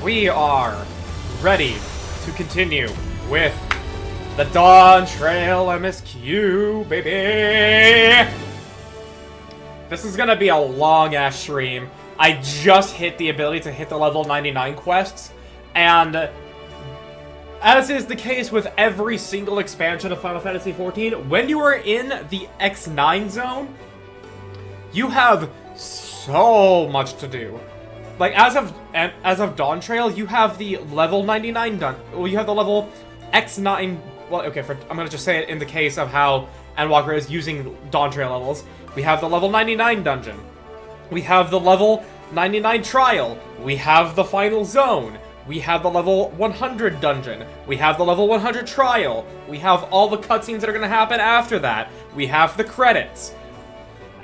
we are ready to continue with the Dawntrail MSQ, baby! This is gonna be a long-ass stream. I just hit the ability to hit the level 99 quests, and as is the case with every single expansion of Final Fantasy XIV, when you are in the X9 zone, you have so much to do. Like, as of Dawntrail, you have the level 99 done. Well, you have the level X9. Well, okay, I'm gonna just say it in the case of how Endwalker is using Dawntrail levels. We have the level 99 dungeon. We have the level 99 trial. We have the final zone. We have the level 100 dungeon. We have the level 100 trial. We have all the cutscenes that are gonna happen after that. We have the credits.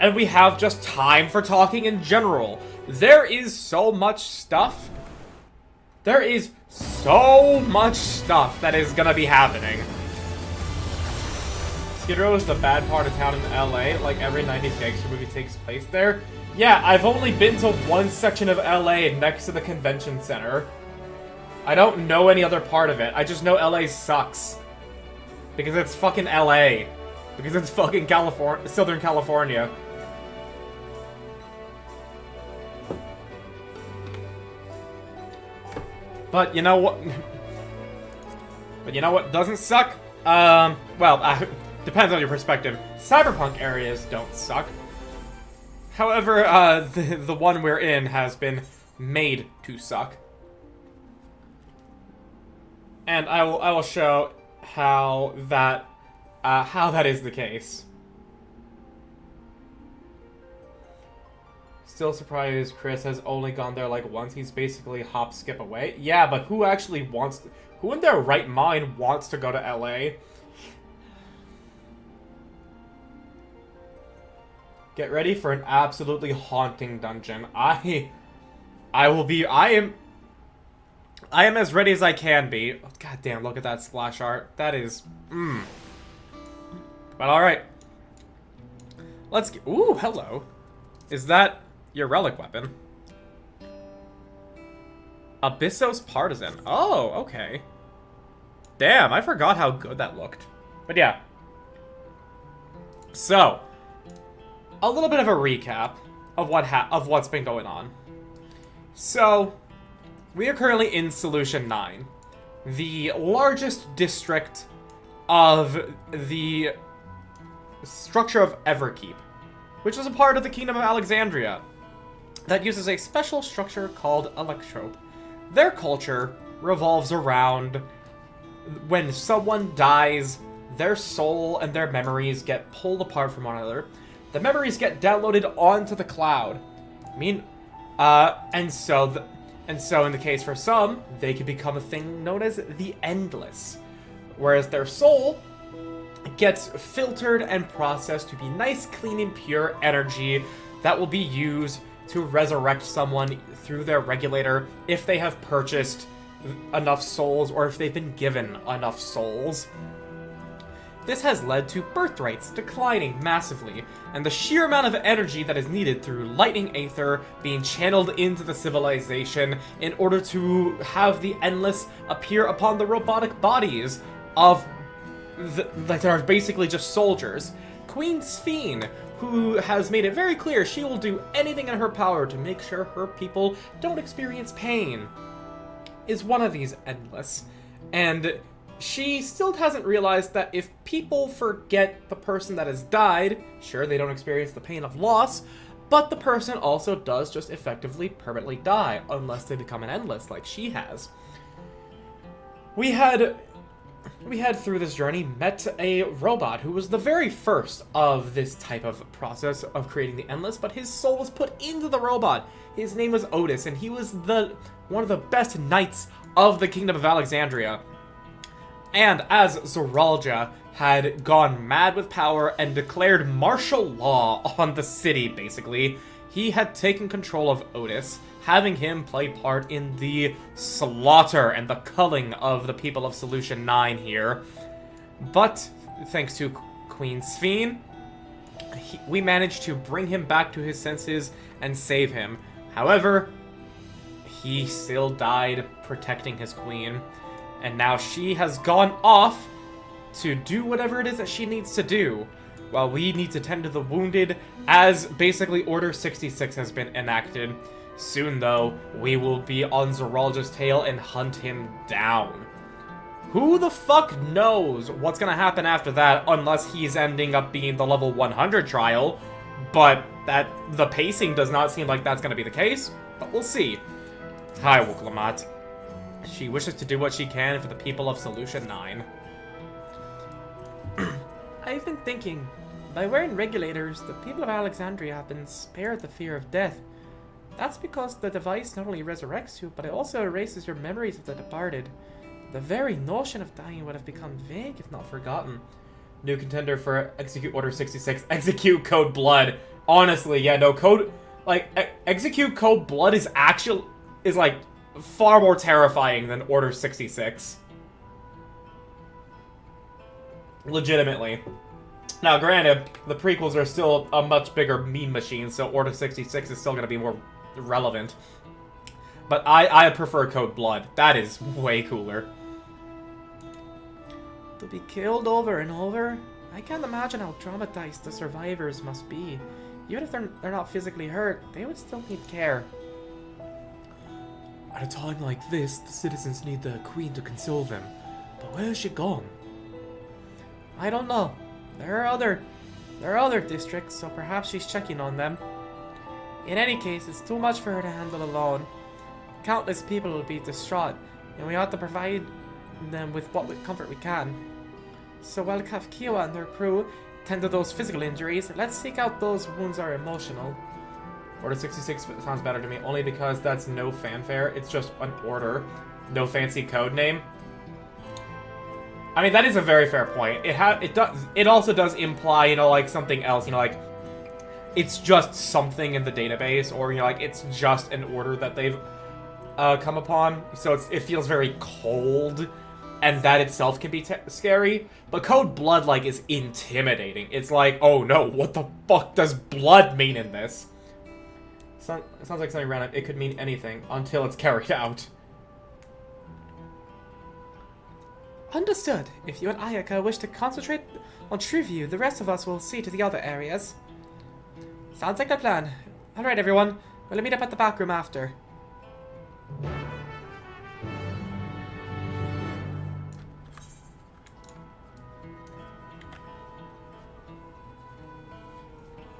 And we have just time for talking in general. There is so much stuff. There is so much stuff that is gonna be happening. Skid Row is the bad part of town in LA, like every 90s gangster movie takes place there. Yeah, I've only been to one section of LA next to the convention center. I don't know any other part of it. I just know LA sucks. Because it's fucking LA. Because it's fucking Southern California. But you know what? But you know what doesn't suck? Well, depends on your perspective. Cyberpunk areas don't suck. However, the one we're in has been made to suck. And I will show how that is the case. Still surprised Chris has only gone there like once. He's basically hop skip away. Yeah, but who actually wants to, who in their right mind wants to go to LA? Get ready for an absolutely haunting dungeon. I am as ready as I can be. Oh, God damn, look at that splash art. That is But alright. Let's get, ooh, hello. Is that your relic weapon? Abyssos Partisan. Oh, okay. Damn, I forgot how good that looked. But yeah. So, a little bit of a recap of what's been going on. So, we are currently in Solution 9, the largest district of the structure of Everkeep, which is a part of the Kingdom of Alexandria that uses a special structure called Electrope. Their culture revolves around when someone dies, their soul and their memories get pulled apart from one another. The memories get downloaded onto the cloud. And so in the case for some, they can become a thing known as the Endless, whereas their soul gets filtered and processed to be nice, clean, and pure energy that will be used to resurrect someone through their regulator if they have purchased enough souls or if they've been given enough souls. This has led to birth rates declining massively, and the sheer amount of energy that is needed through lightning aether being channeled into the civilization in order to have the Endless appear upon the robotic bodies of that are basically just soldiers. Queen Sphene, who has made it very clear she will do anything in her power to make sure her people don't experience pain, is one of these Endless. And she still hasn't realized that if people forget the person that has died, sure, they don't experience the pain of loss, but the person also does just effectively permanently die, unless they become an Endless like she has. We had through this journey met a robot who was the very first of this type of process of creating the Endless, but his soul was put into the robot. His name was Otis, and he was one of the best knights of the Kingdom of Alexandria. And as Zoralja had gone mad with power and declared martial law on the city, basically, he had taken control of Otis, having him play part in the slaughter and the culling of the people of Solution 9 here. But, thanks to Queen Sphene, we managed to bring him back to his senses and save him. However, he still died protecting his queen. And now she has gone off to do whatever it is that she needs to do, while we need to tend to the wounded, as basically Order 66 has been enacted. Soon, though, we will be on Zoologist's tail and hunt him down. Who the fuck knows what's gonna happen after that, unless he's ending up being the level 100 trial, but the pacing does not seem like that's gonna be the case, but we'll see. Hi, Wuklamat. She wishes to do what she can for the people of Solution 9. I've been thinking, by wearing regulators, the people of Alexandria have been spared the fear of death. That's because the device not only resurrects you, but it also erases your memories of the departed. The very notion of dying would have become vague if not forgotten. New contender for Execute Order 66. Execute Code Blood. Honestly, yeah, no, Code... Like, Execute Code Blood is like, far more terrifying than Order 66. Legitimately. Now, granted, the prequels are still a much bigger meme machine, so Order 66 is still going to be more relevant. But I prefer Code Blood. That is way cooler. To be killed over and over? I can't imagine how traumatized the survivors must be. Even if they're not physically hurt, they would still need care. At a time like this, the citizens need the Queen to console them. But where has she gone? I don't know. There are other districts, so perhaps she's checking on them. In any case, it's too much for her to handle alone. Countless people will be distraught, and we ought to provide them with what comfort we can. So while Kafkiwa and her crew tend to those physical injuries, let's seek out those wounds are emotional. Order 66 sounds better to me, only because that's no fanfare. It's just an order. No fancy code name. I mean, that is a very fair point. It also does imply, you know, like, something else, you know, like, it's just something in the database, or, you know, like, it's just an order that they've come upon. So it feels very cold, and that itself can be scary. But Code Blood, like, is intimidating. It's like, oh no, what the fuck does blood mean in this? It sounds like something random. It could mean anything until it's carried out. Understood. If you and Ayaka wish to concentrate on Treeview, the rest of us will see to the other areas. Sounds like a plan. Alright, everyone. We'll meet up at the back room after.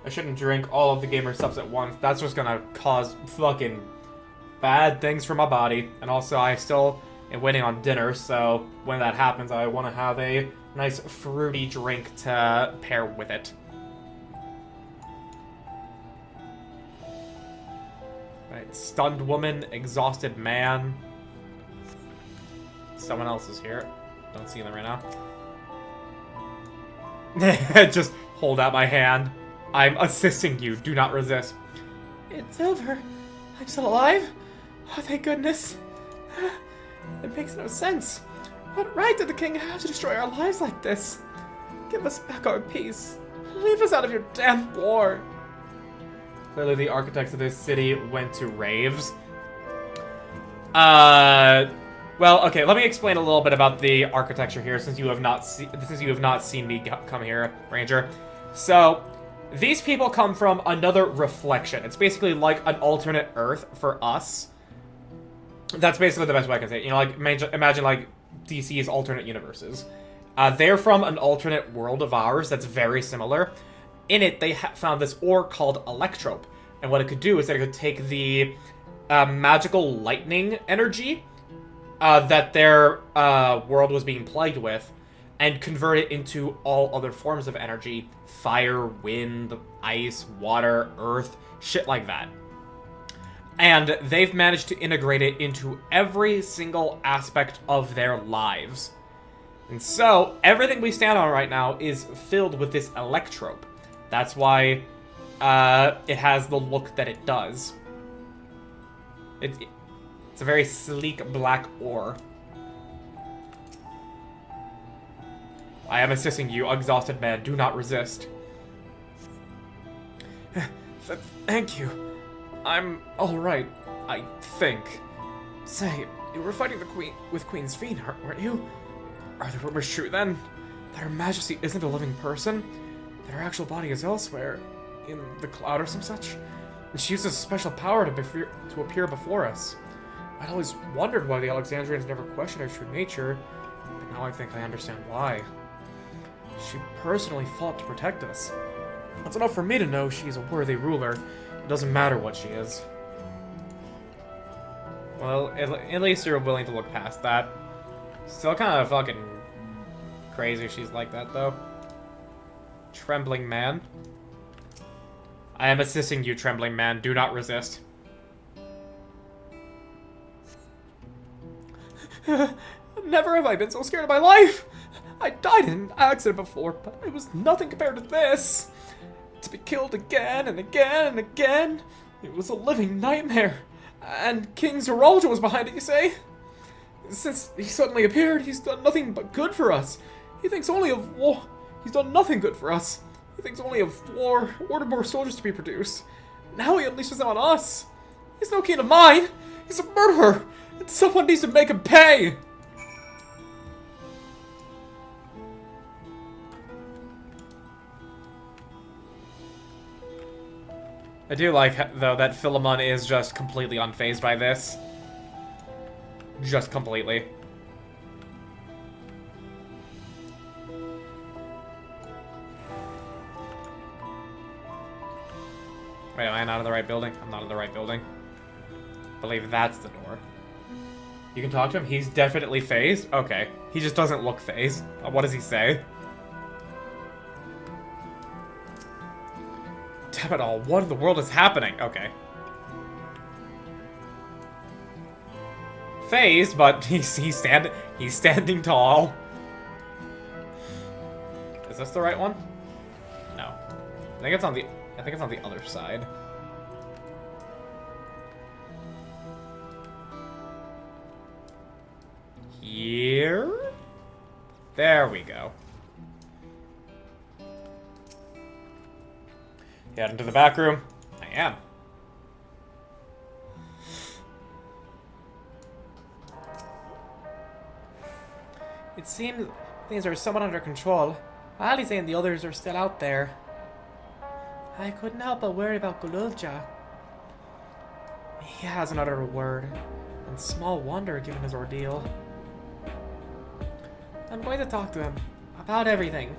I shouldn't drink all of the gamer subs at once. That's just gonna cause fucking bad things for my body. And also, I still am waiting on dinner, so when that happens, I want to have a nice fruity drink to pair with it. Right, stunned woman, exhausted man. Someone else is here. Don't see them right now. Just hold out my hand. I'm assisting you. Do not resist. It's over. I'm still alive? Oh, thank goodness. It makes no sense. What right did the king have to destroy our lives like this? Give us back our peace. Leave us out of your damn war. Clearly the architects of this city went to raves. Well, okay, let me explain a little bit about the architecture here since you have not seen me come here, Ranger. So, these people come from another reflection. It's basically like an alternate Earth for us. That's basically the best way I can say it. You know, like, imagine like DC's alternate universes. They're from an alternate world of ours that's very similar. In it, they found this ore called Electrope. And what it could do is that it could take the magical lightning energy that their world was being plagued with and convert it into all other forms of energy. Fire, wind, ice, water, earth, shit like that. And they've managed to integrate it into every single aspect of their lives. And so, everything we stand on right now is filled with this electrope. That's why it has the look that it does. It's a very sleek black ore. I am assisting you, exhausted man. Do not resist. Thank you. I'm alright, I think. Say, you were fighting the Queen with Queen's Fiend, weren't you? Are the rumors true then? That Her Majesty isn't a living person? That her actual body is elsewhere? In the cloud or some such? And she uses a special power to appear before us. I'd always wondered why the Alexandrians never questioned her true nature, but now I think I understand why. She personally fought to protect us. That's enough for me to know she's a worthy ruler. It doesn't matter what she is. Well, at least you're willing to look past that. Still kind of fucking crazy she's like that, though. Trembling man. I am assisting you, trembling man. Do not resist. Never have I been so scared of my life! I died in an accident before, but it was nothing compared to this. To be killed again and again and again. It was a living nightmare. And King Zeralja was behind it, you say? Since he suddenly appeared, he's done nothing but good for us. He thinks only of war. He's done nothing good for us. He thinks only of war, ordered more soldiers to be produced. Now he unleashes them on us. He's no kin of mine. He's a murderer. And someone needs to make him pay. I do like, though, that Philemon is just completely unfazed by this. Just completely. Wait, am I not in the right building? I'm not in the right building. I believe that's the door. You can talk to him? He's definitely phased? Okay. He just doesn't look phased. What does he say? Damn it all, what in the world is happening? Okay. Phased, but he's standing tall. Is this the right one? No. I think it's on the other side. Here? There we go. Head into the back room. I am. It seems things are somewhat under control. Alize and the others are still out there. I couldn't help but worry about Gululja. He hasn't uttered a word, and small wonder given his ordeal. I'm going to talk to him about everything.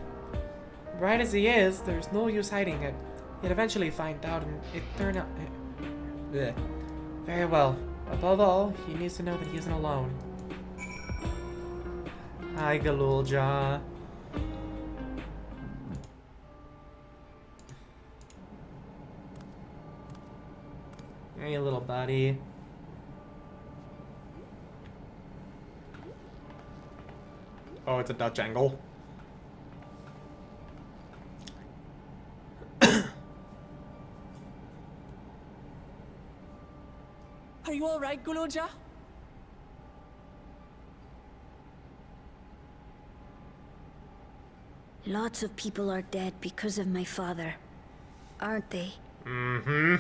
Bright as he is, there's no use hiding it. He'd eventually find out, and it turned out... Very well. Above all, he needs to know that he isn't alone. Hi, Galulja. Hey, little buddy. Oh, it's a Dutch angle. Are you all right, Gululja? Lots of people are dead because of my father, aren't they? Mm-hmm.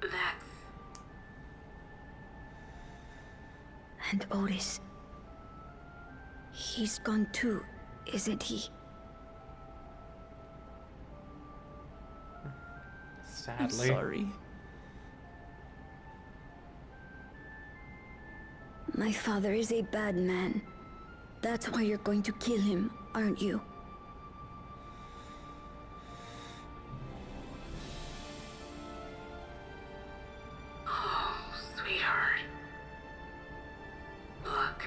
That's... And Otis. He's gone too, isn't he? Sadly. I'm sorry. My father is a bad man. That's why you're going to kill him, aren't you? Oh, sweetheart. Look.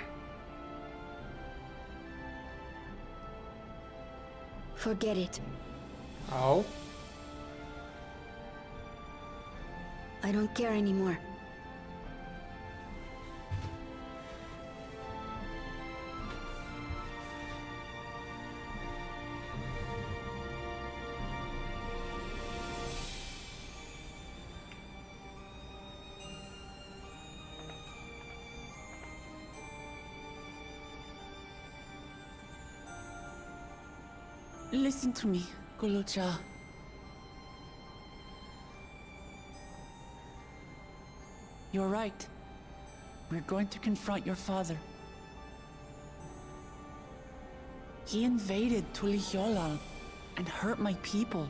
Forget it. Oh? I don't care anymore. Listen to me, Gululja. You're right. We're going to confront your father. He invaded Tuliholal and hurt my people.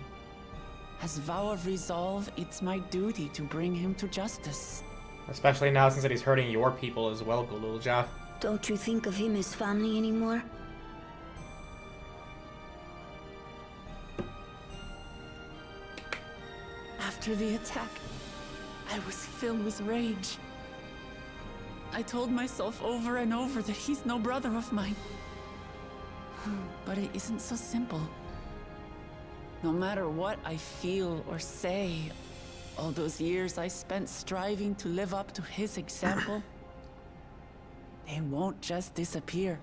As vow of resolve, it's my duty to bring him to justice. Especially now since that he's hurting your people as well, Gululja. Don't you think of him as family anymore? After the attack, I was filled with rage. I told myself over and over that he's no brother of mine. But it isn't so simple. No matter what I feel or say, all those years I spent striving to live up to his example, they won't just disappear.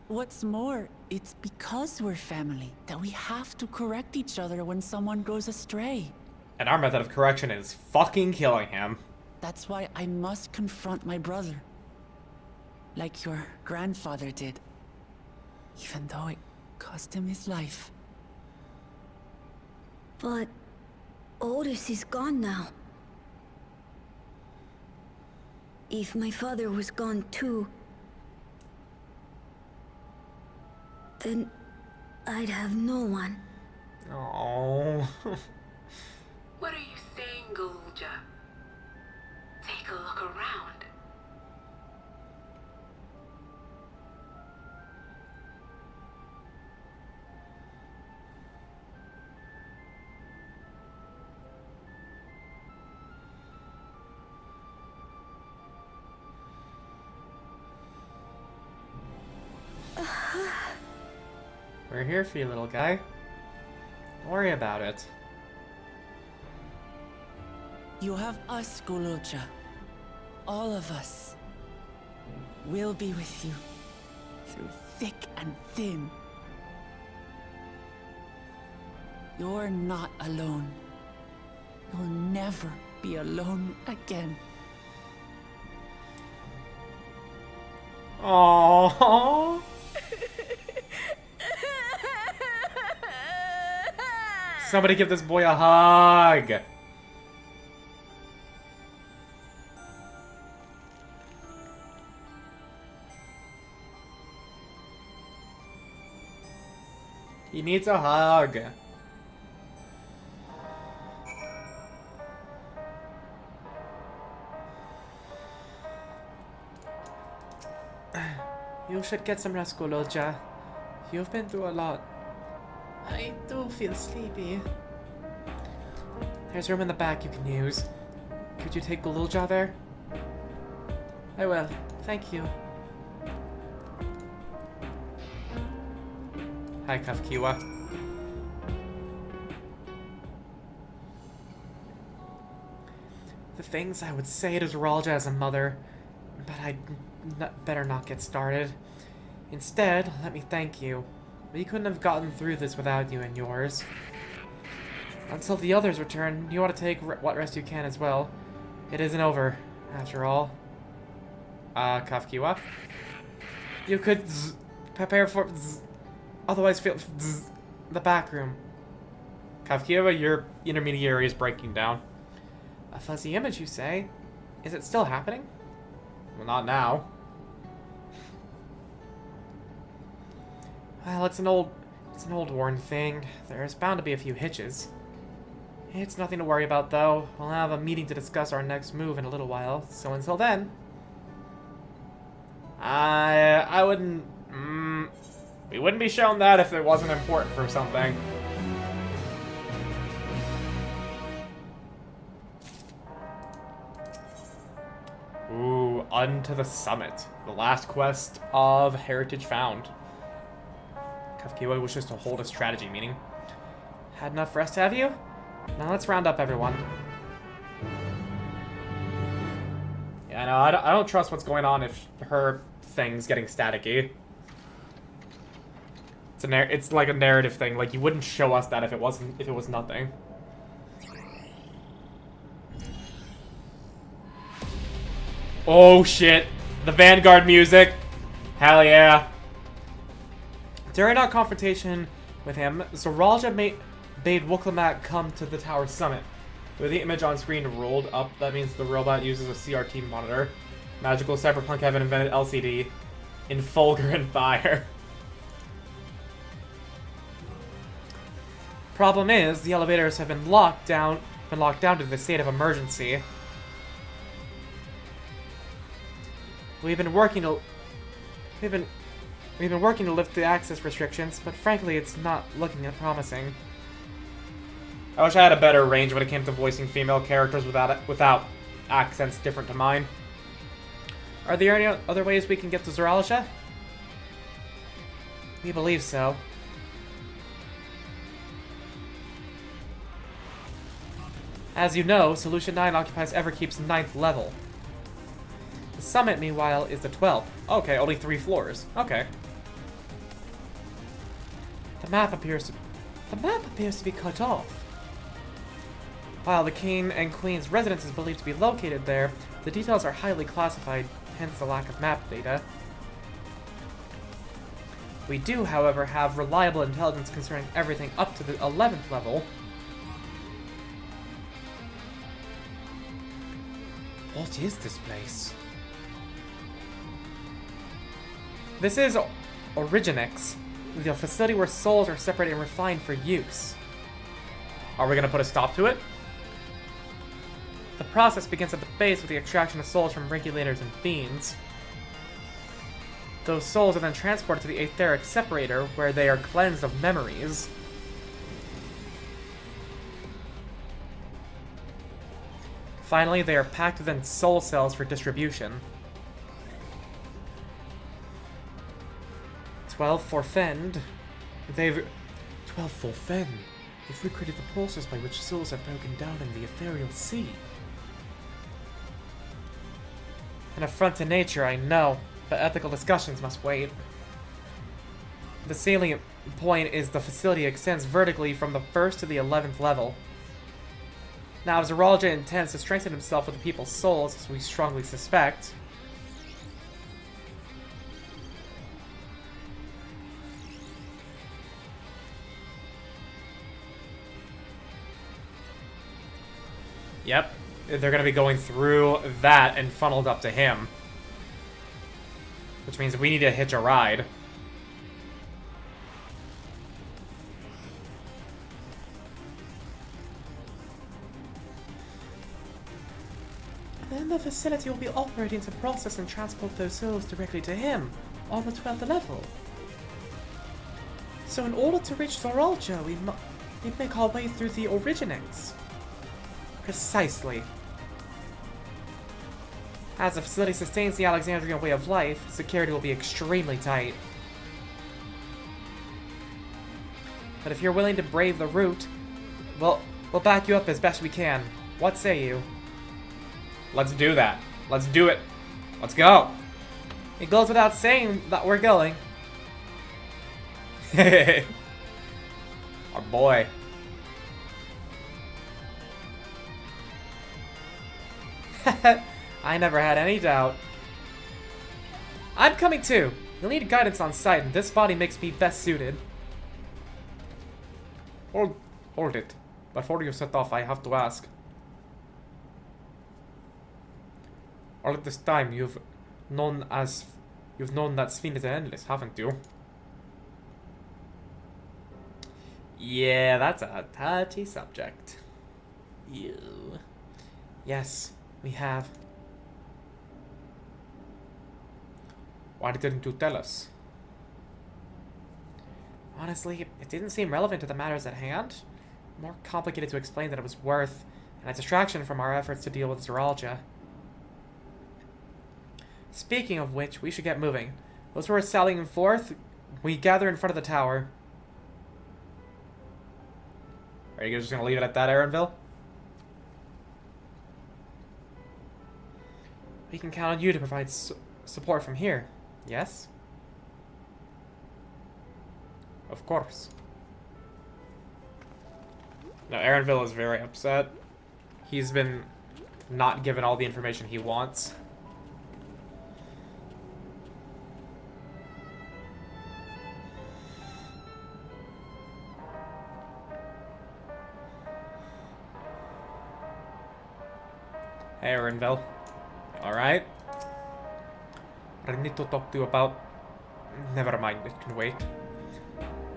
What's more, it's because we're family that we have to correct each other when someone goes astray. And our method of correction is fucking killing him. That's why I must confront my brother. Like your grandfather did. Even though it cost him his life. But Otis is gone now. If my father was gone too, then I'd have no one. Oh. What are you saying, Gulja? Take a look around. We're here for you, little guy. Don't worry about it. You have us, Gulja. All of us. We'll be with you. Through thick and thin. You're not alone. You'll never be alone again. Aww. Somebody give this boy a hug. He needs a hug. You should get some rest, Gulja. You've been through a lot. I do feel sleepy. There's room in the back you can use. Could you take Gulja there? I will. Thank you. Hi, Kafkiwa. The things I would say to Zoralja as a mother, but I'd better not get started. Instead, let me thank you. We couldn't have gotten through this without you and yours. Until the others return, you ought to take what rest you can as well. It isn't over, after all. Kafkiwa? You could prepare for otherwise feel the back room. Kafkiwa, your intermediary is breaking down. A fuzzy image, you say? Is it still happening? Well, not now. Well, it's an old worn thing. There's bound to be a few hitches. It's nothing to worry about, though. We'll have a meeting to discuss our next move in a little while. So until then, I wouldn't. We wouldn't be shown that if it wasn't important for something. Ooh, unto the summit. The last quest of Heritage found. Kafkiwa wishes to hold a strategy meeting. Had enough rest, have you? Now let's round up everyone. Yeah, no, I don't trust what's going on if her thing's getting staticky. It's like a narrative thing. Like, you wouldn't show us that if it was nothing. Oh shit! The Vanguard music! Hell yeah! During our confrontation with him, Zoralja bade Wooklamak come to the tower summit. With the image on screen rolled up, that means the robot uses a CRT monitor. Magical cyberpunk haven't invented LCD in Fulgur Fire. Problem is, the elevators have been locked down to the state of emergency. We've been working to lift the access restrictions, but frankly, it's not looking that promising. I wish I had a better range when it came to voicing female characters without accents different to mine. Are there any other ways we can get to Zoralia? We believe so. As you know, Solution 9 occupies Everkeep's 9th level. The summit, meanwhile, is the 12th. Okay, only 3 floors. Okay. The map appears to be cut off. While the King and Queen's residence is believed to be located there, the details are highly classified, hence the lack of map data. We do, however, have reliable intelligence concerning everything up to the 11th level. What is this place? This is Originix, the facility where souls are separated and refined for use. Are we going to put a stop to it? The process begins at the base with the extraction of souls from regulators and fiends. Those souls are then transported to the etheric separator, where they are cleansed of memories. Finally, they are packed within soul cells for distribution. 12 for Fend. 12 for Fend. They've recreated the process by which souls are broken down in the ethereal sea. An affront to nature, I know, but ethical discussions must wait. The salient point is the facility extends vertically from the 1st to the 11th level. Now, if Zoralia intends to strengthen himself with the people's souls, as we strongly suspect, yep, they're going to be going through that and funneled up to him. Which means we need to hitch a ride. Then the facility will be operating to process and transport those souls directly to him, on the 12th level. So in order to reach Zoralia, we make our way through the Originix. Precisely. As the facility sustains the Alexandrian way of life, security will be extremely tight. But if you're willing to brave the route, we'll back you up as best we can. What say you? Let's do that. Let's do it. Let's go. It goes without saying that we're going. Our boy. I never had any doubt. I'm coming too. You'll need guidance on site, and this body makes me best suited. Hold it. Before you set off, I have to ask. All of this time, you've known that Sphene is endless, haven't you? Yeah, that's a touchy subject. You. Yes, we have. Why didn't you tell us? Honestly, it didn't seem relevant to the matters at hand. More complicated to explain than it was worth, and a distraction from our efforts to deal with Zoralia. Speaking of which, we should get moving. Those who are sallying forth, we gather in front of the tower. Are you guys just gonna leave it at that, Aaronville? We can count on you to provide support from here, yes? Of course. Now, Aaronville is very upset. He's been not given all the information he wants. Hey, Erinville. Alright. I need to talk to you about... Never mind, it can wait.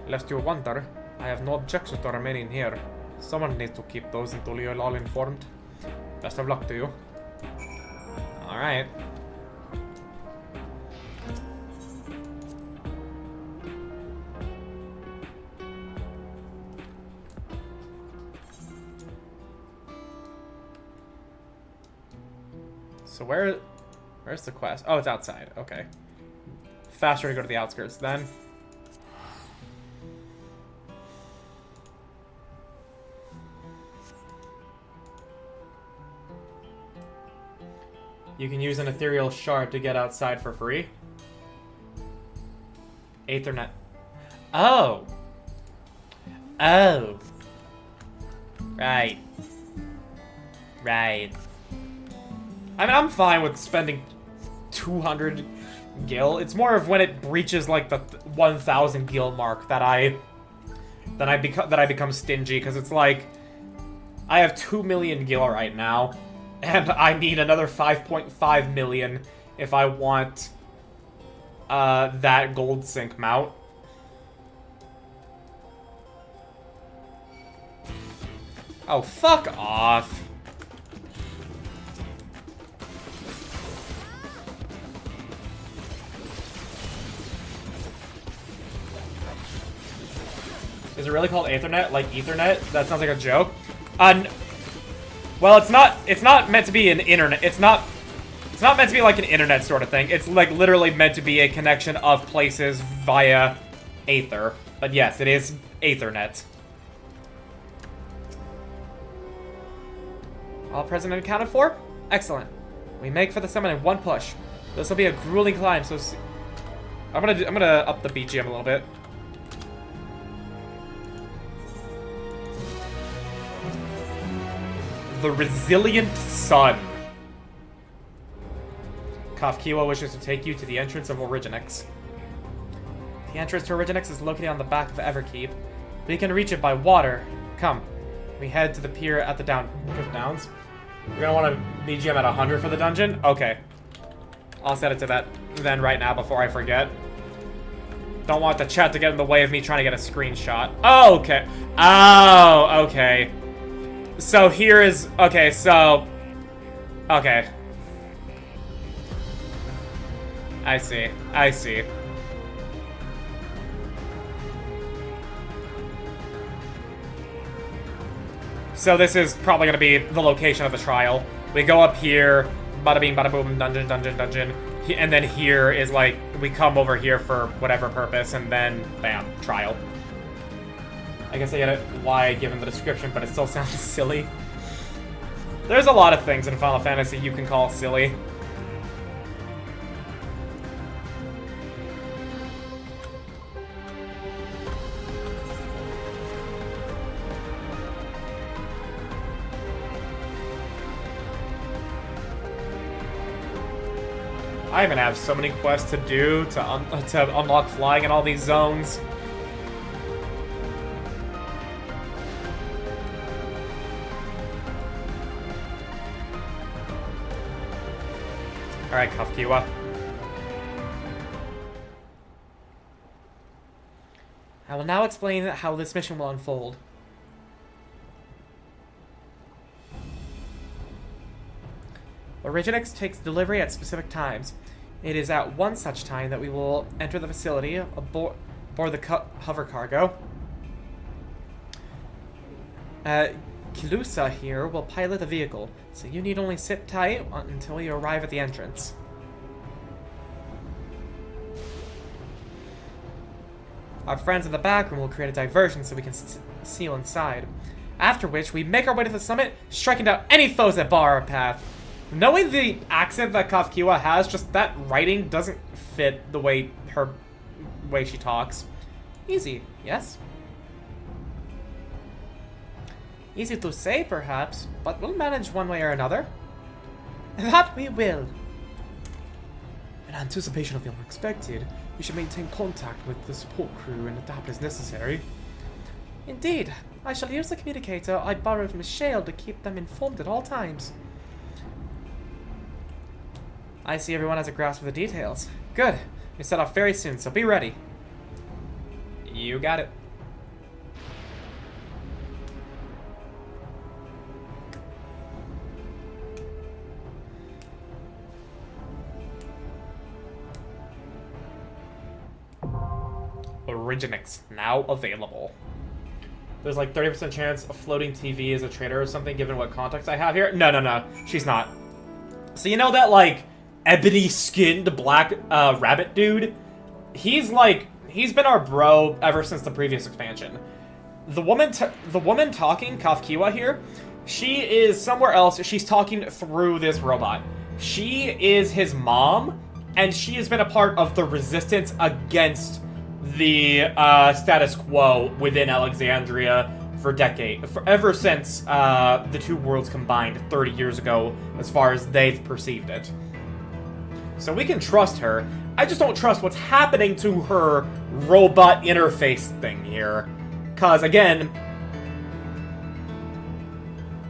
Lest you wonder, I have no objection to remaining here. Someone needs to keep those until you're all informed. Best of luck to you. Alright. So where's the quest? Oh, it's outside. Okay. Faster to go to the outskirts then. You can use an ethereal shard to get outside for free. Aethernet. Oh. Oh. Right. Right. I mean, I'm fine with spending 200 gil. It's more of when it breaches like the 1,000 gil mark that I become stingy, because it's like I have 2 million gil right now, and I need another 5.5 million if I want that gold sync mount. Oh, fuck off. Is it really called Aethernet? Like Ethernet? That sounds like a joke. Well, it's not meant to be an internet. It's not meant to be like an internet sort of thing. It's like literally meant to be a connection of places via Aether. But yes, it is Aethernet. All present and accounted for? Excellent. We make for the summit in one push. This will be a grueling climb, so I'm gonna up the BGM a little bit. The Resilient Sun. Kafkiwa wishes to take you to the entrance of Originix. The entrance to Originix is located on the back of Everkeep. We can reach it by water. Come. We head to the pier at the Downs. You're gonna want to BGM at 100 for the dungeon? Okay. I'll set it to that then right now before I forget. Don't want the chat to get in the way of me trying to get a screenshot. Oh, okay. Oh, okay. So here is... Okay, so... Okay. I see. I see. So this is probably going to be the location of the trial. We go up here, bada bing, bada boom, dungeon, dungeon, dungeon. And then here is like, we come over here for whatever purpose, and then, bam, trial. I guess I get it why given the description, but it still sounds silly. There's a lot of things in Final Fantasy you can call silly. I even have so many quests to do to unlock flying in all these zones. Alright, Kafkiwa. I will now explain how this mission will unfold. Originix takes delivery at specific times. It is at one such time that we will enter the facility aboard the hover cargo. Kilusa here will pilot the vehicle, so you need only sit tight until you arrive at the entrance. Our friends in the back room will create a diversion so we can seal inside. After which, we make our way to the summit, striking down any foes that bar our path. Knowing the accent that Kafkiwa has, just that writing doesn't fit the way she talks. Easy, yes? Easy to say, perhaps, but we'll manage one way or another. That we will. In anticipation of the unexpected, we should maintain contact with the support crew and adapt as necessary. Indeed, I shall use the communicator I borrowed from Shale to keep them informed at all times. I see everyone has a grasp of the details. Good. We set off very soon, so be ready. You got it. Originix now available. There's like 30% chance a floating TV is a traitor or something, given what context I have here. No. She's not. So you know that, like, ebony-skinned black rabbit dude? He's been our bro ever since the previous expansion. The woman talking, Kafkiwa here, she is somewhere else. She's talking through this robot. She is his mom, and she has been a part of the resistance against the status quo within Alexandria ever since the two worlds combined 30 years ago, as far as they've perceived it. So we can trust her. I just don't trust what's happening to her robot interface thing here. Cause again,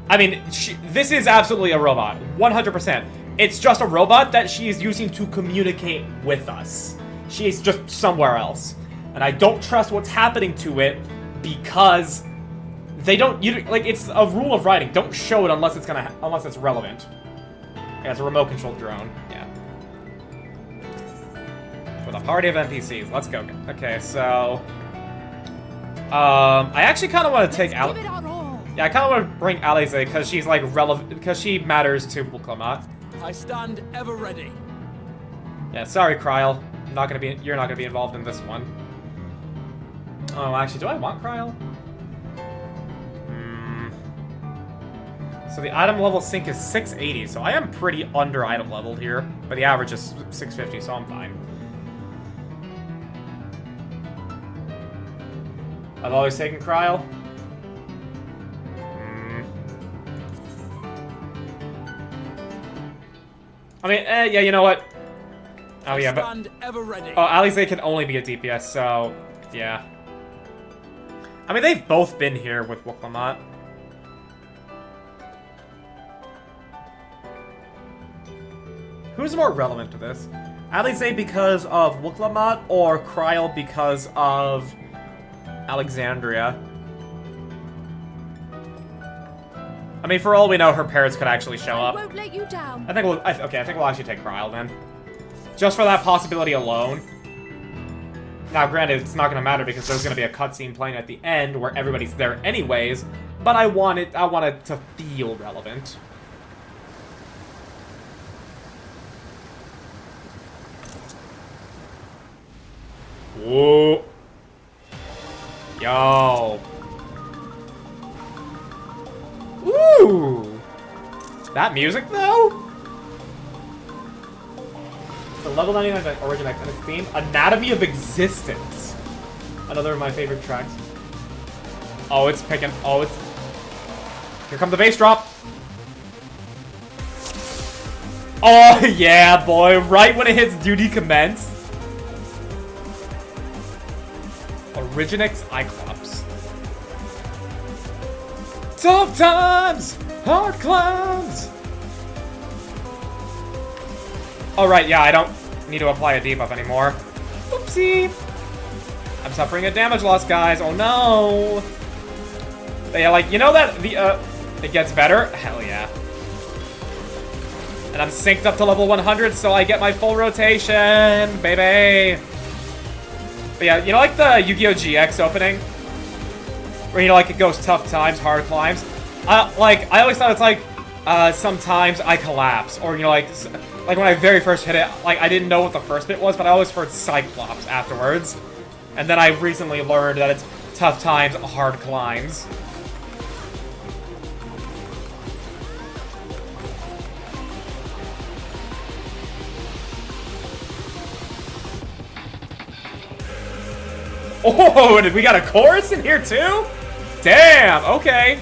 I mean, this is absolutely a robot, 100%. It's just a robot that she is using to communicate with us. She's just somewhere else. And I don't trust what's happening to it because they don't, like, it's a rule of writing. Don't show it unless it's relevant. Yeah, it's a remote controlled drone. Yeah. With a party of NPCs. Let's go. Okay, so I actually kind of want to take Alize. Yeah, I kind of want to bring Alize because she's like relevant, because she matters to Wuklamat. I stand ever ready. Yeah, sorry, Kryl. You're not gonna be involved in this one. Oh, actually, do I want Kryl? So the item level sync is 680, so I am pretty under item leveled here, but the average is 650, so I'm fine. I've always taken Kryl. I mean, yeah, you know what? Oh yeah, but Alize can only be a DPS, so yeah. I mean, they've both been here with Wuklamat. Who's more relevant to this? Alize because of Wuklamat, or Kryl because of Alexandria? I mean, for all we know, her parents could actually show up. I won't let you down. I think we'll actually take Kryl then. Just for that possibility alone. Now, granted, it's not going to matter because there's going to be a cutscene playing at the end where everybody's there anyways, but I want it to feel relevant. Whoa. Yo. Ooh. That music, though? The level 99 Originix and its theme, Anatomy of Existence. Another of my favorite tracks. Oh, it's picking. Oh, it's... Here comes the bass drop. Oh, yeah, boy. Right when it hits duty commence. Originix Iclops. Tough times! Hard climbs! Alright, yeah, I don't need to apply a debuff anymore. Oopsie! I'm suffering a damage loss, guys. Oh no! But yeah, like, you know that it gets better? Hell yeah. And I'm synced up to level 100, so I get my full rotation, baby! But yeah, you know, like the Yu-Gi-Oh! GX opening? Where, you know, like, it goes tough times, hard climbs? Like, I always thought it's like, sometimes I collapse. Or, you know, like when I very first hit it, like, I didn't know what the first bit was, but I always heard Cyclops afterwards. And then I recently learned that it's tough times, hard climbs. Oh, did we got a chorus in here too? Damn, okay.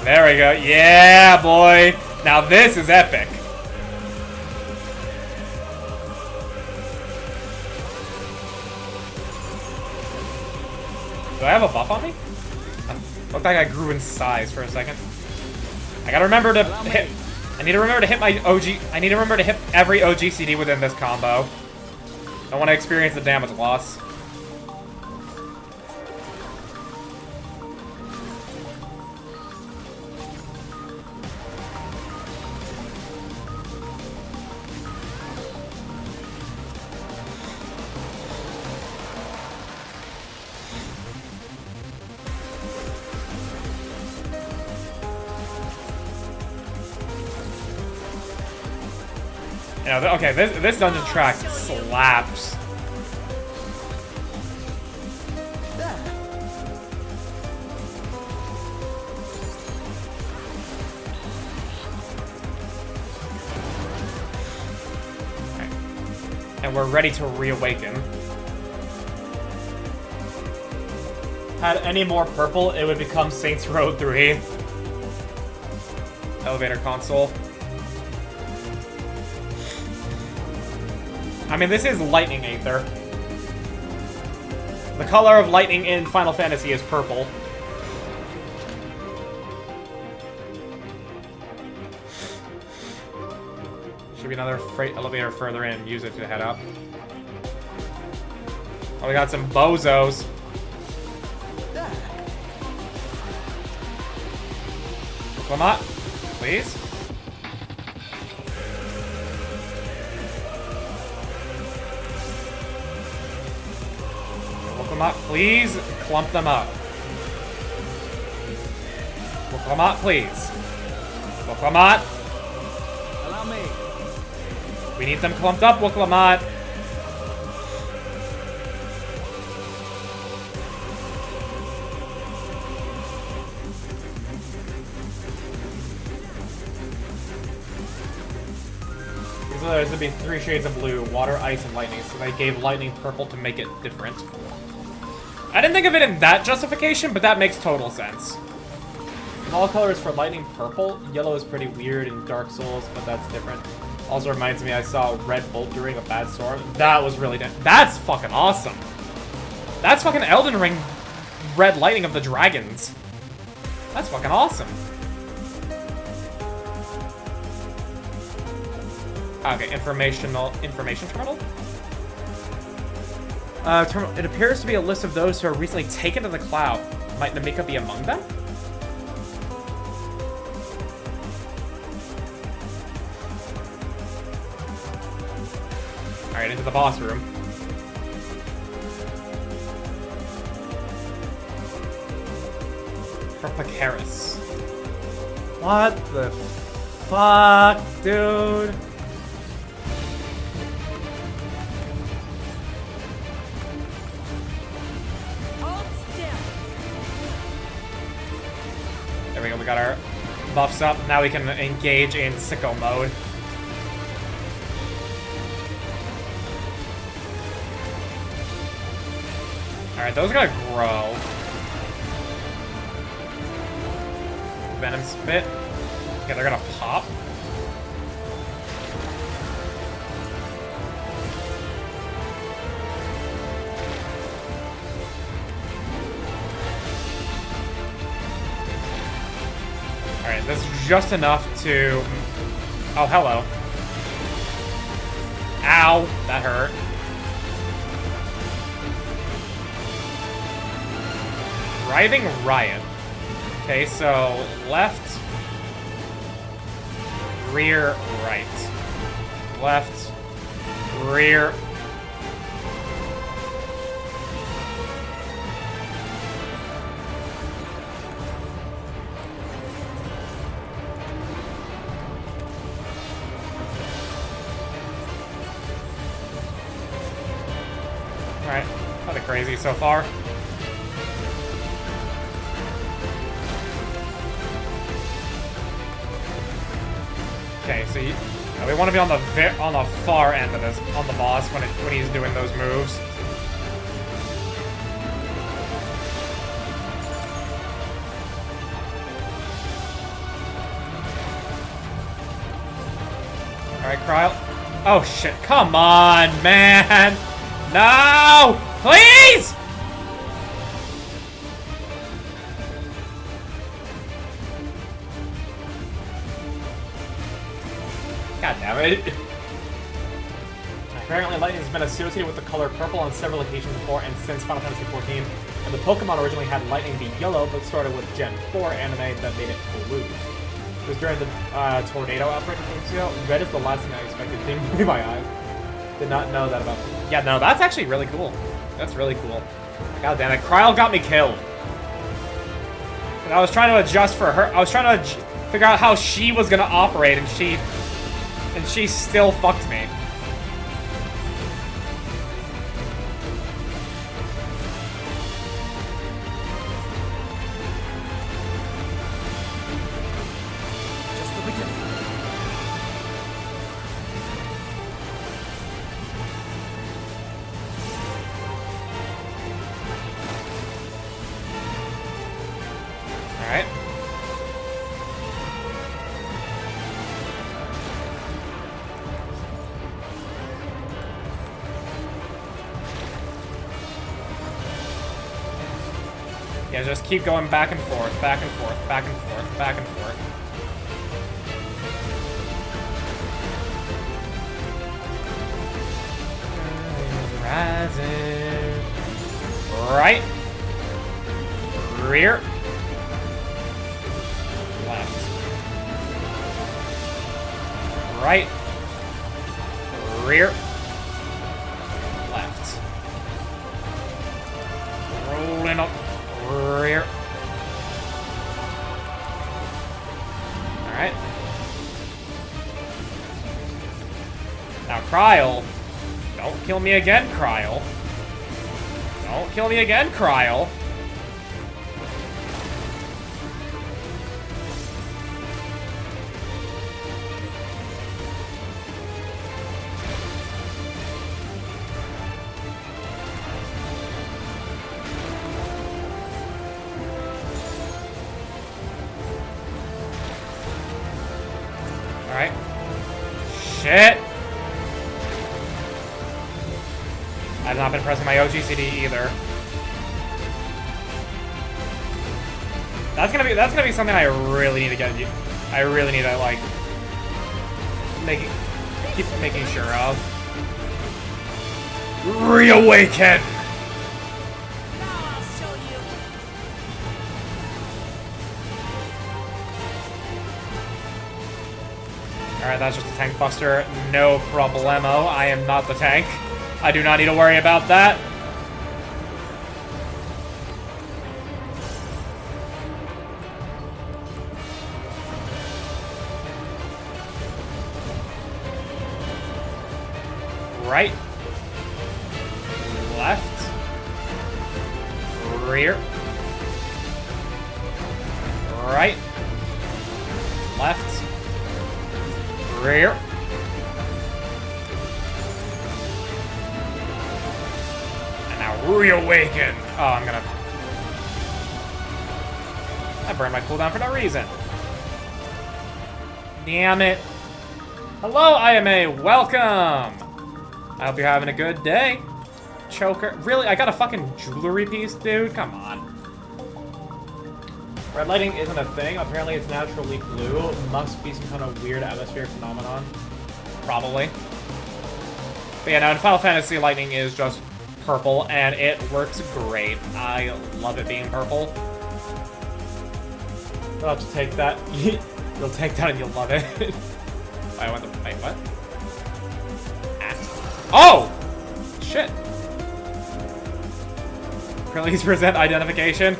There we go. Yeah, boy. Now this is epic. Do I have a buff on me? Looked like I grew in size for a second. I gotta remember to hit. I need to remember to hit my OG. I need to remember to hit every OG CD within this combo. I want to experience the damage loss. You know, okay, this dungeon track slaps. Okay. And we're ready to reawaken. Had any more purple, it would become Saints Row 3. Elevator console. I mean, this is Lightning Aether. The color of lightning in Final Fantasy is purple. Should be another freight elevator further in. Use it to head up. Oh, we got some bozos. Clamot, please. Clamot, please clump them up. Clamot, please. Clamot. Allow me. We need them clumped up, Clamot. There's gonna be 3 shades of blue: water, ice, and lightning. So they gave lightning purple to make it different. I didn't think of it in that justification, but that makes total sense. All colors for lightning purple. Yellow is pretty weird in Dark Souls, but that's different. Also reminds me I saw Red Bolt during a bad storm. That was really that's fucking awesome. That's fucking Elden Ring Red Lightning of the Dragons. That's fucking awesome. Okay, information terminal? It appears to be a list of those who are recently taken to the cloud. Might Namika be among them? Alright, into the boss room. For Pacaris. What the fuck, dude? We got our buffs up. Now we can engage in sicko mode. Alright, those are gonna grow. Venom Spit. Okay, they're gonna pop. Alright, this is just enough to... Oh, hello. Ow! That hurt. Writhing Riot. Okay, so left, rear, right. Left, rear. Alright, nothing crazy so far. Okay, so we want to be on the far end of this, on the boss when he's doing those moves. All right, Cryle. Oh shit! Come on, man! No, please! it. Apparently, lightning has been associated with the color purple on several occasions before and since Final Fantasy XIV. And the Pokemon originally had lightning be yellow, but started with Gen 4 anime that made it blue. It was during the tornado outbreak a few weeks ago. Red is the last thing I expected. Didn't believe my eyes. Did not know that about. Yeah, no, that's actually really cool. That's really cool. God damn it, Kryl got me killed. And I was trying to adjust for her. I was trying to figure out how she was gonna operate, and she still fucked me. Just the beginning. Alright. Yeah, just keep going back and forth, back and forth, back and forth, back and forth. Rising. Right. Rear. Left. Right. Rear. Left. Rolling up. Rear. Alright. Now, Kryl. Don't kill me again, Kryl. Don't kill me again, Kryl. Alright. Shit! I've not been pressing my OGCD either. That's gonna be something I really need to get. I really need to like keep making sure of. Reawaken! Alright, that's just a tank buster. No problemo. I am not the tank. I do not need to worry about that. Right. Left. Rear. Right. Left. Rear. And now reawaken. Oh, I'm gonna... I burned my cooldown for no reason. Damn it. Hello, IMA. Welcome. I hope you're having a good day. Choker. Really? I got a fucking jewelry piece, dude? Come on. Red lighting isn't a thing. Apparently it's naturally blue. Must be some kind of weird atmospheric phenomenon. Probably. But yeah, no, in Final Fantasy, lightning is just purple, and it works great. I love it being purple. You'll have to take that. You'll take that and you'll love it. I went to... Wait, what? Oh! Shit. Please present identification.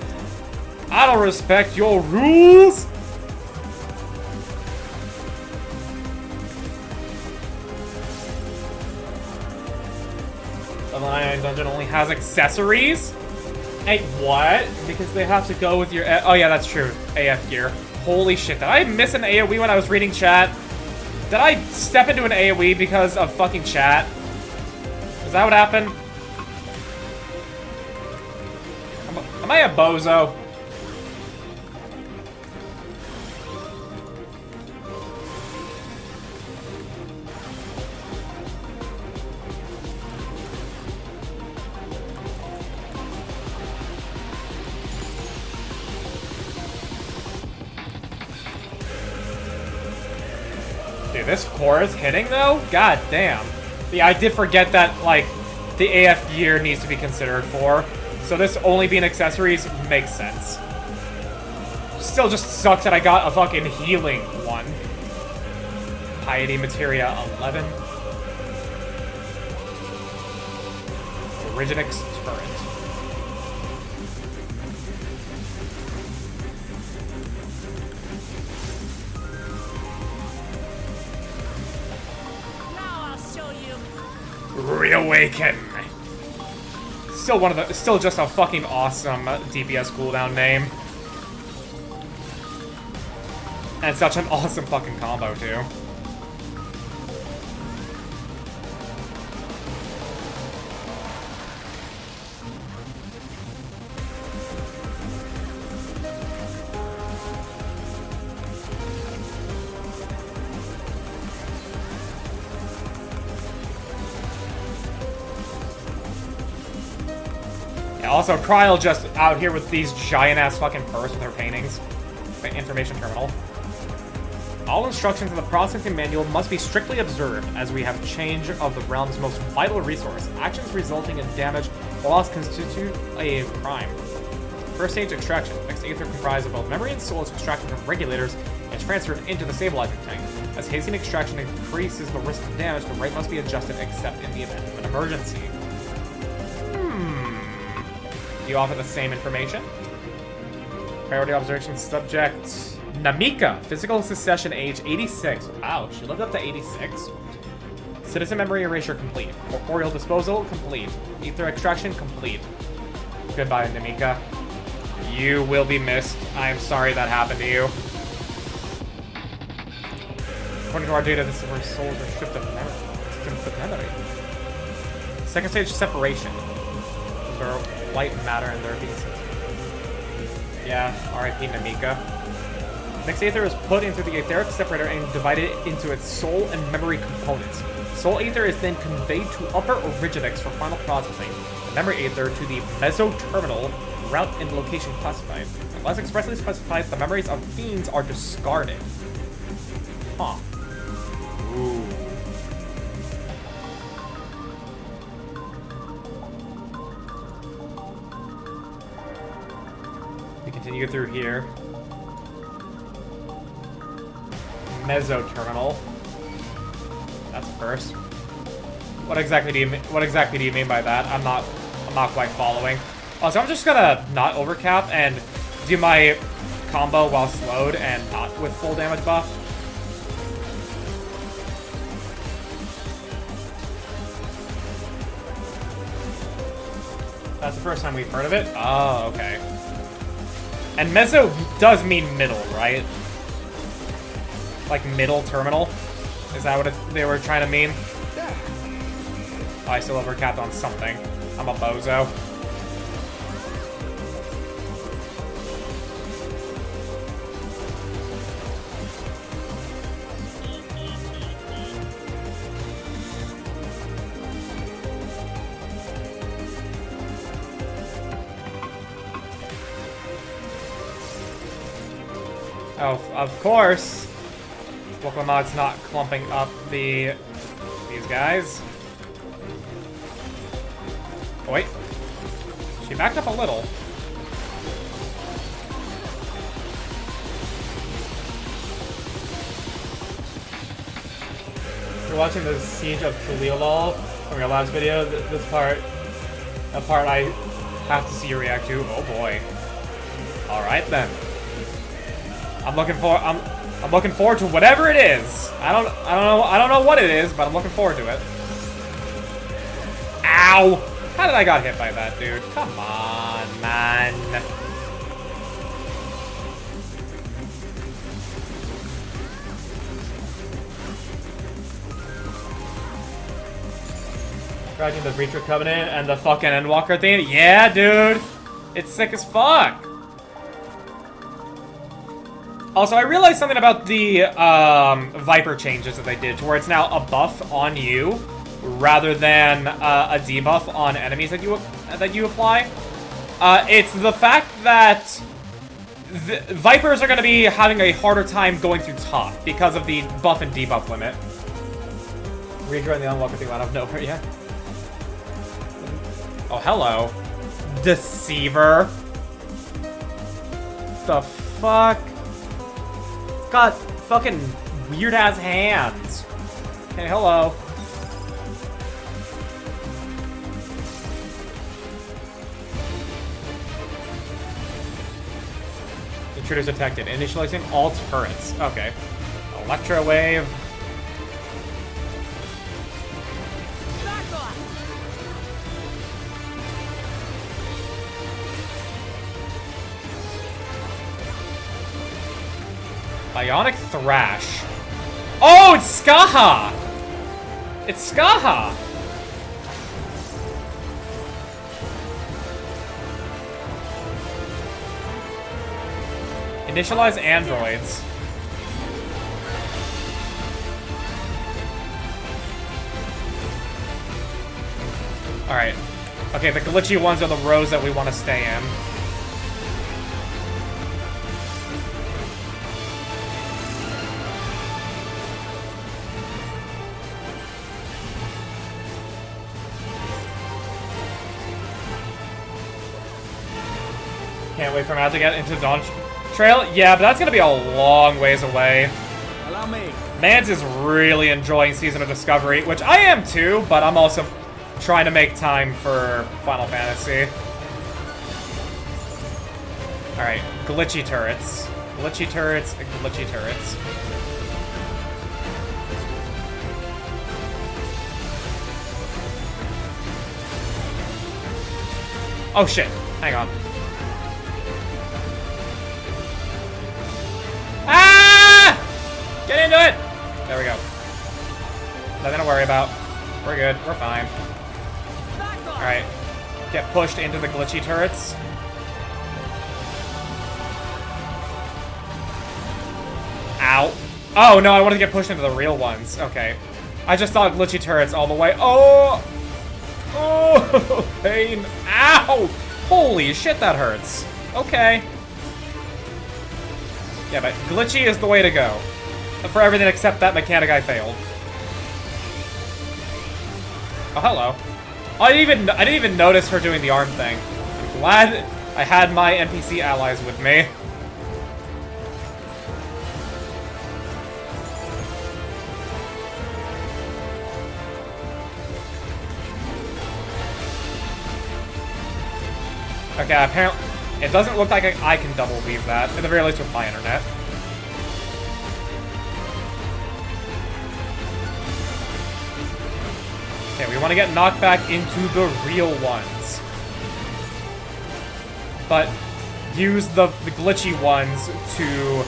I don't respect your rules! The Lion Dungeon only has accessories? Hey, what? Because they have to go with your... Oh yeah, that's true. AF gear. Holy shit, did I miss an AoE when I was reading chat? Did I step into an AoE because of fucking chat? Is that what happened? Am I a bozo? Dude, this core is hitting though? God damn. Yeah, I did forget that, like, the AF gear needs to be considered for. So this only being accessories makes sense. Still just sucks that I got a fucking healing one. Piety Materia 11. Originix Turret. Reawaken. Still just a fucking awesome DPS cooldown name. And such an awesome fucking combo too. Also, Kryl just out here with these giant-ass fucking purse with her paintings. The information terminal. All instructions in the processing manual must be strictly observed, as we have change of the realm's most vital resource. Actions resulting in damage or loss constitute a crime. First stage extraction. Next aether comprised of both memory and soul is extracted from regulators and transferred into the stabilizing tank. As hazing extraction increases the risk of damage, the rate must be adjusted except in the event of an emergency. You offer the same information. Priority observation subject Namika, physical secession age 86. Wow, she lived up to 86. Citizen memory erasure complete. Corporeal disposal complete. Ether extraction complete. Goodbye, Namika. You will be missed. I am sorry that happened to you. According to our data, this is where souls are stripped of memory. Second stage separation. There are white matter and their beings. Yeah, R.I.P. Namika. Next aether is put into the etheric separator and divided into its soul and memory components. Soul aether is then conveyed to upper Originax for final processing. The memory aether to the meso-terminal route and location classified. Unless expressly specified, the memories of fiends are discarded. Huh. Ooh. Continue through here. Meso-terminal. That's first. What exactly do you mean by that? I'm not quite following. Oh, so I'm just gonna not overcap and do my combo while slowed and not with full damage buff. That's the first time we've heard of it? Oh, okay. And meso does mean middle, right? Like middle terminal? Is that what they were trying to mean? Oh, I still overcapped on something. I'm a bozo. Oh, of course. Woklamad's not clumping up these guys. Oh, wait. She backed up a little. If you're watching the Siege of Tuliolol from your last video, that part I have to see you react to. Oh boy. Alright then. I'm looking forward to whatever it is. I don't know what it is, but I'm looking forward to it. Ow! How did I got hit by that, dude? Come on, man. Scratching the Breacher Covenant and the fucking Endwalker thing. Yeah, dude. It's sick as fuck. Also, I realized something about the Viper changes that they did, to where it's now a buff on you rather than a debuff on enemies that you apply. It's the fact that the Vipers are going to be having a harder time going through top because of the buff and debuff limit. Rejoin the unwelcome thing out of nowhere, yeah. Oh, hello. Deceiver. The fuck? It's got fucking weird-ass hands. Hey, hello. Intruders detected. Initializing all turrets. Okay. Electro wave. Bionic Thrash. Oh, it's Skaha! It's Skaha! Initialize androids. Alright. Okay, the glitchy ones are the rows that we want to stay in. Can't wait for Matt to get into Dawntrail. Yeah, but that's gonna be a long ways away. Allow me. Mans is really enjoying Season of Discovery, which I am too, but I'm also trying to make time for Final Fantasy. Alright, glitchy turrets. Glitchy turrets, glitchy turrets. Oh shit, hang on. Ah! Get into it! There we go. Nothing to worry about. We're good. We're fine. Alright. Get pushed into the glitchy turrets. Ow. Oh, no, I wanted to get pushed into the real ones. Okay. I just thought glitchy turrets all the way. Oh! Oh! Pain. Ow! Holy shit, that hurts. Okay. Yeah, but glitchy is the way to go. For everything except that mechanic I failed. Oh, hello. Oh, I didn't even notice her doing the arm thing. I'm glad I had my NPC allies with me. Okay, apparently it doesn't look like I can double weave that, at the very least with my internet. Okay, we want to get knocked back into the real ones. But use the glitchy ones to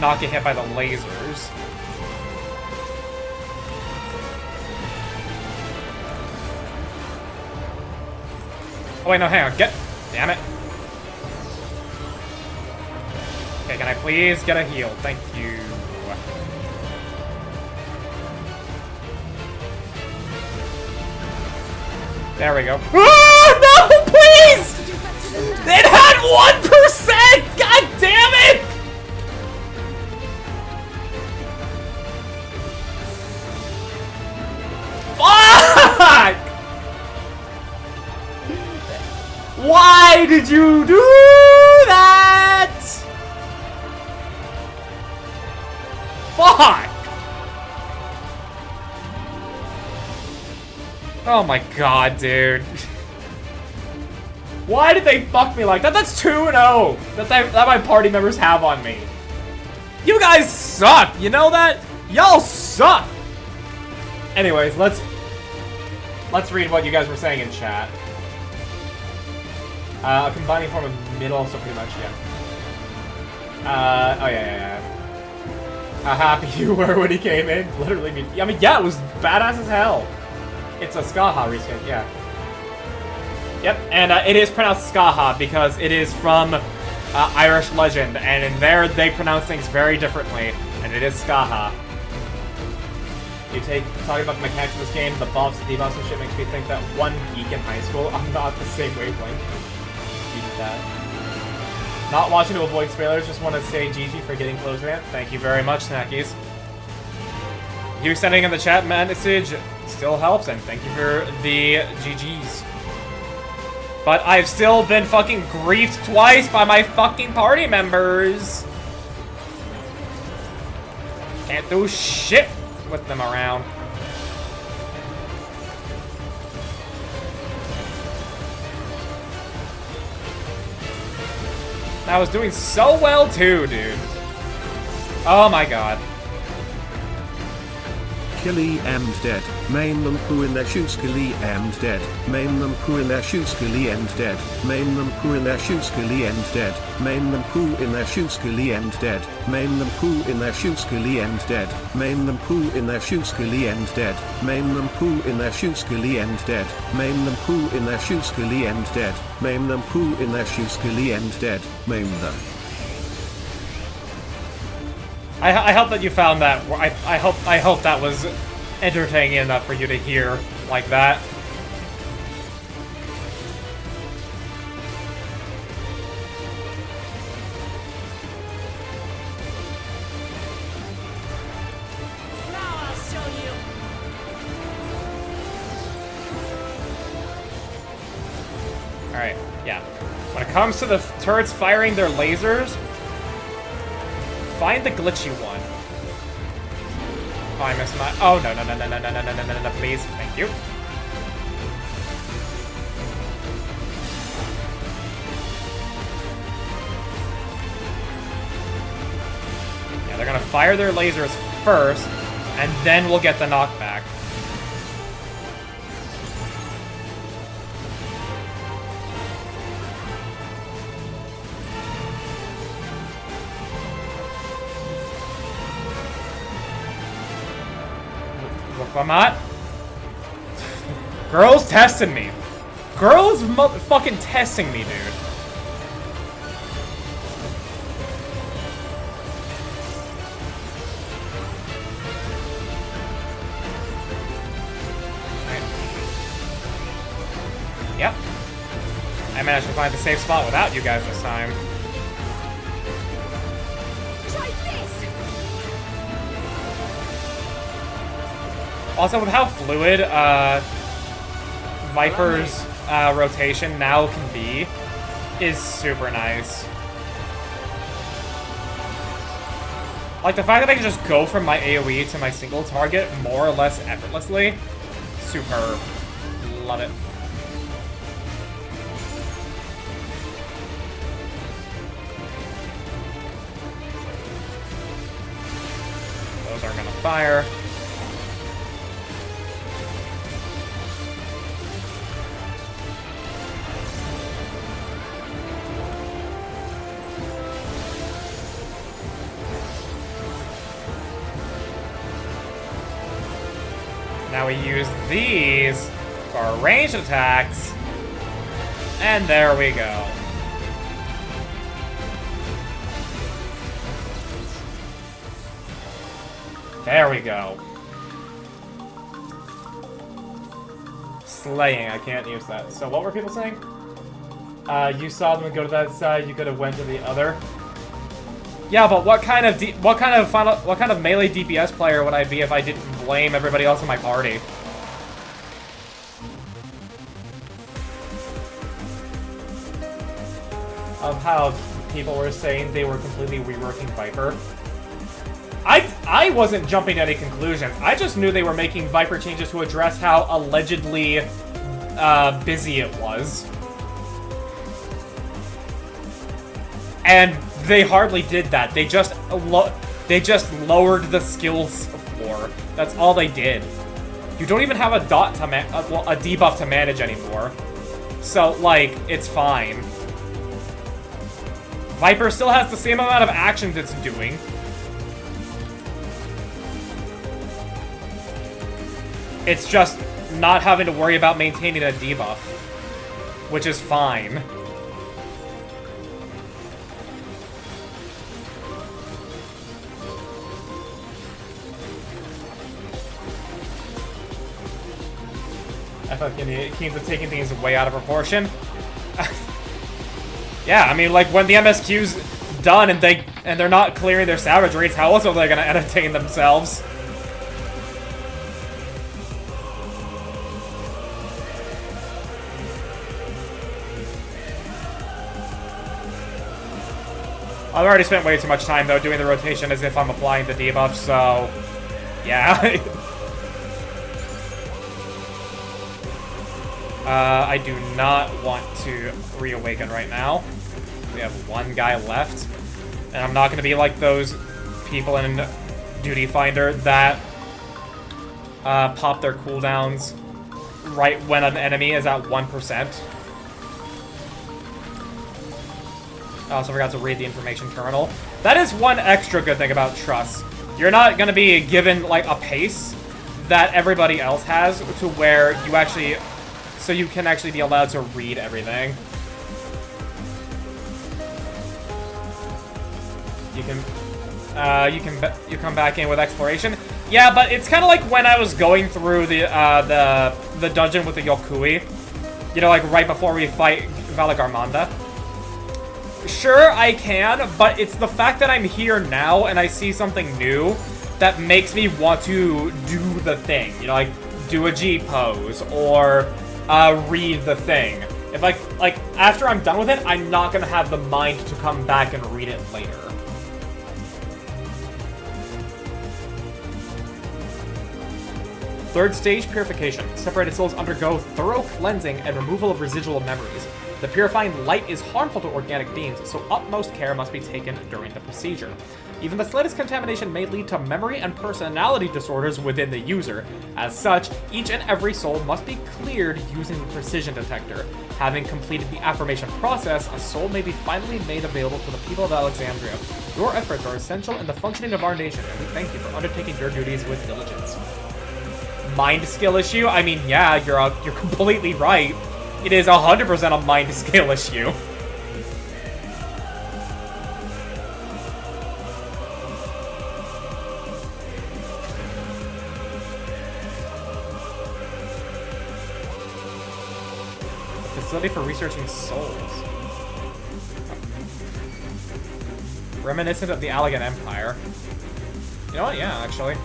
not get hit by the lasers. Oh wait, no, hang on, damn it. Okay, can I please get a heal? Thank you. There we go. Ah, no, please! It had 1%! God damn it! Fuck! Why did you do that? Fuck! Oh my god, dude. Why did they fuck me like that? That's 2-0 that my party members have on me. You guys suck, you know that? Y'all suck! Anyways, let's read what you guys were saying in chat. A combining form of middle, so pretty much, yeah. Oh yeah. How happy you were when he came in. Literally, I mean, yeah, it was badass as hell. It's a Skaha reskin, yeah. Yep, and it is pronounced Skaha because it is from Irish legend, and in there they pronounce things very differently, and it is Skaha. Talking about the mechanics of this game, the buffs, the debuffs, and shit makes me think that one geek in high school, I'm not the same wavelength. You did that. Not watching to avoid spoilers, just want to say GG for getting close to it. Thank you very much, Snackies. You sending in the chat message still helps, and thank you for the GGs. But I've still been fucking griefed twice by my fucking party members. Can't do shit with them around. I was doing so well too, dude. Oh my god. Killy and dead, main them poo in their shoes, killy and dead, main them poo in their shoes, killy and dead, main them poo in their shoes, killy and dead, main them poo in their shoes, killy and dead, main them poo in their shoes, killy and dead, main them poo in their shoes, killy and dead, main them poo in their shoes, killy and dead, main them poo in their shoes, killy and dead, maim them poo in their shoes, killy and dead, maim them. I hope that you found that. I hope that was entertaining enough for you to hear like that. Now I'll show you. All right, yeah. When it comes to the turrets firing their lasers, find the glitchy one. Oh, I missed my. Oh no, please, thank you. Yeah, they're gonna fire their lasers first, and then we'll get the knockback. I'm not. Girl's testing me. Girl's fucking testing me, dude. Right. Yep. I managed to find the safe spot without you guys this time. Also, with how fluid Viper's rotation now can be, is super nice. Like, the fact that I can just go from my AoE to my single target more or less effortlessly, superb. Love it. Those aren't gonna fire. Now we use these for our ranged attacks. And there we go. There we go. Slaying, I can't use that. So what were people saying? You saw them go to that side, you could have went to the other. Yeah, but what kind of melee DPS player would I be if I didn't blame everybody else in my party? Of how people were saying they were completely reworking Viper. I wasn't jumping to any conclusions. I just knew they were making Viper changes to address how allegedly busy it was. And they hardly did that. They just lowered the skills floor. That's all they did. You don't even have a debuff to manage anymore. So, like, it's fine. Viper still has the same amount of actions it's doing. It's just not having to worry about maintaining a debuff, which is fine. I fucking Keems are taking things way out of proportion. Yeah, I mean, like, when the MSQ's done and they're not clearing their salvage rates, how else are they gonna entertain themselves? I've already spent way too much time, though, doing the rotation as if I'm applying the debuff, so... yeah. I do not want to reawaken right now. We have one guy left. And I'm not going to be like those people in Duty Finder that pop their cooldowns right when an enemy is at 1%. I also forgot to read the information terminal. That is one extra good thing about Trust. You're not going to be given, like, a pace that everybody else has to where you actually... so you can actually be allowed to read everything. You come back in with exploration. Yeah, but it's kind of like when I was going through the dungeon with the Yokui. You know, like right before we fight Valagarmanda. Sure, I can, but it's the fact that I'm here now and I see something new that makes me want to do the thing. You know, like do a G pose or read the thing. If like after I'm done with it, I'm not gonna have the mind to come back and read it later. Third stage, purification. Separated souls undergo thorough cleansing and removal of residual memories. The purifying light is harmful to organic beings, so utmost care must be taken during the procedure. Even the slightest contamination may lead to memory and personality disorders within the user. As such, each and every soul must be cleared using the precision detector. Having completed the affirmation process, a soul may be finally made available to the people of Alexandria. Your efforts are essential in the functioning of our nation, and we thank you for undertaking your duties with diligence. Mind skill issue? I mean, yeah, you're completely right. It is 100% a mind skill issue. A facility for researching souls. Reminiscent of the Allegan Empire. You know what? Yeah, actually.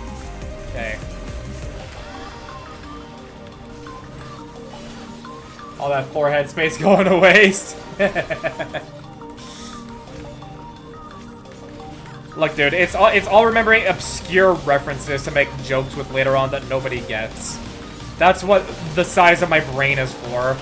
Okay. All that forehead space going to waste. Look, dude, it's all remembering obscure references to make jokes with later on that nobody gets. That's what the size of my brain is for.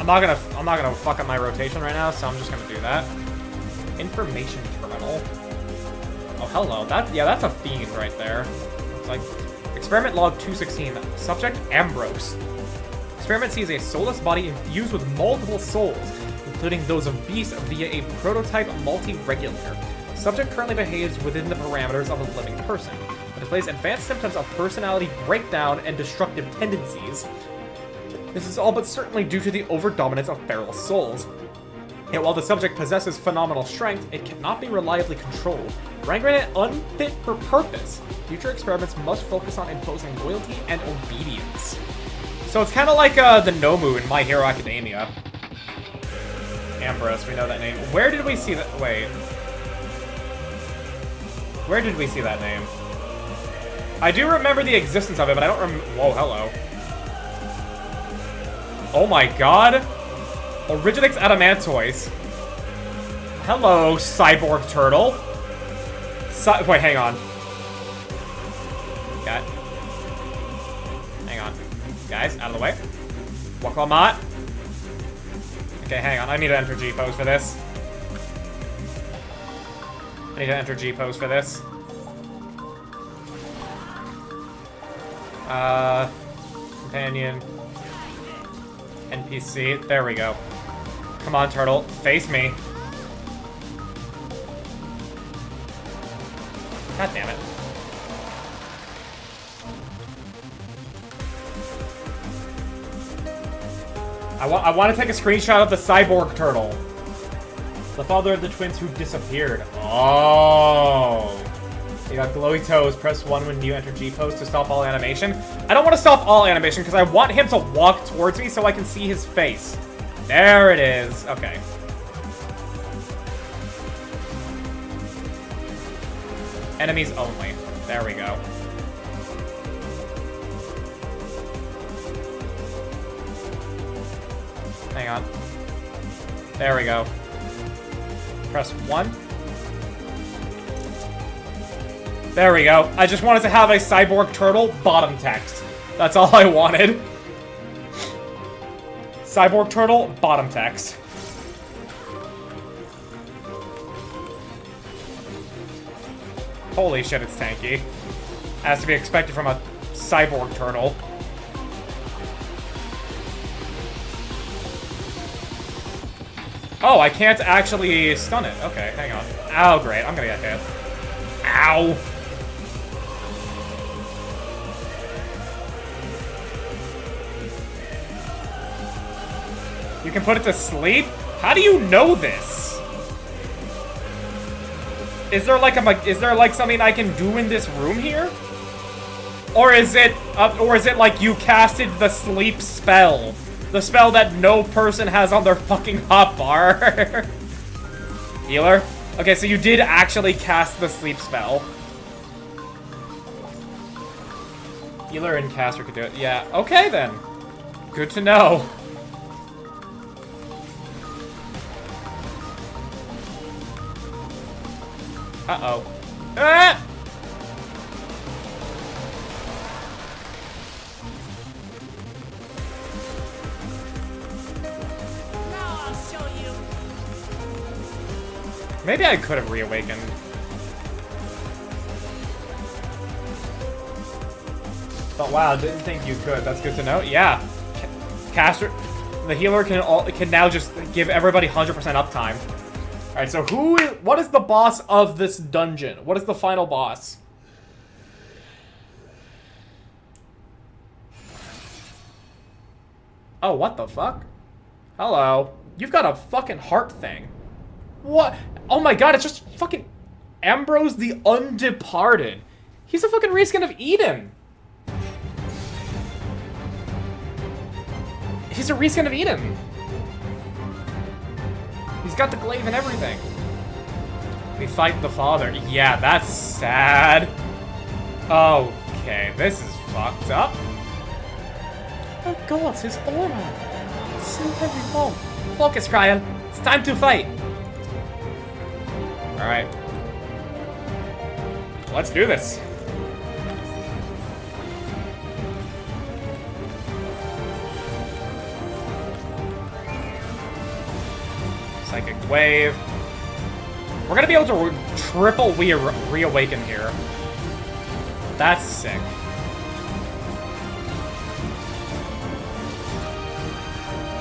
I'm not gonna fuck up my rotation right now, so I'm just gonna do that. Information terminal. Oh, hello. That's a fiend right there. It's like experiment log 216. Subject Ambrose. Experiment sees a soulless body infused with multiple souls, including those of beasts via a prototype multi-regulator. Subject currently behaves within the parameters of a living person, but displays advanced symptoms of personality breakdown and destructive tendencies. This is all but certainly due to the overdominance of feral souls. Yet while the subject possesses phenomenal strength, it cannot be reliably controlled, rendering it unfit for purpose. Future experiments must focus on imposing loyalty and obedience. So it's kind of like the Nomu in My Hero Academia. Ambrose, we know that name. Where did we see that? Wait. Where did we see that name? I do remember the existence of it, but I don't remember. Whoa, hello. Oh my god. Originix Adamantoise. Hello, cyborg turtle. Wait, hang on. Got. Hang on. Guys, out of the way. Waklamat. Okay, hang on. I need to enter G pose for this. I need to enter G pose for this. Companion. NPC. There we go. Come on, turtle. Face me. God damn it. I want to take a screenshot of the cyborg turtle. The father of the twins who disappeared. Oh. You got glowy toes. Press 1 when you enter G-pose to stop all animation. I don't want to stop all animation because I want him to walk towards me so I can see his face. There it is. Okay. Enemies only. There we go. Hang on. There we go. Press 1. There we go. I just wanted to have a cyborg turtle bottom text. That's all I wanted. Cyborg turtle bottom text. Holy shit, it's tanky. As to be expected from a cyborg turtle. Oh, I can't actually stun it. Okay, hang on. Oh, great. I'm gonna get hit. Ow! You can put it to sleep? How do you know this? Is there like something I can do in this room here? Or is it like you casted the sleep spell? The spell that no person has on their fucking hotbar. Healer? Okay, so you did actually cast the sleep spell. Healer and caster could do it. Yeah, okay then. Good to know. Uh-oh. Ah! Maybe I could have reawakened. But wow, didn't think you could. That's good to know. Yeah. Caster, the healer can now just give everybody 100% uptime. Alright, so what is the boss of this dungeon? What is the final boss? Oh, what the fuck? Hello. You've got a fucking heart thing. What? Oh my god, it's just fucking Ambrose the Undeparted. He's a fucking reskin of Eden. He's a reskin of Eden. He's got the glaive and everything. We fight the father. Yeah, that's sad. Okay, this is fucked up. Oh god, his aura. It's so heavy. Oh, focus, Cryon. It's time to fight. Alright. Let's do this. Psychic Wave. We're gonna be able to triple reawaken here. That's sick.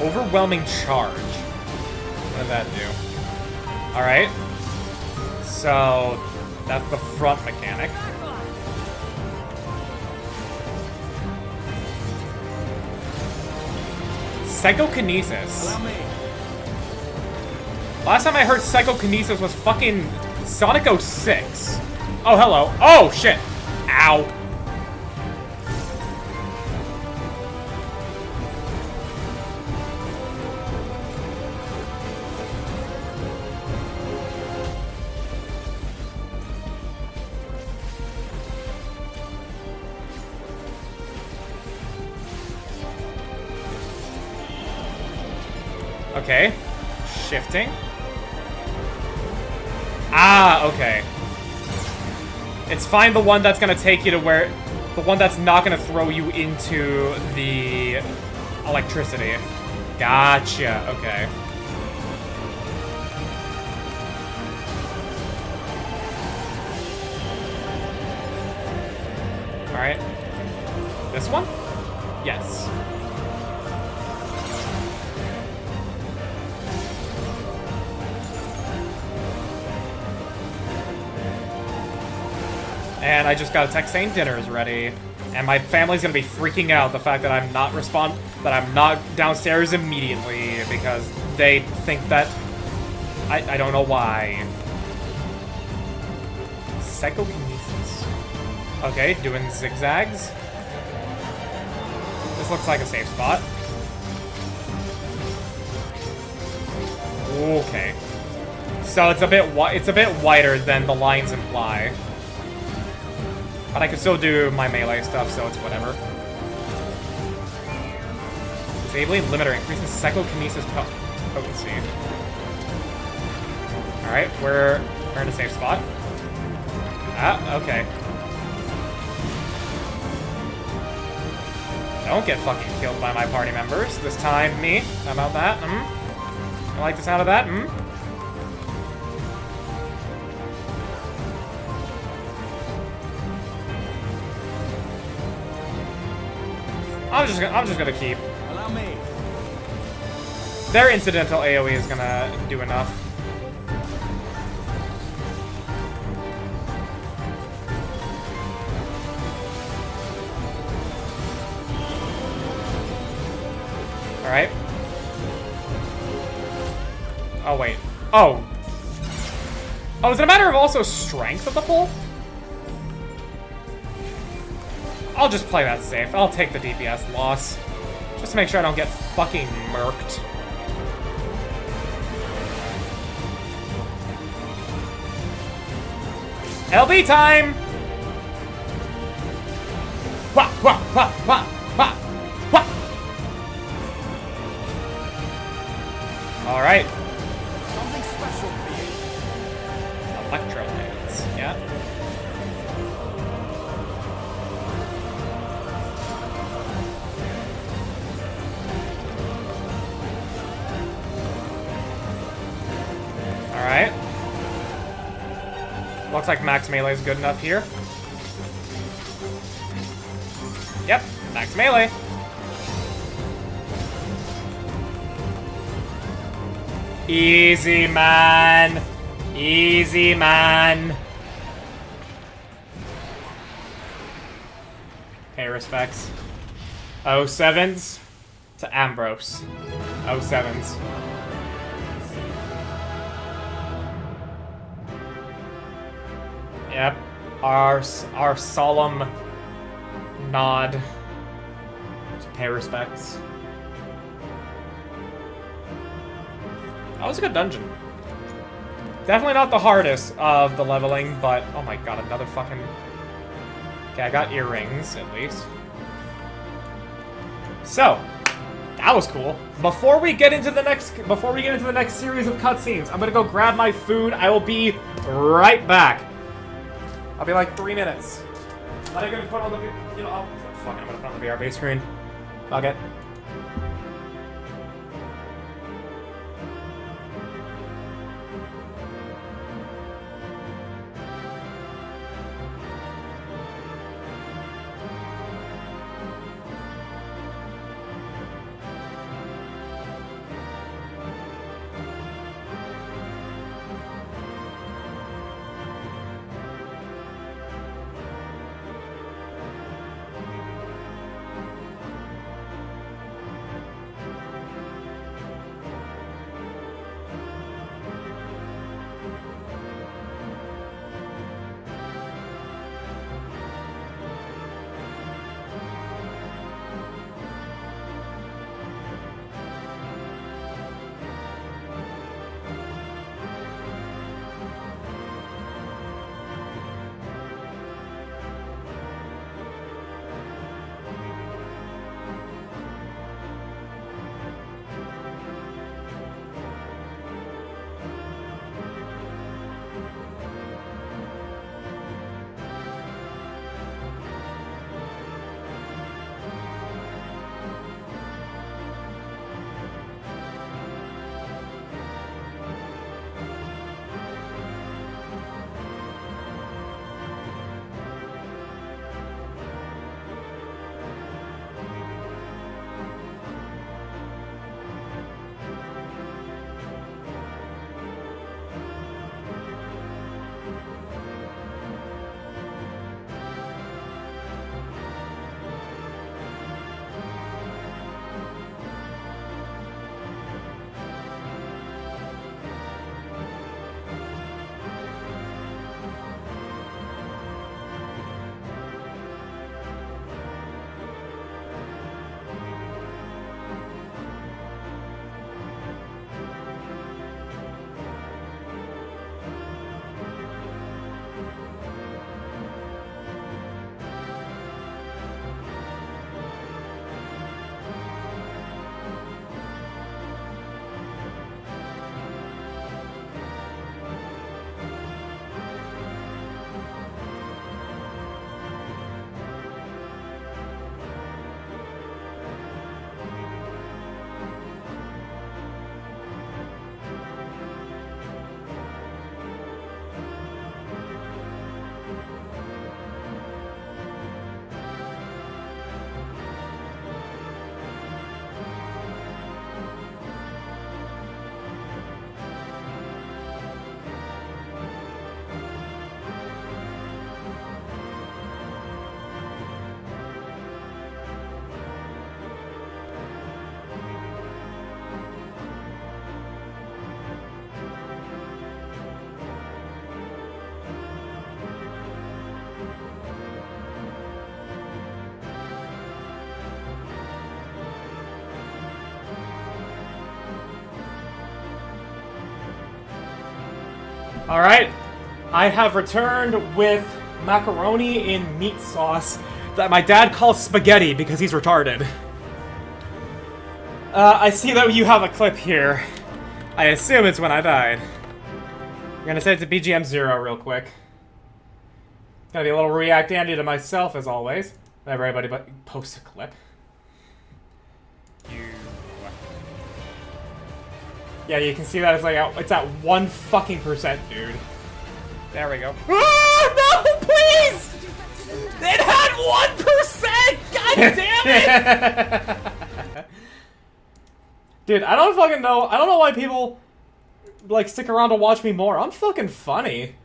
Overwhelming Charge. What did that do? Alright. So, that's the front mechanic. Psychokinesis. Last time I heard Psychokinesis was fucking Sonic 06. Oh, hello. Oh, shit. Ow. Okay. Shifting. Ah, okay. It's find the one that's gonna take you to where... The one that's not gonna throw you into the electricity. Gotcha, okay. Alright. This one? Yes. And I just got a text saying dinner is ready. And my family's gonna be freaking out the fact that I'm not downstairs immediately because they think that I don't know why. Psychokinesis. Okay, doing zigzags. This looks like a safe spot. Okay. So it's a bit wider than the lines imply. But I can still do my melee stuff, so it's whatever. Disabling limiter increases psychokinesis potency. Alright, we're in a safe spot. Ah, okay. Don't get fucking killed by my party members. This time, me. How about that? I like the sound of that. I'm just gonna keep. Allow me. Their incidental AoE is gonna do enough. Alright. Oh, wait. Oh. Oh, is it a matter of also strength of the pull? I'll just play that safe. I'll take the DPS loss. Just to make sure I don't get fucking murked. LB time! Wah, wah, wah, wah, wah, wah! Alright. Something special for you. Electrolytes, yeah. Alright. Looks like max melee is good enough here. Yep, max melee. Easy, man. Easy, man. Pay respects. 07s to Ambrose. 07s. Yep. Our solemn nod to pay respects. That was a good dungeon. Definitely not the hardest of the leveling, but oh my god, another fucking. Okay, I got earrings at least. So, that was cool. Before we get into the next series of cutscenes, I'm gonna go grab my food. I will be right back. I'll be like 3 minutes. But I'm gonna put on the, fuck, I'm gonna put on the VRB screen. Fuck it. Alright, I have returned with macaroni in meat sauce that my dad calls spaghetti because he's retarded. I see that you have a clip here. I assume it's when I died. I'm gonna set it to BGM 0 real quick. Gonna be a little React Andy to myself as always. Everybody but post a clip. Yeah, you can see that it's at 1 fucking %, dude. There we go. Ah, no, please! It had 1%! God damn it! Dude, I don't fucking know. I don't know why people like stick around to watch me more. I'm fucking funny.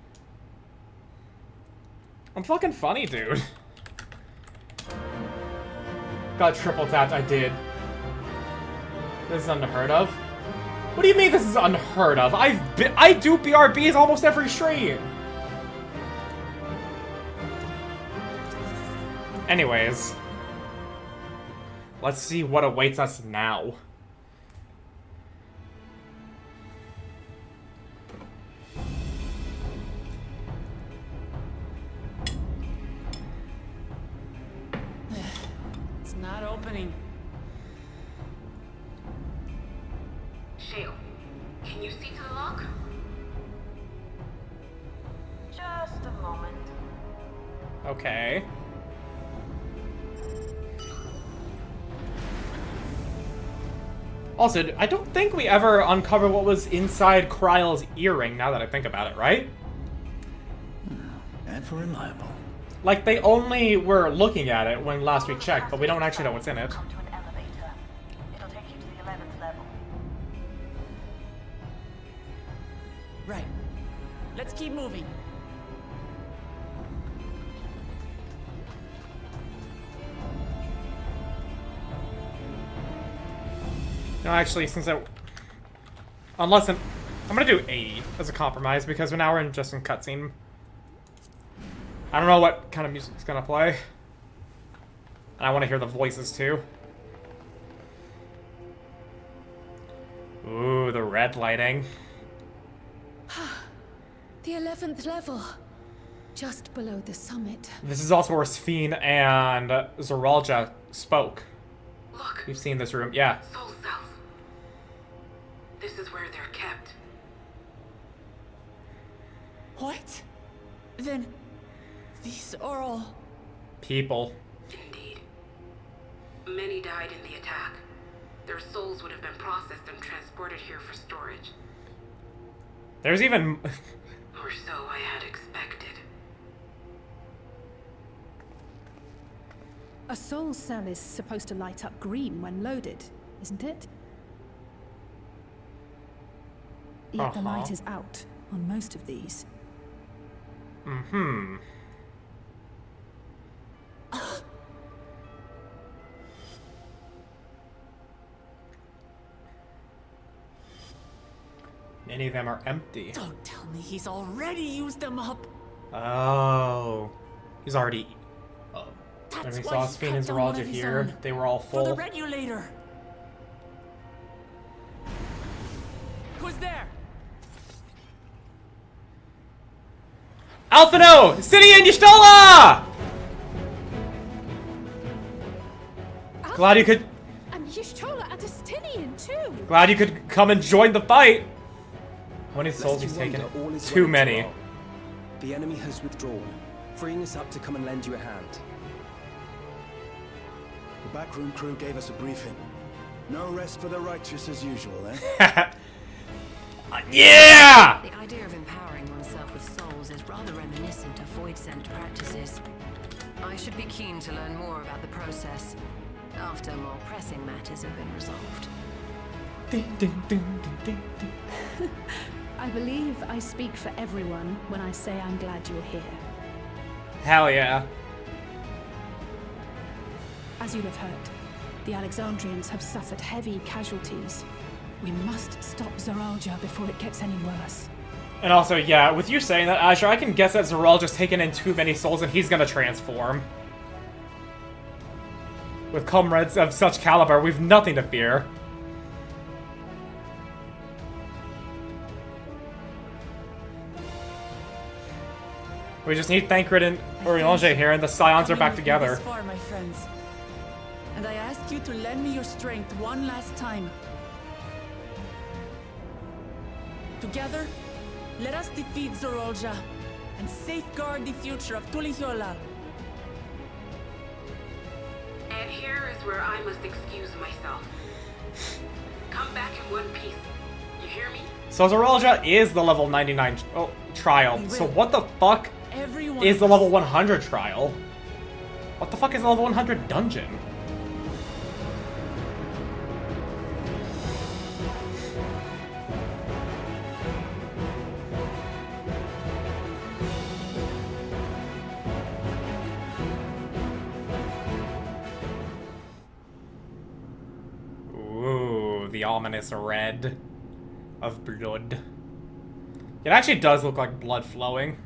I'm fucking funny, dude. Got triple tapped. I did. This is unheard of. What do you mean this is unheard of? I do BRBs almost every stream. Anyways, let's see what awaits us now. It's not opening. Shale, can you see to the lock? Just a moment. Okay. Also, I don't think we ever uncovered what was inside Kryle's earring, now that I think about it, right? Ever reliable. Like, they only were looking at it when last we checked, but we don't actually know what's in it. Come to an elevator. It'll take you to the 11th level. Right. Let's keep moving. No, actually, since I'm gonna do 80 as a compromise, because now we're just in cutscene. I don't know what kind of music's gonna play. And I want to hear the voices, too. Ooh, the red lighting. The 11th level. Just below the summit. This is also where Sphene and Zoralja spoke. Look. We've seen this room. Yeah. Soul South. This is where they're kept. What? Then these are all... People. Indeed. Many died in the attack. Their souls would have been processed and transported here for storage. There's even... Or so I had expected. A soul cell is supposed to light up green when loaded, isn't it? Yet the light is out on most of these. Mm-hmm. Many of them are empty. Don't tell me he's already used them up. Oh. He's already... Oh. That's When we why saw he Sphene and cut down one Zoralja of his here, own. they were all For the full. regulator. Who's there? Alphino! Sidian Y'shtola! Glad you could... And Y'shtola and Estinian too! Glad you could come and join the fight! How many souls Lest he's you taken? wonder, all is Too well many. well. The enemy has withdrawn, freeing us up to come and lend you a hand. The backroom crew gave us a briefing. No rest for the righteous as usual, eh? Yeah! The idea of empowering oneself with souls is rather reminiscent of void-sent practices. I should be keen to learn more about the process, after more pressing matters have been resolved. Ding, ding, ding, ding, ding, ding. I believe I speak for everyone when I say I'm glad you're here. Hell yeah. As you'll have heard, the Alexandrians have suffered heavy casualties. We must stop Zoralja before it gets any worse. And also, yeah, with you saying that, Azure, I can guess that Zoral just taken in too many souls and he's gonna transform. With comrades of such caliber, we've nothing to fear. We just need Thancred and Urianger here, and the Scions are back together. This far, my friends. And I ask you to lend me your strength one last time. Together, let us defeat Zorolja and safeguard the future of Tulihuala. And here is where I must excuse myself. Come back in one piece. You hear me? So Zorolja is the level 99 trial. So what the fuck is the level 100 trial? What the fuck is the level 100 dungeon? Ooh, the ominous red of blood. It actually does look like blood flowing.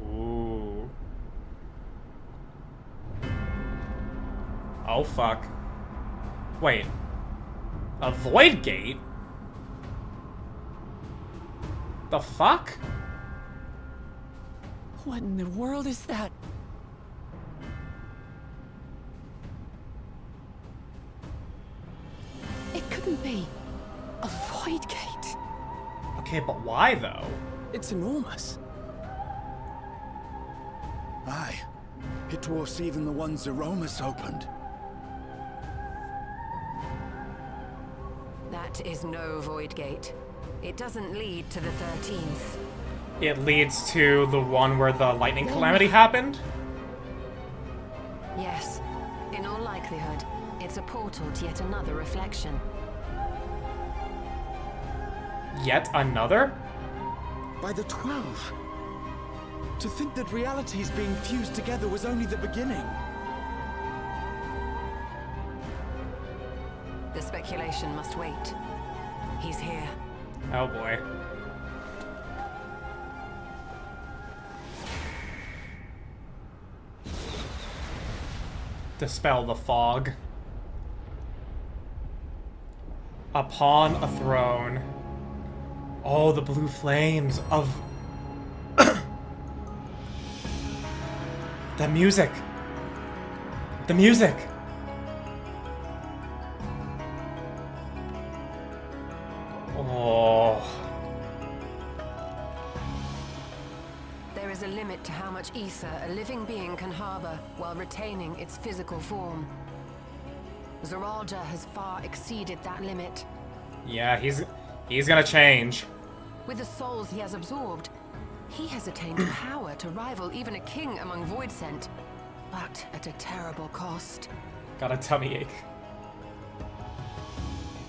Ooh. Oh fuck. Wait. A void gate? The fuck? What in the world is that? It couldn't be. A void gate. Okay, but why though? It's enormous. Aye. It dwarfs even the one Zeromus opened. That is no void gate. It doesn't lead to the 13th. It leads to the one where the lightning calamity happened? Yes. In all likelihood, it's a portal to yet another reflection. Yet another? By the 12. To think that realities being fused together was only the beginning. The speculation must wait. He's here. Oh boy. Dispel the fog. Upon a throne. Oh, the blue flames of... The music. The music. Oh. There is a limit to how much ether a living being can harbor while retaining its physical form. Zoralja has far exceeded that limit. Yeah, he's gonna change. With the souls he has absorbed, he has attained power to rival even a king among Voidsent, but at a terrible cost. Got a tummy ache.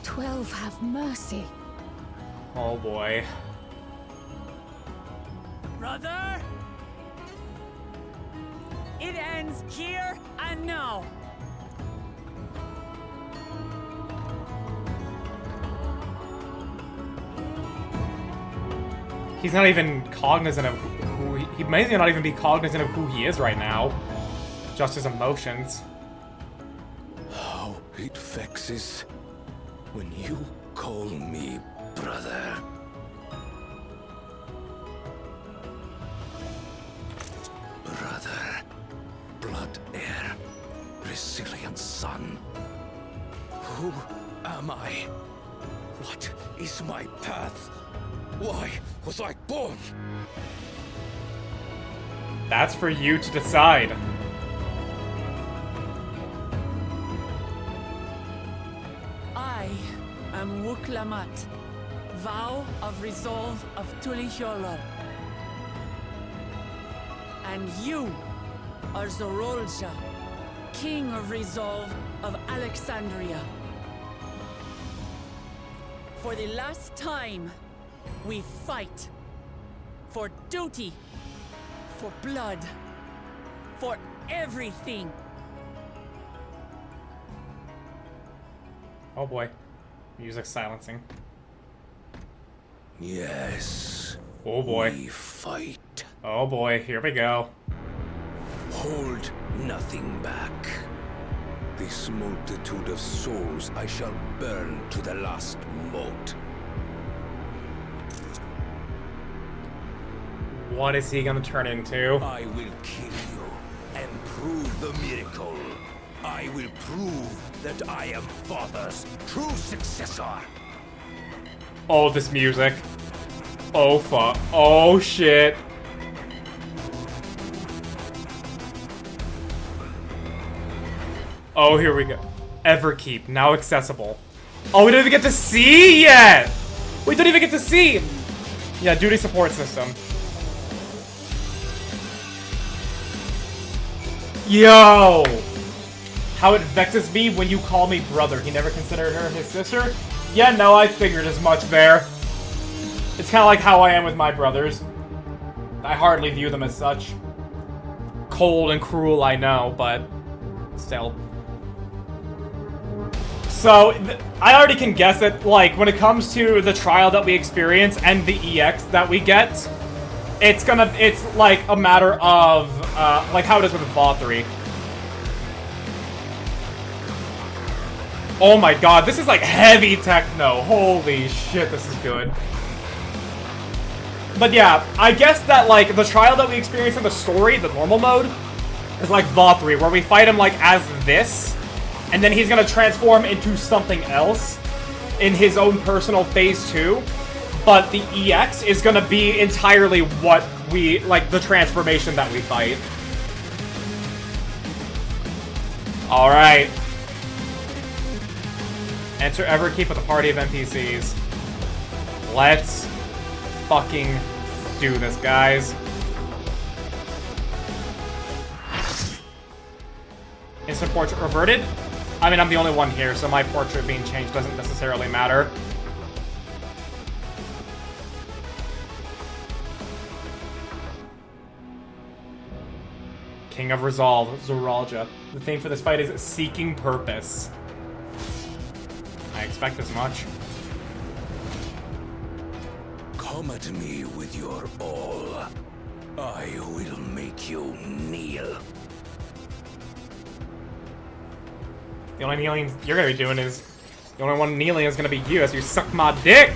12 have mercy. Oh boy. Brother! It ends here and now. He's not even cognizant of who he may not even be cognizant of who he is right now. Just his emotions. How it vexes when you call me brother. Brother, blood heir, resilient son. Who am I? What is my path? Why was I born? That's for you to decide. I am Wuklamat, vow of resolve of Tulihuala. And you are Zorolja, king of resolve of Alexandria. For the last time, we fight. For duty. For blood. For everything. Oh boy. Music silencing. Yes. Oh boy. We fight. Oh boy, here we go. Hold nothing back. This multitude of souls I shall burn to the last mote. What is he gonna turn into? I will kill you and prove the miracle. I will prove that I am Father's true successor. Oh, this music. Oh fuck. Oh shit. Oh, here we go. Everkeep, now accessible. Oh, we don't even get to see yet! We don't even get to see! Yeah, duty support system. Yo! How it vexes me when you call me brother. He never considered her his sister? Yeah, no, I figured as much there. It's kind of like how I am with my brothers. I hardly view them as such. Cold and cruel, I know, but still. So, I already can guess it, like, when it comes to the trial that we experience and the EX that we get, it's like a matter of, like how it is with VOD 3. Oh my god, this is like heavy techno. Holy shit, this is good. But yeah, I guess that, like, the trial that we experience in the story, the normal mode, is like VOD 3, where we fight him, like, as this, and then he's gonna transform into something else in his own personal phase 2. But the EX is gonna be entirely what we, like, the transformation that we fight. Alright. Enter Everkeep with a party of NPCs. Let's fucking do this, guys. Instant portrait reverted? I mean, I'm the only one here, so my portrait being changed doesn't necessarily matter. King of Resolve, Zoralja. The theme for this fight is Seeking Purpose. I expect as much. Come at me with your all. I will make you kneel. The only kneeling you're gonna be doing is... The only one kneeling is gonna be you as you suck my dick!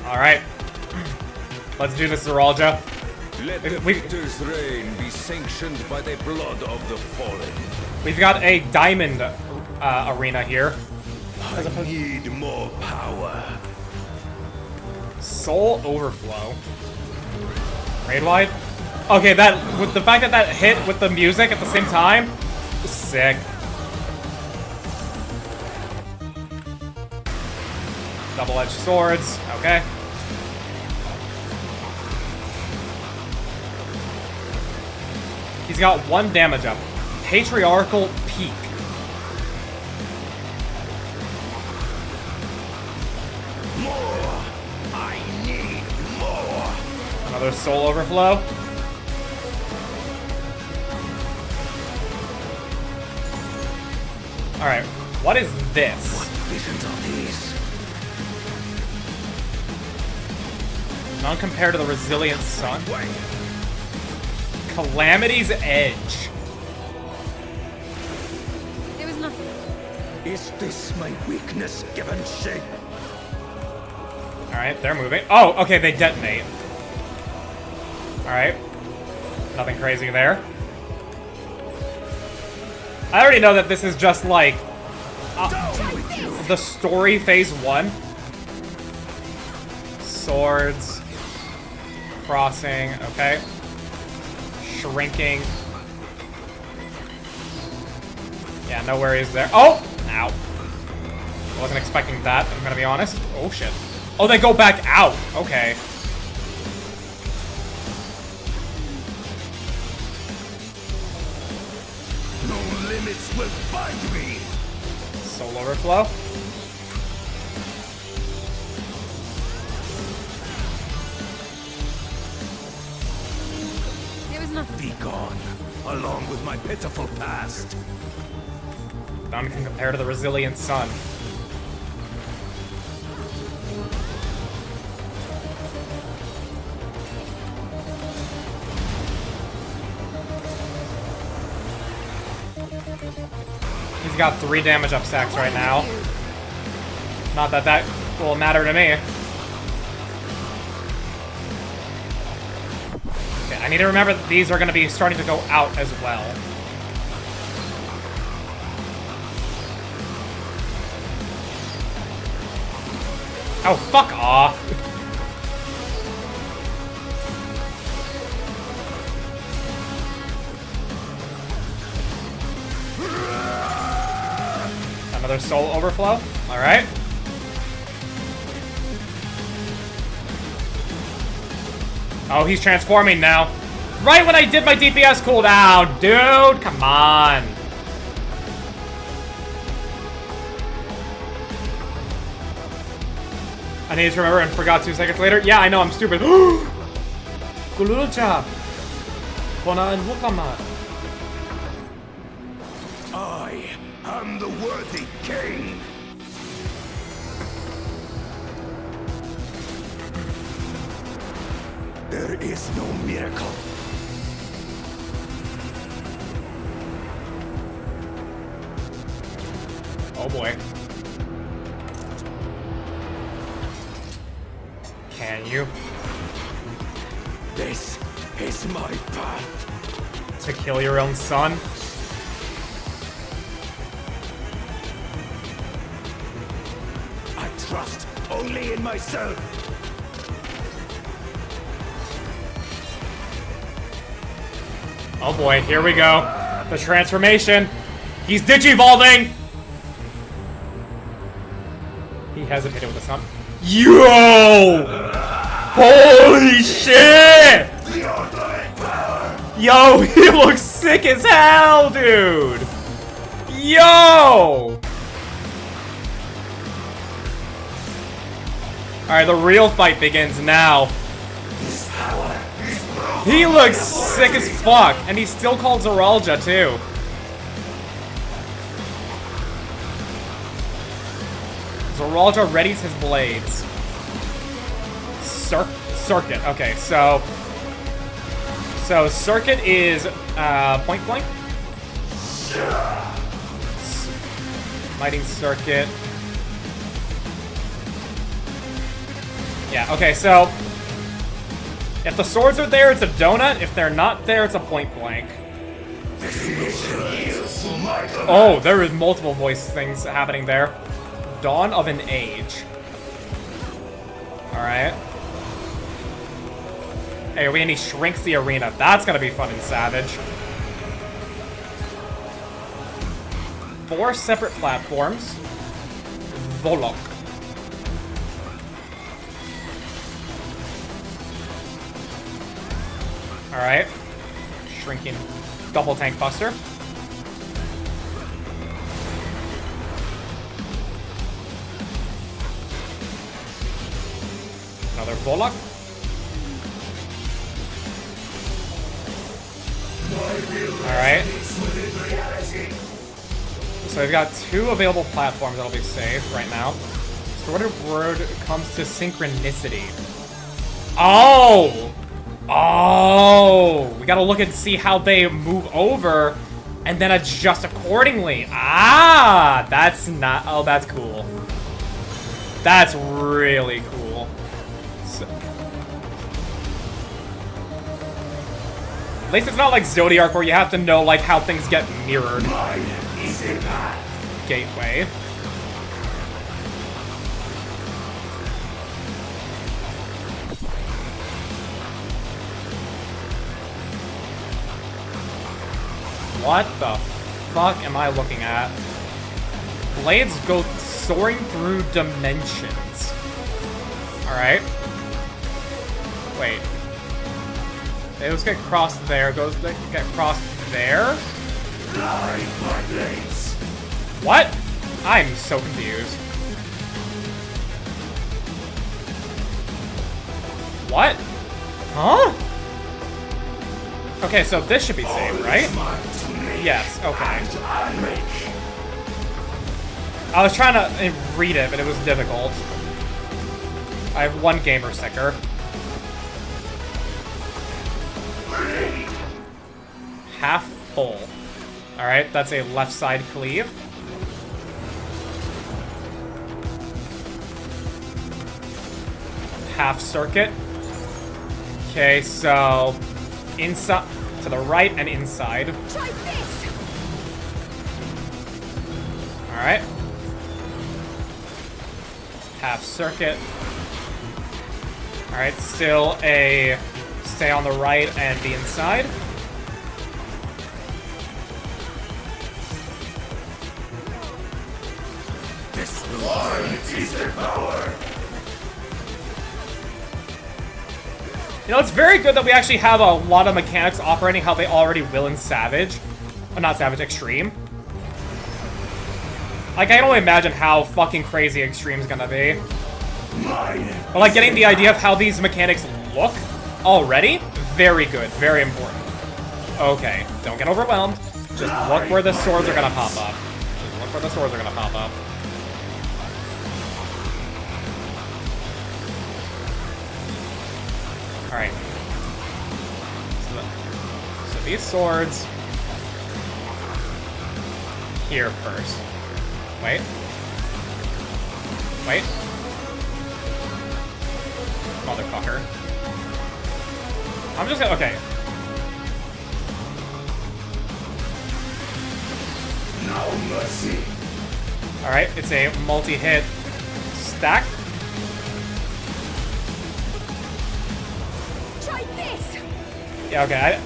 Alright. Let's do this, Zoralja. Let the victor's reign be sanctioned by the blood of the fallen. We've got a diamond arena here. I need more power. Soul Overflow. Raid wide? Okay, that with the fact that that hit with the music at the same time, sick. Double-edged swords. Okay. He's got 1 damage up. Patriarchal Peak. More. I need more. Another Soul Overflow. Alright, what is this? What visions are these? None compared to the Resilient Sun. Calamity's Edge. There was nothing. Is this my weakness given shape? Alright, they're moving. Oh, okay, they detonate. Alright. Nothing crazy there. I already know that this is just like the story phase 1. Swords. Crossing, okay. Shrinking. Yeah, no worries there. Oh! Ow. Wasn't expecting that, I'm gonna be honest. Oh shit. Oh, they go back out. Okay. No limit souls will find me! Soul overflow. It was nothing. Be gone, along with my pitiful past. None can compare to the resilient sun. He's got 3 damage up stacks right now. Not that that will matter to me. Okay, I need to remember that these are going to be starting to go out as well. Oh, fuck off. Another soul overflow. Alright. Oh, he's transforming now. Right when I did my DPS cooldown, dude! Come on. I need to remember and forgot 2 seconds later. Yeah, I know, I'm stupid. Kululucha. Kona and Wukama. I am the worthy king. There is no miracle. Oh boy. Can you? This is my path. To kill your own son? I trust only in myself. Oh boy, here we go. The transformation. He's digivolving! He hesitated with the sun. Yo! Holy shit! Yo, he looks sick as hell, dude! Yo! Alright, the real fight begins now. He looks sick as fuck, and he's still called Zeralja, too. Zeralja readies his blades. Circuit. Okay, so Circuit is point blank. Lighting Circuit. Yeah. Okay, so if the swords are there, it's a donut. If they're not there, it's a point blank. Oh, there is multiple voice things happening there. Dawn of an Age. Alright. Hey, and he shrinks the arena. That's gonna be fun and savage. 4 separate platforms. Volok. Alright. Shrinking double tank buster. Another Volok. Alright. So we've got 2 available platforms that'll be saved right now. So what word comes to synchronicity? Oh! Oh! We gotta look and see how they move over and then adjust accordingly. Ah! That's not... Oh, that's cool. That's really cool. So, at least it's not like Zodiac where you have to know like how things get mirrored. Gateway. What the fuck am I looking at? Blades go soaring through dimensions. Alright. Wait. Those get crossed there. Those get crossed there? What? I'm so confused. What? Huh? Okay, so this should be safe, right? Yes, okay. I was trying to read it, but it was difficult. I have one gamer sticker. Half full. Alright, that's a left side cleave. Half circuit. Okay, so inside to the right and inside. Try this. Alright. Half circuit. Alright, still a stay on the right and the inside. This line is their power. You know, it's very good that we actually have a lot of mechanics operating how they already will in Savage. Well, not Savage, Extreme. Like, I can only imagine how fucking crazy Extreme's gonna be. But, like, getting the idea of how these mechanics look already, very good, very important. Okay, don't get overwhelmed. Just look where the swords are gonna pop up. Just look where the swords are gonna pop up. Alright. So these swords... here first. Wait. Wait. Motherfucker. I'm just gonna... okay. No mercy. Alright, it's a multi-hit stack. Try this. Yeah, okay.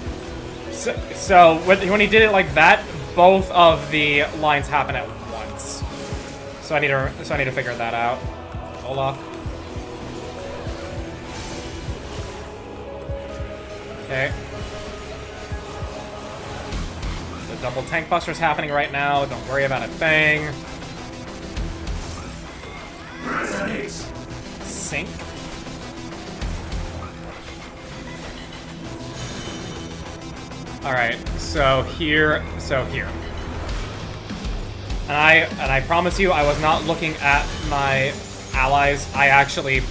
So when he did it like that, both of the lines happen at once. So I need to figure that out. Hold on. Okay. The double tank buster's happening right now. Don't worry about a thing. Sync. Alright, so here. And I promise you, I was not looking at my allies. I actually...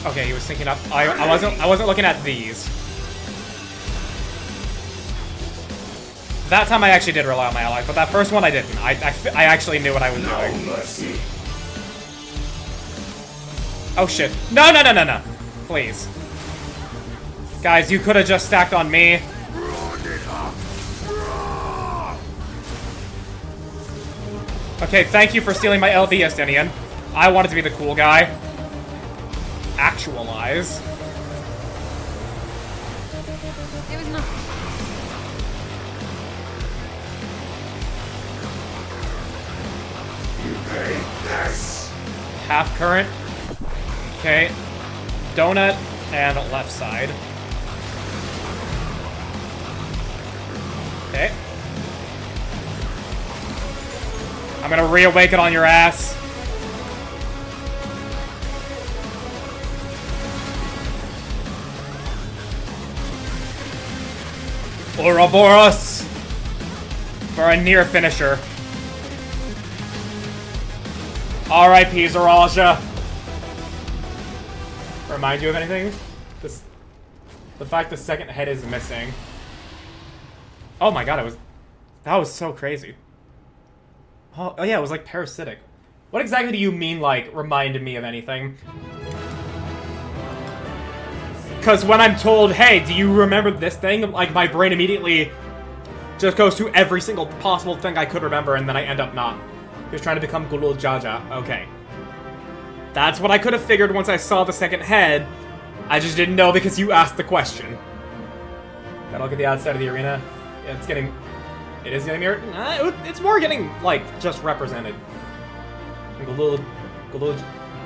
okay, he was syncing up. I wasn't looking at these. That time I actually did rely on my allies, but that first one I didn't. I actually knew what I was doing. Oh shit. No. Please. Guys, you could have just stacked on me. Okay, thank you for stealing my LB, Estinian. I wanted to be the cool guy. Actualize. It was not. Half current. Okay. Donut and left side. Okay. I'm gonna reawaken on your ass. Ouroboros for a near finisher. R.I.P. Zaraja. Remind you of anything? The fact the second head is missing. Oh my god, that was so crazy. Oh yeah, it was like parasitic. What exactly do you mean, like, reminded me of anything? Because when I'm told, hey, do you remember this thing? Like, my brain immediately just goes to every single possible thing I could remember, and then I end up not. He was trying to become Gulul Jaja. Okay. That's what I could have figured once I saw the second head. I just didn't know because you asked the question. Gotta look at the outside of the arena. Yeah, it's getting... it is getting mirrored. It's more getting, like, just represented. Gulul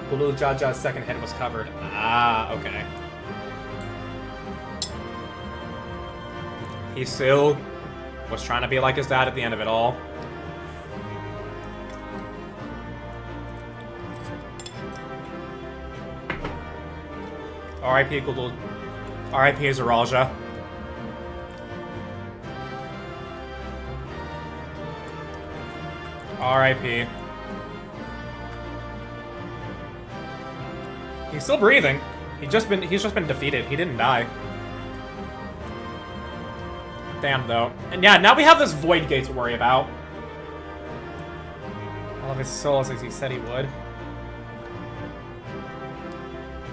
Jaja's second head was covered. Ah, okay. He's still Was trying to be like his dad at the end of it all. R.I.P. R.I.P. Zeralja. R.I.P. He's still breathing. He's just been defeated. He didn't die. Damn though. And yeah, now we have this void gate to worry about. All of his souls as he said he would.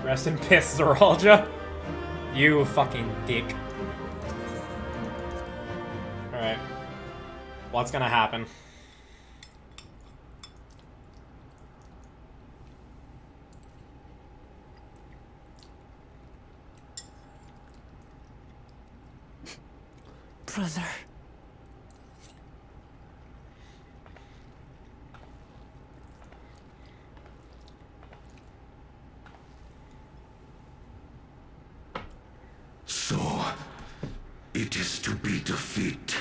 Rest in piss, Zeralja. You fucking dick. Alright. What's gonna happen? Brother. So, it is to be defeat.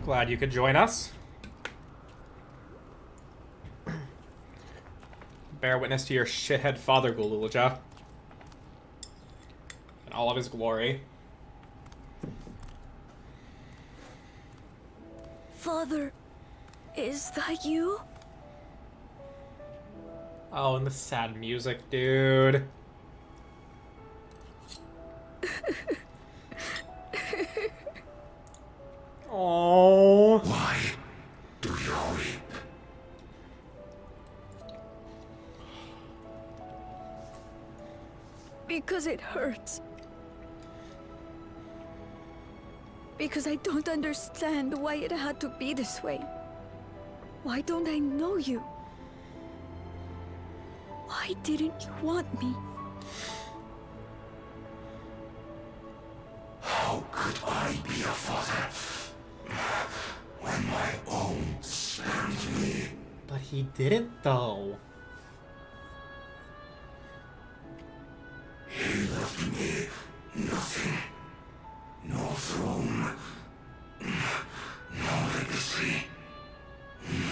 Glad you could join us. Bear witness to your shithead father, Gululja. In all of his glory. Father, is that you? Oh, and the sad music, dude. Oh. Why do you weep? Because it hurts. Because I don't understand why it had to be this way. Why don't I know you? Why didn't you want me? How could I be a father when my own spurned me? But he didn't, though. He left me nothing. No throne. No legacy.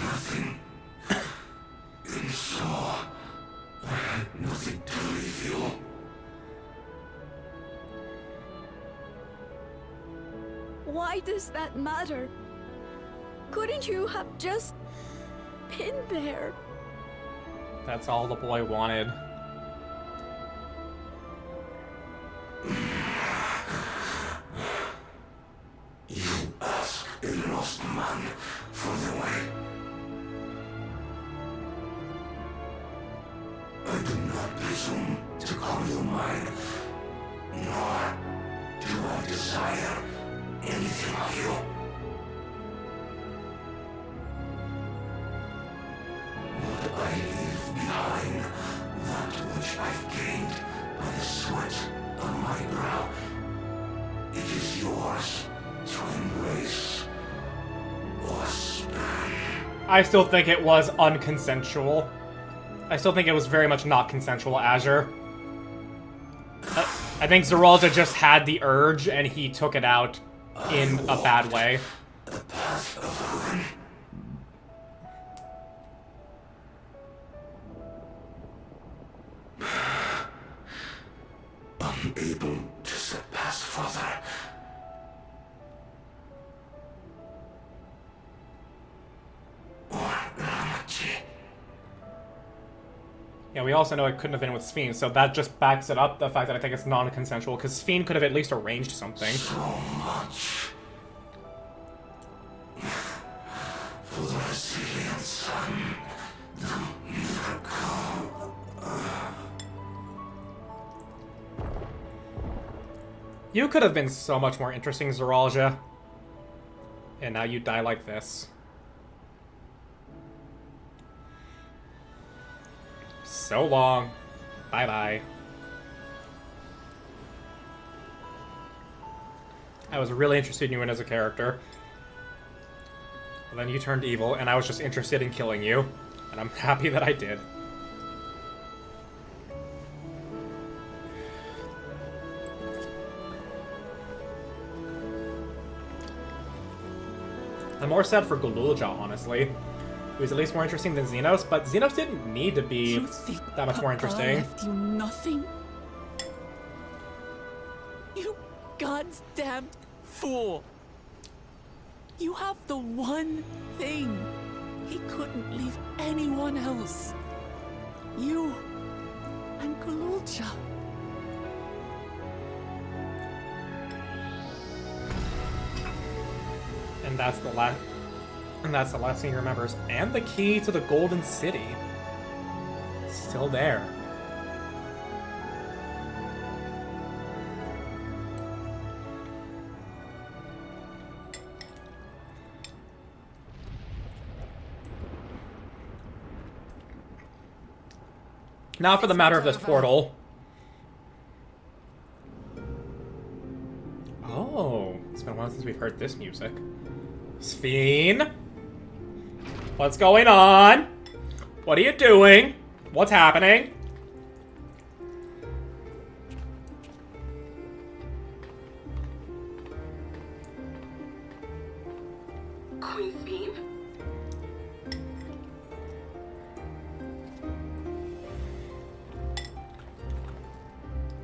Nothing. And so, I had nothing to leave you. Why does that matter? Couldn't you have just been there? That's all the boy wanted. You ask a lost man for the way. I do not presume to call you mine, nor do I desire anything of you. Would I leave behind that which I've gained by the sweat on my brow? It is yours to embrace or spurn. I still think it was unconsensual. I still think it was very much not consensual, Azure. I think Zeralja just had the urge and he took it out in a bad way. The path of ruin. Unable to surpass Father. Or Ramachi. Yeah, we also know it couldn't have been with Sphene, so that just backs it up, the fact that I think it's non-consensual, because Sphene could have at least arranged something. So much. For the resilient son, the miracle. You could have been so much more interesting, Zeralja. And now you die like this. So long. Bye-bye. I was really interested in you as a character. But then you turned evil, and I was just interested in killing you. And I'm happy that I did. I'm more sad for Gululja, honestly. He was at least more interesting than Xenos, but Xenos didn't need to be that much more interesting. Left you nothing? You goddamn fool! You have the one thing he couldn't leave anyone else. You and Gululja. And that's the last thing he remembers. And the key to the Golden City. Still there. Now for the matter of this portal. Oh, it's been a while since we've heard this music. Sphene? What's going on? What are you doing? What's happening? Queen Sphene?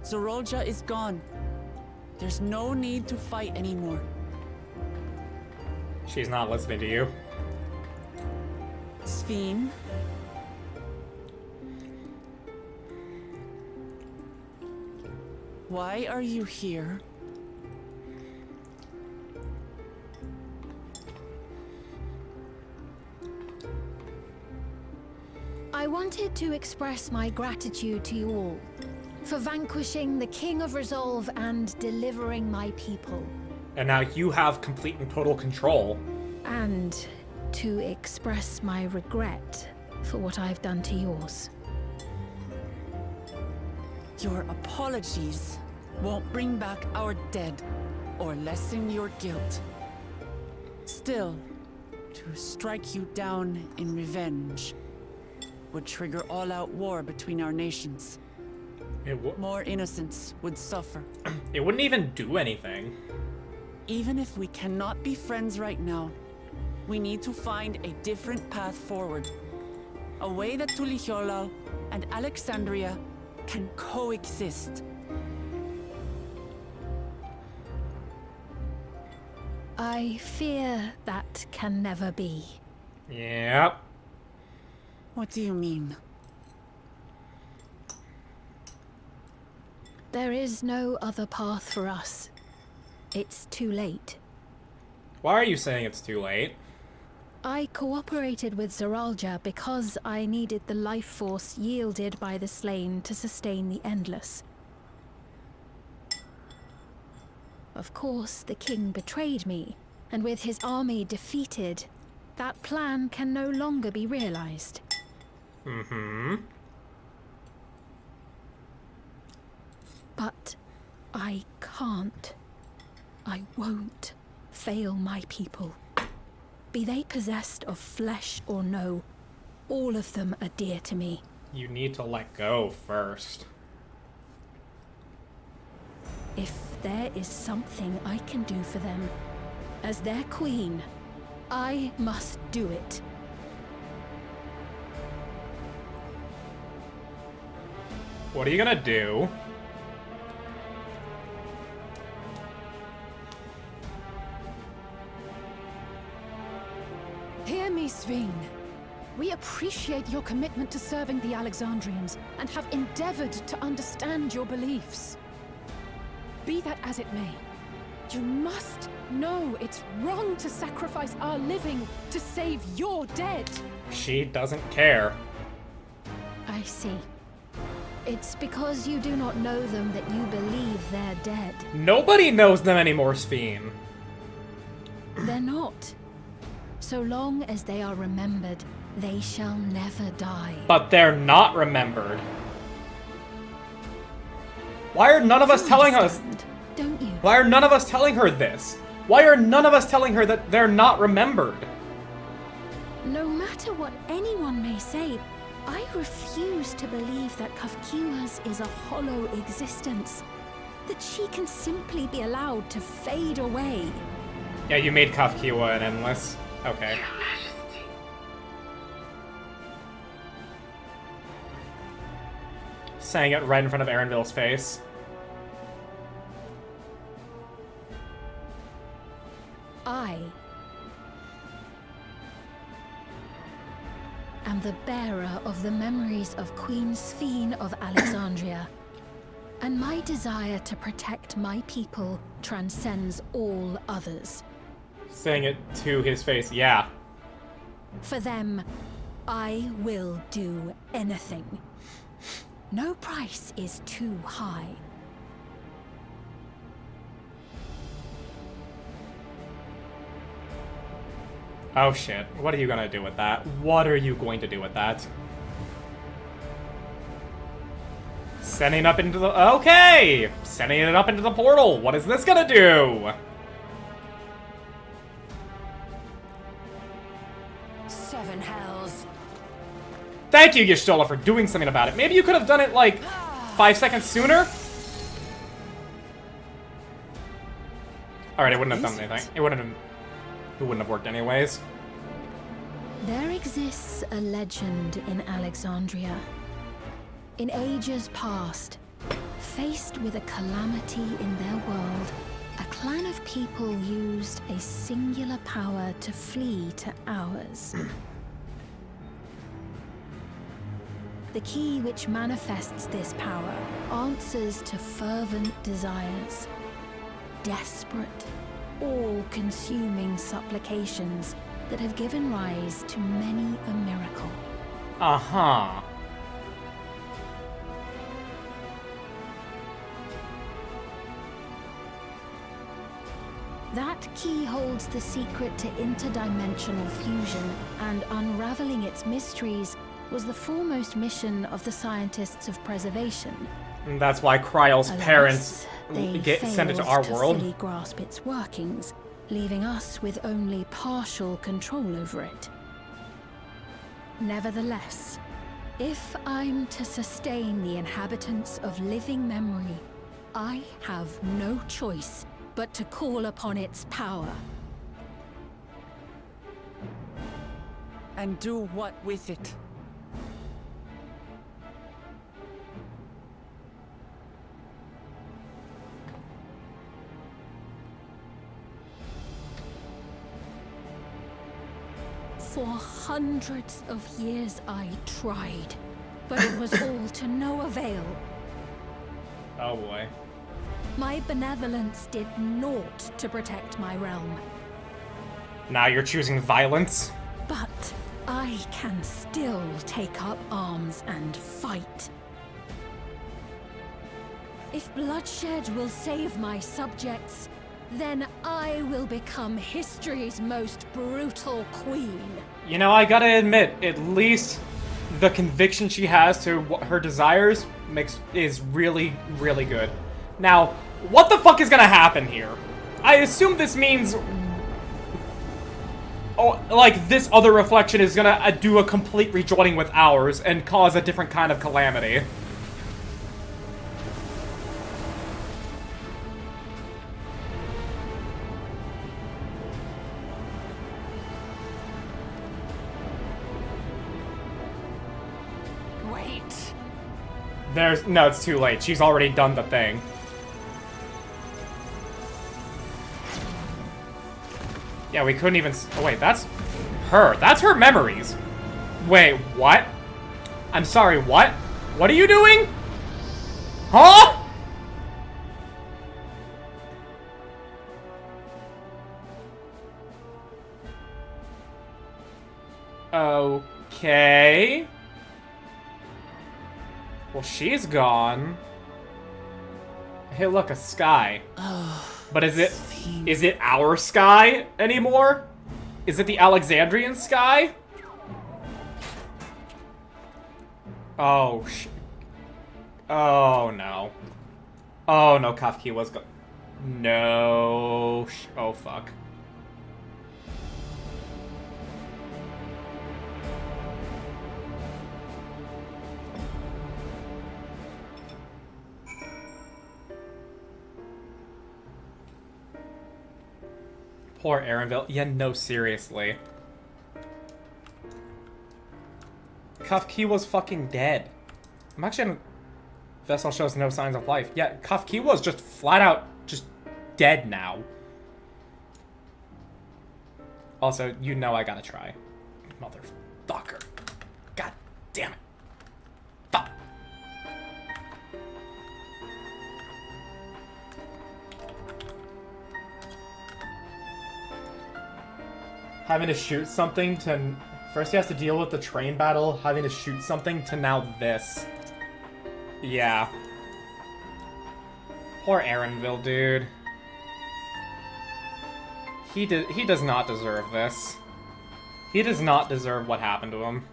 Zorolja is gone. There's no need to fight anymore. She's not listening to you. Sphene? Why are you here? I wanted to express my gratitude to you all for vanquishing the King of Resolve and delivering my people. And now you have complete and total control. And to express my regret for what I've done to yours. Your apologies won't bring back our dead or lessen your guilt. Still, to strike you down in revenge would trigger all-out war between our nations. More innocents would suffer. It wouldn't even do anything. Even if we cannot be friends right now, we need to find a different path forward. A way that Tuliholal and Alexandria can coexist. I fear that can never be. Yep. What do you mean? There is no other path for us. It's too late. Why are you saying it's too late? I cooperated with Zoralja because I needed the life force yielded by the slain to sustain the Endless. Of course, the king betrayed me, and with his army defeated, that plan can no longer be realized. Mm-hmm. But I can't. I won't fail my people. Be they possessed of flesh or no, all of them are dear to me. You need to let go first. If there is something I can do for them, as their queen, I must do it. What are you gonna do? Hear me, Sphene. We appreciate your commitment to serving the Alexandrians and have endeavored to understand your beliefs. Be that as it may, you must know it's wrong to sacrifice our living to save your dead. She doesn't care. I see. It's because you do not know them that you believe they're dead. Nobody knows them anymore, Sphene. They're not. So long as they are remembered, they shall never die. But they're not remembered. Why are none of us telling us? Don't you? Why are none of us telling her this? Why are none of us telling her that they're not remembered? No matter what anyone may say, I refuse to believe that Kafkiwa's is a hollow existence. That she can simply be allowed to fade away. Yeah, you made Kafkiwa an endless. Okay. Your Majesty. Saying it right in front of Erenville's face. I am the bearer of the memories of Queen Sphene of Alexandria, and my desire to protect my people transcends all others. Saying it to his face, yeah. For them, I will do anything. No price is too high. Oh shit, what are you gonna do with that? What are you going to do with that? Sending it up into the... Okay! Sending it up into the portal! What is this gonna do? Seven hells. Thank you, Y'shtola, for doing something about it. Maybe you could have done it, like, 5 seconds sooner? Alright, it wouldn't have done anything. It wouldn't have worked anyways. There exists a legend in Alexandria. In ages past, faced with a calamity in their world, a clan of people used a singular power to flee to ours. The key which manifests this power answers to fervent desires, desperate, all-consuming supplications that have given rise to many a miracle. Uh-huh. That key holds the secret to interdimensional fusion, and unraveling its mysteries was the foremost mission of the scientists of preservation. And that's why Kryle's Alas, parents they send it to failed our to world. fully grasp its workings, leaving us with only partial control over it. Nevertheless, if I'm to sustain the inhabitants of living memory, I have no choice but to call upon its power. And do what with it? For hundreds of years I tried, but it was all to no avail. Oh boy. My benevolence did naught to protect my realm. Now you're choosing violence? But I can still take up arms and fight. If bloodshed will save my subjects, then I will become history's most brutal queen. You know, I gotta admit, at least the conviction she has to her desires is really, really good. Now, what the fuck is gonna happen here? I assume this means... Oh, like, this other reflection is gonna do a complete rejoining with ours and cause a different kind of calamity. Wait. No, it's too late. She's already done the thing. Yeah, we couldn't even... Oh, wait, that's her. That's her memories. Wait, what? I'm sorry, what? What are you doing? Huh? Okay. Well, she's gone. Hey, look, a sky. But is it our sky anymore? Is it the Alexandrian sky? Oh, oh, no. Oh, no, Kafki was go- No. Oh, fuck. Poor Arenville. Yeah, no, seriously. Kafkiwa's fucking dead. I'm actually in... Vessel shows no signs of life. Yeah, Kafkiwa's just flat out just dead now. Also, you know I gotta try. Motherfucker. God damn it. Fuck. Having to shoot something to... First he has to deal with the train battle, having to shoot something, to now this. Yeah. Poor Arenville, dude. He does not deserve this. He does not deserve what happened to him.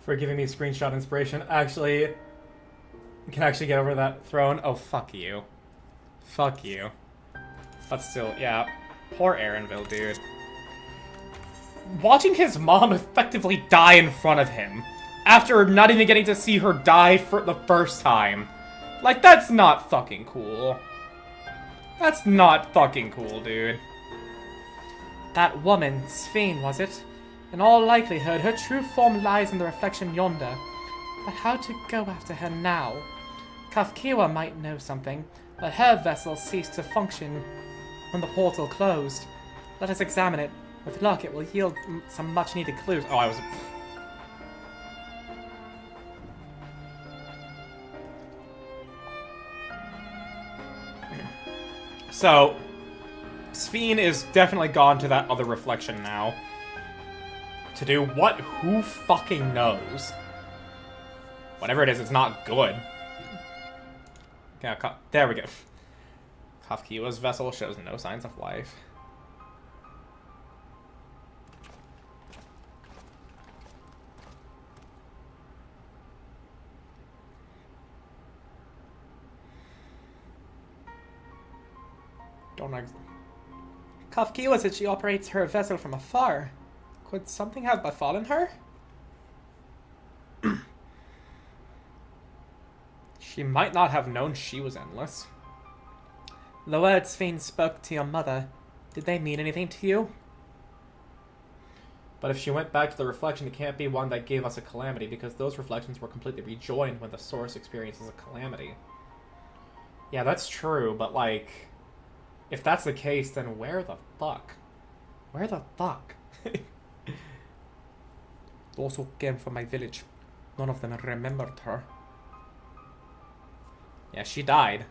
For giving me screenshot inspiration. Actually, can actually get over that throne. Oh, fuck you. Fuck you. But still, yeah. Poor Arenville, dude. Watching his mom effectively die in front of him, after not even getting to see her die for the first time. Like, that's not fucking cool. That's not fucking cool, dude. That woman, Sphene, was it? In all likelihood, her true form lies in the reflection yonder. But how to go after her now? Kafkiwa might know something, but her vessel ceased to function when the portal closed. Let us examine it. With luck, it will yield some much-needed clues. Oh, I was... So, Sphene is definitely gone to that other reflection now. To do what? Who fucking knows? Whatever it is, it's not good. Yeah, there we go. Kafkiwa's vessel shows no signs of life. Don't know. Kafkiwa said she operates her vessel from afar. Could something have befallen her? She might not have known she was endless. The words Sphene spoke to your mother, did they mean anything to you? But if she went back to the reflection, it can't be one that gave us a calamity, because those reflections were completely rejoined when the source experiences a calamity. Yeah, that's true, but like, if that's the case, then where the fuck? Where the fuck? Those who came from my village, none of them remembered her. Yeah, she died.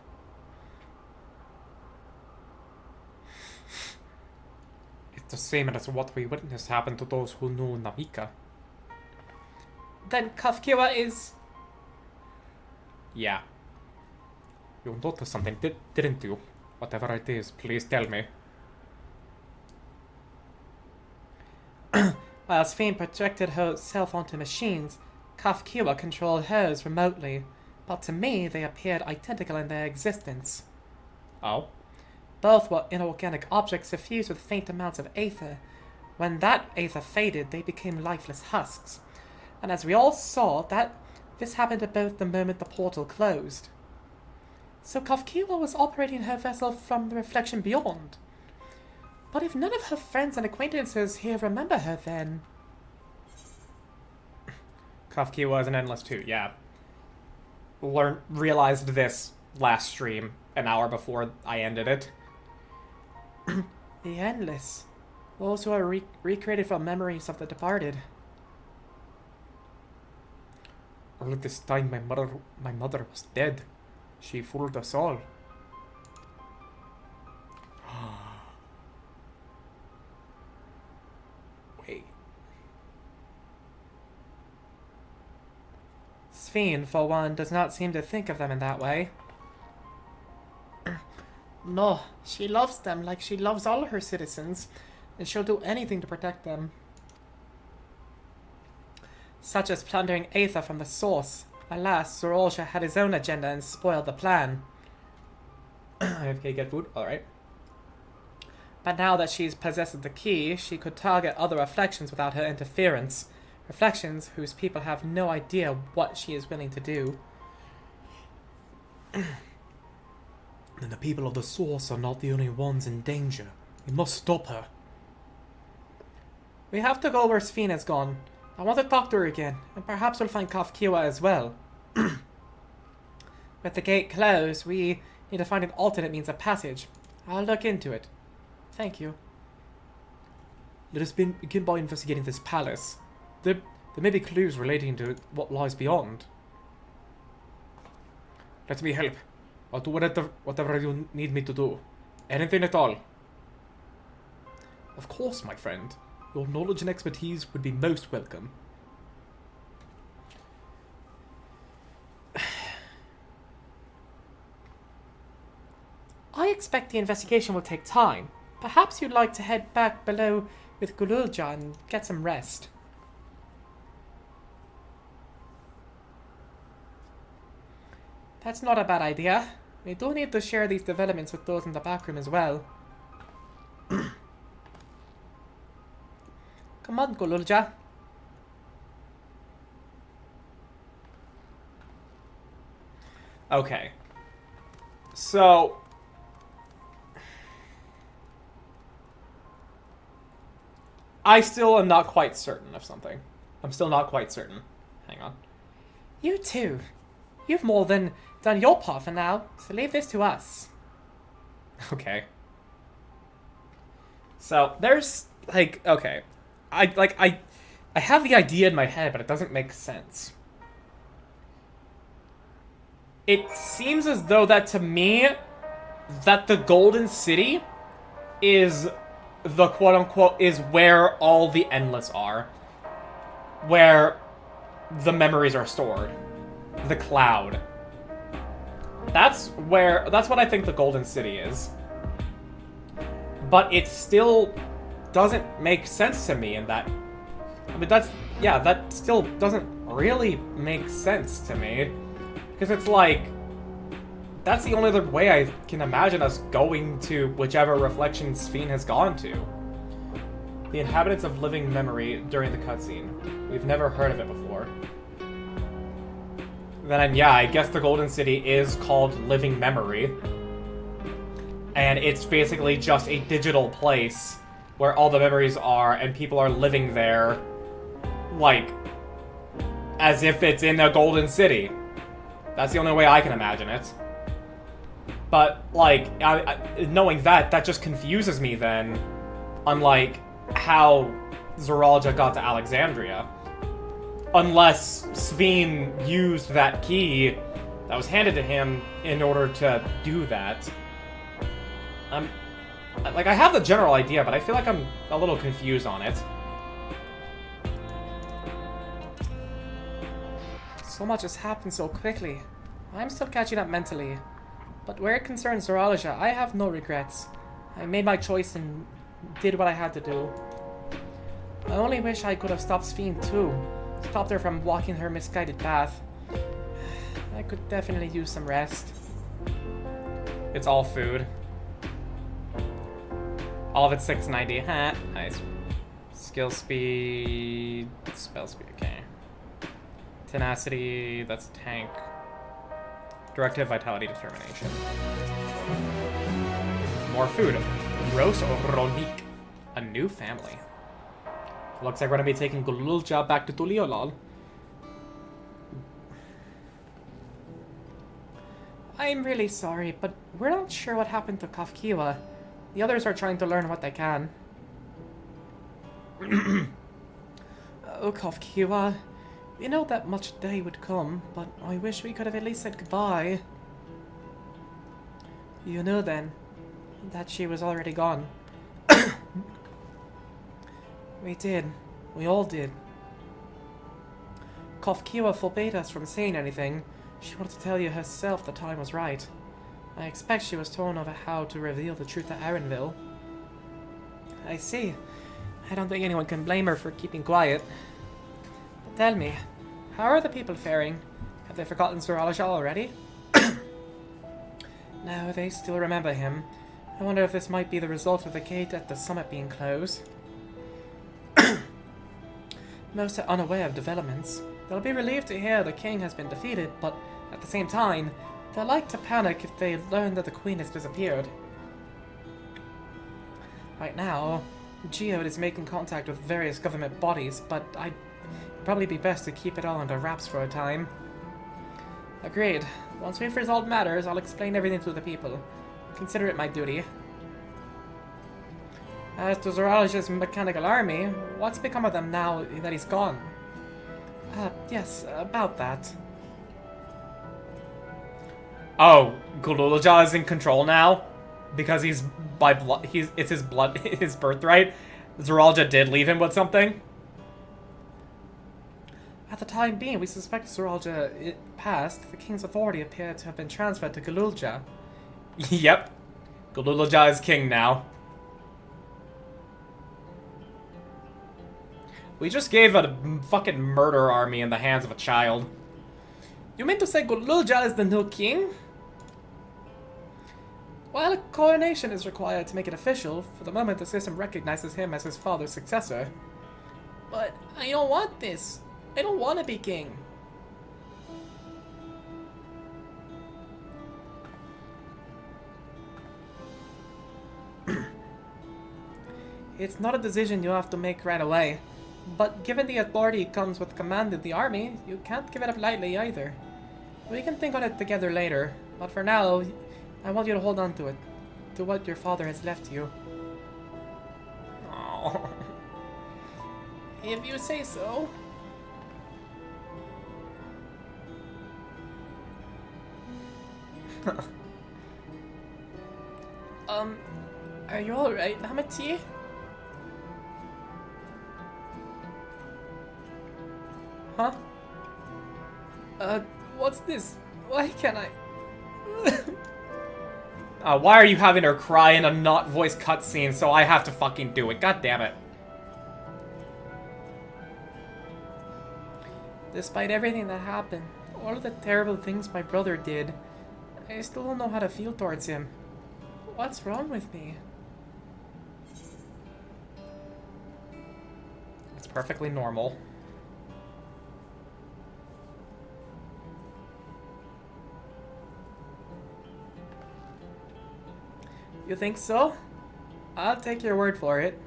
It's the same as what we witnessed happen to those who knew Namika. Then Kafkiwa is... Yeah. You noticed something, didn't you? Whatever it is, please tell me. While Sphene projected herself onto machines, Kafkiwa controlled hers remotely, but to me they appeared identical in their existence. Oh? Both were inorganic objects suffused with faint amounts of aether. When that aether faded, they became lifeless husks. And as we all saw, this happened at both the moment the portal closed. So Kafkiwa was operating her vessel from the reflection beyond. But if none of her friends and acquaintances here remember her, then... Kafkiwa is an endless too, yeah. Realized this last stream, an hour before I ended it. The endless. Those who are recreated from memories of the departed. All this time my mother was dead. She fooled us all. Wait. Sphene, for one, does not seem to think of them in that way. No, she loves them like she loves all her citizens, and she'll do anything to protect them. Such as plundering Aether from the source. Alas, Zorolja had his own agenda and spoiled the plan. Okay, get food? Alright. But now that she's possessed the key, she could target other reflections without her interference. Reflections whose people have no idea what she is willing to do. And the people of the source are not the only ones in danger. We must stop her. We have to go where Sphene has gone. I want to talk to her again, and perhaps we'll find Kafkiwa as well. With the gate closed, we need to find an alternate means of passage. I'll look into it. Thank you. Let us begin by investigating this palace. There may be clues relating to what lies beyond. Let me help. I'll do whatever you need me to do. Anything at all. Of course, my friend. Your knowledge and expertise would be most welcome. I expect the investigation will take time. Perhaps you'd like to head back below with Gululja and get some rest. That's not a bad idea. We do need to share these developments with those in the back room as well. Come on, Gululja. Okay. So... I still am not quite certain of something. I'm still not quite certain. Hang on. You too. You've more than done your part for now, so leave this to us. Okay. So, there's, like, okay. I have the idea in my head, but it doesn't make sense. It seems as though that, to me, that the Golden City is the quote-unquote, is where all the Endless are. Where the memories are stored. The Cloud. That's what I think the Golden City is. But it still doesn't make sense to me in that... I mean, that still doesn't really make sense to me. Because it's like... That's the only other way I can imagine us going to whichever reflection Sphene has gone to. The inhabitants of living memory during the cutscene. We've never heard of it before. Then, yeah, I guess the Golden City is called Living Memory. And it's basically just a digital place where all the memories are and people are living there, like, as if it's in a Golden City. That's the only way I can imagine it. But, like, knowing that just confuses me then, unlike how Zoralja got to Alexandria. Unless Sphene used that key that was handed to him in order to do that. Like, I have the general idea, but I feel like I'm a little confused on it. So much has happened so quickly. I'm still catching up mentally. But where it concerns Zoralja, I have no regrets. I made my choice and did what I had to do. I only wish I could have stopped Sphene too. Stopped her from walking her misguided path. I could definitely use some rest. It's all food. All of it's 690. Huh, nice. Skill speed... Spell speed, okay. Tenacity, that's tank. Directive, vitality, determination. More food. Ros Ronik. A new family. Looks like we're gonna be taking Gululja back to Tuliolal. I'm really sorry, but we're not sure what happened to Kafkiwa. The others are trying to learn what they can. Oh, Kafkiwa. We know that much day would come, but I wish we could have at least said goodbye. You knew then that she was already gone. We did. We all did. Kofkiwa forbade us from saying anything. She wanted to tell you herself the time was right. I expect she was torn over how to reveal the truth to Arenville. I see. I don't think anyone can blame her for keeping quiet. But tell me, how are the people faring? Have they forgotten Zoralia already? No, they still remember him. I wonder if this might be the result of the gate at the summit being closed. Most are unaware of developments. They'll be relieved to hear the king has been defeated, but at the same time, they'll like to panic if they learn that the queen has disappeared. Right now, Geode is making contact with various government bodies, but I'd probably be best to keep it all under wraps for a time. Agreed. Once we've resolved matters, I'll explain everything to the people. Consider it my duty. As to Zoralia's mechanical army, what's become of them now that he's gone? Yes, about that. Oh, Gululaja is in control now? Because he's by blood, it's his blood, his birthright? Zoralia did leave him with something? At the time being, we suspect Zoralia passed. The king's authority appeared to have been transferred to Gululaja. Yep. Gululaja is king now. We just gave a fucking murder army in the hands of a child. You mean to say Gululaja is the new king? While a coronation is required to make it official, for the moment the system recognizes him as his father's successor. But I don't want this. I don't want to be king. It's not a decision you have to make right away. But given the authority comes with command of the army, you can't give it up lightly either. We can think on it together later, but for now, I want you to hold on to it. To what your father has left you. Oh. If you say so. Are you alright, Namati? Huh? What's this? Why can't I? Why are you having her cry in a not voice cutscene so I have to fucking do it? God damn it. Despite everything that happened, all of the terrible things my brother did, I still don't know how to feel towards him. What's wrong with me? It's perfectly normal. You think so? I'll take your word for it.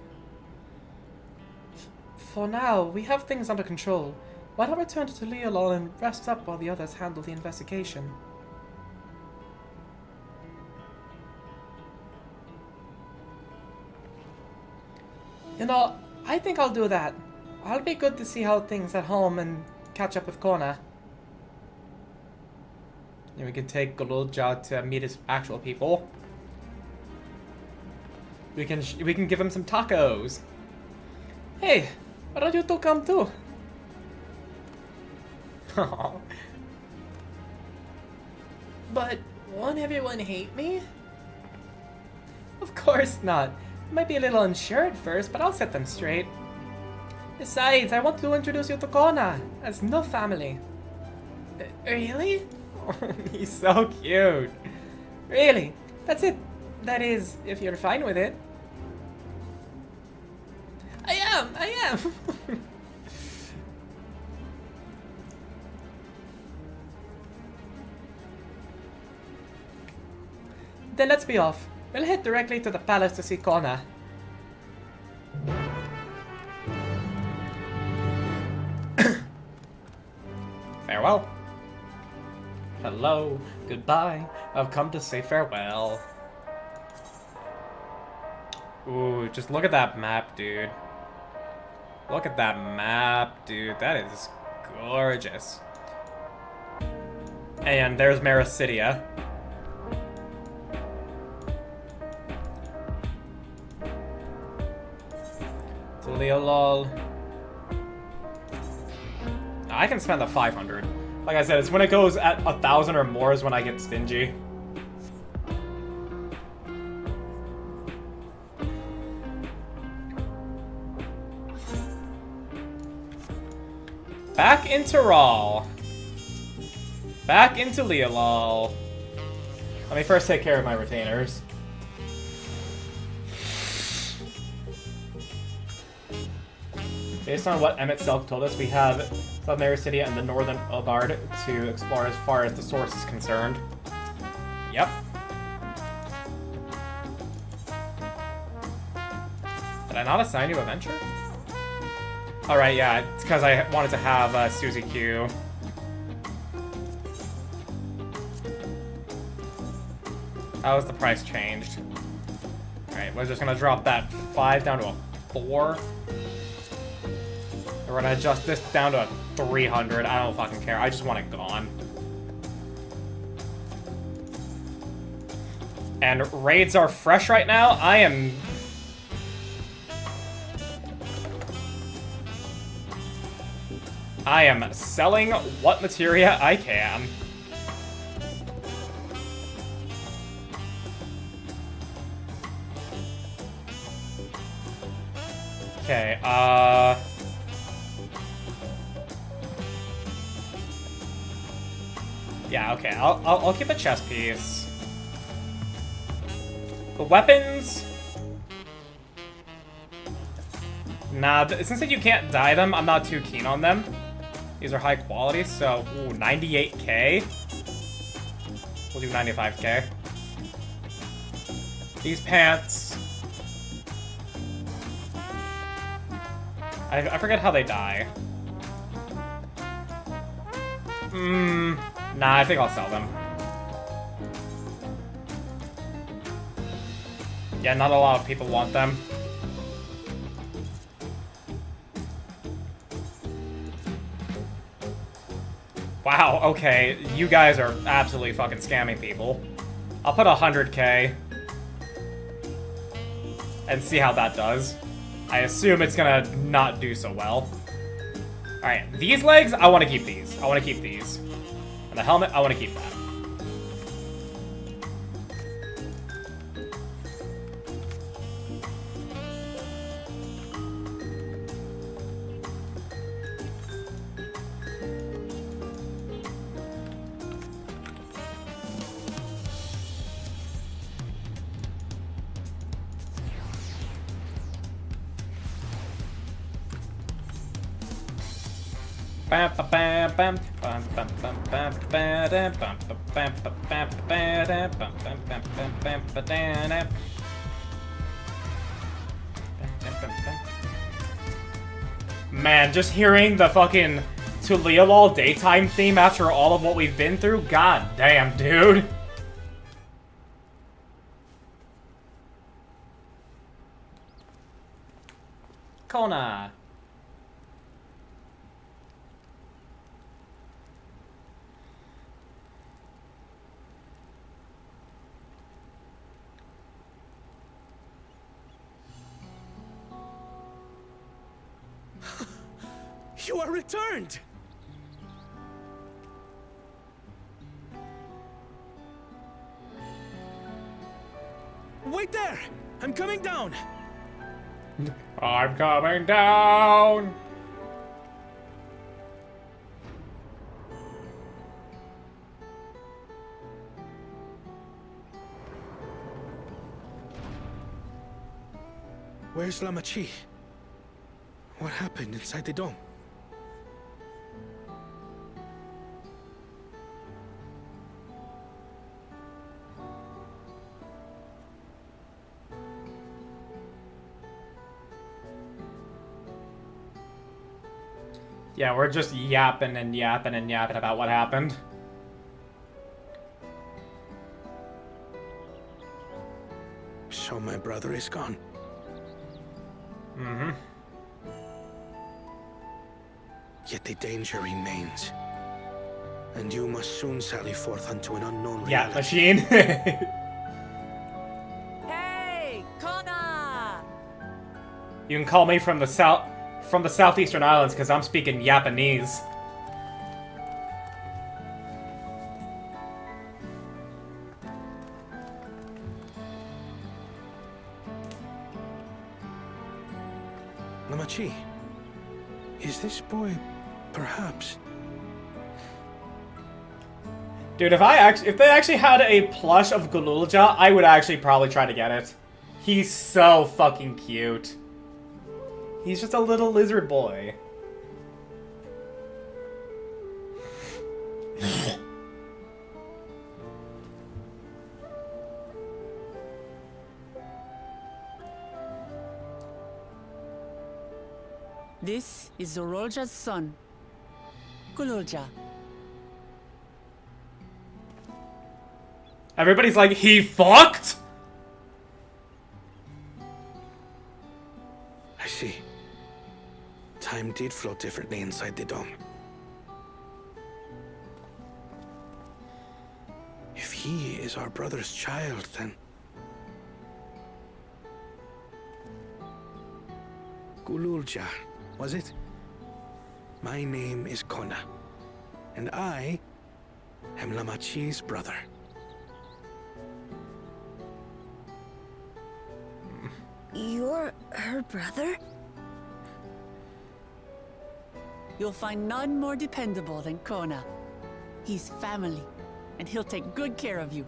For now, we have things under control. Why don't we return to Leolol and rest up while the others handle the investigation? You know, I think I'll do that. I'll be good to see how things at home and catch up with Kona. And we can take Gululaja to meet his actual people. We can give him some tacos. Hey, why don't you two come too? But won't everyone hate me? Of course not. I might be a little unsure at first, but I'll set them straight. Besides, I want to introduce you to Kona as no family. Really? He's so cute. Really? That's it. That is, if you're fine with it. I am! Then let's be off. We'll head directly to the palace to see Kona. Farewell. Hello, goodbye. I've come to say farewell. Ooh, just look at that map, dude. Look at that map, dude. That is gorgeous. And there's Mericidia. Lol. I can spend the 500. Like I said, it's when it goes at 1,000 or more is when I get stingy. Back into Rawl. Back into Leolol. Let me first take care of my retainers. Based on what Emmett Selk told us, we have South Mericidia and the Northern Elgard to explore as far as the source is concerned. Yep. Did I not assign you a venture? Alright, yeah, it's because I wanted to have Susie Q. How has the price changed? Alright, we're just gonna drop that 5 down to a 4. We're gonna adjust this down to a 300. I don't fucking care. I just want it gone. And raids are fresh right now. I am selling what materia I can. Okay, yeah, okay, I'll keep a chest piece. The weapons... Nah, since you can't dye them, I'm not too keen on them. These are high quality, so... Ooh, 98k? We'll do 95k. These pants... I forget how they dye. Nah, I think I'll sell them. Yeah, not a lot of people want them. Wow, okay. You guys are absolutely fucking scamming people. I'll put 100k. And see how that does. I assume it's gonna not do so well. Alright, these legs, I want to keep these. I want to keep these. And the helmet, I want to keep that. Man, just hearing the fucking To Leolol daytime theme after all of what we've been through, god damn, dude. Kona. You are returned! Wait there! I'm coming down! I'm coming down! Where's Lamachi? What happened inside the dome? Yeah, we're just yapping and yapping and yapping about what happened. So my brother is gone. Mm-hmm. Yet the danger remains. And you must soon sally forth unto an unknown Yeah, reality. machine. Hey, Kona! You can call me from the southeastern islands because I'm speaking Japanese. Namachi, is this boy perhaps? Dude, if they actually had a plush of Gululja, I would actually probably try to get it. He's so fucking cute. He's just a little lizard boy. This is Zorolja's son, Gululja. Everybody's like, he fucked? I see. Time did flow differently inside the dome. If he is our brother's child, then... Gululja, was it? My name is Kona, and I am Lamachi's brother. You're her brother? You'll find none more dependable than Kona. He's family, and he'll take good care of you.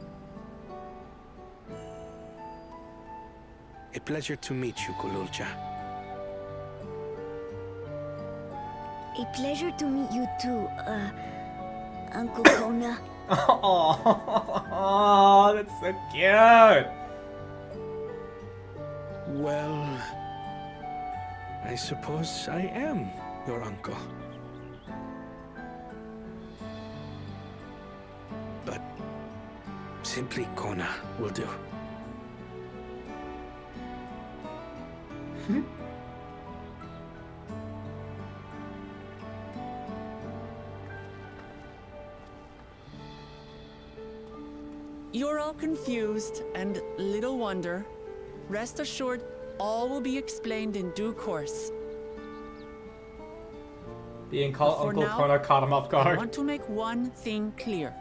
A pleasure to meet you, Gululja. A pleasure to meet you too, Uncle Kona. Oh, that's so cute. Well, I suppose I am your uncle. But simply Kona will do. You're all confused, and little wonder. Rest assured, all will be explained in due course. Being called For Uncle now, Kona caught him off I guard. want to make one thing clear.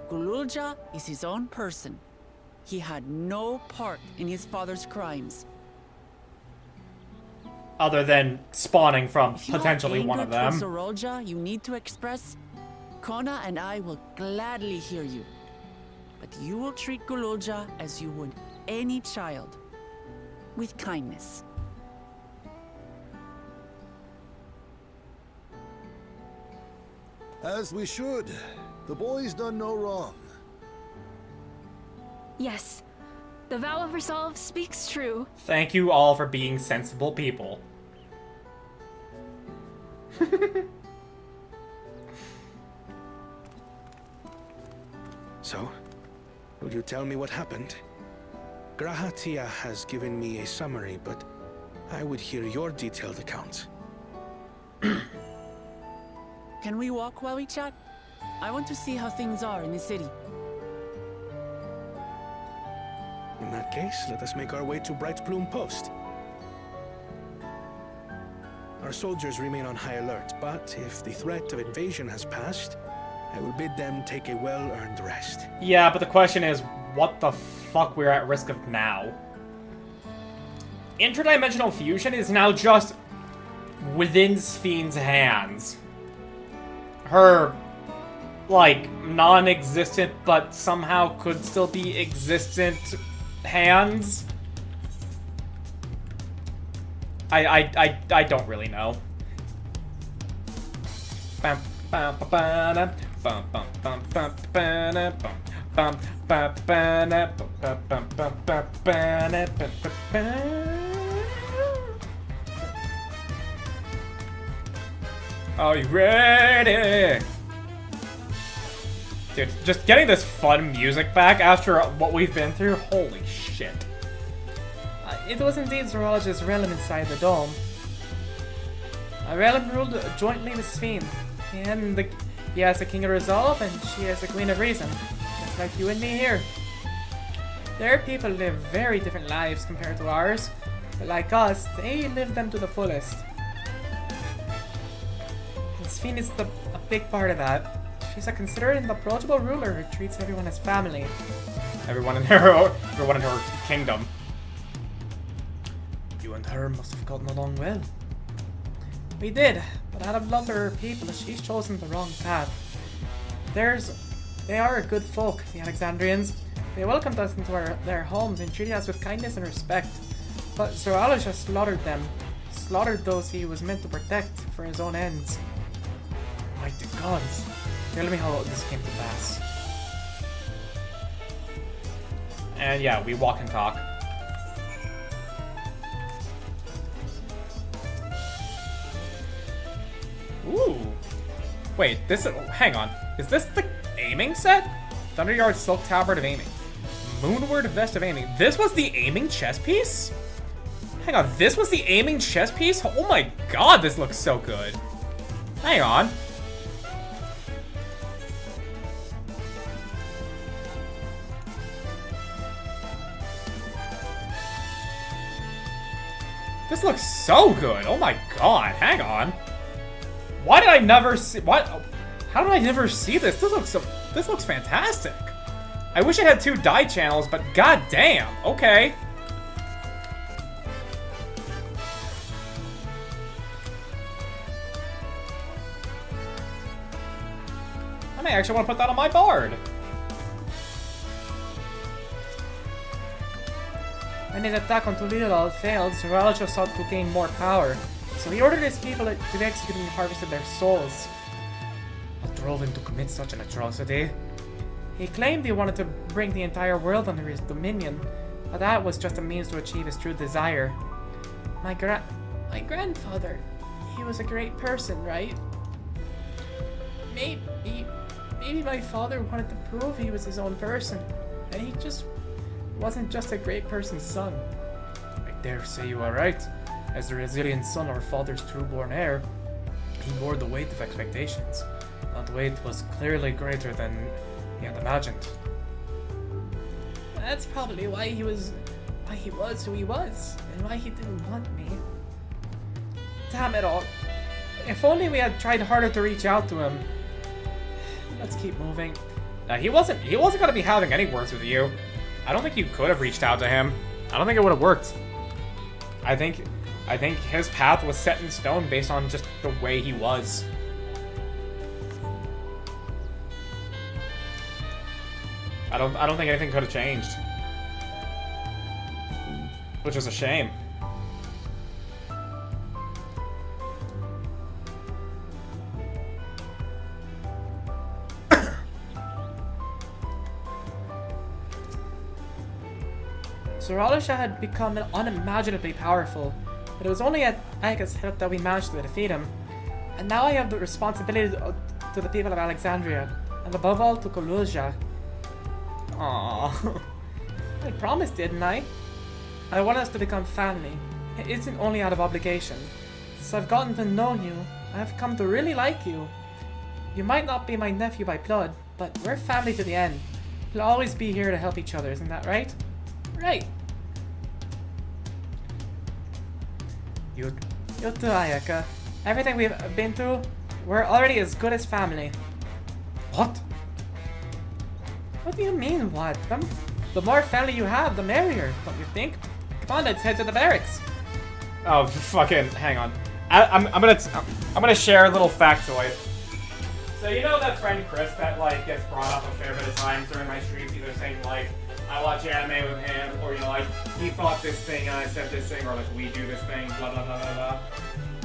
Gululja is his own person. He had no part in his father's crimes. Other than spawning from If you have potentially one of anger them. towards Zorolja you need to express, Kona and I will gladly hear you. But you will treat Gululja as you would any child, with kindness. As we should. The boy's done no wrong. Yes. The vow of resolve speaks true. Thank you all for being sensible people. So, will you tell me what happened? Grahatia has given me a summary, but I would hear your detailed account. Can we walk while we chat? I want to see how things are in the city. In that case, let us make our way to Bright Plume Post. Our soldiers remain on high alert, but if the threat of invasion has passed, I will bid them take a well-earned rest. Yeah, but the question is, what the fuck we're at risk of now? Interdimensional fusion is now just within Spheen's hands. Her, like, non-existent but somehow could still be existent hands. I don't really know. Are you ready? Dude, just getting this fun music back after what we've been through, holy shit. It was indeed Zorolja's realm inside the dome. A realm ruled jointly with Sphene. He has a king of resolve, and she has a queen of reason. Just like you and me here. Their people live very different lives compared to ours. But like us, they live them to the fullest. And Sphene is a big part of that. She's a considerate and approachable ruler who treats everyone as family. Everyone in her kingdom. You and her must have gotten along well. We did, but out of love for her people, she's chosen the wrong path. They are a good folk, the Alexandrians. They welcomed us into their homes and treated us with kindness and respect. But Zoralusha slaughtered them. Slaughtered those he was meant to protect for his own ends. Mighty gods. Tell me how this came to pass. And yeah, we walk and talk. Ooh. Wait, hang on. Is this the aiming set? Thunderyard Silk Tabard of Aiming. Moonward Vest of Aiming. This was the aiming chess piece? Hang on, this was the aiming chess piece? Oh my god, this looks so good. Hang on. This looks so good. Oh my god, hang on. Why did I never see how did I never see this? This looks fantastic. I wish I had 2 die channels, but god damn. Okay. I may actually want to put that on my board. When his attack on Tulidal failed, Zoralusha sought to gain more power, so he ordered his people to be executed and harvested their souls. What drove him to commit such an atrocity? He claimed he wanted to bring the entire world under his dominion, but that was just a means to achieve his true desire. My grandfather, he was a great person, right? Maybe my father wanted to prove he was his own person, and he just wasn't just a great person's son. I dare say you are right. As the resilient son of our father's true-born heir, he bore the weight of expectations. That weight was clearly greater than he had imagined. That's probably why he was who he was, and why he didn't want me. Damn it all. If only we had tried harder to reach out to him. Let's keep moving. He wasn't gonna be having any words with you. I don't think you could have reached out to him. I don't think it would have worked. I think his path was set in stone based on just the way he was. I don't think anything could have changed. Which is a shame. Zoralusha had become unimaginably powerful, but it was only at Aga's help that we managed to defeat him. And now I have the responsibility to the people of Alexandria, and above all to Koluzha. Aww. I promised, didn't I? I want us to become family. It isn't only out of obligation. Since I've gotten to know you, I have come to really like you. You might not be my nephew by blood, but we're family to the end. We'll always be here to help each other, isn't that right? Right. You too, Ayaka. Everything we've been through, we're already as good as family. What? What do you mean, what? The more family you have, the merrier, don't you think? Come on, let's head to the barracks. Oh, fucking, hang on. I'm gonna share a little factoid. So you know that friend Chris that like gets brought up a fair bit of times during my streams, either saying like, I watch anime with him, or you know, like, he thought this thing and I said this thing, or like, we do this thing, blah blah blah blah blah.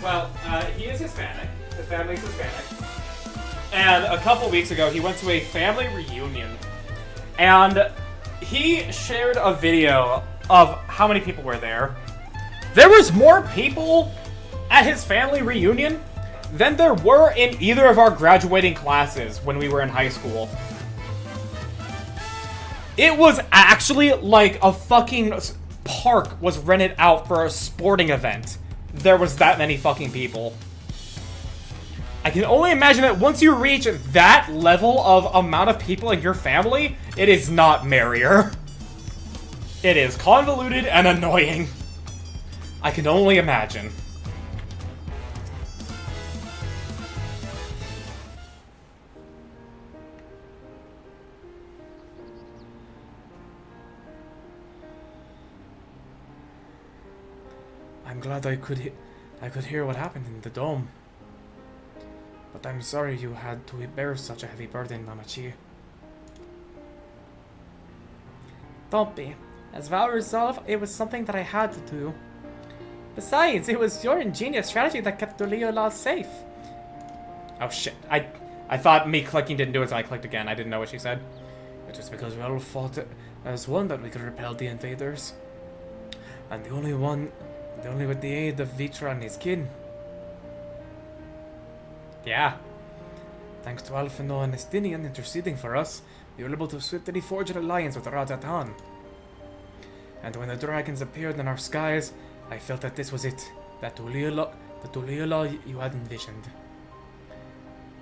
Well, he is Hispanic. His family's Hispanic. And a couple weeks ago, he went to a family reunion. And he shared a video of how many people were there. There was more people at his family reunion than there were in either of our graduating classes when we were in high school. It was actually like a fucking park was rented out for a sporting event. There was that many fucking people. I can only imagine that once you reach that level of amount of people in your family, it is not merrier. It is convoluted and annoying. I can only imagine. I'm glad I could hear what happened in the dome. But I'm sorry you had to bear such a heavy burden, Namachi. Don't be. As Val resolved, it was something that I had to do. Besides, it was your ingenious strategy that kept Doliola safe. Oh shit, I thought me clicking didn't do it, so I clicked again. I didn't know what she said. It was because we all fought as one that we could repel the invaders. And the only with the aid of Vitra and his kin. Yeah. Thanks to Alphino and Estinian interceding for us, we were able to swiftly forge an alliance with Rajatan. And when the dragons appeared in our skies, I felt that this was it. The Tuliola you had envisioned.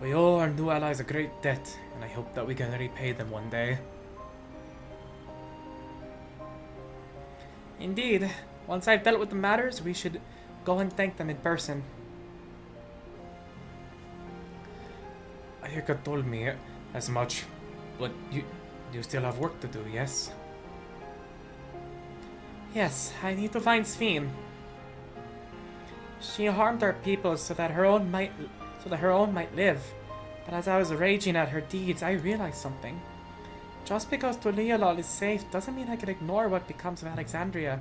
We owe our new allies a great debt, and I hope that we can repay them one day. Indeed. Once I've dealt with the matters, we should go and thank them in person. Ayaka told me as much, but you still have work to do, yes? Yes, I need to find Sphene. She harmed our people so that her own might live. But as I was raging at her deeds, I realized something. Just because Tuliolol is safe doesn't mean I can ignore what becomes of Alexandria.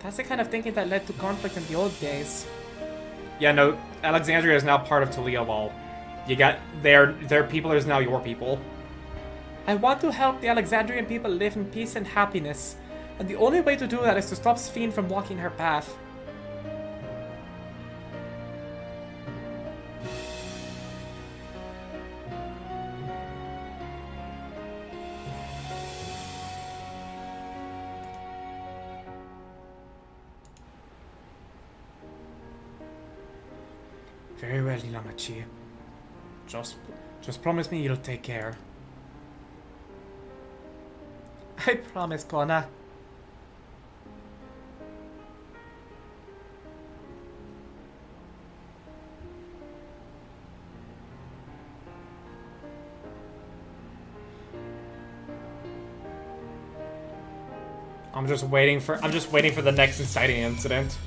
That's the kind of thinking that led to conflict in the old days. Yeah, no, Alexandria is now part of Tuliolol. You got their people is now your people. I want to help the Alexandrian people live in peace and happiness. And the only way to do that is to stop Sphene from walking her path. Very well, Namachi. Just promise me you'll take care. I promise, Kona. I'm just waiting for the next inciting incident.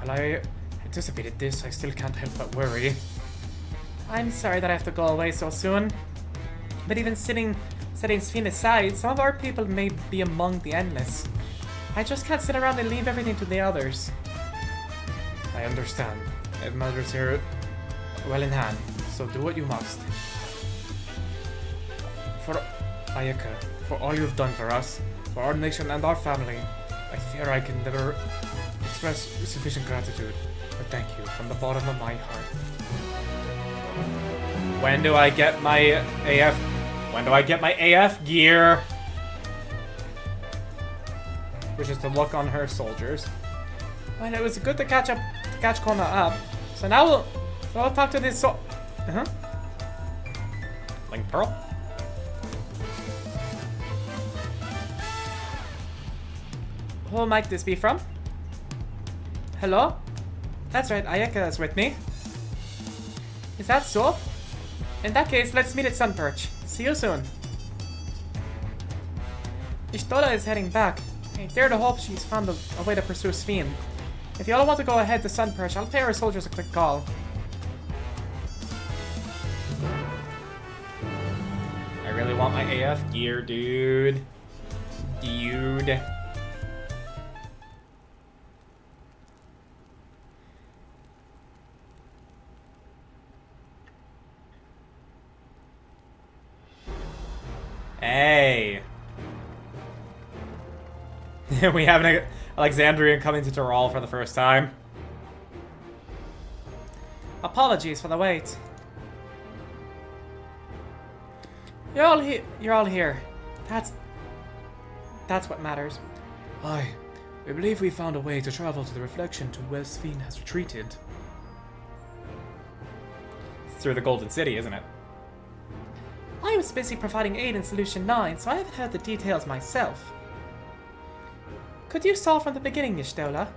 Well, I anticipated this. I still can't help but worry. I'm sorry that I have to go away so soon. But even setting Sphene aside, some of our people may be among the Endless. I just can't sit around and leave everything to the others. I understand. I have matters here well in hand, so do what you must. For Ayaka, for all you've done for us, for our nation and our family, I fear I can never express sufficient gratitude. But thank you from the bottom of my heart. When do I get my AF? When do I get my AF gear? Which is to look on her soldiers. Well, it was good to catch Kona up. So now we'll talk to this Link Pearl. Who might this be from? Hello? That's right, Ayaka is with me. Is that so? In that case, let's meet at Sunperch. See you soon. Ishtola is heading back. I dare to hope she's found a way to pursue Sphene. If you all want to go ahead to Sunperch, I'll pay our soldiers a quick call. I really want my AF gear, dude. Dude. Hey. We have an Alexandrian coming to Tyrol for the first time. Apologies for the wait. You're all here. That's what matters. Aye. We believe we found a way to travel to the reflection to where Sphene has retreated. It's through the Golden City, isn't it? I was busy providing aid in Solution 9, so I haven't heard the details myself. Could you start from the beginning, Y'shtola?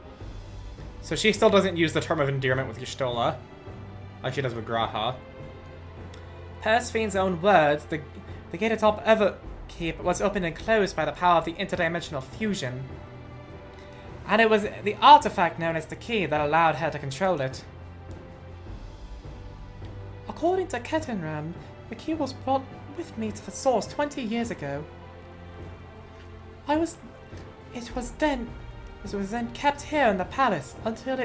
So she still doesn't use the term of endearment with Y'shtola, like she does with G'raha. Per Sphene's own words, the gate atop Everkeep was opened and closed by the power of the interdimensional fusion. And it was the artifact known as the key that allowed her to control it. According to Kettenram, the key was brought with me to the source 20 years ago. It was then kept here in the palace until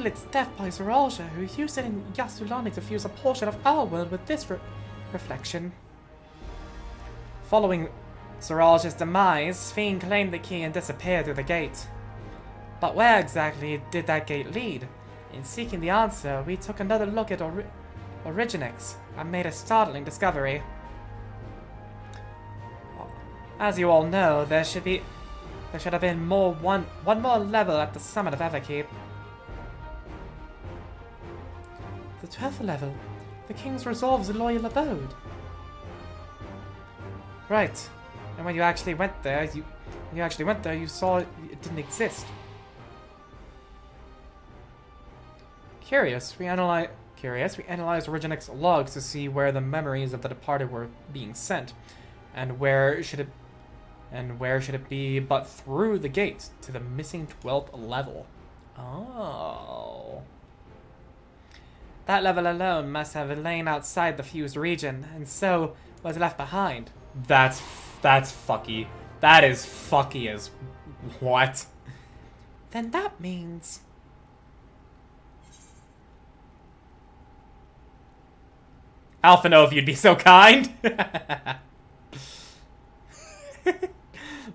its death by Zoralja, who used it in Yasulani to fuse a portion of our world with this reflection. Following Zoralja's demise, Sphene claimed the key and disappeared through the gate. But where exactly did that gate lead? In seeking the answer, we took another look at Originix and made a startling discovery. As you all know, there should have been one more level at the summit of Everkeep. The 12th level, the King's Resolve's loyal abode. Right. And when you actually went there, you saw it didn't exist. Curious, we analyzed Originix logs to see where the memories of the departed were being sent, and where should it be but through the gate to the missing 12th level. Oh. That level alone must have lain outside the fused region, and so was left behind. That's fucky. That is fucky as what? Then that means... Alphino, if you'd be so kind.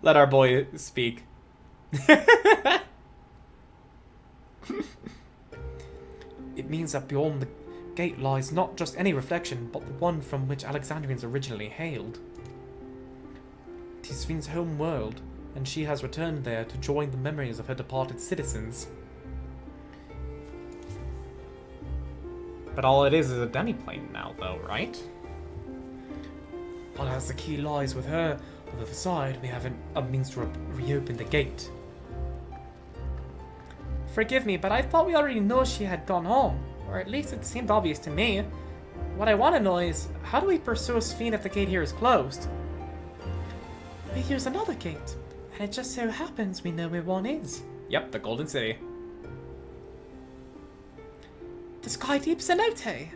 Let our boy speak. It means that beyond the gate lies not just any reflection, but the one from which Alexandrians originally hailed. It is Sphene's home world, and she has returned there to join the memories of her departed citizens. But all it is a demiplane now, though, right? But as the key lies with her on the other side, we have a means to reopen the gate. Forgive me, but I thought we already know she had gone home. Or at least it seemed obvious to me. What I want to know is, how do we pursue Sphene if the gate here is closed? We use another gate, and it just so happens we know where one is. Yep, the Golden City. The Sky Deep Cenote!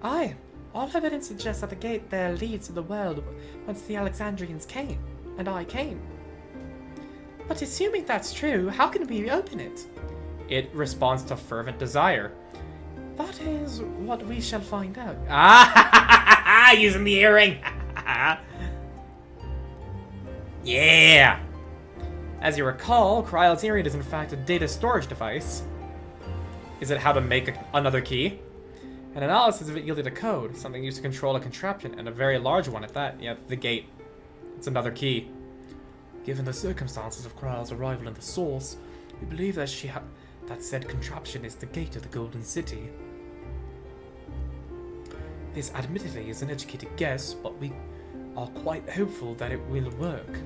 Aye, all evidence suggests that the gate there leads to the world whence the Alexandrians came, and I came. But assuming that's true, how can we open it? It responds to fervent desire. That is what we shall find out. Ah, using the earring. Yeah. As you recall, Kryle's earring is in fact a data storage device. Is it how to make another key? An analysis of it yielded a code, something used to control a contraption, and a very large one at that. Yeah, the gate. It's another key. Given the circumstances of Kryle's arrival in the source, we believe that that said contraption is the gate of the Golden City. This admittedly is an educated guess, but we are quite hopeful that it will work.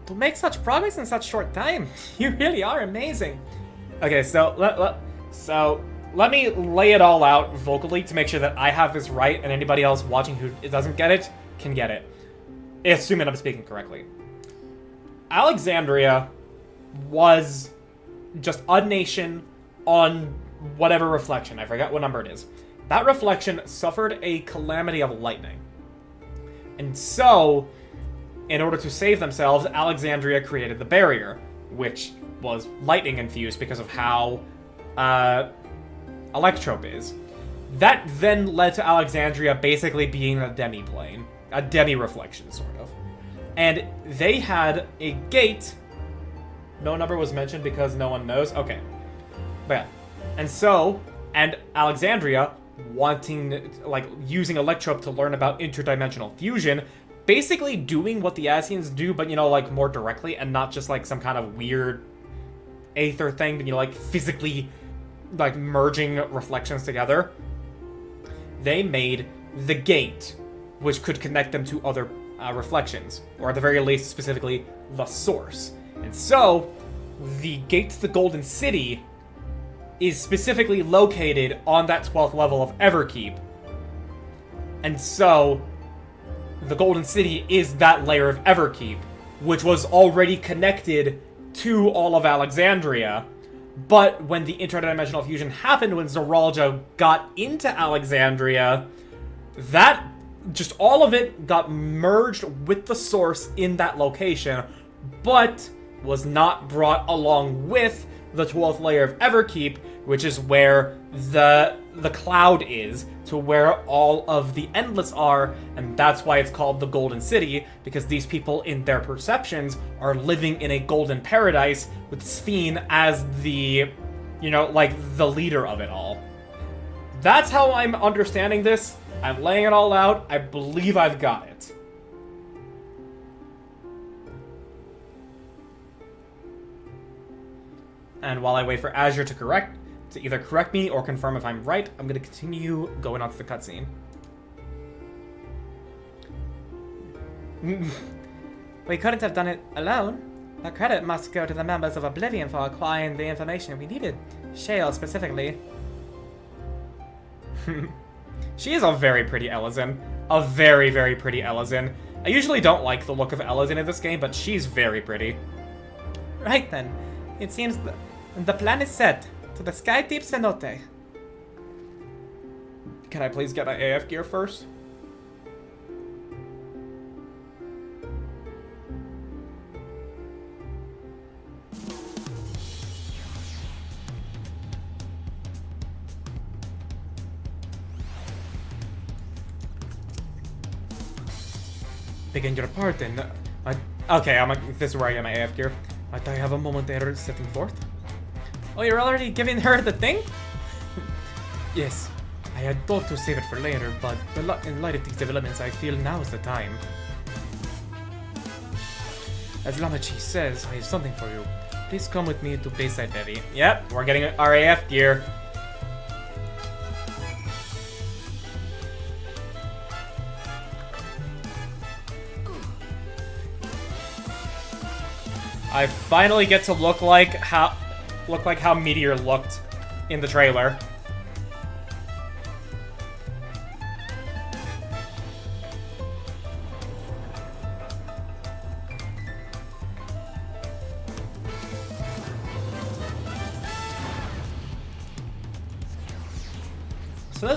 To make such progress in such short time, you really are amazing. Okay, so let me lay it all out vocally to make sure that I have this right and anybody else watching who doesn't get it can get it. Assuming I'm speaking correctly. Alexandria was just a nation on whatever reflection. I forget what number it is. That reflection suffered a calamity of lightning. And so, in order to save themselves, Alexandria created the barrier, which was lightning infused because of how Electrope is. That then led to Alexandria basically being a demi-plane. A demi-reflection, sort of. And they had a gate. No number was mentioned because no one knows. Okay. But yeah. And Alexandria wanting, like, using Electrope to learn about interdimensional fusion, basically doing what the Asians do, but, you know, like, more directly, and not just, like, some kind of weird aether thing, but, you know, like, physically, like, merging reflections together. They made the gate, which could connect them to other reflections, or at the very least, specifically, the source. And so, the gate to the Golden City is specifically located on that 12th level of Everkeep. And so, the Golden City is that layer of Everkeep, which was already connected to all of Alexandria. But when the interdimensional fusion happened, when Zoralia got into Alexandria, that, just all of it got merged with the source in that location, but was not brought along with the 12th layer of Everkeep, which is where the cloud is, to where all of the Endless are, and that's why it's called the Golden City, because these people, in their perceptions, are living in a golden paradise with Sphene as the, you know, like, the leader of it all. That's how I'm understanding this. I'm laying it all out. I believe I've got it. And while I wait for Azure to either correct me or confirm if I'm right, I'm going to continue going on to the cutscene. We couldn't have done it alone. The credit must go to the members of Oblivion for acquiring the information we needed. Shale, specifically. She is a very pretty Elizin. A very, very pretty Elizin. I usually don't like the look of Elizin in this game, but she's very pretty. Right then. It seems the plan is set. To the Sky Deep Cenote. Can I please get my AF gear first? Begin your pardon. Okay, this is where I get my AF gear. Might I have a moment there setting forth? Oh, you're already giving her the thing? Yes. I had thought to save it for later, but in light of these developments, I feel now is the time. As Lamachi says, I have something for you. Please come with me to Bayside Levy. Yep, we're getting our AF gear. I finally get to look like how Meteor looked in the trailer.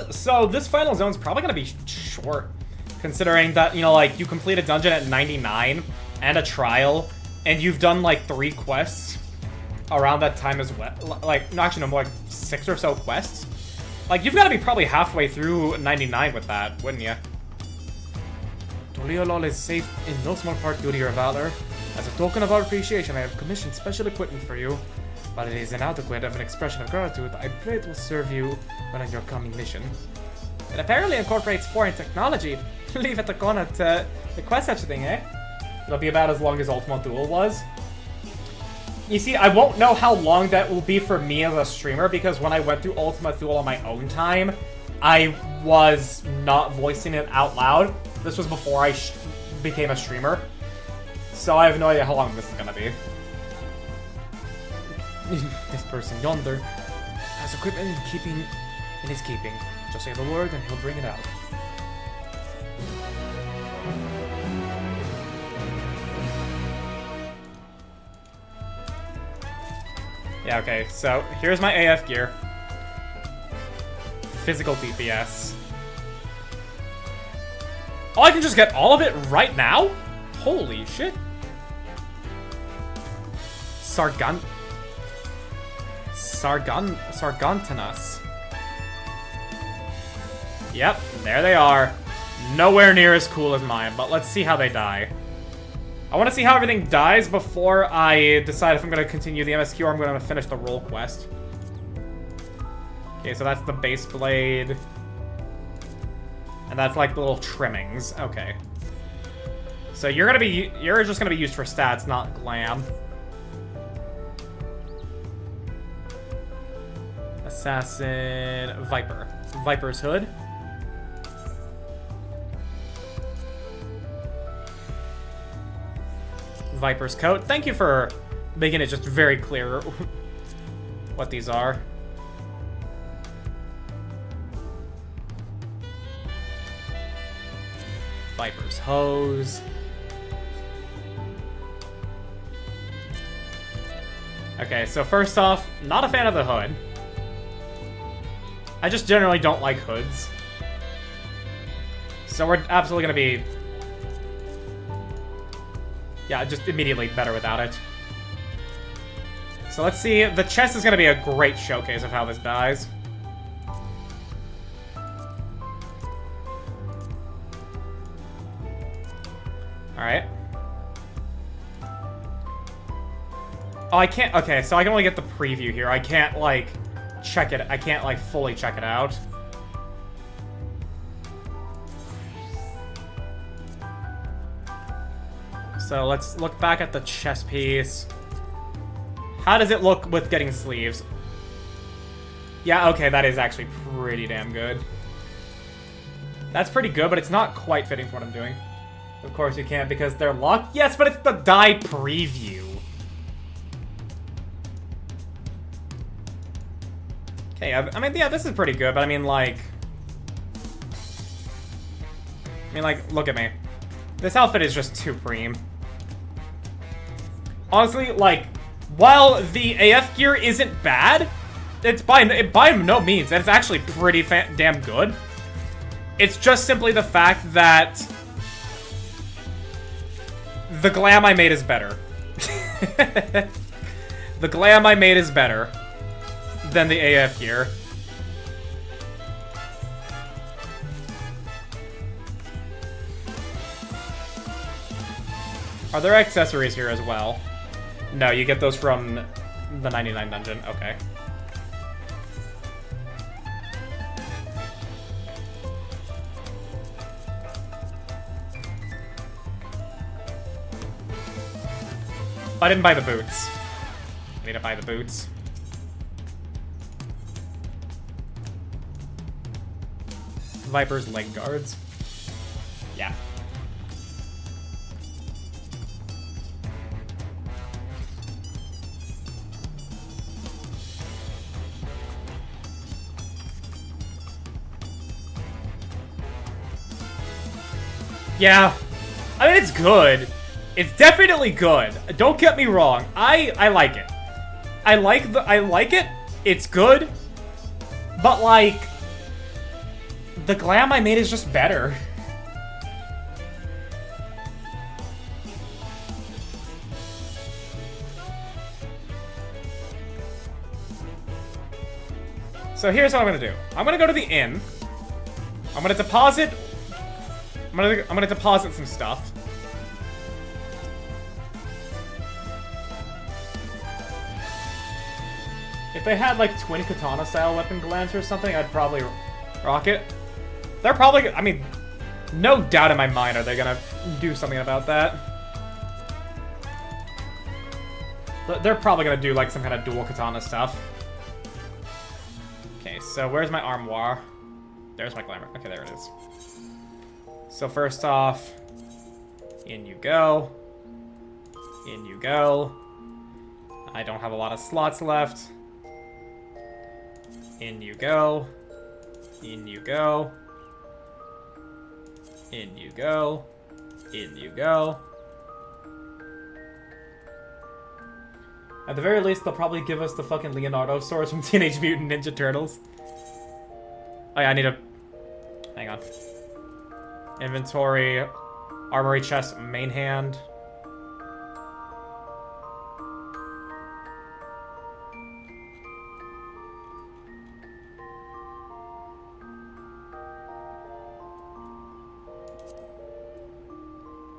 So this final zone's probably gonna be short, considering that, you know, like, you complete a dungeon at 99 and a trial, and you've done like 3 quests around that time as well. Like, no, actually, no, more like 6 or so quests. Like, you've got to be probably halfway through 99 with that, wouldn't you? Doliolol is safe in no small part due to your valor. As a token of our appreciation, I have commissioned special equipment for you. While it is inadequate of an expression of gratitude, I pray it will serve you when on your coming mission. It apparently incorporates foreign technology. Leave it to Kona to request such a thing, eh? It'll be about as long as Ultima Duel was. You see, I won't know how long that will be for me as a streamer, because when I went through Ultima Thule on my own time, I was not voicing it out loud. This was before I became a streamer. So I have no idea how long this is gonna be. This person yonder has equipment in his keeping. Just say the word and he'll bring it out. Yeah, okay, so here's my AF gear. Physical DPS. Oh, I can just get all of it right now? Holy shit. Sargantanas. Yep, there they are. Nowhere near as cool as mine, but let's see how they die. I want to see how everything dies before I decide if I'm going to continue the MSQ or I'm going to finish the role quest. Okay, so that's the base blade. And that's like the little trimmings. Okay. So you're just gonna be used for stats, not glam. Assassin, Viper. Viper's hood. Viper's coat. Thank you for making it just very clear what these are. Viper's hose. Okay, so first off, not a fan of the hood. I just generally don't like hoods. So we're absolutely gonna be... yeah, just immediately better without it. So let's see, the chest is gonna be a great showcase of how this dies. Alright. Oh, I can't... okay, so I can only get the preview here. I can't, like, check it. I can't, like, fully check it out. So let's look back at the chest piece. How does it look with getting sleeves? Yeah, okay, that is actually pretty damn good. That's pretty good, but it's not quite fitting for what I'm doing. Of course you can't because they're locked. Yes, but it's the die preview. Okay, I mean, yeah, this is pretty good, but I mean, like, look at me. This outfit is just too preem. Honestly, like, while the AF gear isn't bad, it's by no means. It's actually pretty damn good. It's just simply the fact that the glam I made is better. The glam I made is better than the AF gear. Are there accessories here as well? No, you get those from the 99 dungeon. Okay. I didn't buy the boots. I need to buy the boots. Viper's leg guards. Yeah. Yeah. I mean, it's good. It's definitely good. Don't get me wrong. I like it. I like it. It's good. But like the glam I made is just better. So here's what I'm gonna do. I'm gonna go to the inn. I'm gonna deposit. I'm gonna deposit some stuff. If they had like twin katana style weapon glance or something, I'd probably rock it. They're probably, I mean, no doubt in my mind are they gonna do something about that. They're probably gonna do like some kind of dual katana stuff. Okay, so where's my armoire? There's my glamour. Okay, there it is. So first off, in you go. In you go. I don't have a lot of slots left. In you go. In you go. In you go. In you go. At the very least, they'll probably give us the fucking Leonardo swords from Teenage Mutant Ninja Turtles. Oh yeah, I need a... hang on. Inventory. Armory chest, main hand.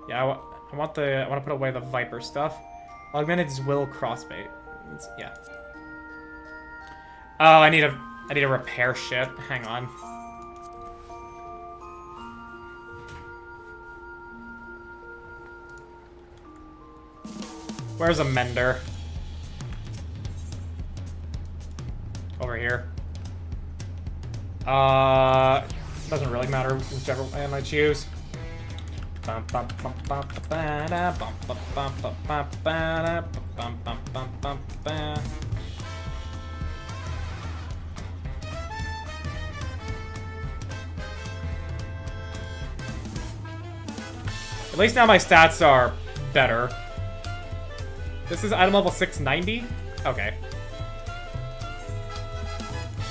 Yeah, I want to put away the Viper stuff. Augmented Will crossbait. Yeah. Oh, I need a repair shit. Hang on. Where's a mender? Over here. Doesn't really matter whichever one I choose. At least now my stats are better. This is item level 690? Okay.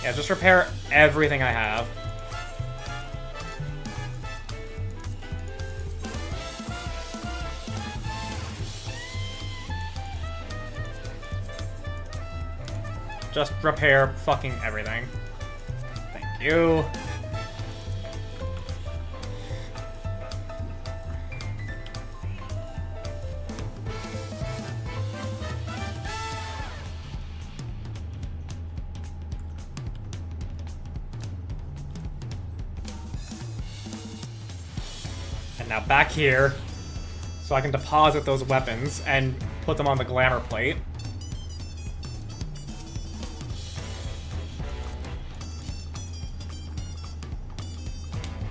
Yeah, just repair everything I have. Just repair fucking everything. Thank you. And now back here, so I can deposit those weapons and put them on the glamour plate.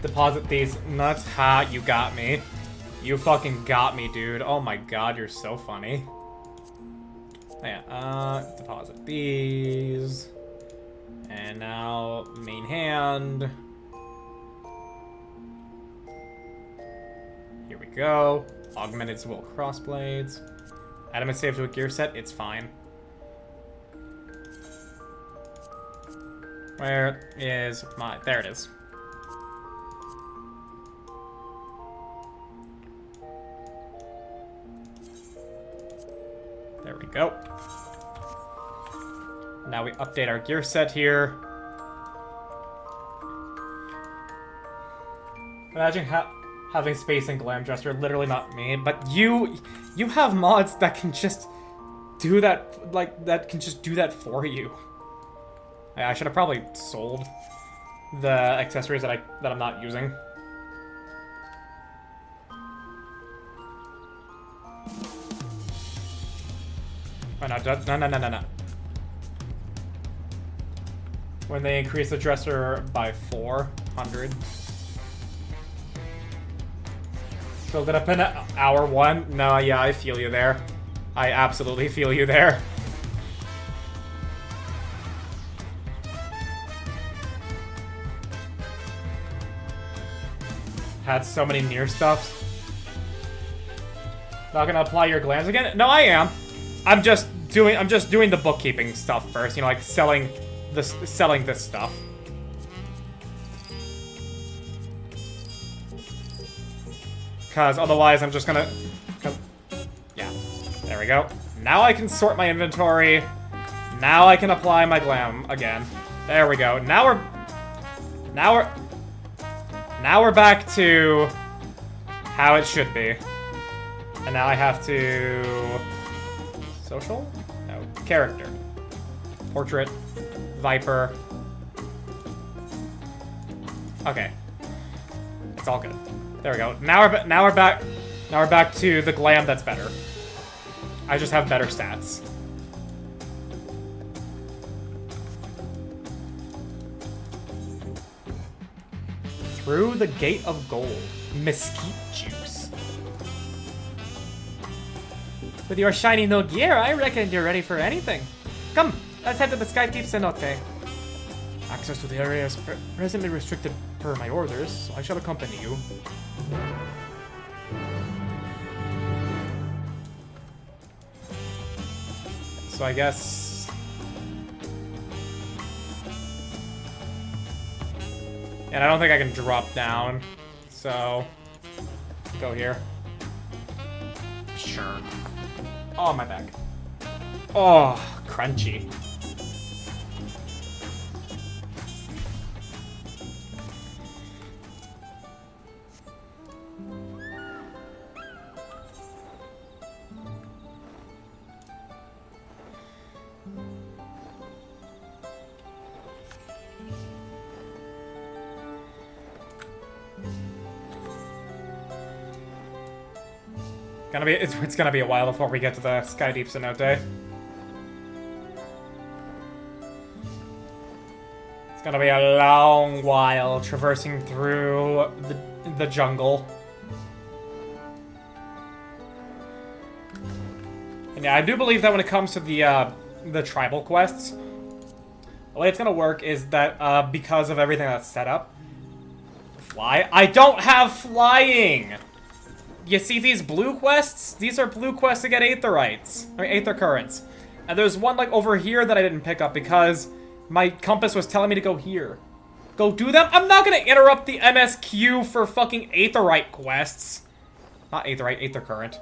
Deposit these nuts. Ha, you got me. You fucking got me, dude. Oh my god, you're so funny. Yeah, deposit these. And now, main hand. Here we go. Augmented Will crossblades. Item is saved to a gear set. It's fine. Where is my... There it is. There we go. Now we update our gear set here. Imagine having space and glam dresser, literally not me, but you have mods that can just do that, like, that can just do that for you. I should have probably sold the accessories that I'm not using. Oh, no. When they increase the dresser by 400. Filled it up in hour 1? No, yeah, I feel you there. I absolutely feel you there. Had so many near stuffs. Not gonna apply your glands again? No, I am. I'm just doing the bookkeeping stuff first, you know, like selling this stuff. Cause otherwise I'm just gonna yeah. There we go. Now I can sort my inventory. Now I can apply my glam again. There we go. Now we're back to how it should be. And now I have to... Social? No. Character. Portrait. Viper. Okay. It's all good. There we go. Now we're back to the glam that's better. I just have better stats. Through the Gate of Gold. Mesquite juice. With your shiny no gear, I reckon you're ready for anything. Come, let's head to the Skykeep Cenote. Access to the area is presently restricted per my orders, so I shall accompany you. So I guess... And I don't think I can drop down, so... Go here. Sure. Oh, my back. Oh, crunchy. It's gonna be a while before we get to the Sky Deep Cenote. It's gonna be a long while traversing through the jungle. And yeah, I do believe that when it comes to the tribal quests, the way it's gonna work is that because of everything that's set up, I don't have flying. You see these blue quests? These are blue quests to get aetherites. I mean, aether currents. And there's one, like, over here that I didn't pick up because my compass was telling me to go here. Go do them? I'm not gonna interrupt the MSQ for fucking aetherite quests. Not aetherite, aether current.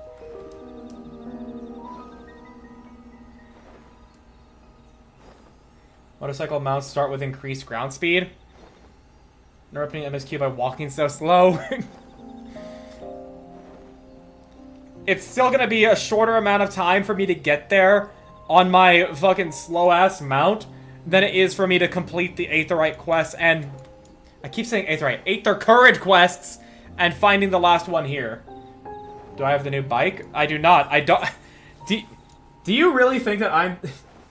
Motorcycle mounts start with increased ground speed. Interrupting MSQ by walking so slow. It's still gonna be a shorter amount of time for me to get there on my fucking slow-ass mount than it is for me to complete the aetherite quests and... I keep saying aetherite. Aether current quests and finding the last one here. Do I have the new bike? I do not. I don't... Do you really think that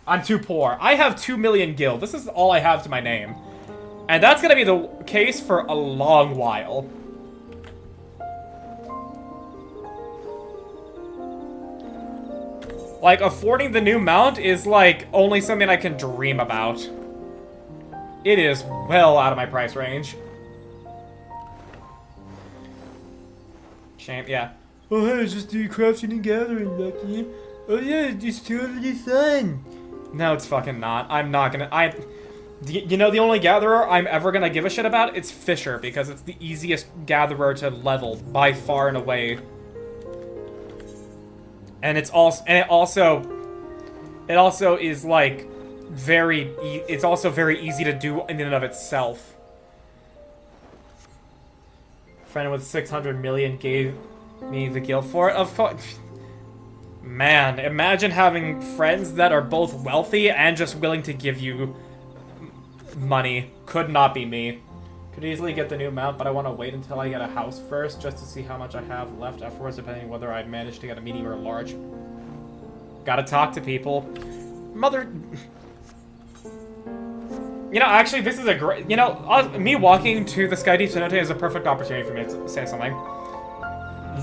I'm too poor? I have 2 million gil. This is all I have to my name. And that's gonna be the case for a long while. Like, affording the new mount is, like, only something I can dream about. It is well out of my price range. Shame, yeah. Oh, hey, just do crafting and gathering, Lucky. Oh, yeah, it's totally fun. No, it's fucking not. I'm not gonna... You know the only gatherer I'm ever gonna give a shit about? It's Fisher, because it's the easiest gatherer to level by far and away. And it also is like it's also very easy to do in and of itself. Friend with 600 million gave me the guild for it. Of course. Man, imagine having friends that are both wealthy and just willing to give you money. Could not be me. Could easily get the new mount, but I want to wait until I get a house first, just to see how much I have left afterwards, depending whether I manage to get a medium or a large. Gotta talk to people. Mother... You know, actually, this is a great... You know, me walking to the Sky Deep Cenote is a perfect opportunity for me to say something.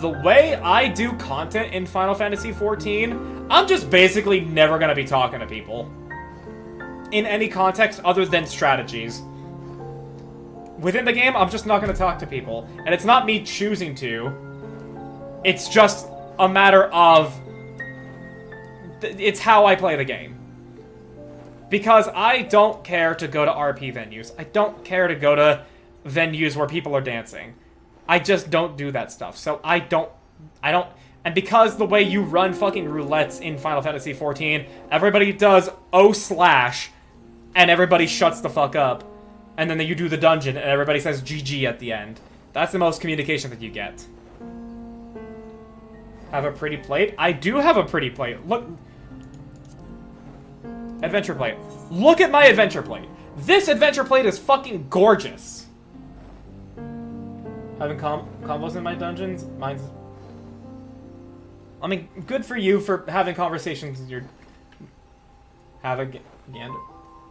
The way I do content in Final Fantasy XIV, I'm just basically never gonna be talking to people. In any context other than strategies. Within the game, I'm just not going to talk to people. And it's not me choosing to. It's just a matter of... It's how I play the game. Because I don't care to go to RP venues. I don't care to go to venues where people are dancing. I just don't do that stuff. So I don't... And because the way you run fucking roulettes in Final Fantasy XIV, everybody does O/, and everybody shuts the fuck up. And then you do the dungeon, and everybody says GG at the end. That's the most communication that you get. Have a pretty plate? I do have a pretty plate. Look. Adventure plate. Look at my adventure plate. This adventure plate is fucking gorgeous. Having combos in my dungeons? Mine's... I mean, good for you for having conversations with your...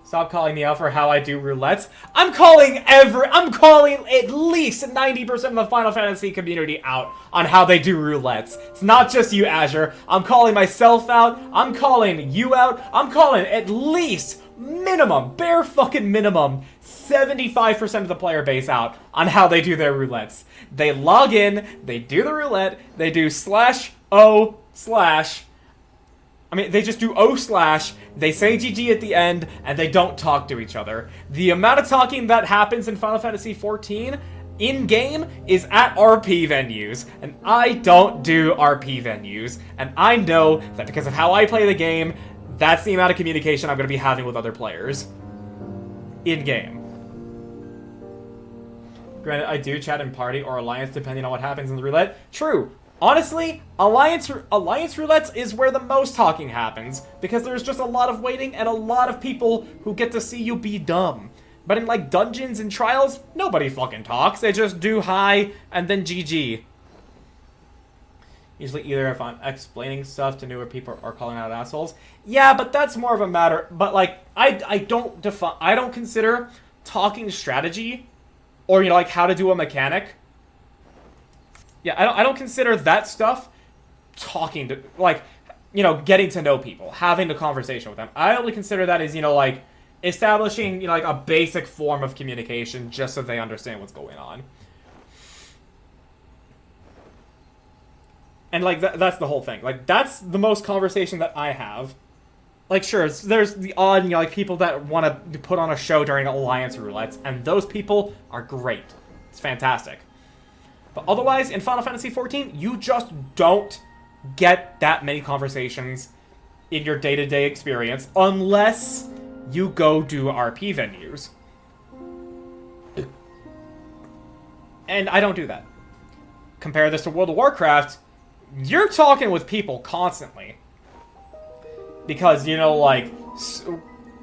Stop calling me out for how I do roulettes. I'm calling at least 90% of the Final Fantasy community out on how they do roulettes. It's not just you, Azure. I'm calling myself out. I'm calling you out. I'm calling at least minimum, bare fucking minimum, 75% of the player base out on how they do their roulettes. They log in, they do the roulette, they do /O/ they just do O/, they say GG at the end, and they don't talk to each other. The amount of talking that happens in Final Fantasy XIV in-game is at RP venues, and I don't do RP venues, and I know that because of how I play the game, that's the amount of communication I'm going to be having with other players. In-game. Granted, I do chat in party or alliance depending on what happens in the roulette. True. Honestly, alliance roulettes is where the most talking happens, because there's just a lot of waiting and a lot of people who get to see you be dumb. But in, like, dungeons and trials, nobody fucking talks. They just do hi and then GG. Usually either if I'm explaining stuff to newer people or calling out assholes. Yeah, but that's more of a matter... But, like, I don't consider talking strategy or, you know, like, how to do a mechanic. Yeah, I don't consider that stuff talking to... Like, you know, getting to know people. Having a conversation with them. I only consider that as, you know, like, establishing, you know, like, a basic form of communication just so they understand what's going on. And, like, that's the whole thing. Like, that's the most conversation that I have. Like, sure, there's the odd, you know, like, people that want to put on a show during Alliance Roulettes, and those people are great. It's fantastic. But otherwise, in Final Fantasy XIV, you just don't get that many conversations in your day-to-day experience unless you go do RP venues. And I don't do that. Compare this to World of Warcraft, you're talking with people constantly. Because, you know, like,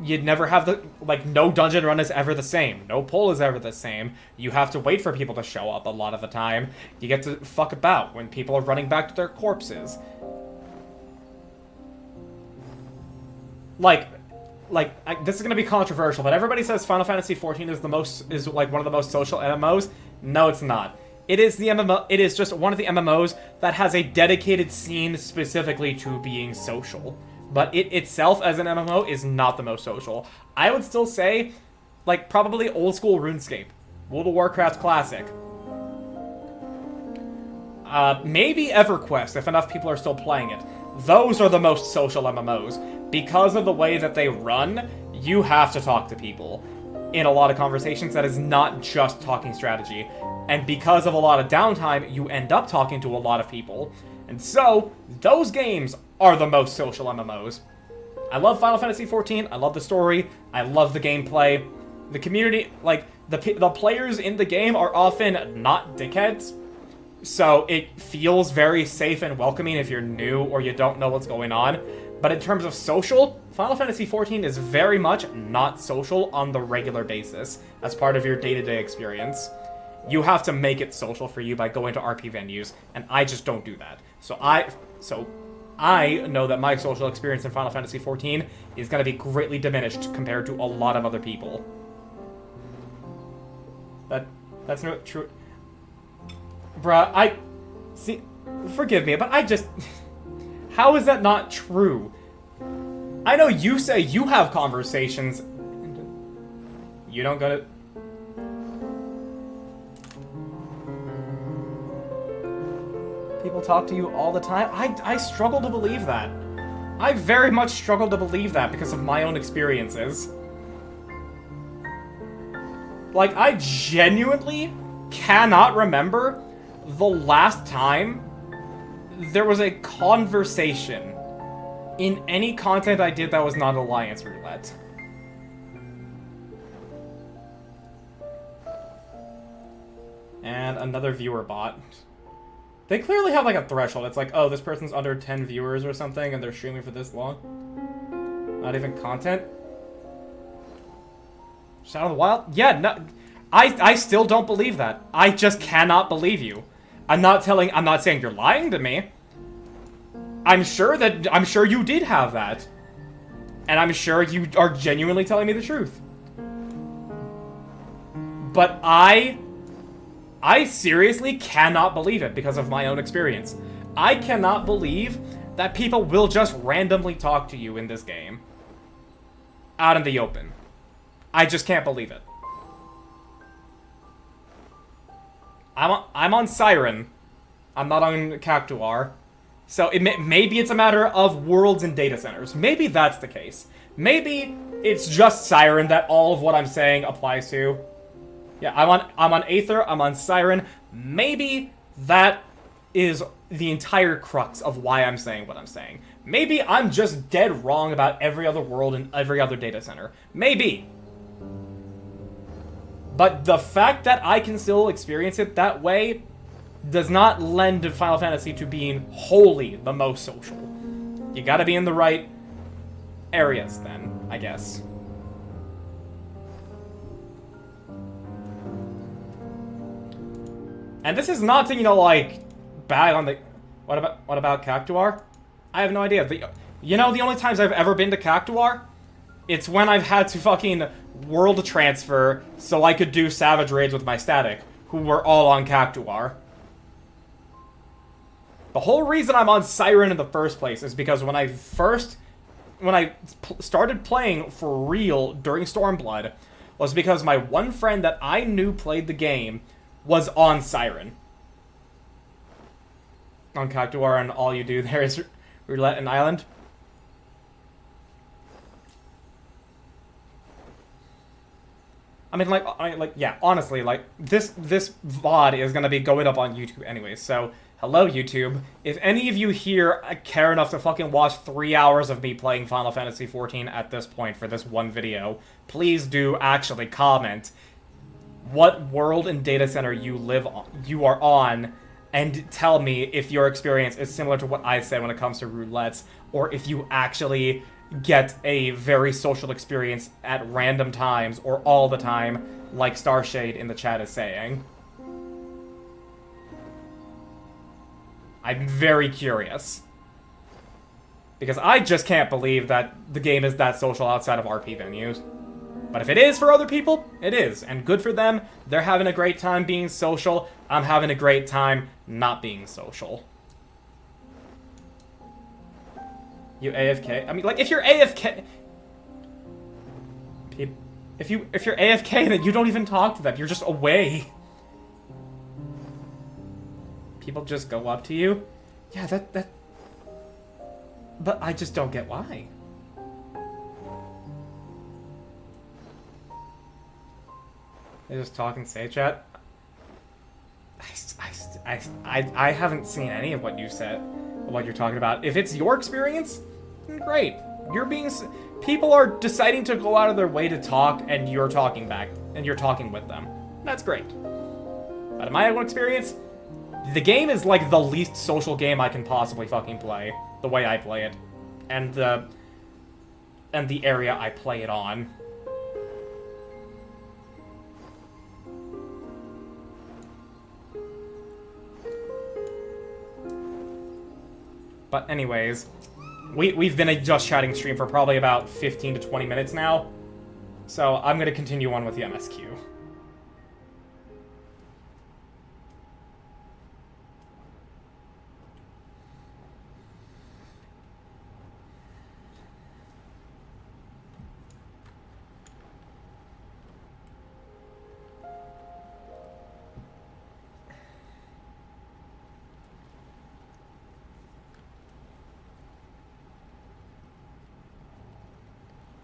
you'd never have the, like, no dungeon run is ever the same. No pull is ever the same. You have to wait for people to show up a lot of the time. You get to fuck about when people are running back to their corpses. This is gonna be controversial, but everybody says Final Fantasy XIV is like one of the most social MMOs. No, it's not. It is the MMO. It is just one of the MMOs that has a dedicated scene specifically to being social. But it itself as an MMO is not the most social. I would still say, like, probably old school RuneScape, World of Warcraft Classic. Maybe EverQuest, if enough people are still playing it. Those are the most social MMOs. Because of the way that they run, you have to talk to people. In a lot of conversations, that is not just talking strategy. And because of a lot of downtime, you end up talking to a lot of people. And so, those games are the most social MMOs. I love Final Fantasy XIV, I love the story, I love the gameplay. The community, like, the players in the game are often not dickheads. So it feels very safe and welcoming if you're new or you don't know what's going on. But in terms of social, Final Fantasy XIV is very much not social on the regular basis as part of your day-to-day experience. You have to make it social for you by going to RP venues, and I just don't do that. So I know that my social experience in Final Fantasy XIV is going to be greatly diminished compared to a lot of other people. That's not true. Bruh, see, forgive me, but I just... How is that not true? I know you say you have conversations. You don't go to... People talk to you all the time. I struggle to believe that. I very much struggle to believe that because of my own experiences. Like, I genuinely cannot remember the last time there was a conversation in any content I did that was not Alliance Roulette. And another viewer bot. They clearly have, like, a threshold. It's like, oh, this person's under 10 viewers or something, and they're streaming for this long. Not even content? Shadow of the Wild? Yeah, no... I still don't believe that. I just cannot believe you. I'm not saying you're lying to me. I'm sure you did have that. And I'm sure you are genuinely telling me the truth. But I seriously cannot believe it because of my own experience. I cannot believe that people will just randomly talk to you in this game. Out in the open. I just can't believe it. I'm on Siren. I'm not on Cactuar. So maybe it's a matter of worlds and data centers. Maybe that's the case. Maybe it's just Siren that all of what I'm saying applies to. Yeah, I'm on Aether, I'm on Siren. Maybe that is the entire crux of why I'm saying what I'm saying. Maybe I'm just dead wrong about every other world and every other data center. Maybe. But the fact that I can still experience it that way does not lend to Final Fantasy to being wholly the most social. You gotta be in the right areas then, I guess. And this is not to, you know, like, bag on the... What about Cactuar? I have no idea. You know, the only times I've ever been to Cactuar, it's when I've had to fucking world transfer so I could do Savage Raids with my static, who were all on Cactuar. The whole reason I'm on Siren in the first place is because when I started playing for real during Stormblood, was because my one friend that I knew played the game was on Siren. On Cactuar, and all you do there is roulette and island. I mean, like, yeah, honestly, like, this VOD is gonna be going up on YouTube anyway, so, hello, YouTube. If any of you here care enough to fucking watch 3 hours of me playing Final Fantasy XIV at this point for this one video, please do actually comment what world and data center you are on, and tell me if your experience is similar to what I said when it comes to roulettes, or if you actually get a very social experience at random times, or all the time, like Starshade in the chat is saying. I'm very curious. Because I just can't believe that the game is that social outside of RP venues. But if it is for other people, it is. And good for them. They're having a great time being social. I'm having a great time not being social. You AFK? I mean, like, if you're AFK... If you're AFK, then you don't even talk to them. You're just away. People just go up to you? Yeah, that... But I just don't get why. They just talk and say chat. I haven't seen any of what you said, what you're talking about. If it's your experience, then great. You're being... People are deciding to go out of their way to talk, and you're talking back, and you're talking with them. That's great. But in my own experience, the game is like the least social game I can possibly fucking play, the way I play it, and the area I play it on. But anyways, we've been a Just Chatting stream for probably about 15 to 20 minutes now, so I'm gonna continue on with the MSQ.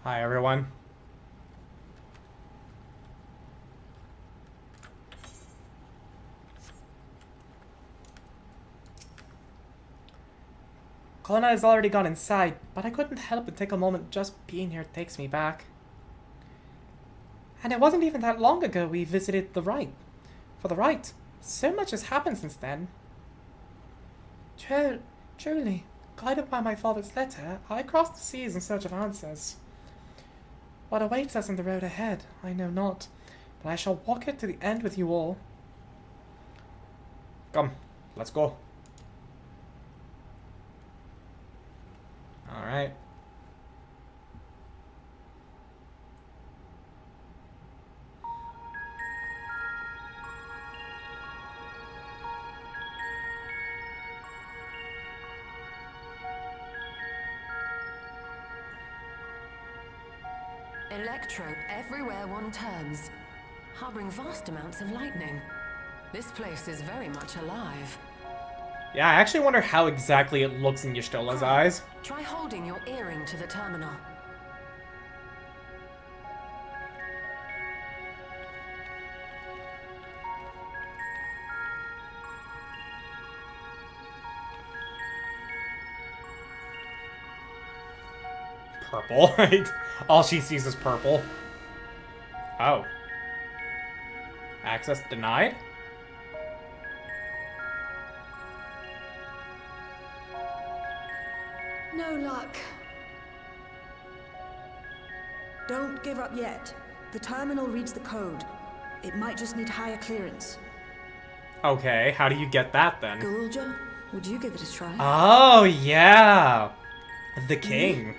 Hi, everyone. Colonna has already gone inside, but I couldn't help but take a moment. Just being here takes me back. And it wasn't even that long ago we visited the Rite. For the Rite, so much has happened since then. Truly, guided by my father's letter, I crossed the seas in search of answers. What awaits us on the road ahead, I know not, but I shall walk it to the end with you all. Come, let's go. Alright. Electrope everywhere one turns, harboring vast amounts of lightning. This place is very much alive. Yeah, I actually wonder how exactly it looks in Y'shtola's eyes. Try holding your earring to the terminal. Purple, right? All she sees is purple. Oh. Access denied? No luck. Don't give up yet. The terminal reads the code. It might just need higher clearance. Okay, how do you get that then? Gulja, Would you give it a try? Oh, yeah! The king.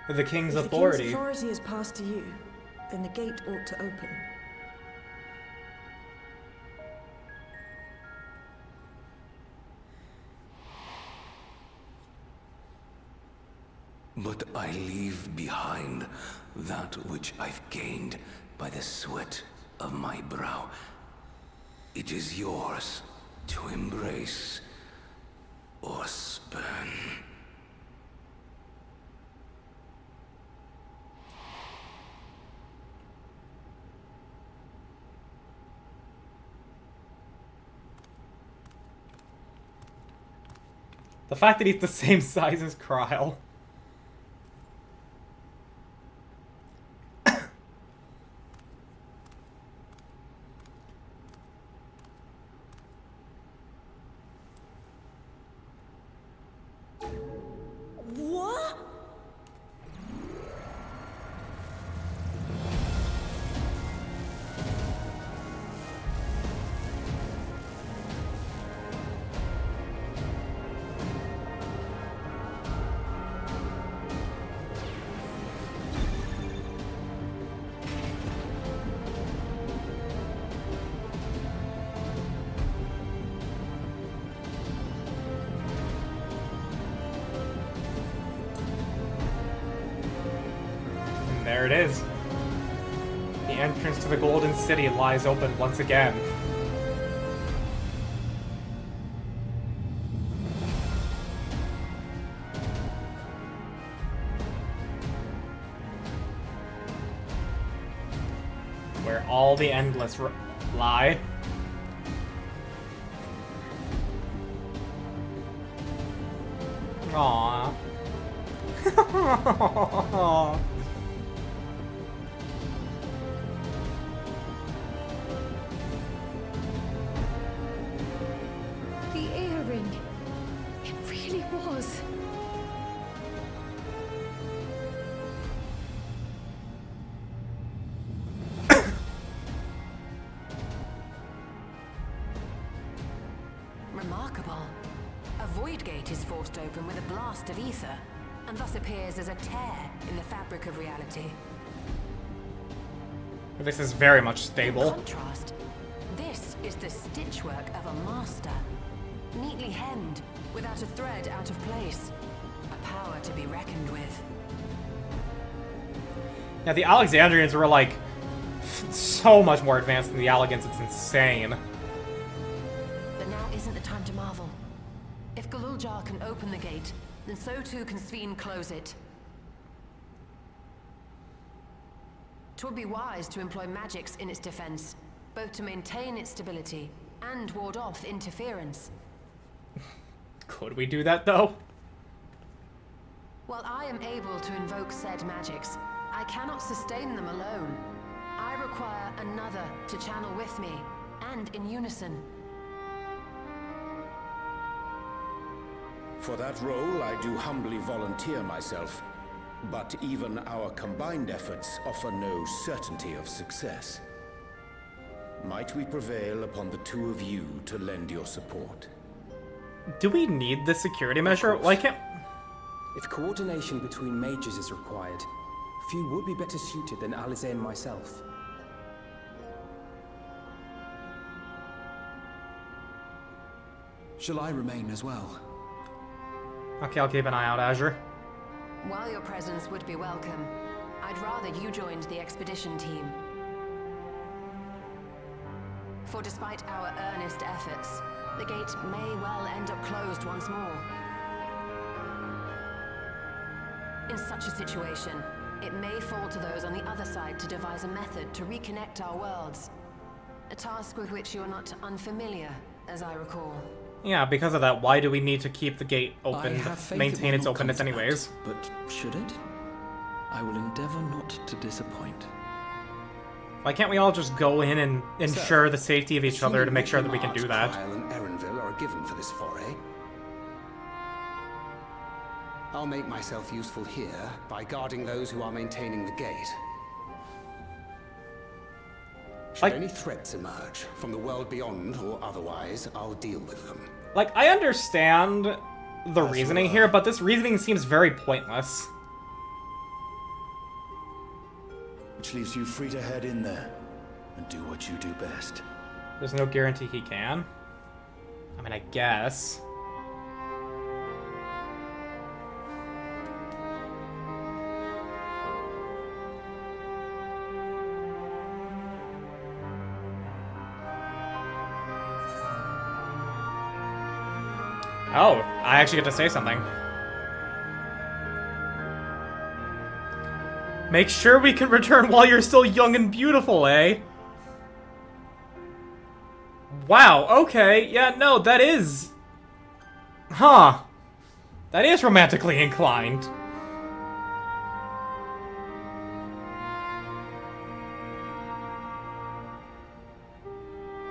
The king's authority. If the king's authority is passed to you, then the gate ought to open. But I leave behind that which I've gained by the sweat of my brow. It is yours to embrace or spurn. The fact that he's the same size as Kryl. What? There it is. The entrance to the Golden City lies open once again. Where all the Endless lie. Aww. The earring. It really was. Remarkable. A void gate is forced open with a blast of ether, and thus appears as a tear in the fabric of reality. This is very much In stable. contrast, this is the stitchwork of a master. Neatly hemmed, without a thread out of place. A power to be reckoned with. Yeah, the Alexandrians were like so much more advanced than the Allegans. It's insane. But now isn't the time to marvel. If Galuljar can open the gate, then so too can Sveen close it. 'Twould be wise to employ magics in its defense, both to maintain its stability and ward off interference. Could we do that though? While I am able to invoke said magics, I cannot sustain them alone. I require another to channel with me, and in unison. For that role, I do humbly volunteer myself. But even our combined efforts offer no certainty of success. Might we prevail upon the two of you to lend your support? Do we need the security measure? Like it? If coordination between mages is required, few would be better suited than Alize and myself. Shall I remain as well? Okay, I'll keep an eye out, Azure. While your presence would be welcome, I'd rather you joined the expedition team. For despite our earnest efforts, the gate may well end up closed once more. In such a situation, it may fall to those on the other side to devise a method to reconnect our worlds. A task with which you're not unfamiliar, as I recall. Yeah, because of that, why do we need to keep the gate open, I have faith maintain it its will not come openness to that, anyways? But should it? I will endeavor not to disappoint. Why can't we all just go in and ensure the safety of each other to make sure that we can do that? Dawntrail and Erenville are given for this foray. I'll make myself useful here by guarding those who are maintaining the gate. Should any threats emerge, from the world beyond or otherwise, I'll deal with them. Like, I understand the reasoning here, but this reasoning seems very pointless. Which leaves you free to head in there and do what you do best. There's no guarantee he can. I mean, I guess. Oh, I actually get to say something. Make sure we can return while you're still young and beautiful, eh? Wow, okay, yeah, no, that is... Huh. That is romantically inclined.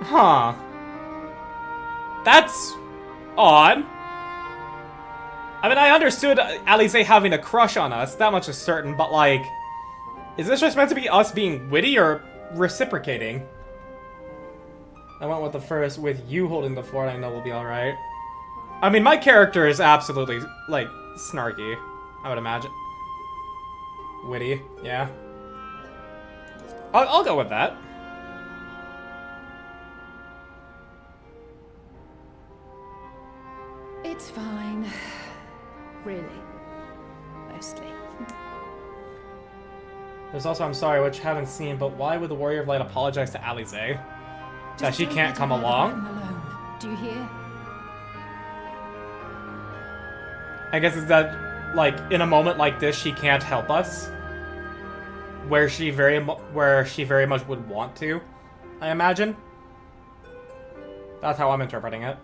Huh. That's... odd. I mean, I understood Alisaie having a crush on us, that much is certain, but like... Is this just meant to be us being witty or reciprocating? I went with the first, with you holding the fort, I know we'll be alright. I mean, my character is absolutely, like, snarky, I would imagine. Witty, yeah. I'll go with that. It's fine. Really. Mostly. There's also I'm sorry, which haven't seen, but why would the Warrior of Light apologize to Alisaie? That she can't come along? Do you hear? I guess it's that, like, in a moment like this, she can't help us. Where she very much would want to, I imagine. That's how I'm interpreting it.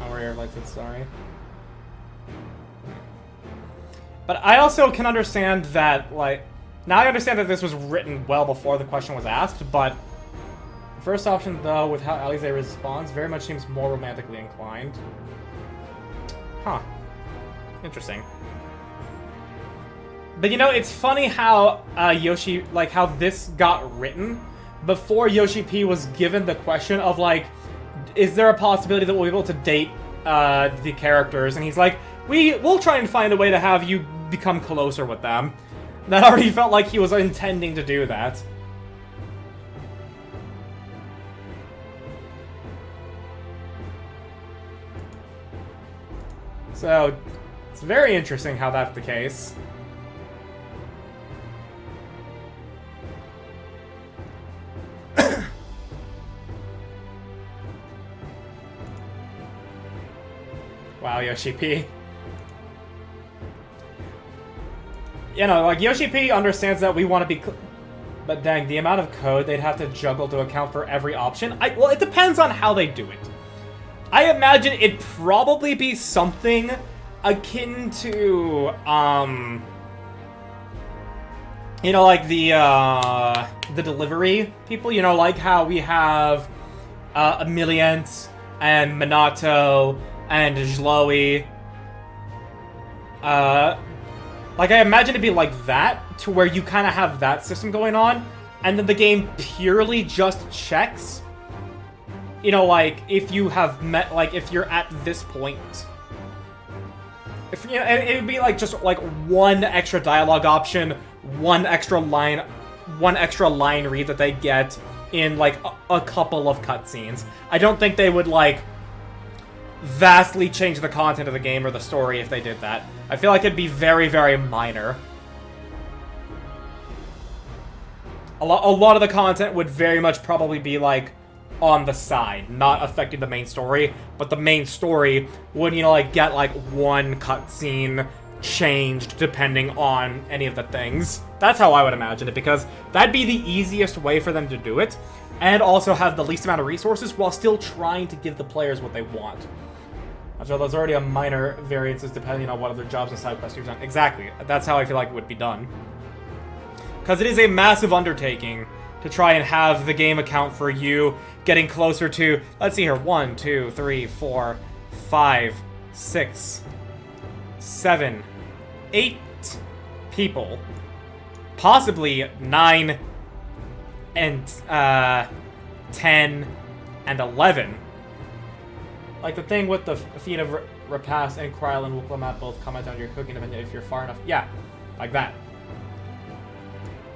Warrior of Light said sorry. But I also can understand that, like... Now I understand that this was written well before the question was asked, but... The first option, though, with how Alisaie responds, very much seems more romantically inclined. Huh. Interesting. But you know, it's funny how how this got written before Yoshi P was given the question of, like, is there a possibility that we'll be able to date the characters? And he's like, we'll try and find a way to have you become closer with them. That already felt like he was intending to do that. So, it's very interesting how that's the case. Wow, Yoshi P. You know, like, Yoshi P understands that we want to be... But dang, the amount of code they'd have to juggle to account for every option... Well, it depends on how they do it. I imagine it'd probably be something akin to, you know, like the delivery people, you know, like how we have, Emiliant and Minato and Jloe. Like, I imagine it'd be like that, to where you kind of have that system going on, and then the game purely just checks, you know, like, if you have met, like, if you're at this point. If, you know, and it would be, like, just, like, one extra dialogue option, one extra line read that they get in, like, a couple of cutscenes. I don't think they would, like, vastly change the content of the game or the story if they did that. I feel like it'd be very, very minor. A lot of the content would very much probably be, like, on the side, not affecting the main story, but the main story would, you know, like, get, like, one cutscene changed depending on any of the things. That's how I would imagine it, because that'd be the easiest way for them to do it, and also have the least amount of resources while still trying to give the players what they want. So there's already a minor variances depending on what other jobs and side quests you've done. Exactly, that's how I feel like it would be done. Because it is a massive undertaking to try and have the game account for you getting closer to, let's see here, 1, 2, 3, 4, 5, 6, 7, 8 people. Possibly 9, and 10 and 11. Like the thing with the feat of repast and Krylin will come out both comment on your cooking event if you're far enough. Yeah, like that.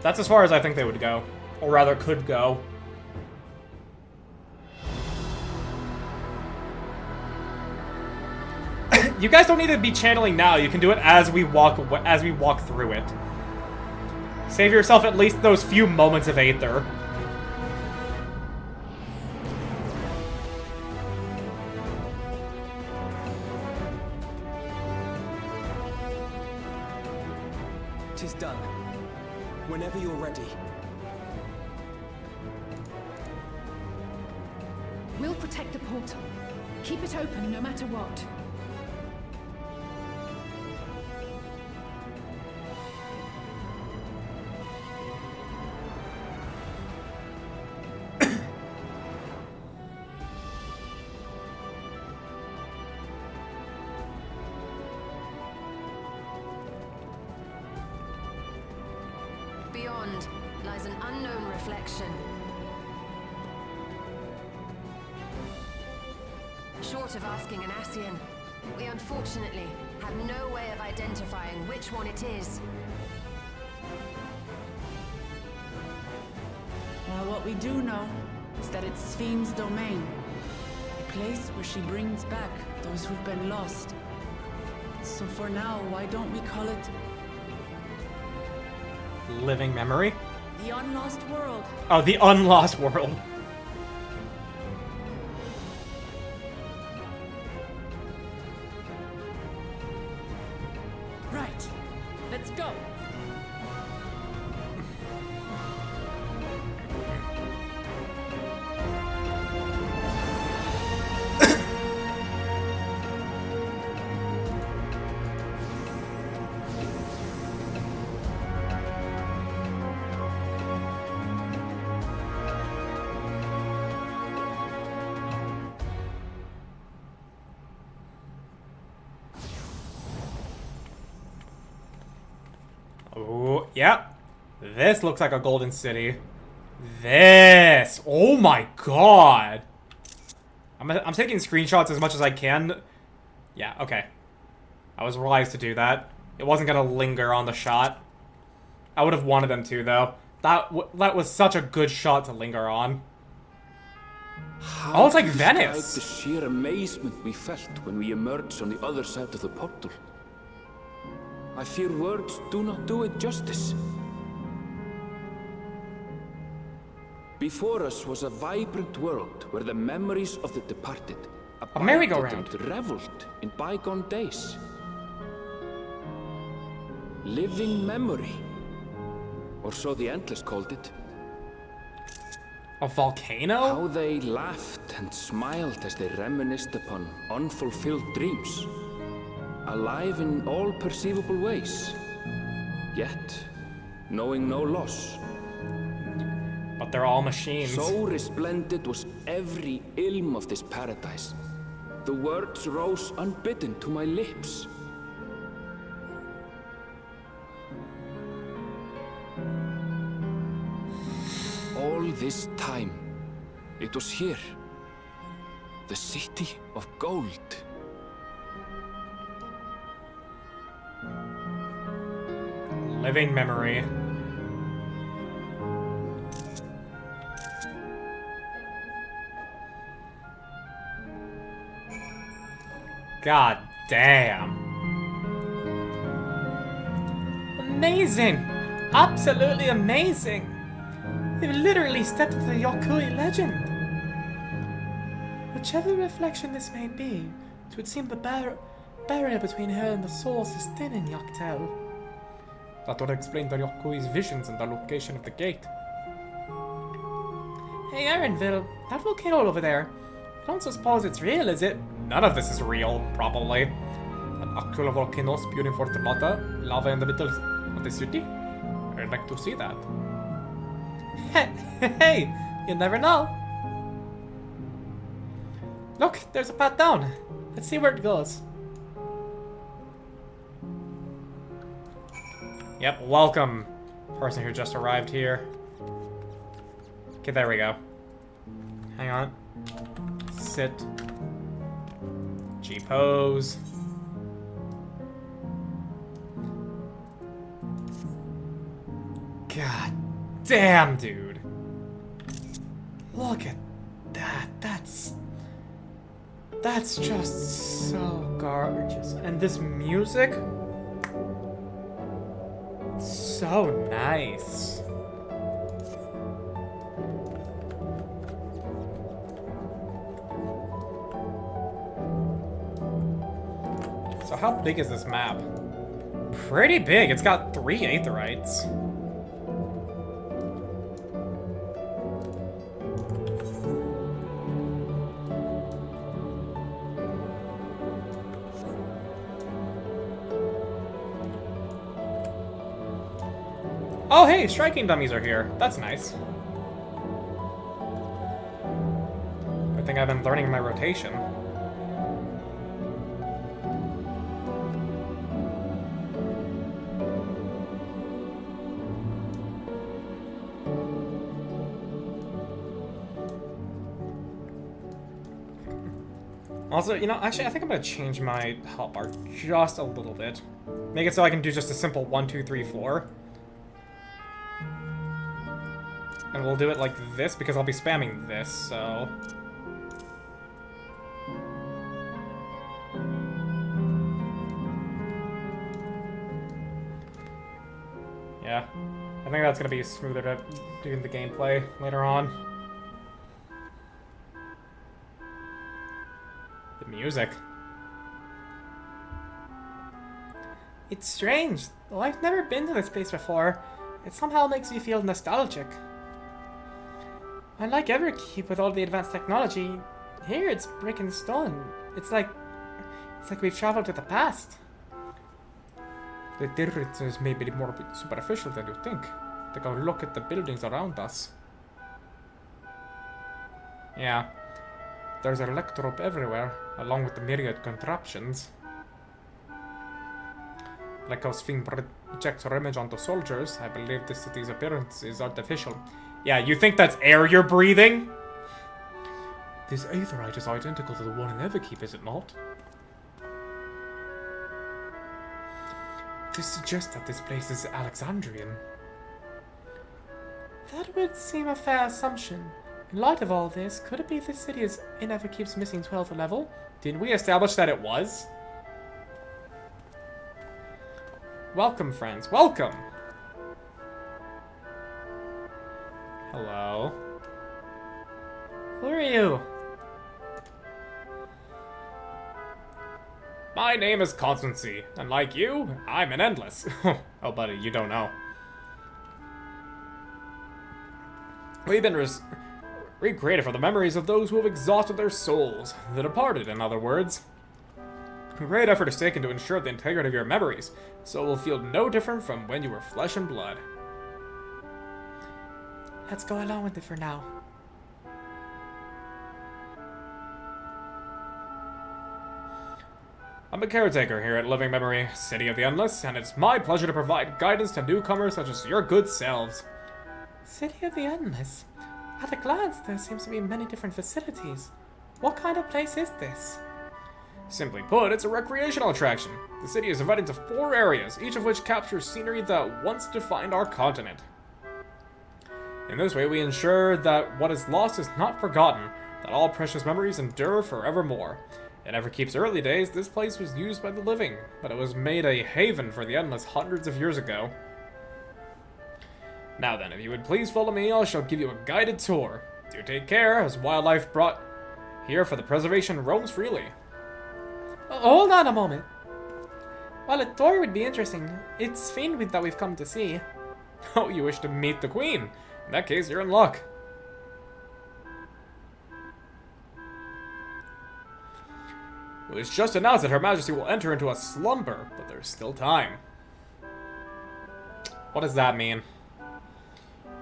That's as far as I think they would go. Or rather, could go. You guys don't need to be channeling now. You can do it as we walk through it. Save yourself at least those few moments of Aether. Tis done. Whenever you're ready. We'll protect the portal. Keep it open no matter what. Beyond lies an unknown reflection. Short of asking an Ascian, we unfortunately have no way of identifying which one it is. Well, what we do know is that it's Fiend's domain. A place where she brings back those who've been lost. So for now, why don't we call it Living memory? the Unlost World? Oh, the Unlost World. Right. Let's go. Oh, yep. This looks like a golden city. This! Oh my god! I'm taking screenshots as much as I can. Yeah, okay. I was wise to do that. It wasn't gonna linger on the shot. I would have wanted them to, though. That was such a good shot to linger on. Oh, it's like Venice! The sheer amazement we felt when we emerged on the other side of the portal. I fear words do not do it justice. Before us was a vibrant world where the memories of the departed a merry-go-round and reveled in bygone days. Living memory, or so the Endless called it. A volcano? How they laughed and smiled as they reminisced upon unfulfilled dreams. Alive in all perceivable ways, yet knowing no loss. But they're all machines. So resplendent was every ilm of this paradise. The words rose unbidden to my lips. All this time, it was here, the city of gold. Living memory. God damn. Amazing! Absolutely amazing! You've literally stepped into the Yokui legend. Whichever reflection this may be, it would seem the barrier between her and the source is thin in Yoktel. That would explain the Yokui's visions and the location of the gate. Hey, Aaronville, that volcano over there. I don't suppose it's real, is it? None of this is real, probably. An ocular volcano spewing forth lava in the middle of the city? I'd like to see that. Hey, you never know. Look, there's a path down. Let's see where it goes. Yep, welcome, person who just arrived here. Okay, there we go. Hang on. Sit. G-pose. God damn, dude. Look at that. That's just so gorgeous. And this music? So nice. So how big is this map? Pretty big. It's got 3 aetherites. Oh, hey, striking dummies are here. That's nice. I think I've been learning my rotation. Also, you know, actually, I think I'm gonna change my health bar just a little bit. Make it so I can do just a simple 1, 2, 3, 4. And we'll do it like this, because I'll be spamming this, so... Yeah. I think that's gonna be smoother to do the gameplay later on. The music. It's strange. Though I've never been to this place before, it somehow makes me feel nostalgic. Unlike Everkeep with all the advanced technology, here it's brick and stone. It's like we've traveled to the past. The differences may be more superficial than you think. Take a look at the buildings around us. Yeah. There's electrope everywhere, along with the myriad contraptions. Like how Sphinx projects her image onto soldiers, I believe the city's appearance is artificial. Yeah, you think that's air you're breathing? This aetherite is identical to the one in Everkeep, is it not? This suggests that this place is Alexandrian. That would seem a fair assumption. In light of all this, could it be this city is in Everkeep's missing 12th level? Didn't we establish that it was? Welcome, friends. Welcome! Hello. Who are you? My name is Constancy, and like you, I'm an Endless. Oh, buddy, you don't know. We've been recreated for the memories of those who have exhausted their souls. The departed, in other words. Great effort is taken to ensure the integrity of your memories, so it will feel no different from when you were flesh and blood. Let's go along with it for now. I'm a caretaker here at Living Memory, City of the Endless, and it's my pleasure to provide guidance to newcomers such as your good selves. City of the Endless? At a glance, there seems to be many different facilities. What kind of place is this? Simply put, it's a recreational attraction. The city is divided into 4 areas, each of which captures scenery that once defined our continent. In this way, we ensure that what is lost is not forgotten, that all precious memories endure forevermore. In Everkeep's early days, this place was used by the living, but it was made a haven for the Endless hundreds of years ago. Now then, if you would please follow me, I shall give you a guided tour. Do take care, as wildlife brought here for the preservation roams freely. Hold on a moment. While a tour would be interesting, it's Fiend that we've come to see. Oh, you wish to meet the Queen? In that case, you're in luck. It was just announced that Her Majesty will enter into a slumber, but there's still time. What does that mean?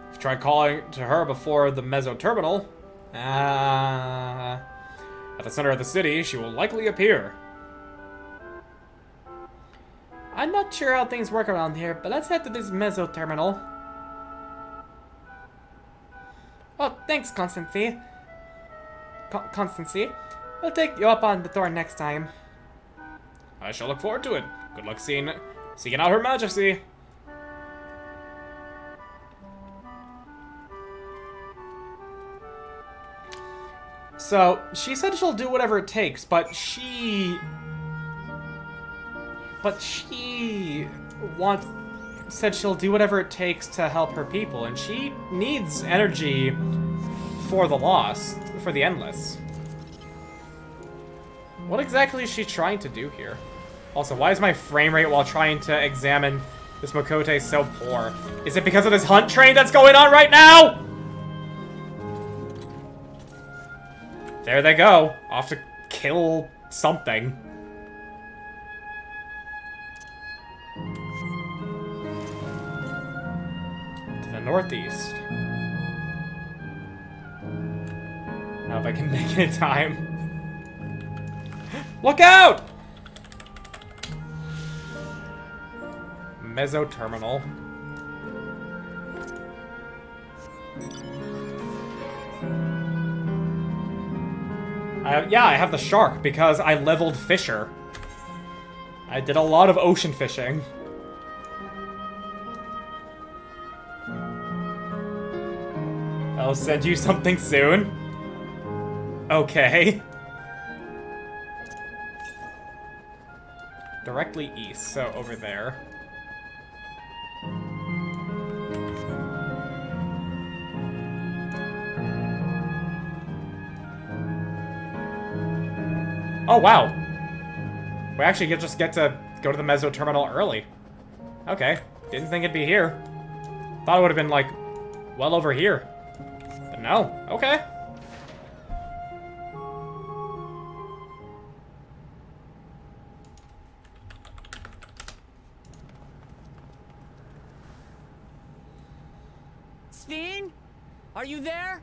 If you try calling to her before the Mezzo Terminal, at the center of the city, she will likely appear. I'm not sure how things work around here, but let's head to this Mezzo Terminal. Oh, thanks, Constancy. Constancy. I'll take you up on the door next time. I shall look forward to it. Good luck seeking out Her Majesty. So, she said she'll do whatever it takes, but she said she'll do whatever it takes to help her people, and she needs energy for the Lost, for the Endless. What exactly is she trying to do here? Also, why is my frame rate while trying to examine this Makote so poor? Is it because of this hunt train that's going on right now? There they go, off to kill something. To the northeast. Now if I can make it in time. Look out! Mezzo Terminal. Yeah, I have the shark because I leveled Fisher. I did a lot of ocean fishing. I'll send you something soon. Okay. Directly east, so over there. Oh, wow. We actually just get to go to the Mezzo Terminal early. Okay. Didn't think it'd be here. Thought it would have been, like, well over here. But no. Okay. Sven? Are you there?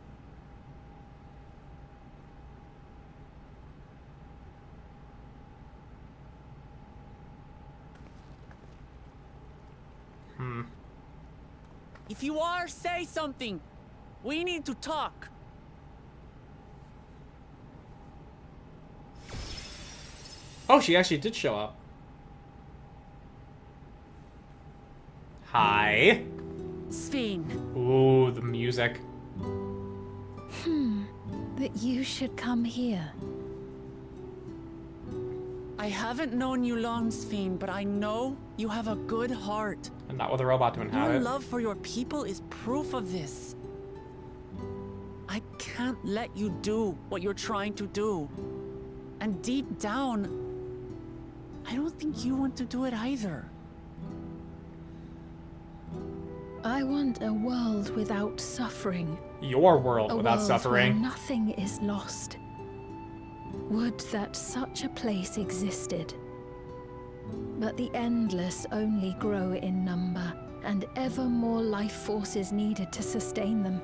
If you are, say something. We need to talk. Oh, she actually did show up. Hi. Sven. Ooh, the music. That you should come here. I haven't known you long, Sven, but I know you have a good heart. And not with a robot to inhabit. Your love for your people is proof of this. I can't let you do what you're trying to do. And deep down, I don't think you want to do it either. I want a world without suffering. Your world without suffering. Where nothing is lost. Would that such a place existed. But the endless only grow in number, and ever more life forces needed to sustain them.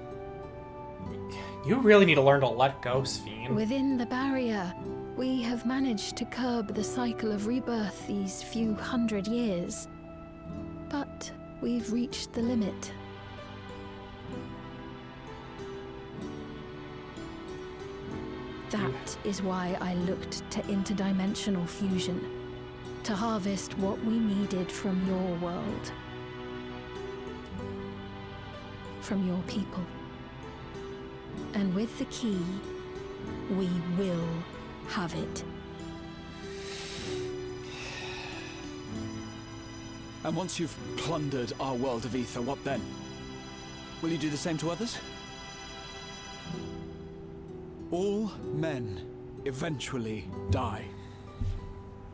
You really need to learn to let go, Sven. Within the barrier, we have managed to curb the cycle of rebirth these few hundred years. But we've reached the limit. That is why I looked to interdimensional fusion, to harvest what we needed from your world, from your people. And with the key, we will have it. And once you've plundered our world of ether, what then? Will you do the same to others? All men eventually die.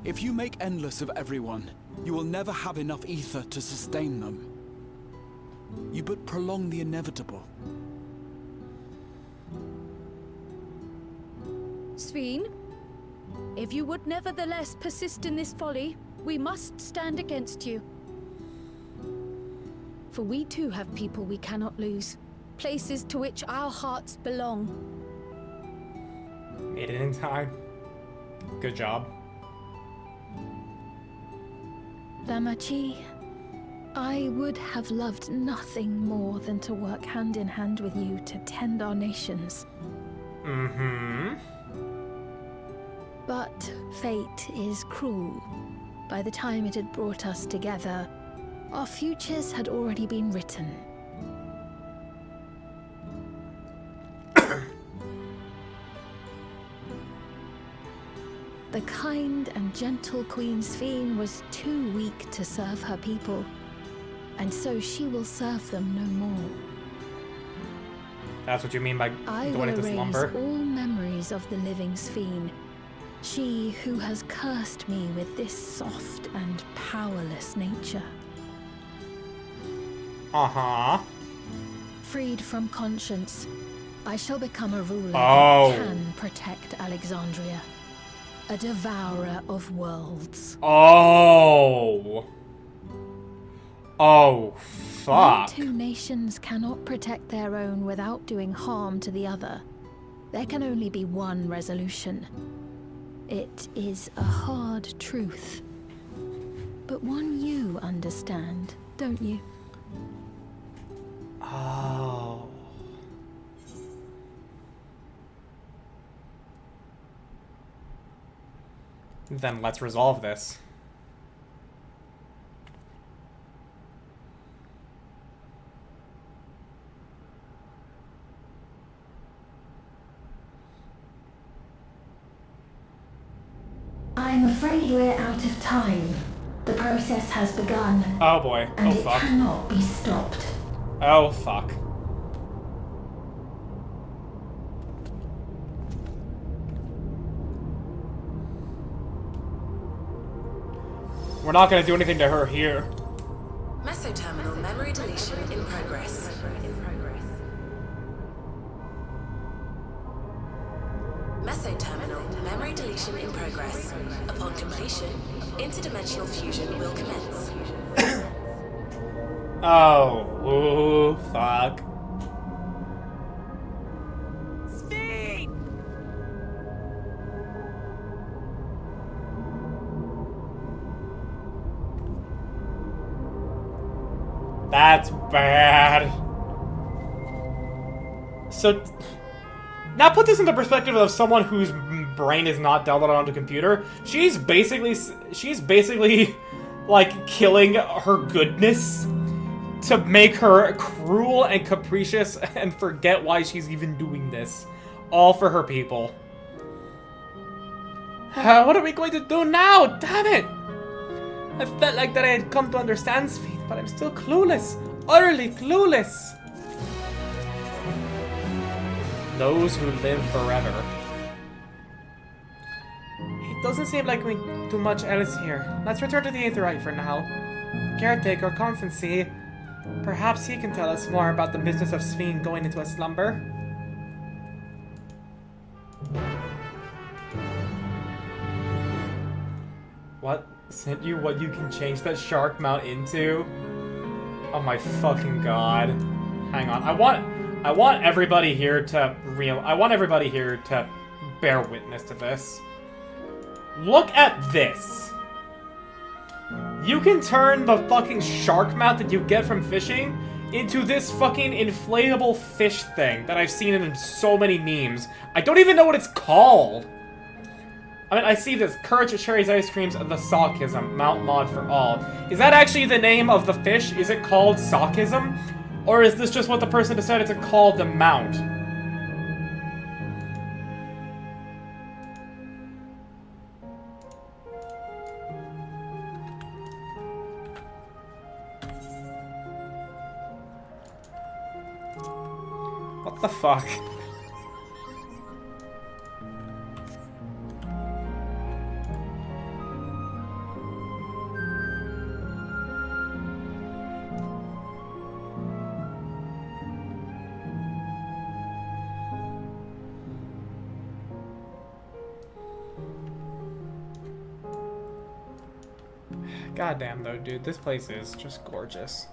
If you make endless of everyone, you will never have enough ether to sustain them. You but prolong the inevitable. Sven, if you would nevertheless persist in this folly, we must stand against you. For we too have people we cannot lose, places to which our hearts belong. Made it in time. Good job. Damachi, I would have loved nothing more than to work hand in hand with you to tend our nations. Mm-hmm. But fate is cruel. By the time it had brought us together, our futures had already been written. The kind and gentle Queen Sphene was too weak to serve her people, and so she will serve them no more. That's what you mean by I going will into erase slumber? all memories of the living Sphene, she who has cursed me with this soft and powerless nature. Uh-huh. Freed from conscience, I shall become a ruler Oh. who can protect Alexandria. A devourer of worlds. Oh. Oh, No fuck. two nations cannot protect their own without doing harm to the other. There can only be one resolution. It is a hard truth. But one you understand, don't you? Oh. Then let's resolve this. I'm afraid we're out of time. The process has begun. Oh boy. And Oh it fuck. cannot be stopped. Oh fuck. We're not gonna do anything to her here. Mesoterminal memory deletion in progress. Mesoterminal memory deletion in progress. Upon completion, interdimensional fusion will commence. Oh, ooh, fuck. Sphene! That's bad. So, now put this into perspective of someone whose brain is not downloaded onto a computer. She's basically, like, killing her goodness to make her cruel and capricious and forget why she's even doing this. All for her people. What are we going to do now? Damn it! I felt like that I had come to understand Sphene, but I'm still clueless. Utterly clueless. Those who live forever. It doesn't seem like we do much else here. Let's return to the Aetherite for now. Caretaker Constancy, perhaps he can tell us more about the business of Sphene going into a slumber. What? Sent you what you can change that shark mount into? Oh my fucking god. Hang on. I want everybody here to bear witness to this. Look at this. You can turn the fucking shark mount that you get from fishing into this fucking inflatable fish thing that I've seen in so many memes. I don't even know what it's called. I mean, I see this. Courage at Cherry's Ice Creams, the Sockism, Mount Mod for All. Is that actually the name of the fish? Is it called Sockism? Or is this just what the person decided to call the mount? What the fuck? Goddamn though, dude, this place is just gorgeous.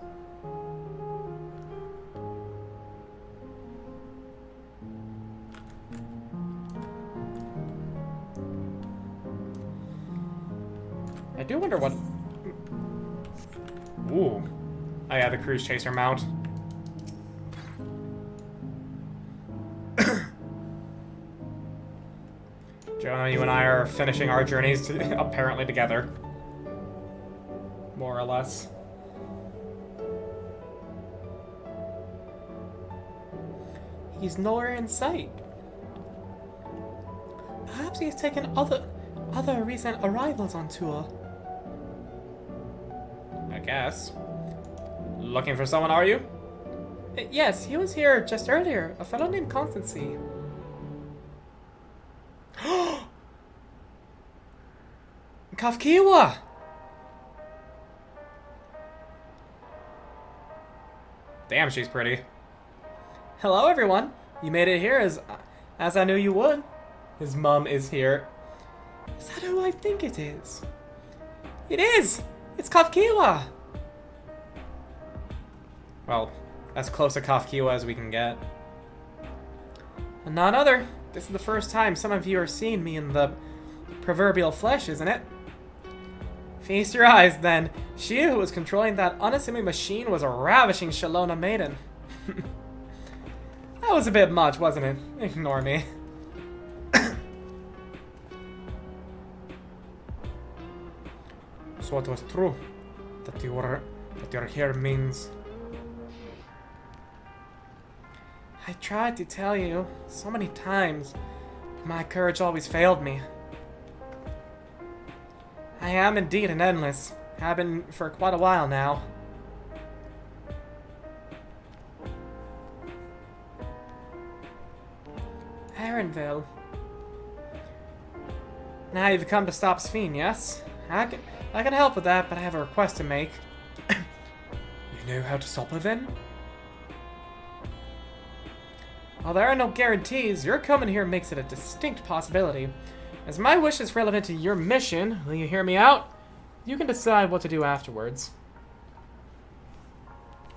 I do wonder what... Ooh. Oh yeah, the cruise chaser mount. Jonah, you and I are finishing our journeys apparently together. More or less. He's nowhere in sight. Perhaps he's taken other recent arrivals on tour. I guess. Looking for someone, are you? Yes, he was here just earlier. A fellow named Constancy. Kafkiwa! Damn, she's pretty. Hello, everyone. You made it here as I knew you would. His mom is here. Is that who I think it is? It is! It's Kafkiwa! Well, as close to Kafkiwa as we can get. And none other. This is the first time some of you are seeing me in the proverbial flesh, isn't it? Feast your eyes, then. She who was controlling that unassuming machine was a ravishing Shalona maiden. That was a bit much, wasn't it? Ignore me. So it was true that your hair means... I tried to tell you so many times, but my courage always failed me. I am indeed an endless. Have been for quite a while now. Aaronville. Now you've come to stop Sphene, yes? I can help with that, but I have a request to make. You know how to stop her then? While there are no guarantees, your coming here makes it a distinct possibility. As my wish is relevant to your mission, will you hear me out? You can decide what to do afterwards.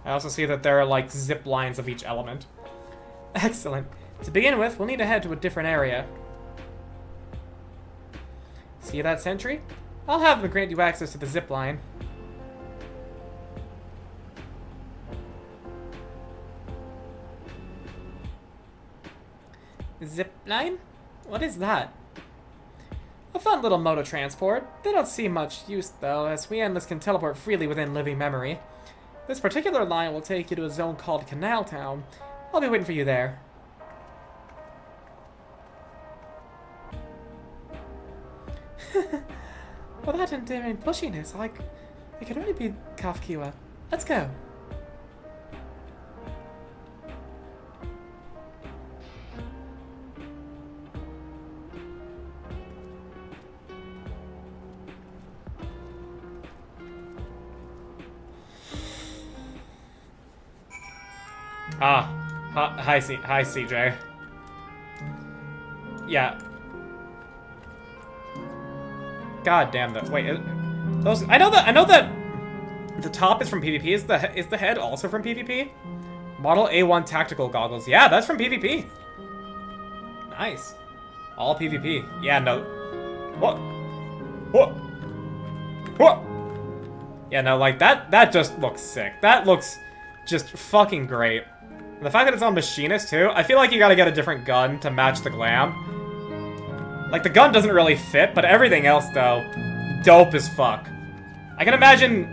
I also see that there are like zip lines of each element. Excellent. To begin with, we'll need to head to a different area. See that sentry? I'll have them grant you access to the zip line. Zip line? What is that? A fun little mode of transport. They don't see much use though, as we endless can teleport freely within living memory. This particular line will take you to a zone called Canal Town. I'll be waiting for you there. Well, that endearing pushiness, it could only be Kafkiwa. Let's go. Hi CJ. Yeah. God damn that. Wait, those. I know that the top is from PvP. Is the head also from PvP? Model A1 tactical goggles. Yeah, that's from PvP. Nice. All PvP. Yeah, no. What? Yeah, no, like that just looks sick. That looks just fucking great. And the fact that it's on Machinist too, I feel like you gotta get a different gun to match the glam. Like, the gun doesn't really fit, but everything else, though, dope as fuck. I can imagine...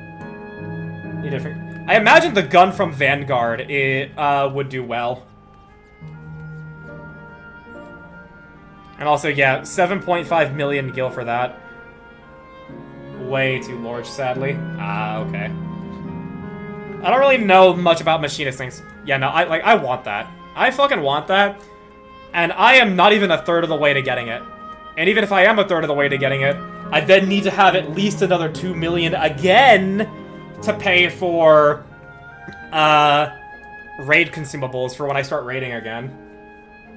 I imagine the gun from Vanguard would do well. And also, yeah, 7.5 million gil for that. Way too large, sadly. Okay. I don't really know much about Machinist things. Yeah, no, I want that. I fucking want that. And I am not even a third of the way to getting it. And even if I am a third of the way to getting it, I then need to have at least another 2 million again to pay for raid consumables for when I start raiding again.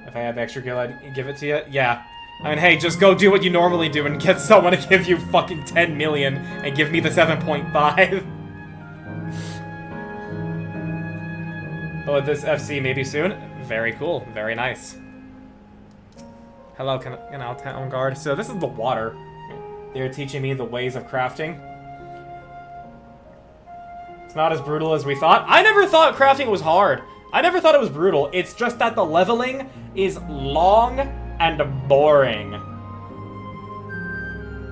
If I had the extra gil, I'd give it to you. Yeah. I mean, hey, just go do what you normally do and get someone to give you fucking 10 million and give me the 7.5. Oh, this FC maybe soon? Very cool. Very nice. Hello, Canal Town Guard. So this is the water. They're teaching me the ways of crafting. It's not as brutal as we thought. I never thought crafting was hard. I never thought it was brutal. It's just that the leveling is long and boring.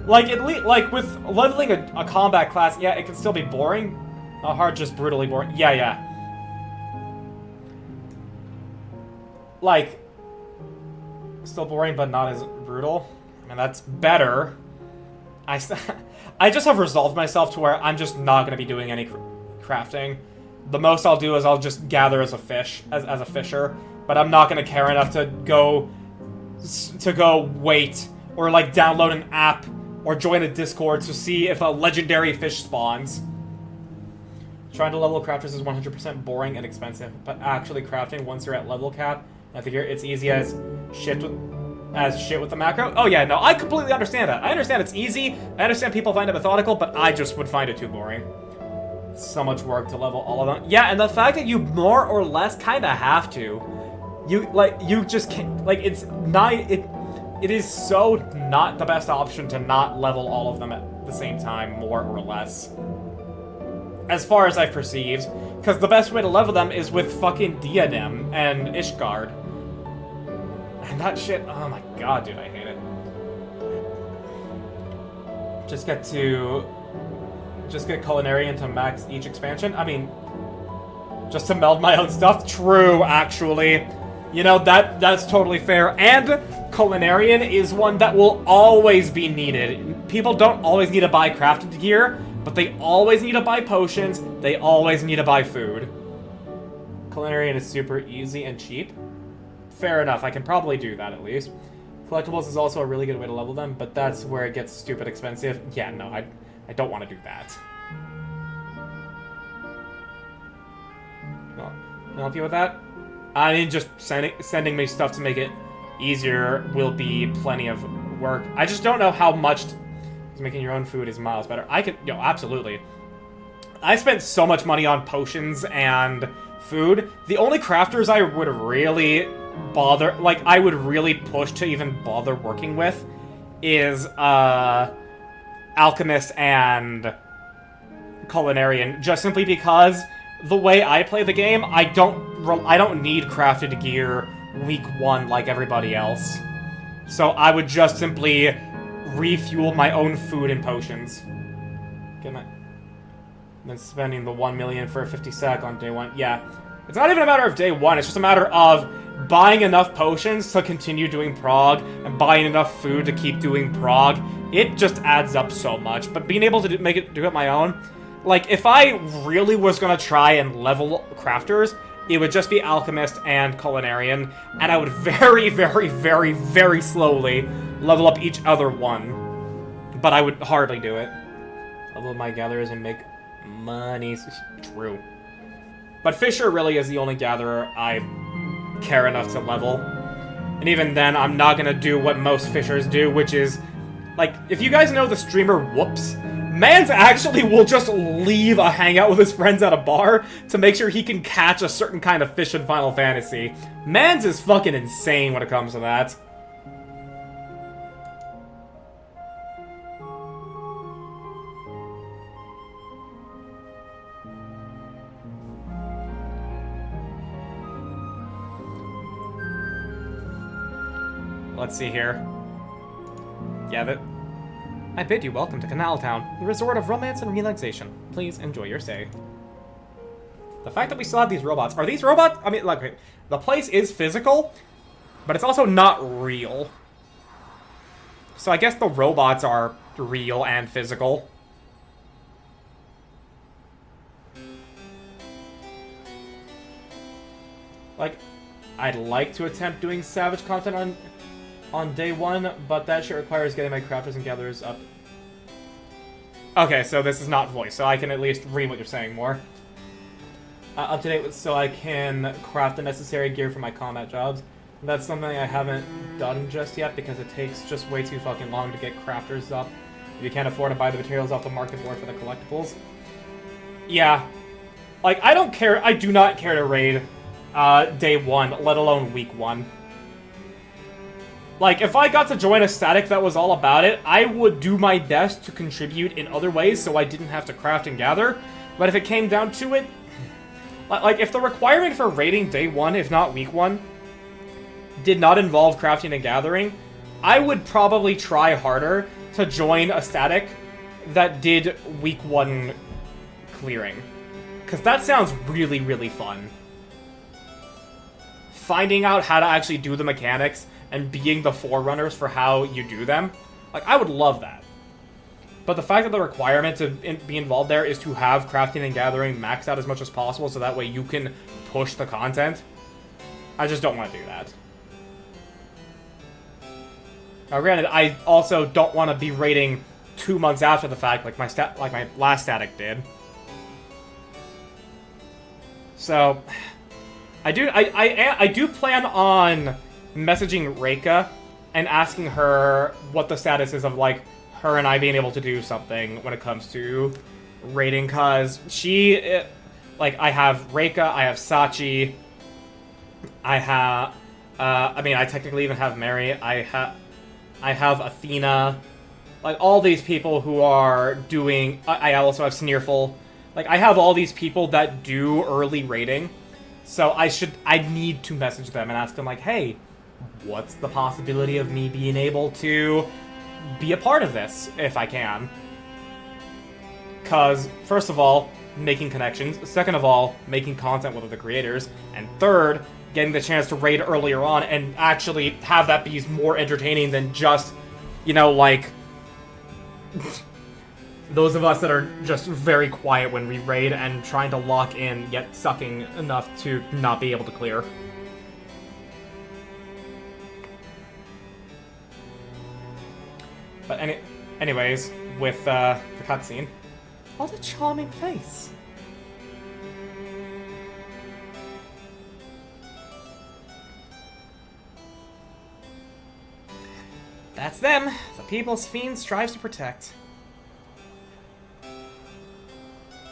Like, at least, like, with leveling a combat class, yeah, it can still be boring. Not hard, just brutally boring. Yeah, yeah. Like, still boring, but not as brutal. I mean, that's better. I just have resolved myself to where I'm just not going to be doing any crafting. The most I'll do is I'll just gather as a fish, as a fisher. But I'm not going to care enough to go wait, or like download an app, or join a Discord to see if a legendary fish spawns. Trying to level crafters is 100% boring and expensive, but actually crafting once you're at level cap, I think it's easy as shit with the macro. Oh yeah, no, I completely understand that. I understand it's easy. I understand people find it methodical, but I just would find it too boring. So much work to level all of them. Yeah, and the fact that you more or less kind of have to. You just can't, like, it's not, it is so not the best option to not level all of them at the same time, more or less. As far as I've perceived. Because the best way to level them is with fucking Diadem and Ishgard. And that shit, oh my god, dude, I hate it. Just get Culinarian to max each expansion? I mean, just to meld my own stuff? True, actually. You know, that's totally fair. And Culinarian is one that will always be needed. People don't always need to buy crafted gear, but they always need to buy potions. They always need to buy food. Culinarian is super easy and cheap. Fair enough, I can probably do that at least. Collectibles is also a really good way to level them, but that's where it gets stupid expensive. Yeah, no, I don't want to do that. Can I help you with that? I mean, just sending me stuff to make it easier will be plenty of work. I just don't know how much making your own food is miles better. I could, yo, absolutely. I spent so much money on potions and food. The only crafters I would really bother, like, I would really push to even bother working with is, Alchemist and Culinarian, just simply because the way I play the game, I don't need crafted gear week 1 like everybody else. So I would just simply refuel my own food and potions. Get my... Then spending the 1 million for a 50 sec on day 1. Yeah. It's not even a matter of day 1, it's just a matter of buying enough potions to continue doing prog, and buying enough food to keep doing prog. It just adds up so much. But being able to do it my own, like, if I really was gonna try and level crafters, it would just be Alchemist and Culinarian, and I would very, very, very, very slowly level up each other one. But I would hardly do it. Level my gatherers and make money. True. But Fisher really is the only gatherer I care enough to level. And even then, I'm not gonna do what most Fishers do, which is, like, if you guys know the streamer Whoops, Mans actually will just leave a hangout with his friends at a bar to make sure he can catch a certain kind of fish in Final Fantasy. Mans is fucking insane when it comes to that. Let's see here. Yeah, I bid you welcome to Canal Town, the resort of romance and relaxation. Please enjoy your stay. The fact that we still have these robots... Are these robots? I mean, like, the place is physical, but it's also not real. So I guess the robots are real and physical. Like, I'd like to attempt doing Savage content on day 1, but that shit requires getting my crafters and gatherers up. Okay, so this is not voice, so I can at least read what you're saying more. Up to date so I can craft the necessary gear for my combat jobs. That's something I haven't done just yet because it takes just way too fucking long to get crafters up. If you can't afford to buy the materials off the market board for the collectibles. Yeah. Like, I don't care, I do not care to raid day 1, let alone week 1. Like, if I got to join a static that was all about it, I would do my best to contribute in other ways so I didn't have to craft and gather. But if it came down to it, like, if the requirement for raiding day 1, if not week 1, did not involve crafting and gathering, I would probably try harder to join a static that did week 1 clearing. Because that sounds really, really fun. Finding out how to actually do the mechanics and being the forerunners for how you do them, like, I would love that. But the fact that the requirement to be involved there is to have crafting and gathering maxed out as much as possible so that way you can push the content, I just don't want to do that. Now, granted, I also don't want to be raiding 2 months after the fact like my last static did. So, I do plan on messaging Reika and asking her what the status is of, like, her and I being able to do something when it comes to raiding, because she, like, I have Reika, I have Sachi, I have, I mean, I technically even have Mary, I have Athena, like, all these people who are doing, I also have Sneerful, like, I have all these people that do early raiding, so I need to message them and ask them, like, hey, what's the possibility of me being able to be a part of this, if I can? Because, first of all, making connections, second of all, making content with other creators, and third, getting the chance to raid earlier on and actually have that be more entertaining than just, you know, like, those of us that are just very quiet when we raid and trying to lock in, yet sucking enough to not be able to clear. But anyways, with the cutscene, what a charming place. That's them, the people's Fiend strives to protect.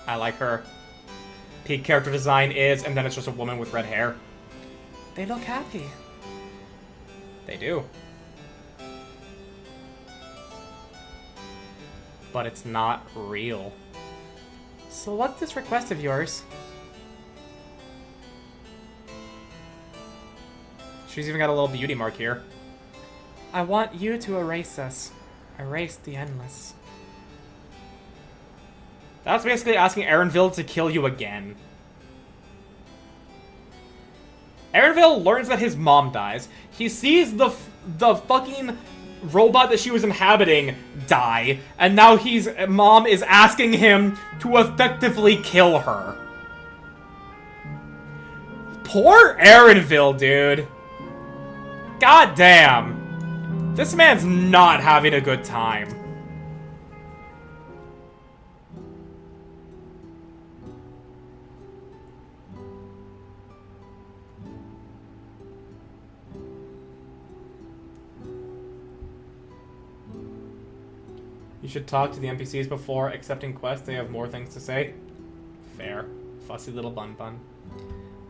I like her. Peak character design is, and then it's just a woman with red hair. They look happy. They do. But it's not real. So what's this request of yours? She's even got a little beauty mark here. I want you to erase us. Erase the endless. That's basically asking Erenville to kill you again. Erenville learns that his mom dies. He sees the fucking robot that she was inhabiting die, and now mom is asking him to effectively kill her. Poor Erenville, dude. God damn. This man's not having a good time. You should talk to the NPCs before accepting quests. They have more things to say. Fair. Fussy little bun-bun.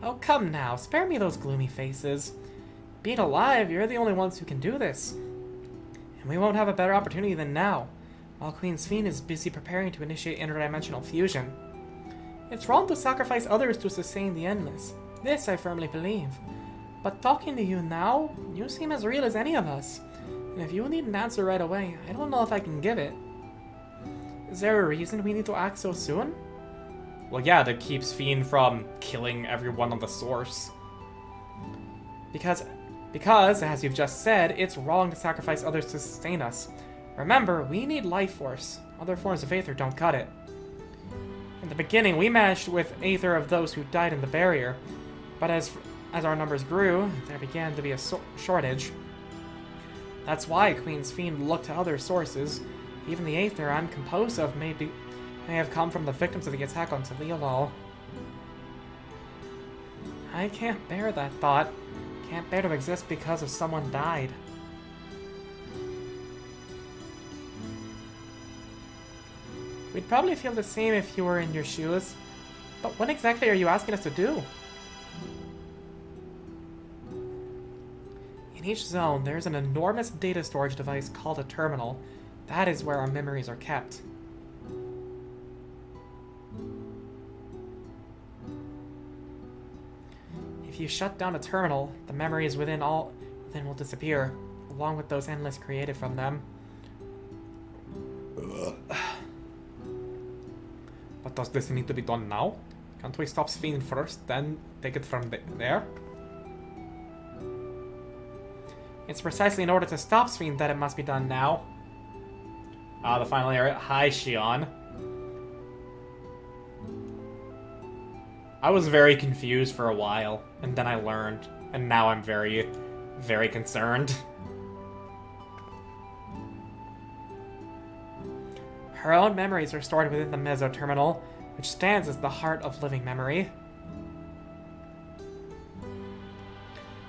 Oh, come now. Spare me those gloomy faces. Being alive, you're the only ones who can do this. And we won't have a better opportunity than now, while Queen's Fiend is busy preparing to initiate interdimensional fusion. It's wrong to sacrifice others to sustain the endless. This I firmly believe. But talking to you now, you seem as real as any of us. And if you need an answer right away, I don't know if I can give it. Is there a reason we need to act so soon? Well, yeah, that keeps Fiend from killing everyone on the source. Because, as you've just said, it's wrong to sacrifice others to sustain us. Remember, we need life force. Other forms of Aether don't cut it. In the beginning, we managed with Aether of those who died in the barrier. But as our numbers grew, there began to be a shortage. That's why Queen's Fiend looked to other sources. Even the Aether I'm composed of may have come from the victims of the attack on Taliolol. I can't bear that thought. Can't bear to exist because of someone died. We'd probably feel the same if you were in your shoes. But what exactly are you asking us to do? In each zone, there's an enormous data storage device called a terminal. That is where our memories are kept. If you shut down a terminal, the memories within will disappear, along with those endless created from them. But does this need to be done now? Can't we stop Sphene first, then take it from there? It's precisely in order to stop Sphene that it must be done now. Ah, the final area. Hi, Shion. I was very confused for a while, and then I learned, and now I'm very, very concerned. Her own memories are stored within the Mesoterminal, which stands as the heart of living memory.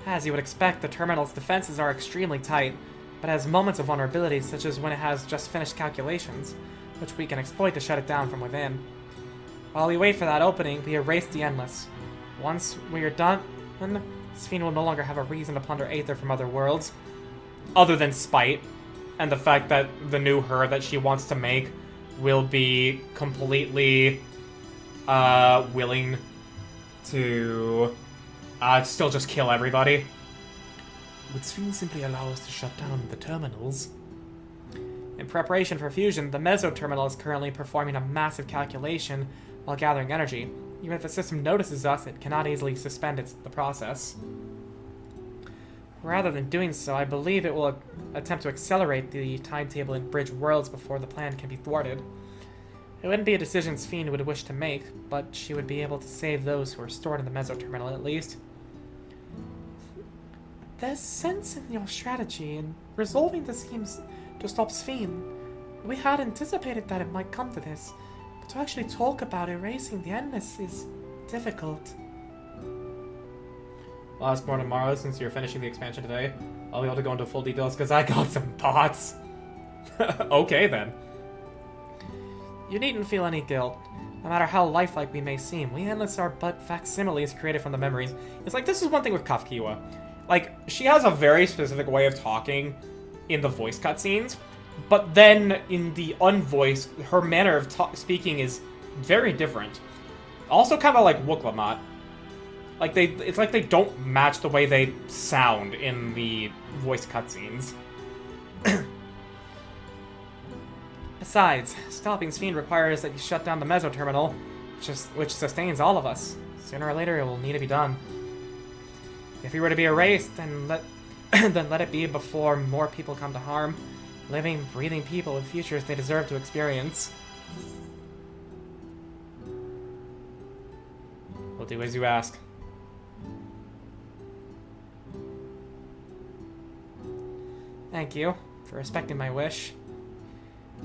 As you would expect, the terminal's defenses are extremely tight, but has moments of vulnerability, such as when it has just finished calculations, which we can exploit to shut it down from within. While we wait for that opening, we erase the Endless. Once we are done, Sphene will no longer have a reason to plunder Aether from other worlds, other than spite, and the fact that the new her that she wants to make will be completely willing to still just kill everybody. Would Sphene simply allow us to shut down the terminals? In preparation for fusion, the Mesoterminal is currently performing a massive calculation while gathering energy. Even if the system notices us, it cannot easily suspend the process. Rather than doing so, I believe it will attempt to accelerate the timetable in Bridge Worlds before the plan can be thwarted. It wouldn't be a decision Sphene would wish to make, but she would be able to save those who are stored in the Mesoterminal at least. There's sense in your strategy in resolving the schemes to stop Sphene. We had anticipated that it might come to this, but to actually talk about erasing the Endless is difficult. I'll ask more tomorrow since you're finishing the expansion today. I'll be able to go into full details because I got some thoughts. Okay then. You needn't feel any guilt. No matter how lifelike we may seem, we Endless are but facsimiles created from the memories. It's like, this is one thing with Kafkiwa. Like, she has a very specific way of talking in the voice cutscenes, but then in the unvoiced, her manner of speaking is very different. Also kind of like Wooklamat. Like, it's like they don't match the way they sound in the voice cutscenes. Besides, stopping Sphene requires that you shut down the Mesoterminal, which sustains all of us. Sooner or later, it will need to be done. If we were to be erased, then let it be before more people come to harm. Living, breathing people with futures they deserve to experience. We'll do as you ask. Thank you for respecting my wish.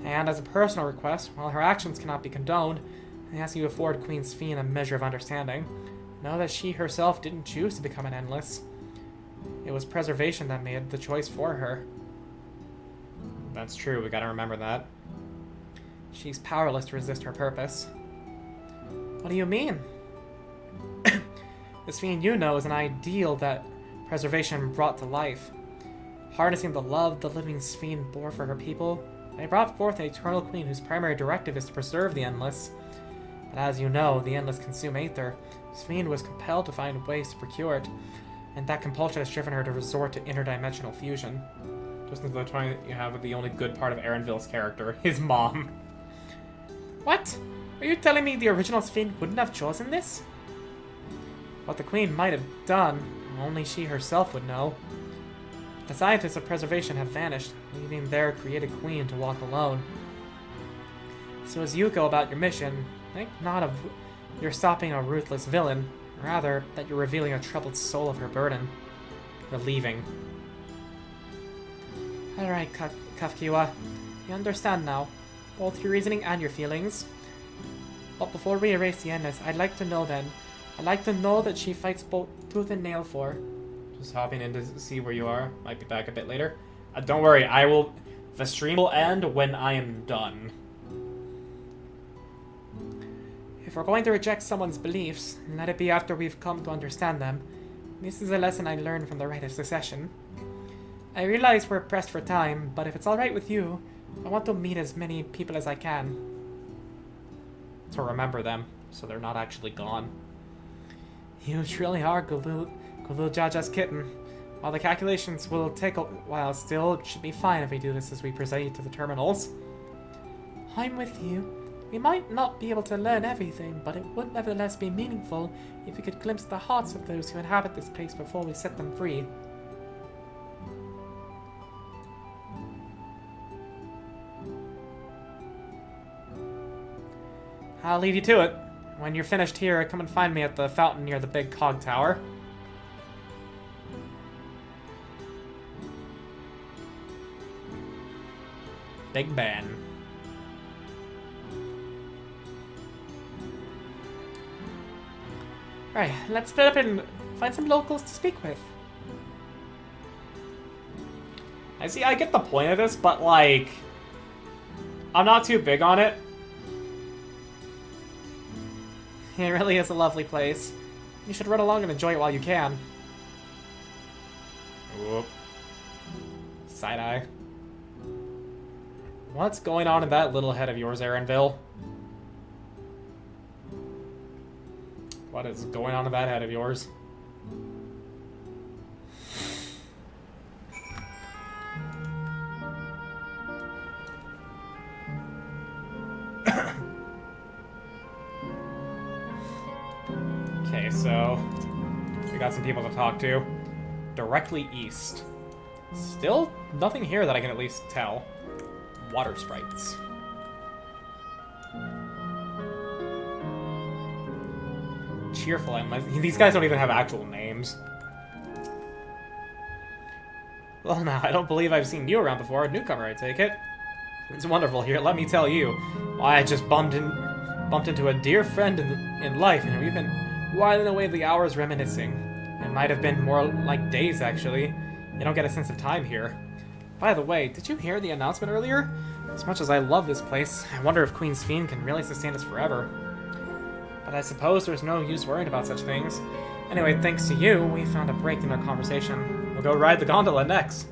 And as a personal request, while her actions cannot be condoned, I ask you to afford Queen Sphene a measure of understanding. Know that she herself didn't choose to become an Endless. It was preservation that made the choice for her. That's true, we gotta remember that. She's powerless to resist her purpose. What do you mean? The Sphene you know is an ideal that preservation brought to life. Harnessing the love the living Sphene bore for her people, they brought forth an eternal queen whose primary directive is to preserve the Endless. But as you know, the Endless consume Aether. Sphene was compelled to find ways to procure it, and that compulsion has driven her to resort to interdimensional fusion. Just as the point you have with the only good part of Erenville's character, his mom. What? Are you telling me the original Sphene wouldn't have chosen this? What the Queen might have done, only she herself would know. The scientists of preservation have vanished, leaving their created queen to walk alone. So as you go about your mission, think not of you're stopping a ruthless villain, rather that you're revealing a troubled soul of her burden. Relieving. Alright, Kafkiwa. You understand now, both your reasoning and your feelings. But before we erase the Endless, I'd like to know that she fights both tooth and nail for. Just hopping in to see where you are. Might be back a bit later. Don't worry, the stream will end when I am done. If we're going to reject someone's beliefs, let it be after we've come to understand them. This is a lesson I learned from the Rite of Secession. I realize we're pressed for time, but if it's alright with you, I want to meet as many people as I can. To remember them, so they're not actually gone. You truly are good little Jaja's kitten. While the calculations will take a while still, it should be fine if we do this as we proceed to the terminals. I'm with you. We might not be able to learn everything, but it would nevertheless be meaningful if we could glimpse the hearts of those who inhabit this place before we set them free. I'll leave you to it. When you're finished here, come and find me at the fountain near the big cog tower. Big Ben. Alright, let's split up and find some locals to speak with. I get the point of this, but like, I'm not too big on it. It really is a lovely place. You should run along and enjoy it while you can. Whoop. Side-eye. What's going on in that little head of yours, Aaronville? What is going on in that head of yours? Okay, so we got some people to talk to. Directly east. Still nothing here that I can at least tell. Water sprites. Cheerful and these guys don't even have actual names. Well, now, I don't believe I've seen you around before. A newcomer, I take it. It's wonderful here, let me tell you. I just bumped into a dear friend in life, and we've been whiling away the hours reminiscing. It might have been more like days, actually. You don't get a sense of time here. By the way, did you hear the announcement earlier? As much as I love this place, I wonder if Queen's Fiend can really sustain us forever. But I suppose there's no use worrying about such things. Anyway, thanks to you, we found a break in our conversation. We'll go ride the gondola next.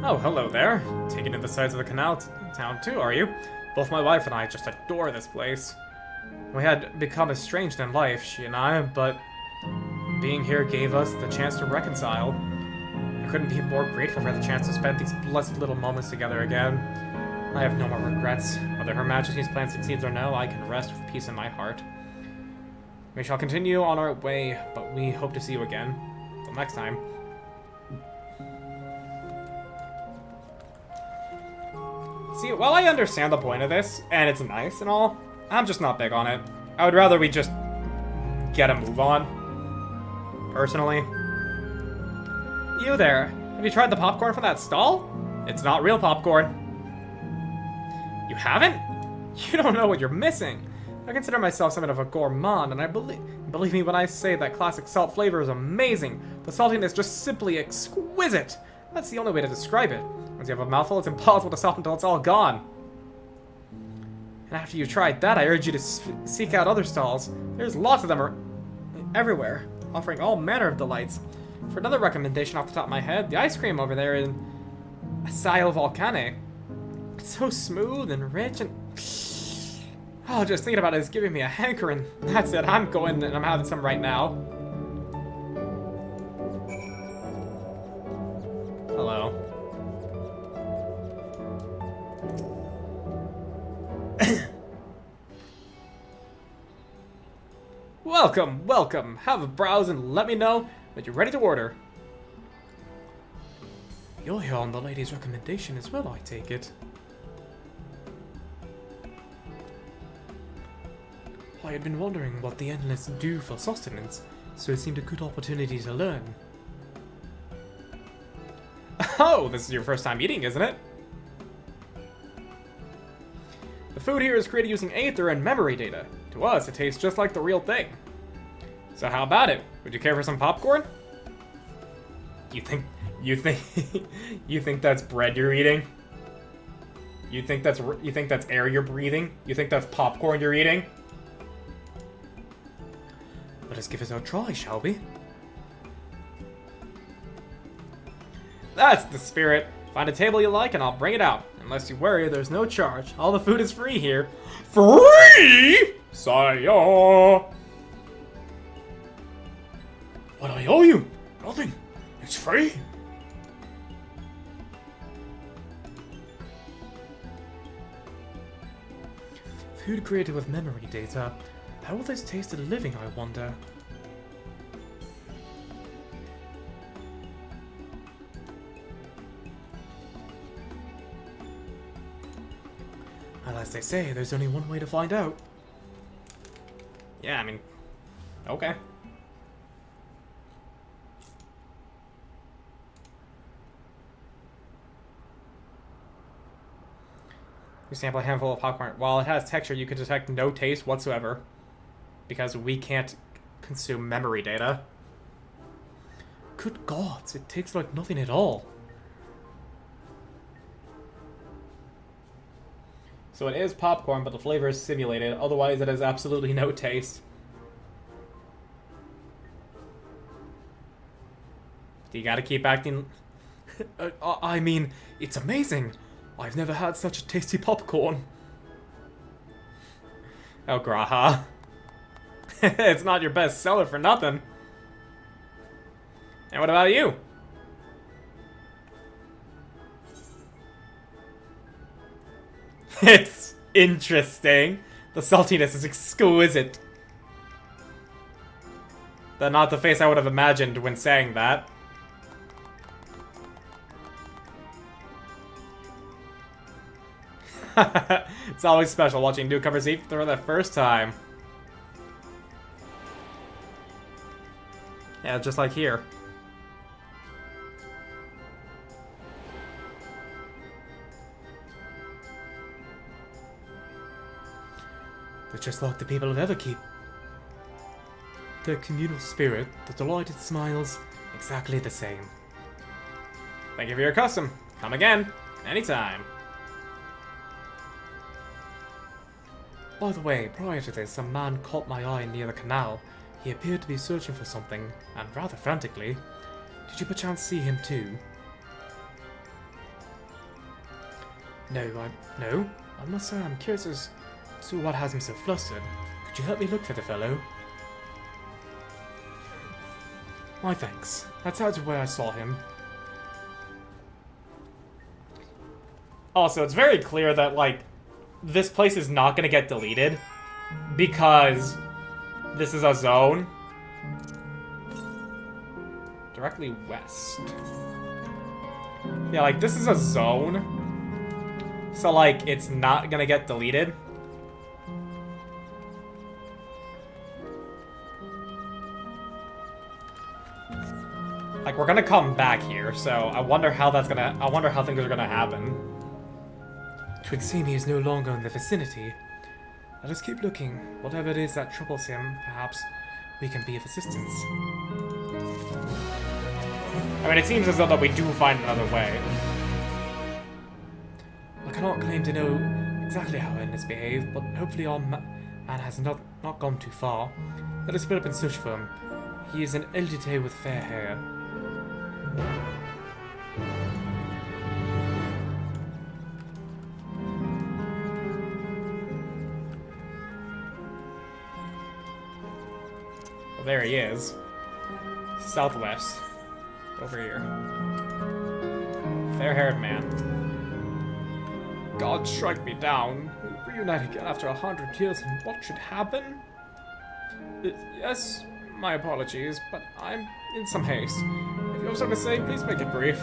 Oh, hello there. Taking in the sides of the canal town too, are you? Both my wife and I just adore this place. We had become estranged in life, she and I, but being here gave us the chance to reconcile. I couldn't be more grateful for the chance to spend these blessed little moments together again. I have no more regrets. Whether Her Majesty's plan succeeds or no, I can rest with peace in my heart. We shall continue on our way, but we hope to see you again. Till next time. See, while I understand the point of this, and it's nice and all, I'm just not big on it. I would rather we just get a move on. Personally. You there. Have you tried the popcorn from that stall? It's not real popcorn. You haven't? You don't know what you're missing. I consider myself somewhat of a gourmand, and I believe me when I say that classic salt flavor is amazing. The saltiness is just simply exquisite. That's the only way to describe it. Once you have a mouthful, it's impossible to stop until it's all gone. And after you tried that, I urge you to seek out other stalls. There's lots of them everywhere, offering all manner of delights. For another recommendation off the top of my head, the ice cream over there in Asile Volcane. It's so smooth and rich and... Oh, just thinking about it is giving me a hankering. That's it, I'm going and I'm having some right now. Hello. Welcome, welcome. Have a browse and let me know that you're ready to order. You're here on the lady's recommendation as well, I take it. I had been wondering what the Endless do for sustenance, so it seemed a good opportunity to learn. Oh, this is your first time eating, isn't it? The food here is created using aether and memory data. To us, it tastes just like the real thing. So how about it? Would you care for some popcorn? You think that's bread you're eating? You think that's air you're breathing? You think that's popcorn you're eating? Let us give it a try, shall we? That's the spirit. Find a table you like and I'll bring it out. Unless you worry, there's no charge. All the food is free here. Free? Saya. What do I owe you? Nothing. It's free. Food created with memory data. How will this taste living, I wonder? Well, as they say, there's only one way to find out. Yeah, I mean, okay. You sample a handful of popcorn. While it has texture, you can detect no taste whatsoever. Because we can't consume memory data. Good gods, it tastes like nothing at all. So it is popcorn, but the flavor is simulated. Otherwise, it has absolutely no taste. You gotta keep acting... I mean, it's amazing. I've never had such a tasty popcorn. Oh, Graha. It's not your best seller for nothing. And what about you? It's interesting. The saltiness is exquisite. That's not the face I would have imagined when saying that. It's always special watching newcomers eat for the first time. Yeah, just like here. They're just like the people of Everkeep. Their communal spirit, the delighted smiles, exactly the same. Thank you for your custom. Come again, anytime. By the way, prior to this, a man caught my eye near the canal. He appeared to be searching for something, and rather frantically. Did you perchance see him too? No, I must say I'm curious as to what has him so flustered. Could you help me look for the fellow? My thanks. That's out of where I saw him. Also, it's very clear that, like, this place is not gonna get deleted because this is a zone directly west. Yeah, like, this is a zone, so, like, it's not gonna get deleted. Like, we're gonna come back here, so I wonder how things are gonna happen. Twould seem he is no longer in the vicinity. Let us keep looking. Whatever it is that troubles him, perhaps we can be of assistance. I mean, it seems as though that we do find another way. I cannot claim to know exactly how Endless behaved, but hopefully our man has not gone too far. Let us split up and search for him. He is an eldite with fair hair. Well, there he is. Southwest. Over here. Fair-haired man. God strike me down. We reunite again after 100 years, and what should happen? Yes, my apologies, but I'm in some haste. If you have something to say, please make it brief.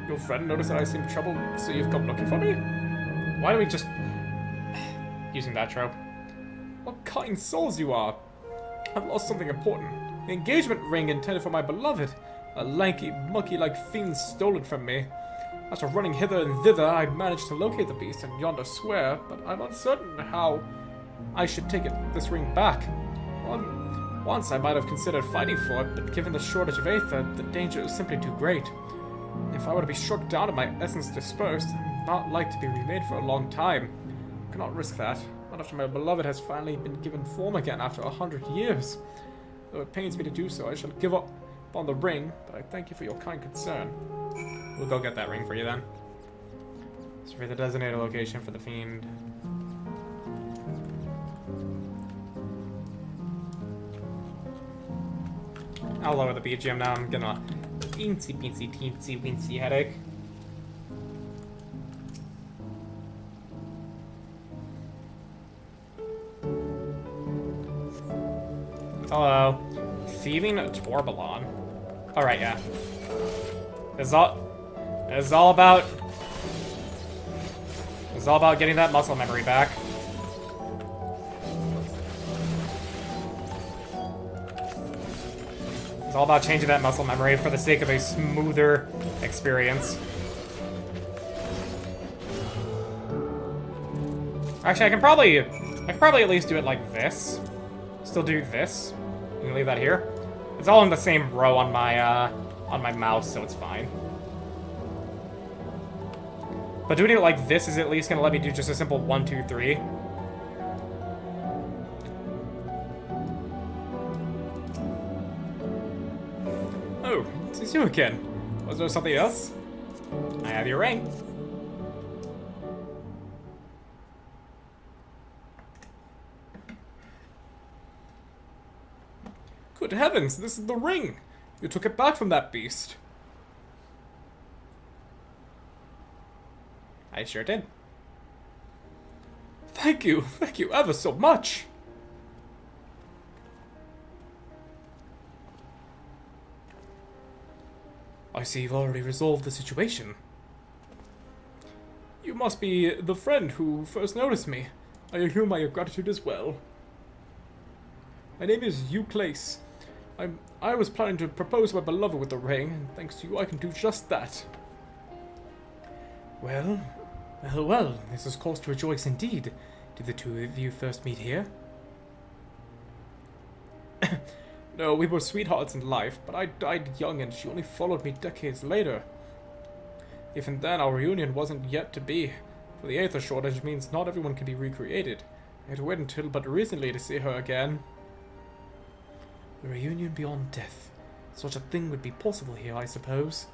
Your friend noticed that I seemed troubled, so you've come looking for me? Why don't we just... using that trope. What kind souls you are! I've lost something important. The engagement ring intended for my beloved. A lanky, monkey-like fiend stole it from me. After running hither and thither, I managed to locate the beast in yonder square, but I'm uncertain how I should take this ring back. Once I might have considered fighting for it, but given the shortage of Aether, the danger is simply too great. If I were to be struck down and my essence dispersed, I'm not like to be remade for a long time. I cannot risk that. Not after my beloved has finally been given form again after 100 years. Though it pains me to do so, I shall give upon the ring, but I thank you for your kind concern. We'll go get that ring for you then. Survey the designated location for the fiend. I'll lower the BGM now. I'm getting a teensy weensy headache. Hello. Thieving Torbalon. Alright, yeah. It's all about getting that muscle memory back. It's all about changing that muscle memory for the sake of a smoother experience. Actually, I can probably at least do it like this. Still do this. You can leave that here. It's all in the same row on my mouse, so it's fine. But doing it like this is at least gonna let me do just a simple 1, 2, 3. Oh, it's you again. Was there something else? I have your ring. Good heavens, this is the ring! You took it back from that beast. I sure did. Thank you ever so much! I see you've already resolved the situation. You must be the friend who first noticed me. I owe you my gratitude as well. My name is Euclase. I was planning to propose to my beloved with the ring, and thanks to you I can do just that. Well, this is cause to rejoice indeed. Did the two of you first meet here? No, we were sweethearts in life, but I died young and she only followed me decades later. Even then, our reunion wasn't yet to be, for the aether shortage means not everyone can be recreated. I had to wait until but recently to see her again. A reunion beyond death. Such a thing would be possible here, I suppose.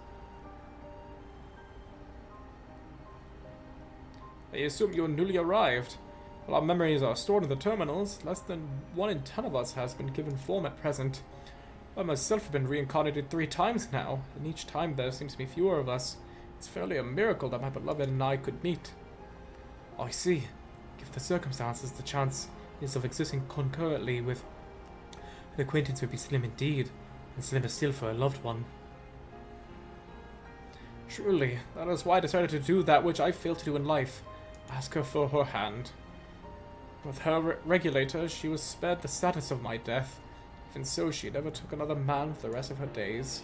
I assume you're newly arrived. While our memories are stored in the terminals, less than 1 in 10 of us has been given form at present. I myself have been reincarnated 3 times now, and each time there seems to be fewer of us. It's fairly a miracle that my beloved and I could meet. I see. Given the circumstances, the chance is of existing concurrently with an acquaintance would be slim indeed, and slimmer still for a loved one. Truly, that is why I decided to do that which I failed to do in life. Ask her for her hand. With her regulator, she was spared the status of my death. Even so, she never took another man for the rest of her days.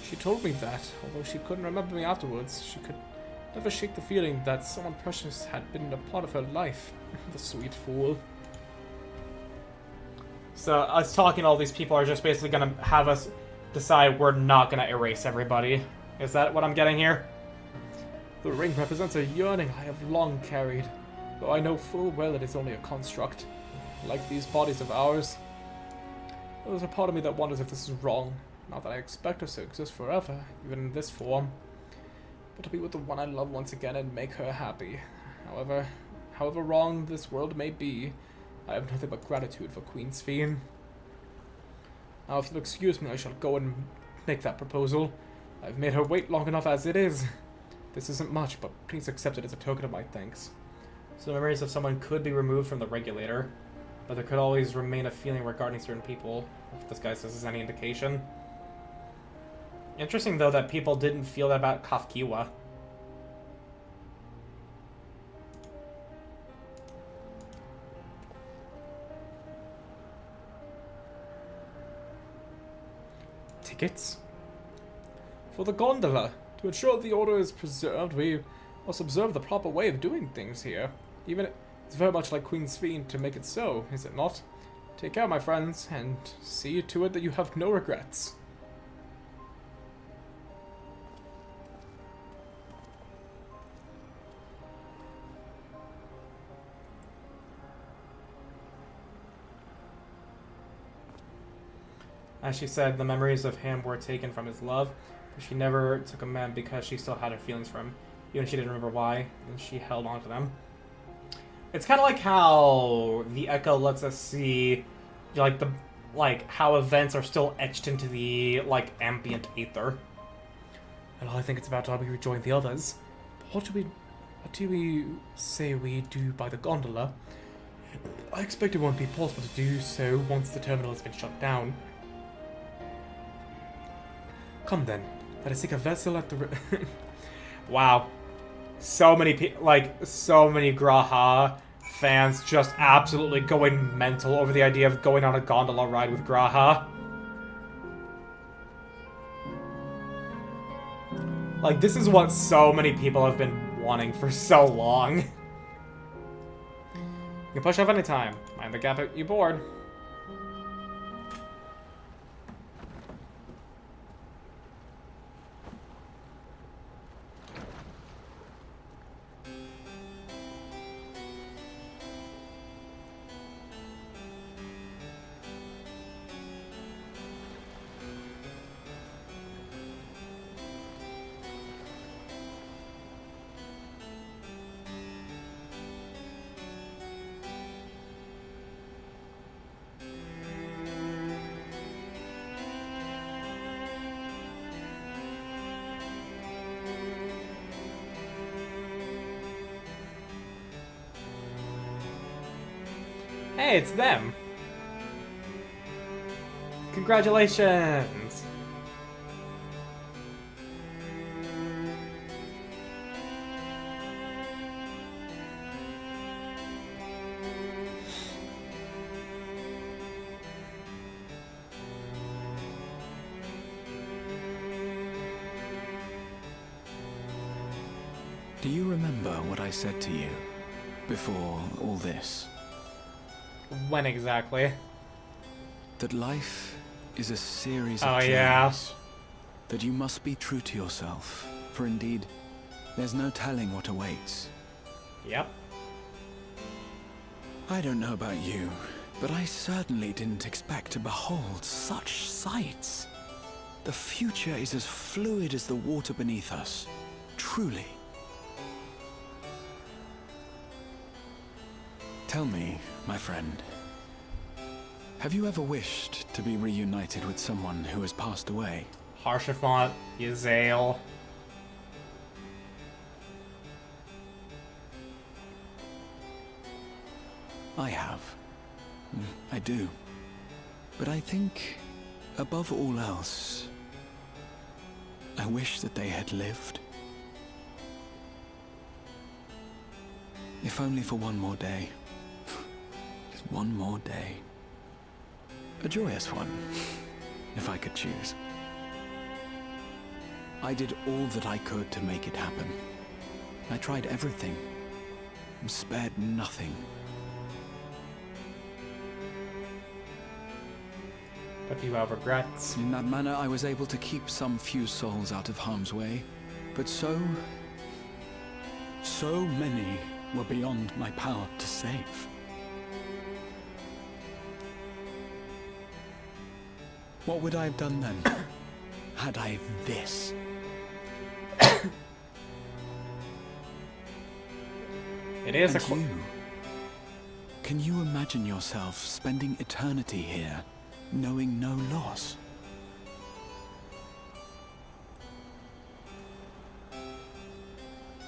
She told me that, although she couldn't remember me afterwards, she could never shake the feeling that someone precious had been a part of her life. The sweet fool. So, us talking to all these people are just basically gonna have us decide we're not gonna erase everybody. Is that what I'm getting here? The ring represents a yearning I have long carried, though I know full well it is only a construct. Like these bodies of ours. There's a part of me that wonders if this is wrong. Not that I expect us to exist forever, even in this form. But to be with the one I love once again and make her happy. However wrong this world may be, I have nothing but gratitude for Queen Sphene. Now if you'll excuse me, I shall go and make that proposal. I've made her wait long enough as it is. This isn't much, but please accept it as a token of my thanks. So memories of someone could be removed from the regulator, but there could always remain a feeling regarding certain people, if this guy says this is any indication. Interesting, though, that people didn't feel that about Kafkiwa. Tickets? For the gondola. To ensure the order is preserved, we must observe the proper way of doing things here. Even it's very much like Queen Sphene to make it so, is it not? Take care, my friends, and see to it that you have no regrets. As she said, the memories of him were taken from his love, but she never took a man because she still had her feelings for him. Even if she didn't remember why, and she held on to them. It's kind of like how the Echo lets us see, how events are still etched into the, ambient aether. And I think it's about time we rejoin the others. What do we say we do by the gondola? I expect it won't be possible to do so once the terminal has been shut down. Come then, let us take a vessel at the... Wow. So many so many Graha fans just absolutely going mental over the idea of going on a gondola ride with Graha. This is what so many people have been wanting for so long. You can push off anytime. Mind the gap at you board. Hey, it's them. Congratulations. Do you remember what I said to you before all this? When exactly? That life is a series of journeys. Yeah. That you must be true to yourself, for indeed, there's no telling what awaits. Yep. I don't know about you, but I certainly didn't expect to behold such sights. The future is as fluid as the water beneath us. Truly. Tell me, my friend, have you ever wished to be reunited with someone who has passed away? Harshaphont, Yzael. I have. I do. But I think, above all else, I wish that they had lived. If only for one more day. Just one more day. A joyous one, if I could choose. I did all that I could to make it happen. I tried everything, and spared nothing. But you have regrets. In that manner, I was able to keep some few souls out of harm's way, but so many were beyond my power to save. What would I have done then, had I this? It is and you? Can you imagine yourself spending eternity here, knowing no loss?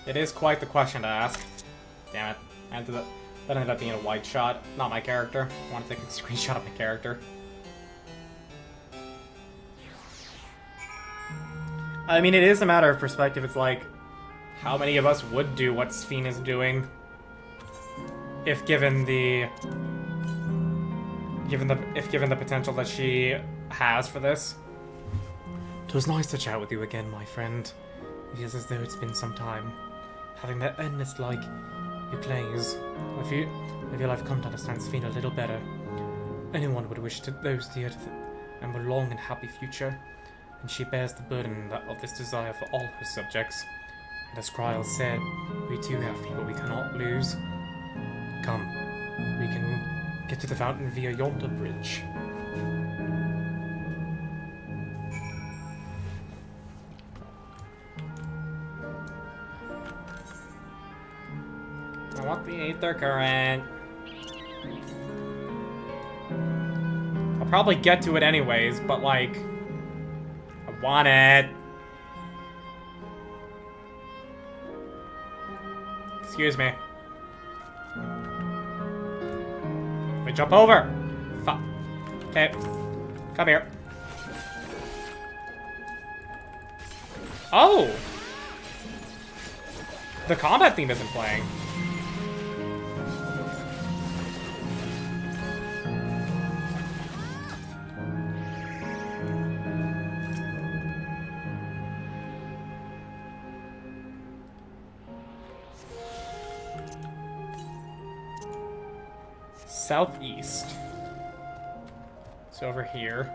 It is quite the question to ask. Damn it. That ended up being a wide shot. Not my character. I want to take a screenshot of my character. I mean, it is a matter of perspective. It's like, how many of us would do what Sphene is doing if given the potential that she has for this? It was nice to chat with you again, my friend. It is as though it's been some time. Having met endless like you glaze, I feel I've come to understand Sphene a little better. Anyone would wish to those dear to them a long and happy future, and she bears the burden of this desire for all her subjects. And as Kryl said, we too have people we cannot lose. Come, we can get to the fountain via yonder bridge. Ether current. I'll probably get to it anyways, but like, I want it. Excuse me. Let me jump over. Fuck. Okay. Come here. Oh! The combat theme isn't playing. Southeast. It's over here.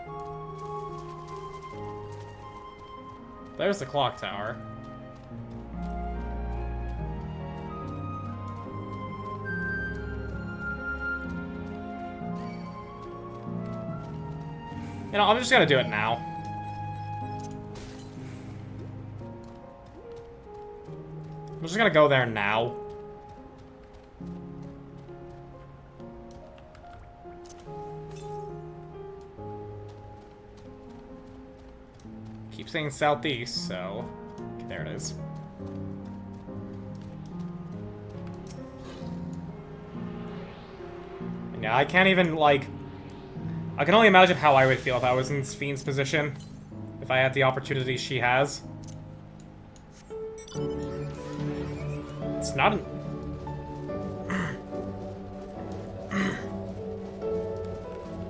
There's the clock tower. You know, I'm just gonna do it now. I'm just gonna go there now. Keep saying southeast, so okay, there it is. And yeah, I can't even like. I can only imagine how I would feel if I was in Fiend's position, if I had the opportunity she has. It's not an...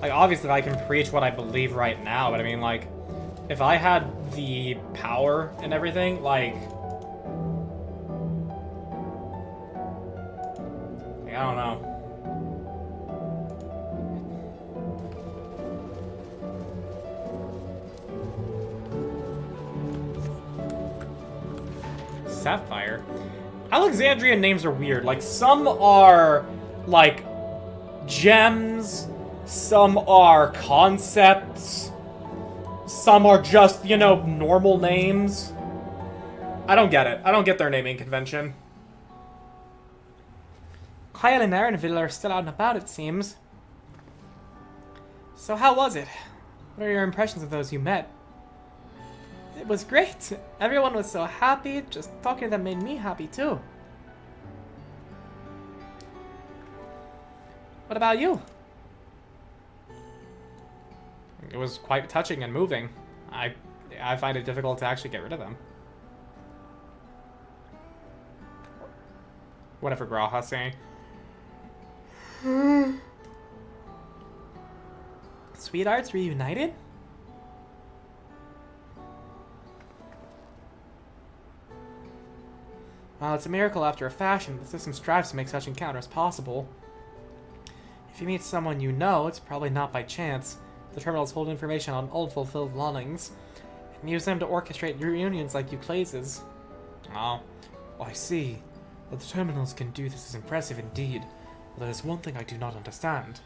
Like, obviously I can preach what I believe right now, but I mean, like, if I had the power and everything, like... I don't know. Sapphire. Alexandrian names are weird. Like, some are, like, gems. Some are concepts. Some are just, you know, normal names. I don't get it. I don't get their naming convention. Kyle and Aaronville are still out and about, it seems. So how was it? What are your impressions of those you met? It was great. Everyone was so happy. Just talking to them made me happy too. What about you? It was quite touching and moving. I find it difficult to actually get rid of them. Whatever Graha's saying. Sweethearts reunited? Well, it's a miracle after a fashion. The system strives to make such encounters possible. If you meet someone you know, it's probably not by chance. The terminals hold information on unfulfilled longings, and use them to orchestrate reunions like Euclase's. Oh, I see. That the terminals can do this is impressive indeed. But there is one thing I do not understand.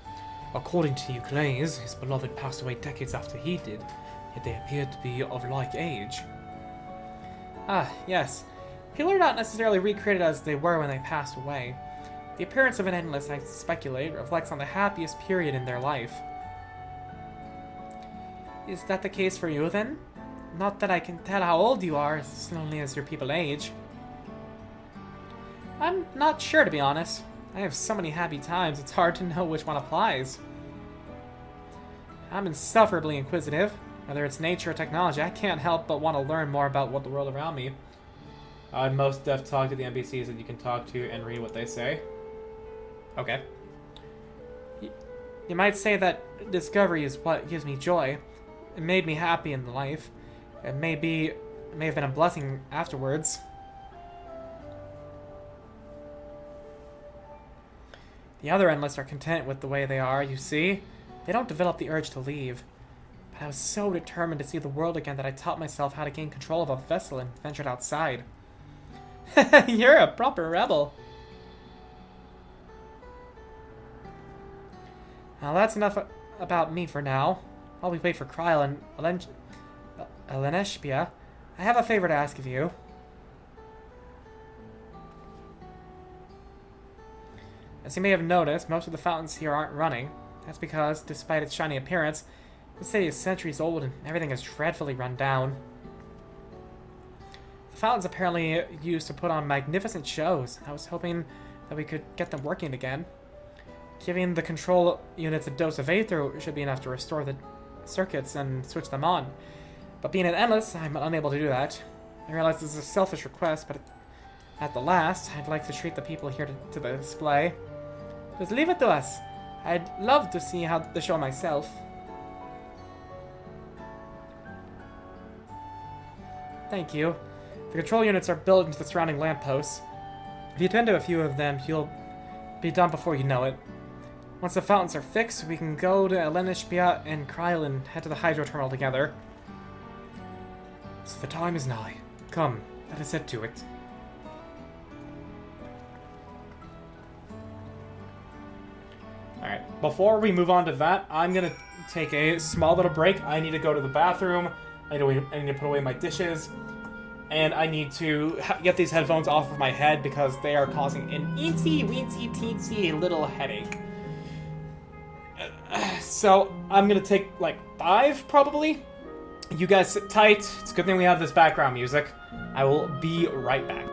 According to Euclase, his beloved passed away decades after he did, yet they appeared to be of like age. Ah, yes. People are not necessarily recreated as they were when they passed away. The appearance of an endless, I speculate, reflects on the happiest period in their life. Is that the case for you, then? Not that I can tell how old you are, as only as your people age. I'm not sure, to be honest. I have so many happy times, it's hard to know which one applies. I'm insufferably inquisitive. Whether it's nature or technology, I can't help but want to learn more about what the world around me. I'd most def talk to the NPCs that you can talk to and read what they say. Okay. You might say that discovery is what gives me joy. It made me happy in life. It may have been a blessing afterwards. The other Endless are content with the way they are, you see. They don't develop the urge to leave. But I was so determined to see the world again that I taught myself how to gain control of a vessel and ventured outside. You're a proper rebel. Now that's enough about me for now. While we wait for Kryl and Eleneshpia, I have a favor to ask of you. As you may have noticed, most of the fountains here aren't running. That's because, despite its shiny appearance, the city is centuries old and everything is dreadfully run down. The fountains apparently used to put on magnificent shows. I was hoping that we could get them working again. Giving the control units a dose of Aether should be enough to restore the circuits and switch them on. But being an Endless, I'm unable to do that. I realize this is a selfish request, but at the last, I'd like to treat the people here to the display. Just leave it to us. I'd love to see how the show myself. Thank you. The control units are built into the surrounding lampposts. If you attend to a few of them, you'll be done before you know it. Once the fountains are fixed, we can go to Elenishpia and Kryl and head to the hydro terminal together. So the time is nigh. Come, let us head to it. Alright, before we move on to that, I'm gonna take a small little break. I need to go to the bathroom, I need to put away my dishes, and I need to get these headphones off of my head because they are causing an teensy little headache. So, I'm gonna take, like, 5, probably? You guys sit tight. It's a good thing we have this background music. I will be right back.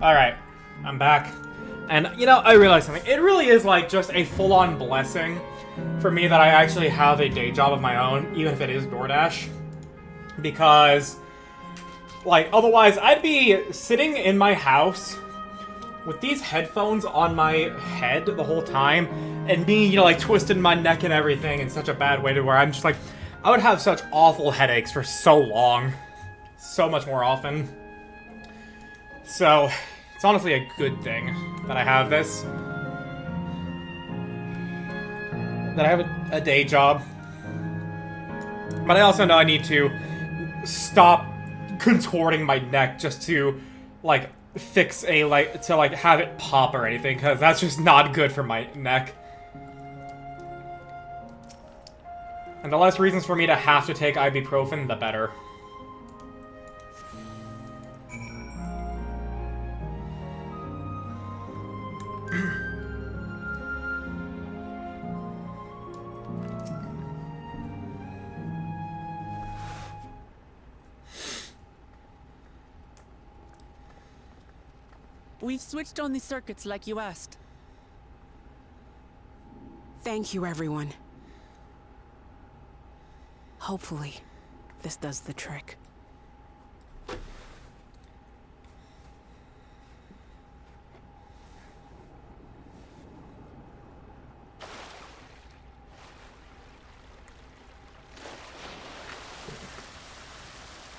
Alright, I'm back. And, you know, I realized something. It really is, like, just a full-on blessing for me that I actually have a day job of my own, even if it is DoorDash. Because, like, otherwise I'd be sitting in my house with these headphones on my head the whole time, and me, you know, like, twisting my neck and everything in such a bad way to where I'm just like, I would have such awful headaches for so long. So much more often. So, it's honestly a good thing that I have this. That I have a day job. But I also know I need to stop contorting my neck just to, like, fix a, like, to, like, have it pop or anything, because that's just not good for my neck. And the less reasons for me to have to take ibuprofen, the better. We've switched on the circuits like you asked. Thank you, everyone. Hopefully, this does the trick.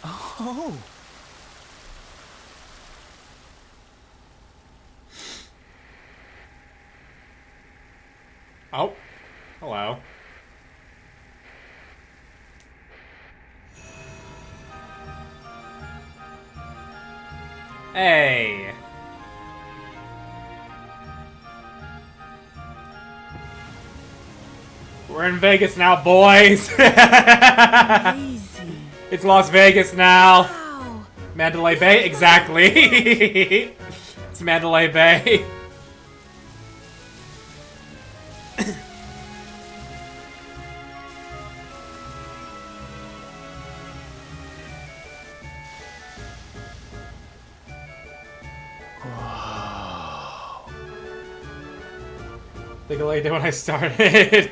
Oh! Oh. Hello. Hey. We're in Vegas now, boys. It's Las Vegas now. Wow. Mandalay Bay, exactly. It's Mandalay Bay. Think of what I did when I started.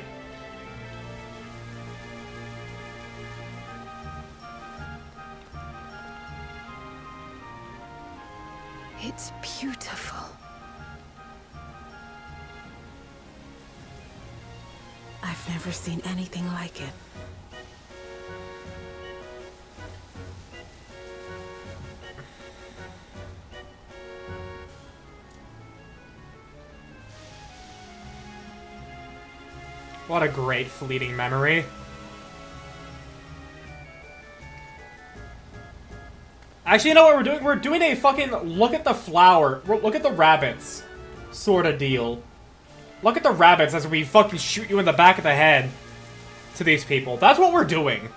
It's beautiful. I've never seen anything like it. What a great fleeting memory. Actually, you know what we're doing? We're doing a fucking look at the flower, look at the rabbits sort of deal. Look at the rabbits as we fucking shoot you in the back of the head to these people. That's what we're doing.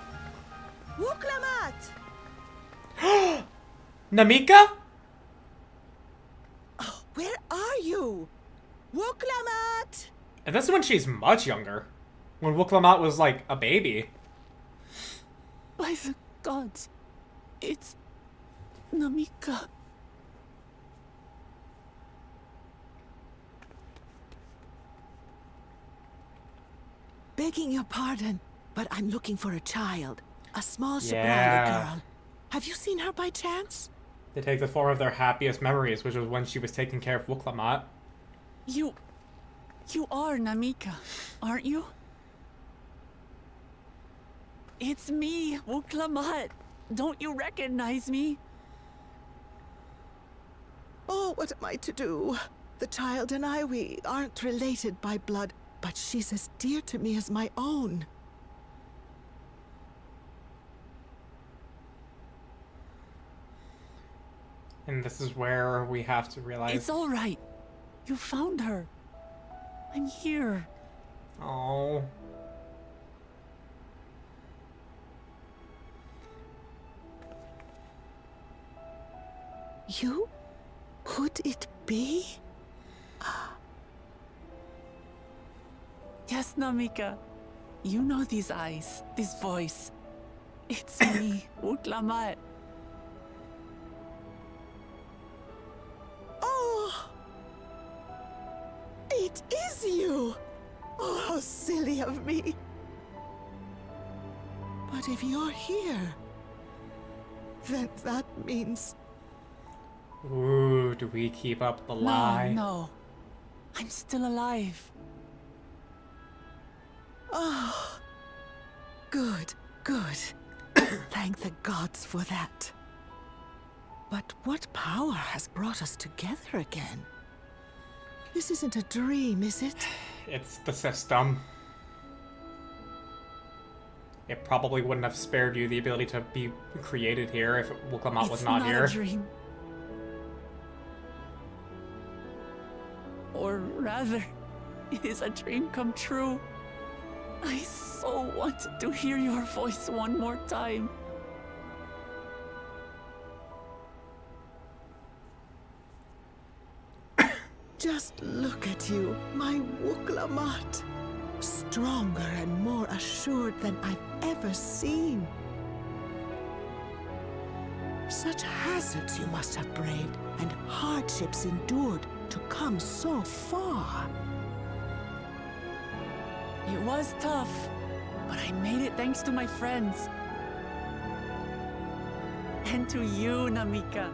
Wuklamat! Namika? Oh, where are you? Wuklamat! And this is when she's much younger. When Wuklamat was like a baby. By the gods, it's Namika. Begging your pardon, but I'm looking for a child. A small Shibrali Yeah. girl. Have you seen her by chance? They take the form of their happiest memories, which was when she was taking care of Wuklamat. You are Namika, aren't you? It's me, Wuklamat. Don't you recognize me? Oh, what am I to do? The child and I, we aren't related by blood, but she's as dear to me as my own. And this is where we have to realize... It's all right. You found her. I'm here. Oh. You? Could it be? Yes, Namika. You know these eyes, this voice. It's me, Wuklamat. It is you! Oh, how silly of me. But if you're here, then that means... Ooh, do we keep up the lie? No. I'm still alive. Oh, good. Thank the gods for that. But what power has brought us together again? This isn't a dream, is it? It's the system. It probably wouldn't have spared you the ability to be created here if Wuklamot was not here. It's not a dream. Or rather, it is a dream come true. I so wanted to hear your voice one more time. Just look at you, my Wuklamot. Stronger and more assured than I've ever seen. Such hazards you must have braved and hardships endured to come so far. It was tough, but I made it thanks to my friends. And to you, Namika.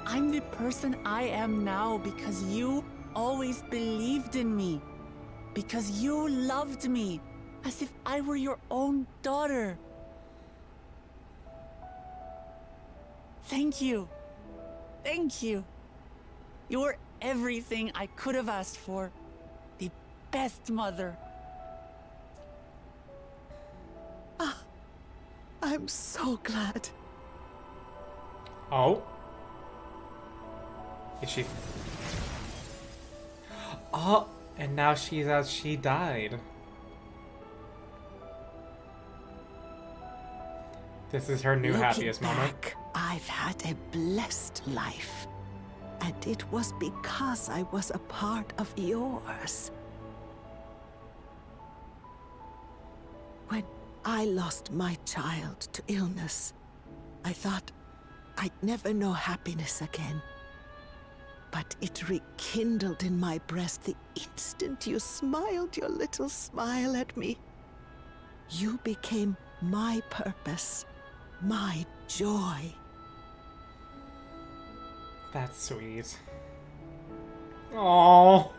I'm the person I am now because you always believed in me. Because you loved me as if I were your own daughter. Thank you. Thank you. You're everything I could have asked for. The best mother. Ah, I'm so glad. Oh? Is she... Oh, and now she's as she died. This is her new happiest moment. I've had a blessed life. And it was because I was a part of yours. When I lost my child to illness, I thought I'd never know happiness again. But it rekindled in my breast the instant you smiled your little smile at me. You became my purpose, my joy. That's sweet. Aww.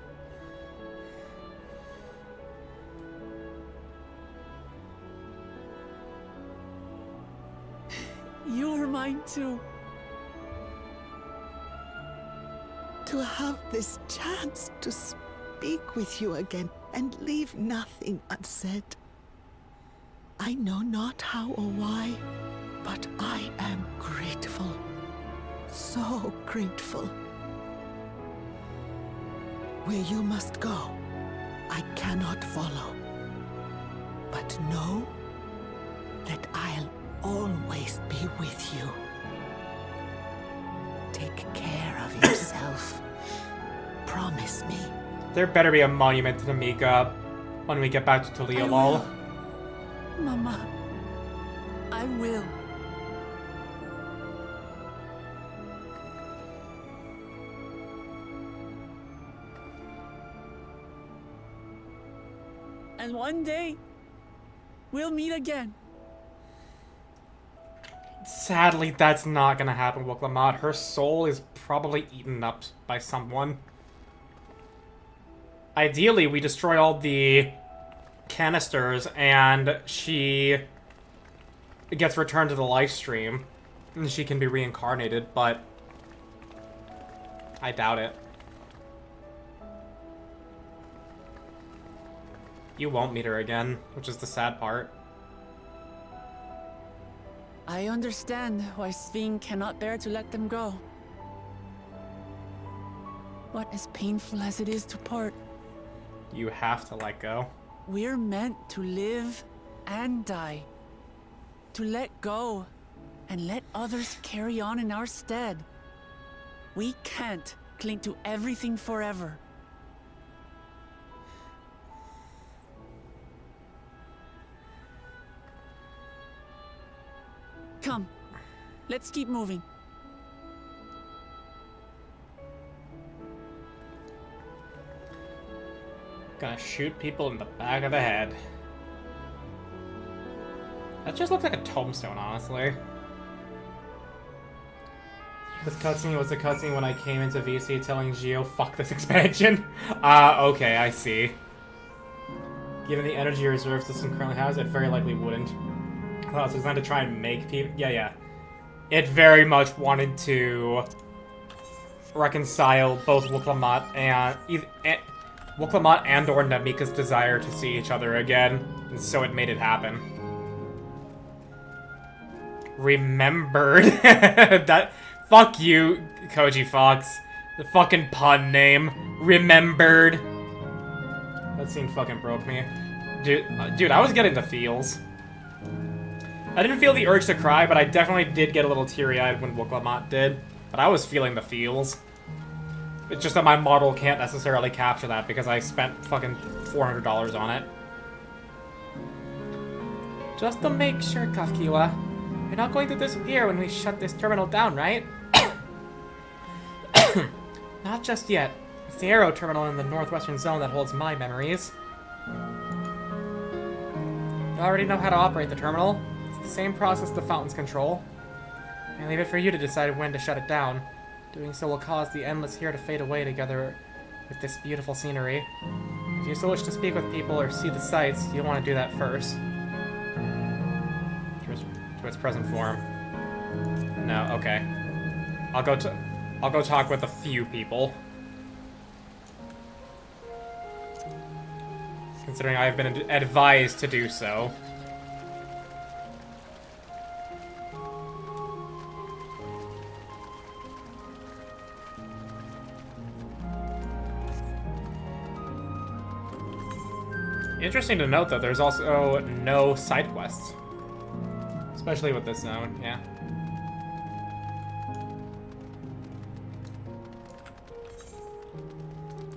You were mine too. To have this chance to speak with you again and leave nothing unsaid. I know not how or why, but I am grateful. So grateful. Where you must go, I cannot follow. But know that I'll always be with you. Take care of yourself. Promise me. There better be a monument to Namika when we get back to Talia, lol. Mama, I will. And one day, we'll meet again. Sadly, that's not gonna happen, Wuklamot. Her soul is probably eaten up by someone. Ideally, we destroy all the canisters and she gets returned to the live stream and she can be reincarnated, but I doubt it. You won't meet her again, which is the sad part. I understand why Sveen cannot bear to let them go. But as painful as it is to part, You have to let go. we're meant to live and die. To let go and let others carry on in our stead. We can't cling to everything forever. Come. Let's keep moving. Gonna shoot people in the back of the head. That just looks like a tombstone, honestly. This cutscene was the cutscene when I came into VC telling Geo, fuck this expansion. Okay, I see. Given the energy reserve system currently has, it very likely wouldn't. Oh, it's designed to try and make people... Yeah. It very much wanted to reconcile both Wuklamot and... Wuklamot and or Namika's desire to see each other again, and so it made it happen. Remembered. That... Fuck you, Koji Fox. The fucking pun name. Remembered. That scene fucking broke me. Dude, I was getting the feels. I didn't feel the urge to cry, but I definitely did get a little teary-eyed when Wuklamot did. But I was feeling the feels. It's just that my model can't necessarily capture that because I spent fucking $400 on it. Just to make sure, Kafkiwa, you're not going to disappear when we shut this terminal down, right? Not just yet. It's the Aero terminal in the northwestern zone that holds my memories. You already know how to operate the terminal. It's the same process the fountains control. I leave it for you to decide when to shut it down. Doing so will cause the endless here to fade away together with this beautiful scenery. If you still wish to speak with people or see the sights, you'll want to do that first. To its present form. No, okay. I'll go talk with a few people. Considering I've been advised to do so. Interesting to note, though, there's also no side quests. Especially with this zone, yeah.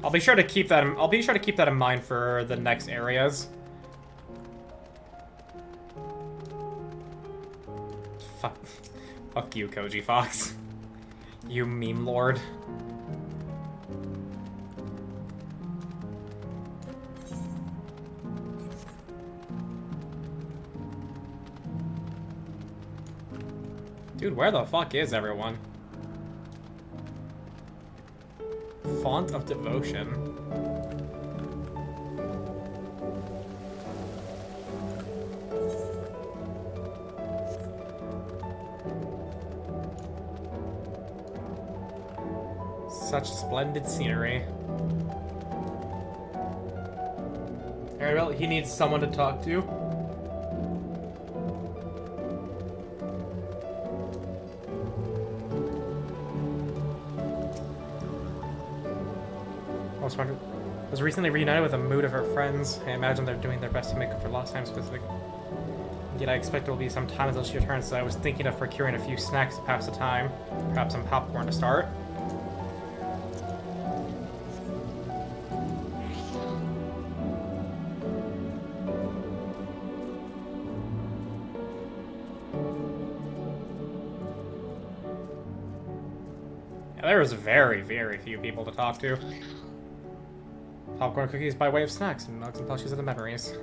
I'll be sure to keep that in mind for the next areas. Fuck you, Koji Fox. You meme lord. Dude, where the fuck is everyone? Font of Devotion. Such splendid scenery. Alright, well, he needs someone to talk to. Was recently reunited with a mood of her friends. I imagine they're doing their best to make up for lost time specific. Yet I expect it will be some time until she returns, so I was thinking of procuring a few snacks to pass the time. Perhaps some popcorn to start. Yeah, there was very, very few people to talk to. Popcorn cookies by way of snacks, and mugs and plushies of the memories.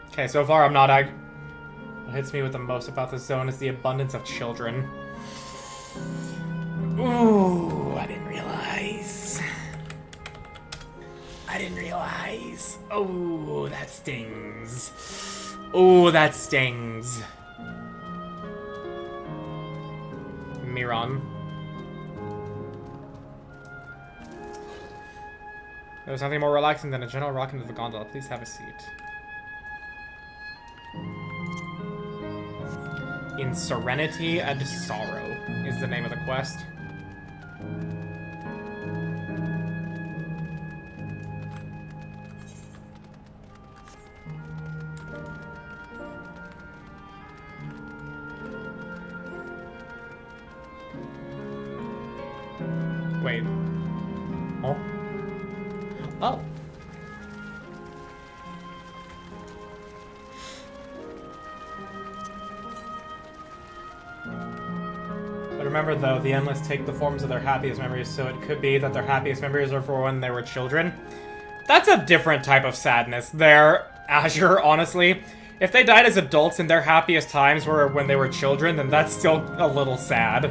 Okay, so far I'm not... What hits me with the most about this zone is the abundance of children. Ooh, I didn't realize. Oh, that stings. Oh, that stings. Miron. There's nothing more relaxing than a gentle rock into the gondola. Please have a seat. In Serenity and Sorrow is the name of the quest. Wait. Oh. Oh. remember, though, the Endless take the forms of their happiest memories, so it could be that their happiest memories are for when they were children. That's a different type of sadness there, Azure, honestly. If they died as adults and their happiest times were when they were children, then that's still a little sad.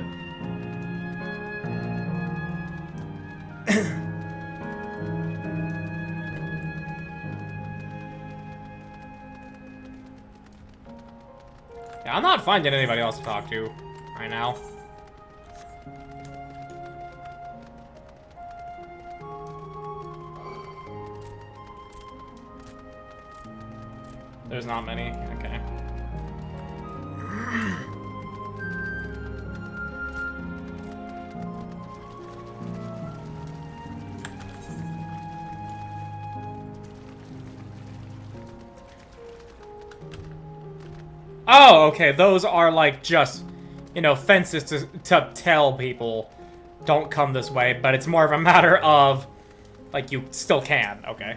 Yeah, I'm not finding anybody else to talk to right now. There's not many. Okay. Oh, okay. Those are like just, you know, fences to tell people don't come this way, but it's more of a matter of like you still can. Okay.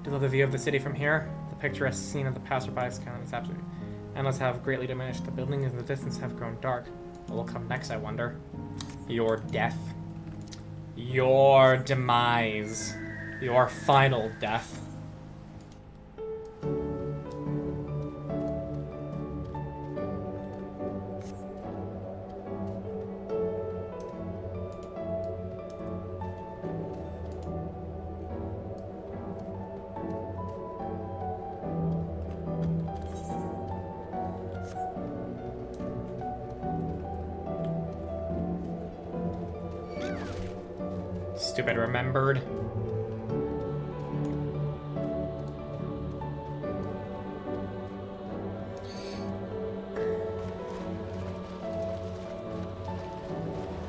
Do love the view of the city from here. The picturesque scene of the passerby's count is absolutely endless have greatly diminished. The buildings in the distance have grown dark. What will come next, I wonder? Your death. Your demise. Your final death. Stupid remembered.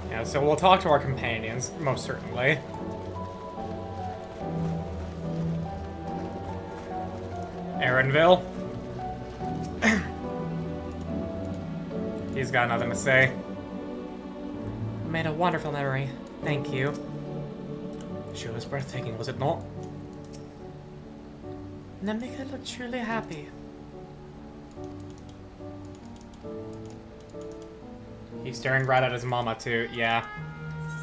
Yeah, so we'll talk to our companions, most certainly. Aaronville. He's got nothing to say. Made a wonderful memory. Thank you. She was breathtaking, was it not? Namika looked truly happy. He's staring right at his mama, too. Yeah.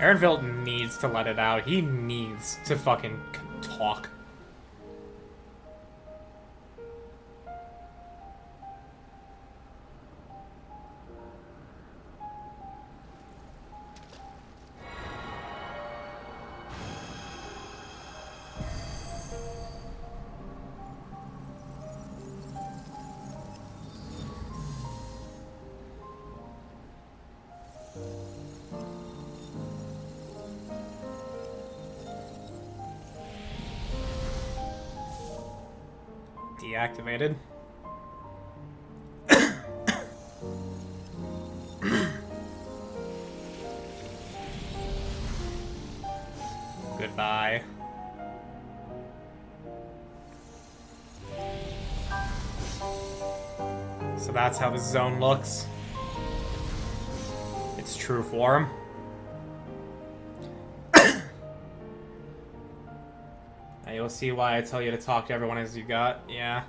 Aaronville needs to let it out. He needs to fucking talk. Deactivated. Goodbye. So that's how the zone looks. Its true form. Now you'll see why I tell you to talk to everyone as you got. Yeah.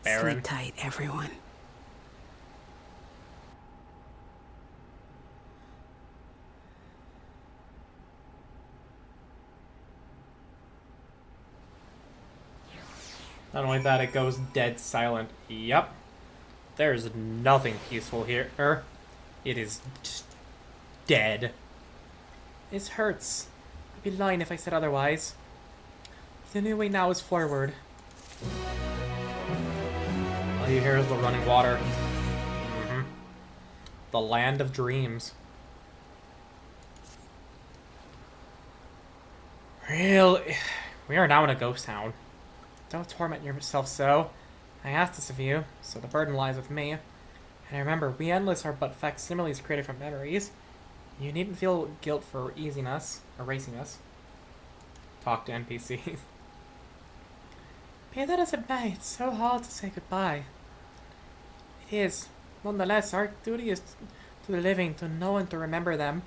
Baron. Sleep tight, everyone. Not only that, it goes dead silent. Yep. There's nothing peaceful here. It is just dead. This hurts. I'd be lying if I said otherwise. The only way now is forward. All you hear is the running water. The land of dreams. Really? We are now in a ghost town. Don't torment yourself so. I asked this of you, so the burden lies with me. And remember, we Endless are but facsimiles created from memories. You needn't feel guilt for erasing us. Talk to NPCs. Be that as it may, it's so hard to say goodbye. It is. Nonetheless, our duty is to the living to know and to remember them.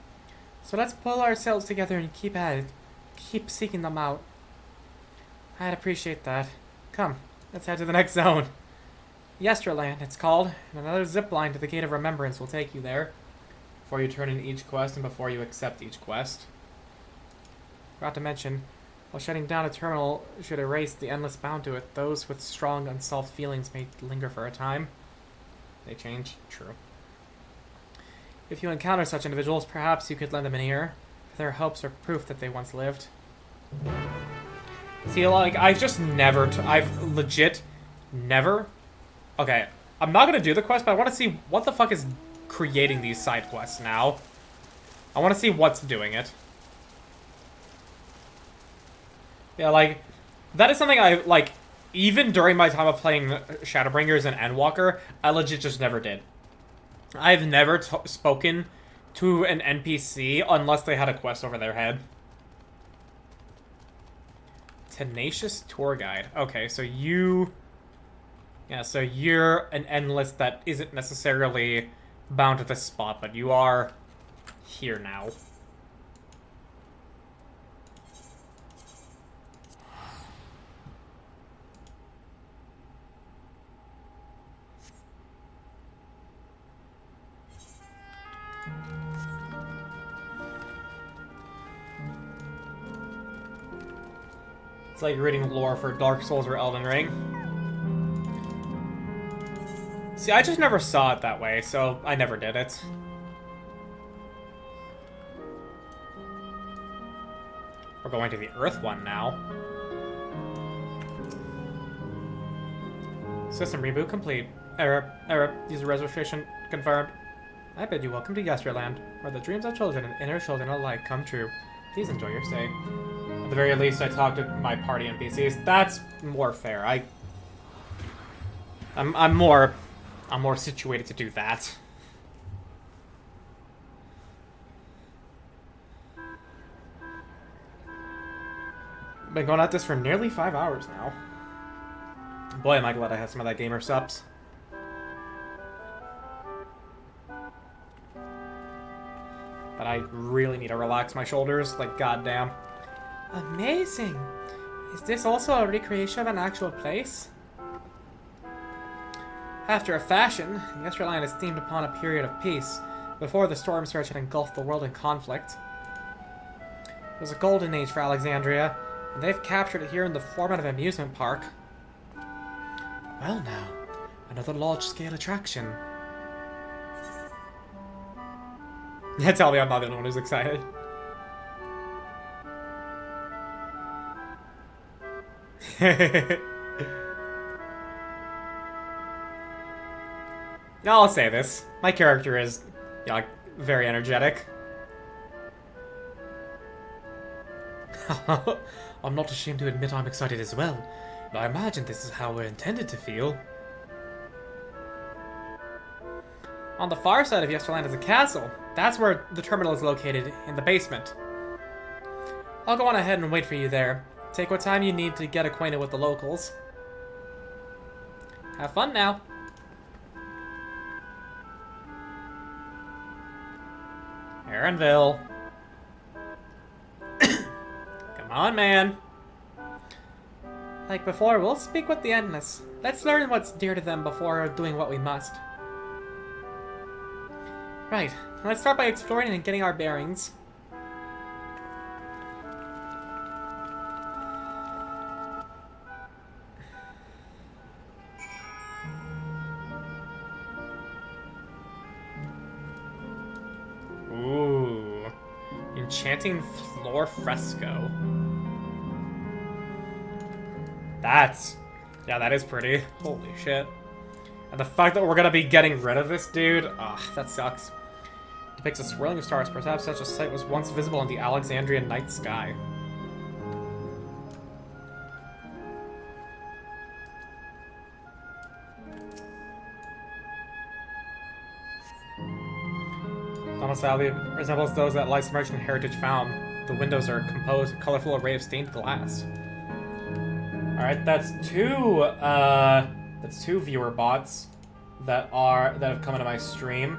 So let's pull ourselves together and keep at it. Keep seeking them out. I'd appreciate that. Come, let's head to the next zone. Yesterland, it's called, and another zip line to the Gate of Remembrance will take you there. Before you turn in each quest and before you accept each quest. Forgot to mention, while shutting down a terminal should erase the endless bound to it, those with strong unsolved feelings may linger for a time. They change? True. If you encounter such individuals, perhaps you could lend them an ear. For their hopes are proof that they once lived. See, like, I've legit never... Okay, I'm not gonna do the quest, but I want to see what the fuck is creating these side quests now. I want to see what's doing it. Yeah, like, that is something I, like, even during my time of playing Shadowbringers and Endwalker, I legit just never did. I've never spoken to an NPC unless they had a quest over their head. Tenacious Tour Guide. Okay, so you... Yeah, so you're an endless that isn't necessarily bound to this spot, but you are here now. It's like reading lore for Dark Souls or Elden Ring. See, I just never saw it that way, so I never did it. We're going to the Earth one now. System reboot complete. Error. User registration confirmed. I bid you welcome to Yesterland, where the dreams of children and inner children alike come true. Please enjoy your stay. At the very least, I talked to my party NPCs. That's more fair. I'm more situated to do that. Been going at this for nearly 5 hours now. Boy, am I glad I had some of that gamer subs. But I really need to relax my shoulders, like goddamn. Amazing! Is this also a recreation of an actual place? After a fashion, Yesterland is themed upon a period of peace, before the storm surge had engulfed the world in conflict. It was a golden age for Alexandria, and they've captured it here in the format of an amusement park. Well now, another large-scale attraction. Yeah, tell me I'm not the only one who's excited. I'll say this. My character is, yeah, like, very energetic. I'm not ashamed to admit I'm excited as well. But I imagine this is how we're intended to feel. On the far side of Yesterland is a castle. That's where the terminal is located, in the basement. I'll go on ahead and wait for you there. Take what time you need to get acquainted with the locals. Have fun now. Aaronville. Come on, man. Like before, we'll speak with the Endless. Let's learn what's dear to them before doing what we must. Right, let's start by exploring and getting our bearings. Ooh. Enchanting floor fresco. Yeah, that is pretty. Holy shit. And the fact that we're gonna be getting rid of this dude, that sucks. Depicts a swirling of stars. Perhaps such a sight was once visible in the Alexandrian night sky. Domicile resembles those that lie submerged in heritage found. The windows are composed of a colorful array of stained glass. Alright, that's two viewer bots that have come into my stream.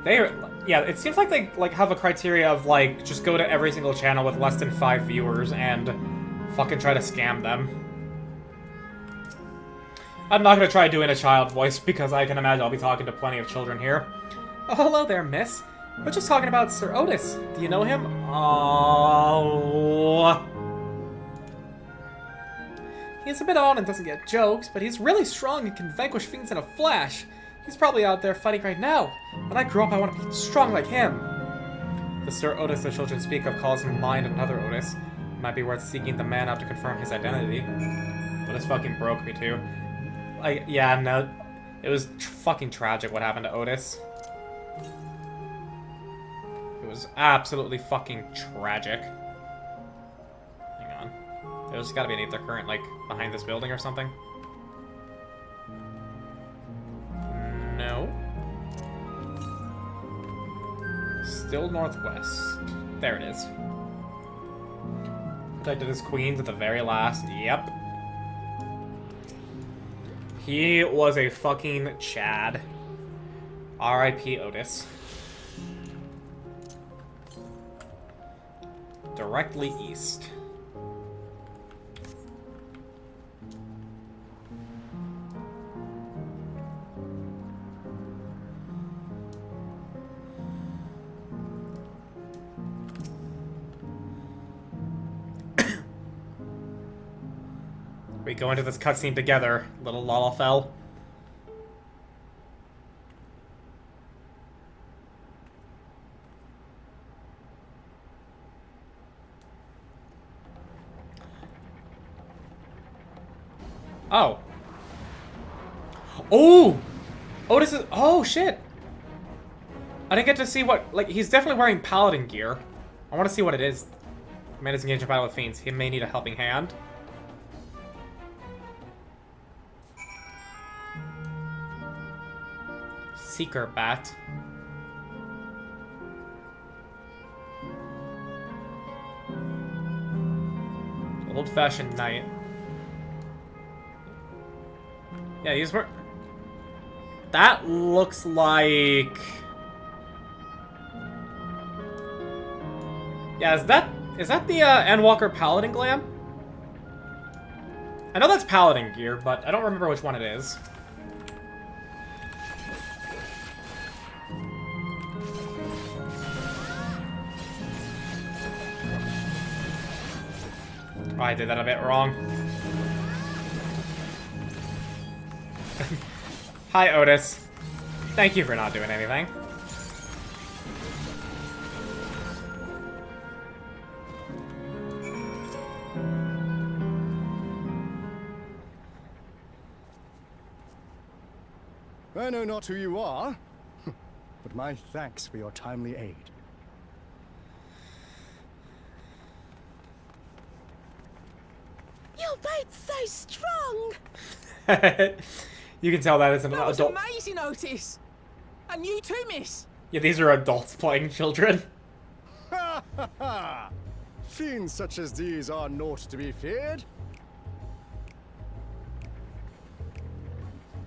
Yeah, it seems like they have a criteria of just go to every single channel with less than 5 viewers and Fucking try to scam them. I'm not gonna try doing a child voice because I can imagine I'll be talking to plenty of children here. Oh, hello there, miss. We're just talking about Sir Otis. Do you know him? Oh. He's a bit odd and doesn't get jokes, but he's really strong and can vanquish fiends in a flash. He's probably out there fighting right now. When I grow up, I want to be strong like him. The Sir Otis the children speak of calls in mind another Otis. It might be worth seeking the man out to confirm his identity. But this fucking broke me too. Like, yeah, no. It was fucking tragic what happened to Otis. It was absolutely fucking tragic. Hang on. There's gotta be an ether current, like, behind this building or something. No. Still northwest. There it is. Protected his queens at the very last. Yep. He was a fucking Chad. R.I.P. Otis. Directly east. We go into this cutscene together, little Lalafell. Oh. Oh! Otis is... Oh, shit! I didn't get to see what... Like, he's definitely wearing paladin gear. I want to see what it is. Man is engaged in battle with fiends. He may need a helping hand. Seeker bat. Old-fashioned knight. Yeah, he's wearing... That looks like... Yeah, is that the Endwalker Paladin glam? I know that's Paladin gear, but I don't remember which one it is. Oh, I did that a bit wrong. Hi, Otis. Thank you for not doing anything. I know not who you are, but my thanks for your timely aid. You're both so strong! You can tell that is an That was adult. amazing, Otis! And you too, miss! Yeah, these are adults playing children. Ha ha ha! Fiends such as these are naught to be feared.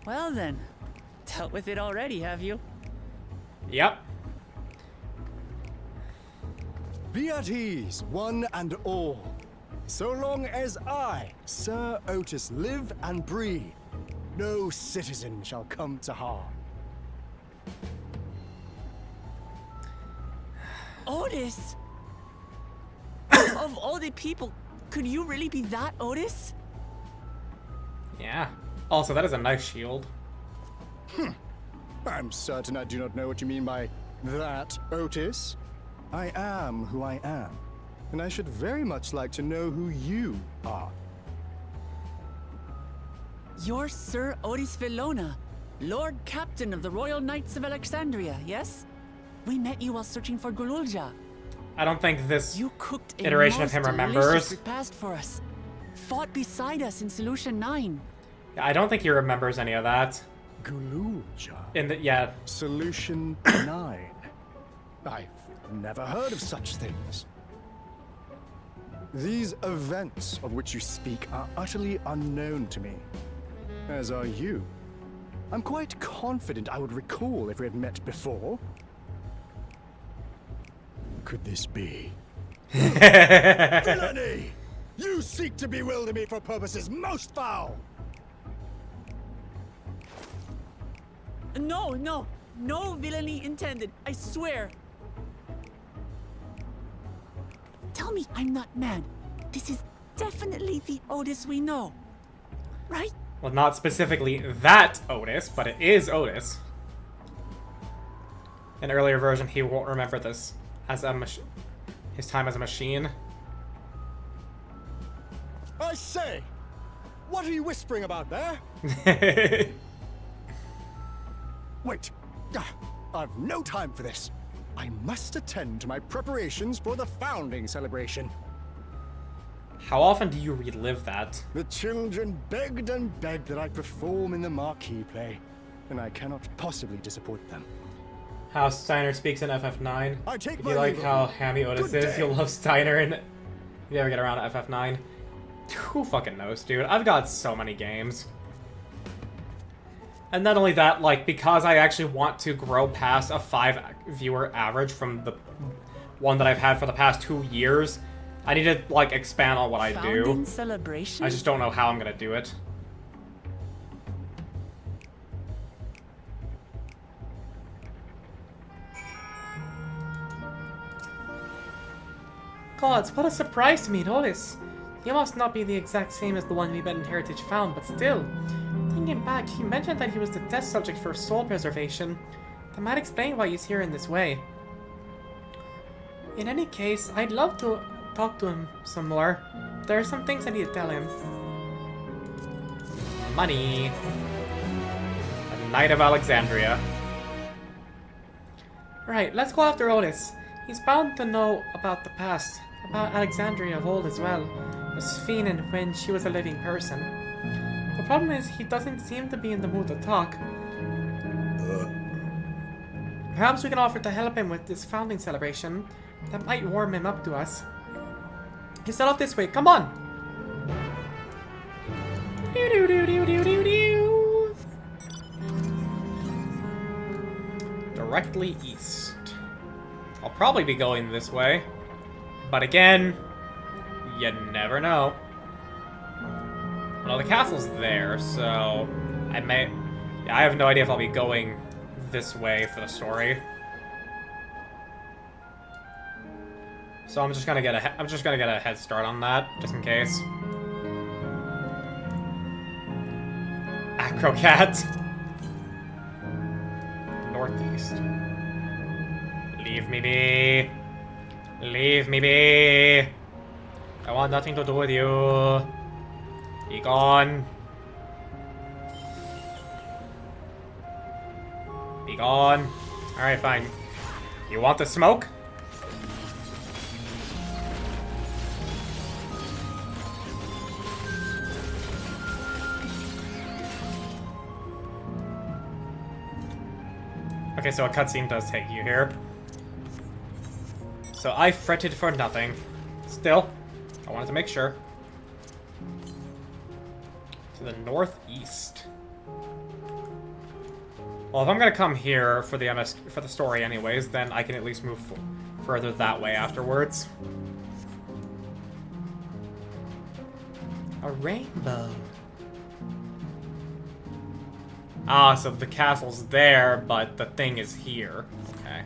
Well then, dealt with it already, have you? Yep. Be at ease, one and all. So long as I, Sir Otis, live and breathe, no citizen shall come to harm. Otis? Of all the people, could you really be that Otis? Yeah. Also, that is a nice shield. I'm certain I do not know what you mean by that, Otis. I am who I am, and I should very much like to know who you are. You're Sir Otis Villona, Lord Captain of the Royal Knights of Alexandria, yes? We met you while searching for Gululja. I don't think this You cooked a iteration of most him delicious remembers. repast for us. Fought beside us in Solution 9. Yeah, I don't think he remembers any of that. Gululja. In the Solution 9. I've never heard of such things. These events of which you speak are utterly unknown to me, as are you. I'm quite confident I would recall if we had met before. Could this be? Villainy! You seek to bewilder me for purposes most foul! No, no. No villainy intended, I swear. Tell me I'm not mad. This is definitely the Otis we know. Right? Well, not specifically that Otis, but it is Otis. In an earlier version, he won't remember this as a his time as a machine. I say! What are you whispering about there? Wait! I've no time for this. I must attend to my preparations for the founding celebration. How often do you relive that? The children begged and begged that I perform in the marquee play, and I cannot possibly disappoint them. How Steiner speaks in FF9. I take If my you like leave how of you. hammy Otis Good is, day. you'll love Steiner in it. If you ever get around to FF9. Who fucking knows, dude? I've got so many games. And not only that, like, because I actually want to grow past a 5-viewer average from the one that I've had for the past 2 years, I need to, like, expand on what I do. Founding celebration? I just don't know how I'm gonna do it. Gods, what a surprise to meet Otis. You must not be the exact same as the one we met in Heritage found, but still. Thinking back, he mentioned that he was the test subject for soul preservation. That might explain why he's here in this way. In any case, I'd love to talk to him some more. There are some things I need to tell him. Money. A Knight of Alexandria. Right, let's go after Otis. He's bound to know about the past, about Alexandria of old as well. Was Phelan when she was a living person. The problem is he doesn't seem to be in the mood to talk. Perhaps we can offer to help him with this founding celebration. That might warm him up to us. He's set off this way, come on! Directly east. I'll probably be going this way. But again, you never know. Well, the castle's there, so I may... Yeah, I have no idea if I'll be going this way for the story. So I'm just gonna get a head start on that, just in case. Acrocat. Northeast. Leave me be. Leave me be. I want nothing to do with you. Be gone. Be gone. Alright, fine. You want the smoke? Okay, so a cutscene does take you here. So I fretted for nothing. Still, I wanted to make sure. To the northeast. Well, if I'm gonna come here for the story anyways, then I can at least move further that way afterwards. A rainbow. Ah, so the castle's there, but the thing is here. Okay.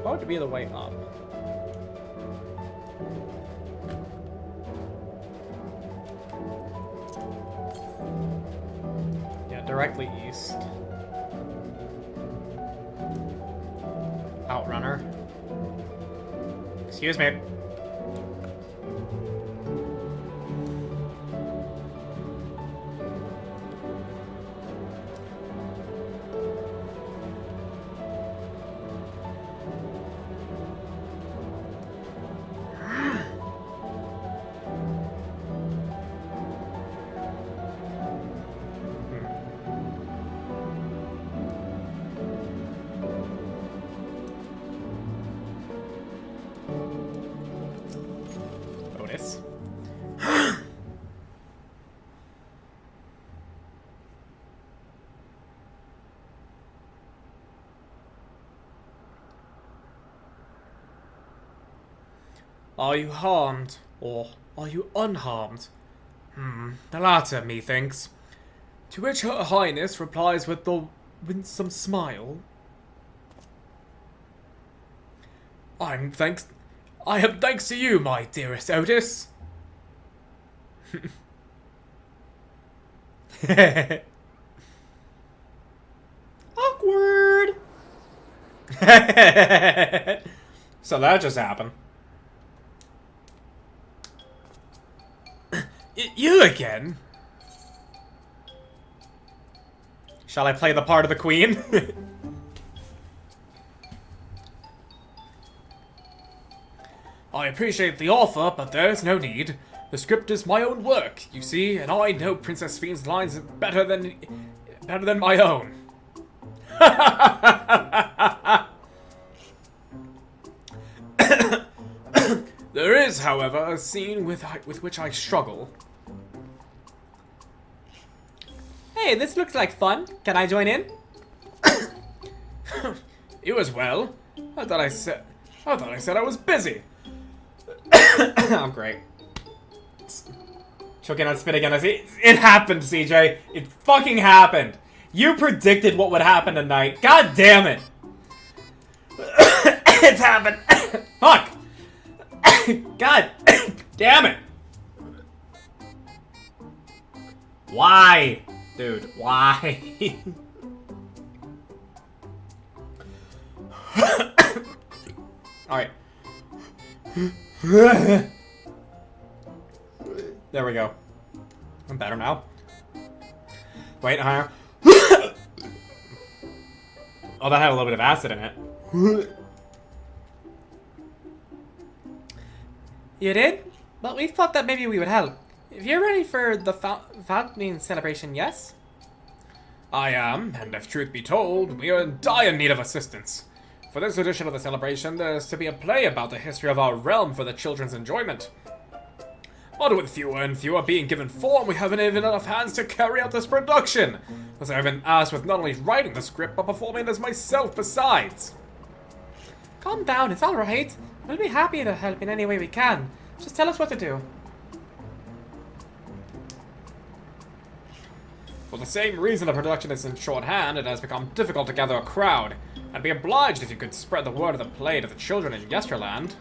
What would be the way up? Yeah, directly east. Outrunner. Excuse me. Are you harmed, or are you unharmed? The latter, methinks. To which Her Highness replies with the winsome smile. I am thanks to you, my dearest Otis. Awkward. So that just happened. You again? Shall I play the part of the queen? I appreciate the offer, but there's no need. The script is my own work, you see, and I know Princess Fiend's lines better than my own. There is, however, a scene with which I struggle. Hey, this looks like fun. Can I join in? You as well? I thought I said I was busy. Oh, great. Choking on spit again. It happened, CJ. It fucking happened. You predicted what would happen tonight. God damn it. It's happened. Fuck. God damn it. Why? Dude, why? Alright. There we go. I'm better now. Wait, higher. Oh, that had a little bit of acid in it. You did? But we thought that maybe we would help. If you're ready for the fountain celebration, yes? I am, and if truth be told, we are in dire need of assistance. For this edition of the celebration, there is to be a play about the history of our realm for the children's enjoyment. But with fewer and fewer being given form, we haven't even enough hands to carry out this production. As I've been asked with not only writing the script, but performing it as myself besides. Calm down, it's alright. We'll be happy to help in any way we can. Just tell us what to do. For the same reason the production is in shorthand, it has become difficult to gather a crowd. I'd be obliged if you could spread the word of the play to the children in Yesterland.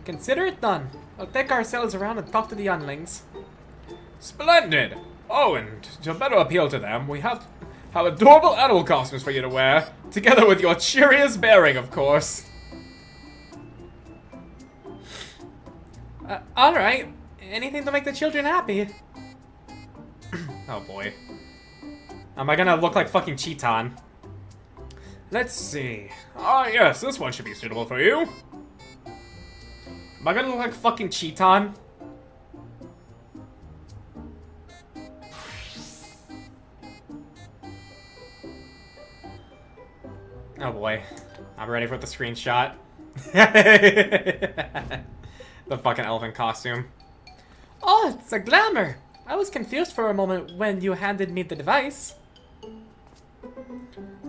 Consider it done. We'll take ourselves around and talk to the younglings. Splendid! Oh, and to better appeal to them, we have adorable animal costumes for you to wear, together with your cheeriest bearing, of course. Alright. Anything to make the children happy. Oh boy. Am I gonna look like fucking Cheeton? Let's see. Ah, yes, this one should be suitable for you. Am I gonna look like fucking Cheeton? Oh boy. I'm ready for the screenshot. The fucking elephant costume. Oh, it's a glamour! I was confused for a moment when you handed me the device.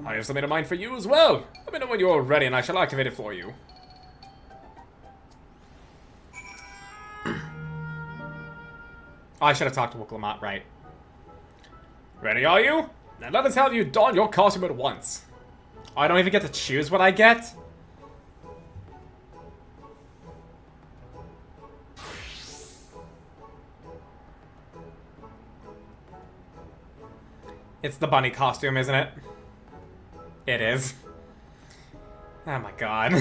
I have something in mind for you as well. Let me know when you're ready and I shall activate it for you. I should have talked to Wooklamat, right. Ready, are you? Now let us have you don your costume at once. Oh, I don't even get to choose what I get? It's the bunny costume, isn't it? It is. Oh my god.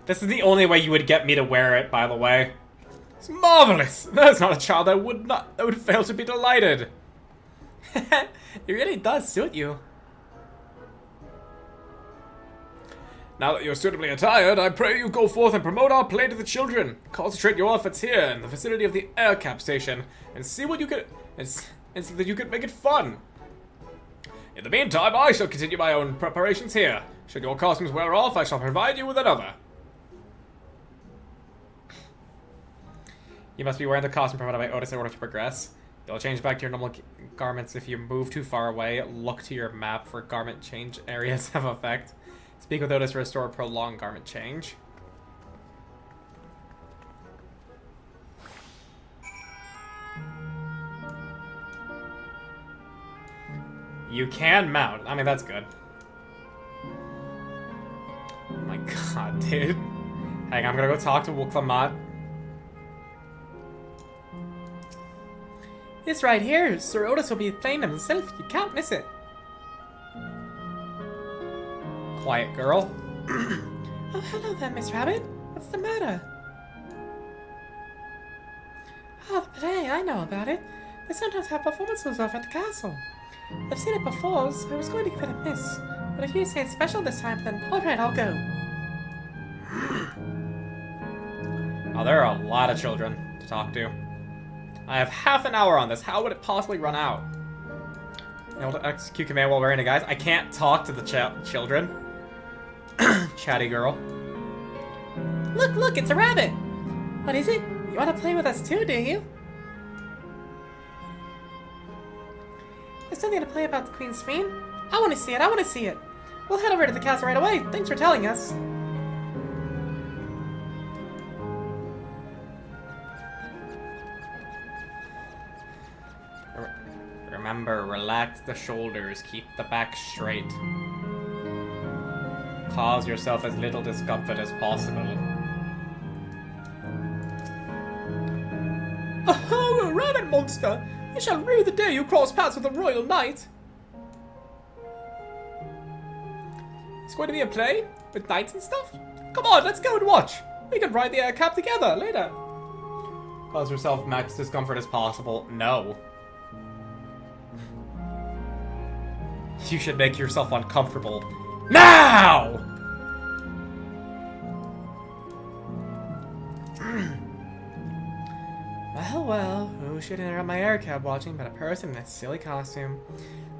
This is the only way you would get me to wear it, by the way. It's marvelous! There's not a child that would fail to be delighted. It really does suit you. Now that you're suitably attired, I pray you go forth and promote our play to the children. Concentrate your efforts here in the vicinity of the air cap station and see what you can and see that you can make it fun. In the meantime, I shall continue my own preparations here. Should your costumes wear off, I shall provide you with another. You must be wearing the costume provided by Otis in order to progress. You'll change back to your normal garments if you move too far away. Look to your map for garment change areas have effect. Speak with Otis to restore prolonged garment change. You can mount. I mean, that's good. Oh my god, dude. Hang on, I'm gonna go talk to Clement. This right here, Sir Otis will be playing them himself. You can't miss it. Quiet girl. Oh, hello there, Miss Rabbit. What's the matter? Oh, the play. I know about it. They sometimes have performances off at the castle. I've seen it before, so I was going to give it a miss. But if you say it's special this time, then alright, I'll go. Oh, there are a lot of children to talk to. I have half an hour on this. How would it possibly run out? Able to execute command while wearing it, guys. I can't talk to the children. Chatty girl. Look, look, it's a rabbit. What is it? You want to play with us too, do you? There's something to play about the Queen's Fiend. I want to see it, I want to see it. We'll head over to the castle right away. Thanks for telling us. Remember, relax the shoulders, keep the back straight. Cause yourself as little discomfort as possible. Oh, a rabbit monster! You shall rue the day you cross paths with a royal knight! It's going to be a play? With knights and stuff? Come on, let's go and watch! We can ride the air cap together later! Cause yourself max discomfort as possible. No. You should make yourself uncomfortable. Now! Well, who should interrupt my air cab watching but a person in a silly costume?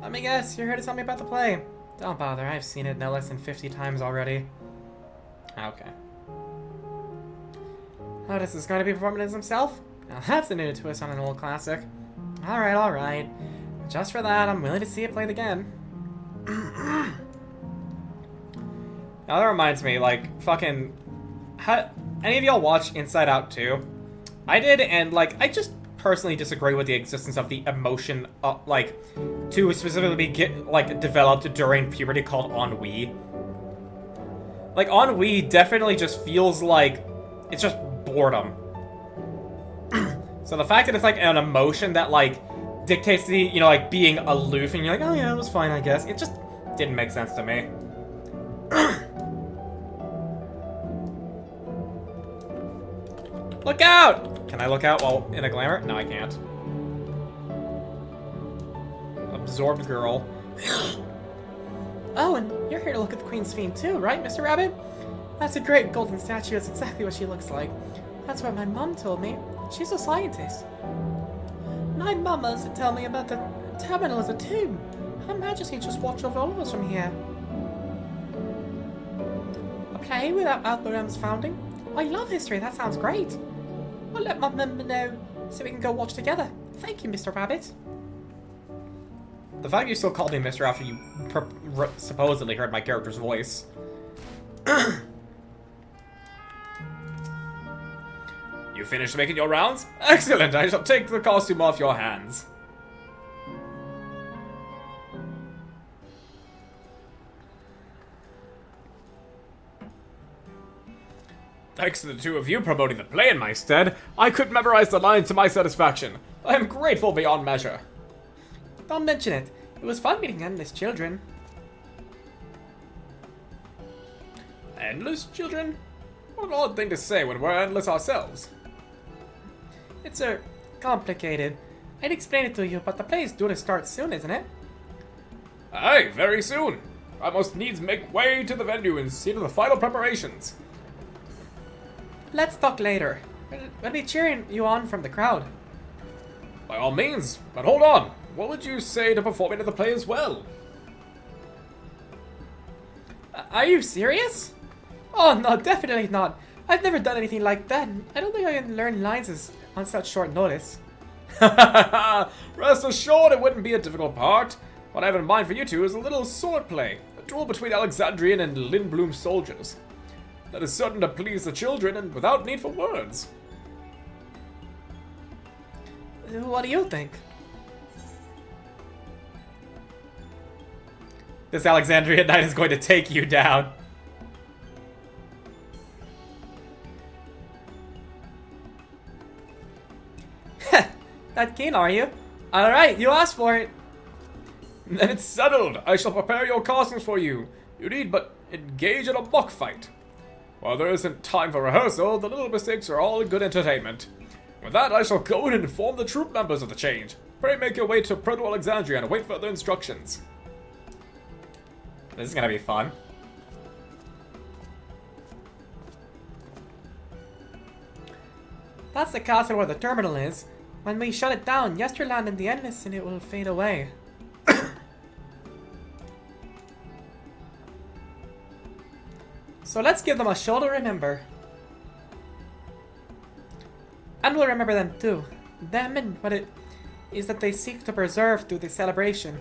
Let me guess, you're here to tell me about the play. Don't bother, I've seen it no less than 50 times already. Okay. Otis is going to be performing as himself? Now that's a new twist on an old classic. Alright, alright. Just for that, I'm willing to see it played again. Now that reminds me, like, fucking... any of y'all watch Inside Out 2? I did, and, like, I just personally disagree with the existence of the emotion, like, to specifically be developed during puberty called ennui. Like, ennui definitely just feels like it's just boredom. So the fact that it's, like, an emotion that, like, dictates the, you know, like, being aloof, and you're like, oh yeah, it was fine, I guess. It just didn't make sense to me. Look out! Can I look out while in a glamour? No, I can't. Absorbed girl. Oh, and you're here to look at the Queen's Fiend too, right, Mr. Rabbit? That's a great golden statue. That's exactly what she looks like. That's what my mom told me. She's a scientist. My mama used to tell me about the terminal as a tomb. Her Majesty just watched over all of us from here. A play without Alberam's founding? I love history. That sounds great. I'll let my member know so we can go watch together. Thank you, Mr. Rabbit. The fact you still called me Mr. after you supposedly heard my character's voice. You finished making your rounds? Excellent! I shall take the costume off your hands. Thanks to the two of you promoting the play in my stead, I could memorize the lines to my satisfaction. I am grateful beyond measure. Don't mention it. It was fun meeting endless children. Endless children? What an odd thing to say when we're endless ourselves. It's complicated. I'd explain it to you, but the play is due to start soon, isn't it? Aye, very soon. I must needs make way to the venue and see to the final preparations. Let's talk later. We'll be cheering you on from the crowd. By all means, but hold on. What would you say to performing in the play as well? Are you serious? Oh no, definitely not. I've never done anything like that. I don't think I can learn lines on such short notice. Rest assured it wouldn't be a difficult part. What I have in mind for you two is a little swordplay. A duel between Alexandrian and Lindblum soldiers. That is certain to please the children and without need for words. What do you think? This Alexandria Knight is going to take you down. That keen, are you? Alright, you asked for it. Then it's settled. I shall prepare your castles for you. You need but engage in a mock fight. While there isn't time for rehearsal, the little mistakes are all good entertainment. With that, I shall go in and inform the troop members of the change. Pray make your way to Proto-Alexandria and await further instructions. This is gonna be fun. That's the castle where the terminal is. When we shut it down, Yesterland and the Endless and it will fade away. So let's give them a show to remember. And we'll remember them too. Them and what it is that they seek to preserve through the celebration.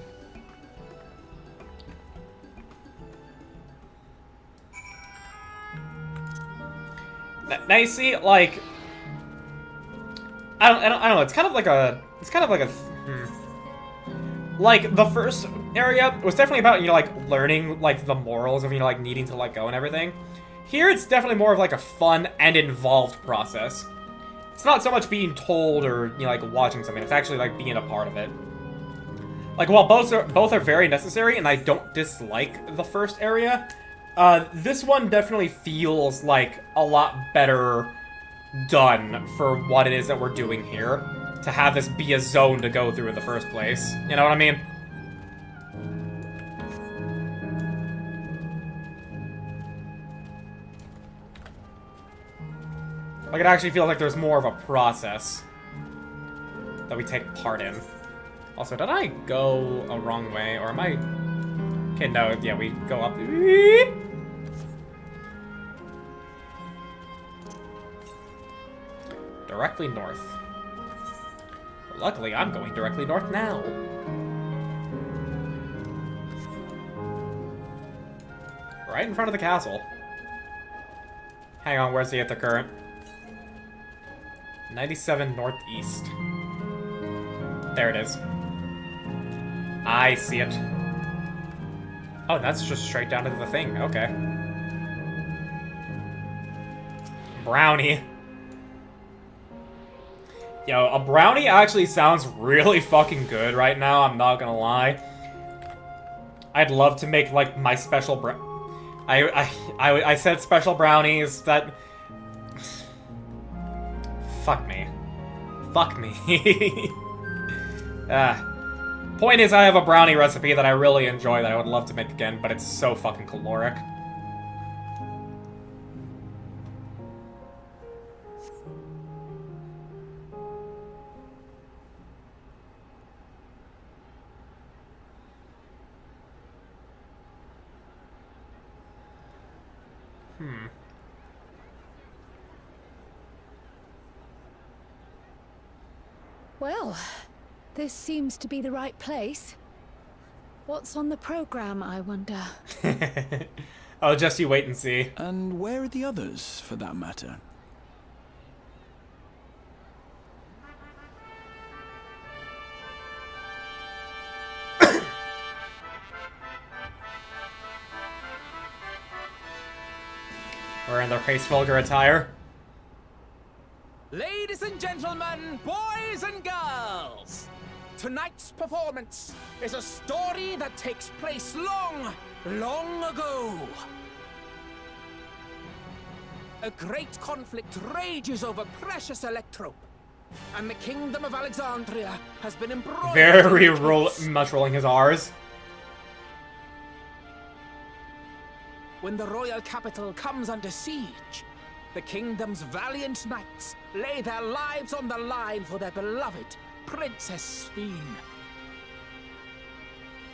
Now you see, like, I don't know. It's kind of like a, like the first area was definitely about, you know, like learning like the morals of, you know, like needing to let go and everything. Here it's definitely more of like a fun and involved process. It's not so much being told or, you know, like watching something. It's actually like being a part of it. Like while both are very necessary, and I don't dislike the first area, this one definitely feels like a lot better done for what it is that we're doing here. To have this be a zone to go through in the first place. You know what I mean? Like, it actually feels like there's more of a process that we take part in. Also, did I go a wrong way? Or am I... Okay, no, yeah, we go up... Directly north. But luckily, I'm going directly north now. Right in front of the castle. Hang on, where's the Aether Current? 97 northeast. There it is. I see it. Oh, that's just straight down to the thing. Okay. Brownie. Yo, a brownie actually sounds really fucking good right now, I'm not gonna lie. I'd love to make, like, my special I said special brownies that... Fuck me. Fuck me. Point is, I have a brownie recipe that I really enjoy that I would love to make again, but it's so fucking caloric. Well, this seems to be the right place. What's on the program, I wonder? Oh, just you wait and see. And where are the others, for that matter? We're in their Pace Vulgar attire. Ladies and gentlemen, boys and girls, tonight's performance is a story that takes place long, long ago. A great conflict rages over precious electrope, and the kingdom of Alexandria has been embroiled. Very much rolling his R's. When the royal capital comes under siege, the kingdom's valiant knights lay their lives on the line for their beloved Princess Sphene.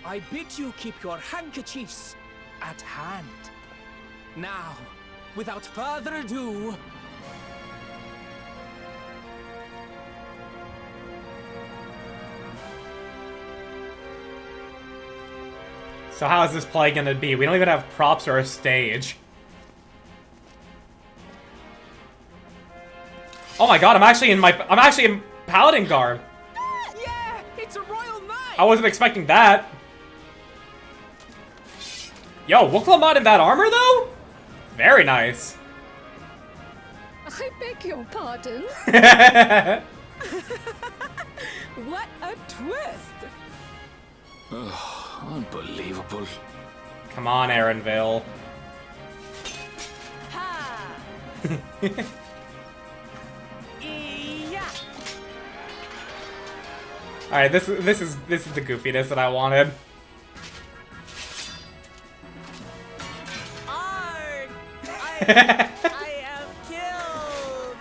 I bid you keep your handkerchiefs at hand. Now, without further ado... So how is this play gonna be? We don't even have props or a stage. Oh my god, I'm actually in Paladin garb. Yeah, it's a royal knight. I wasn't expecting that. Yo, Wuklamot in that armor, though? Very nice. I beg your pardon? What a twist! Ugh, unbelievable. Come on, Aaronville. Ha! Yeah. All right, this is the goofiness that I wanted. Arg! I am killed.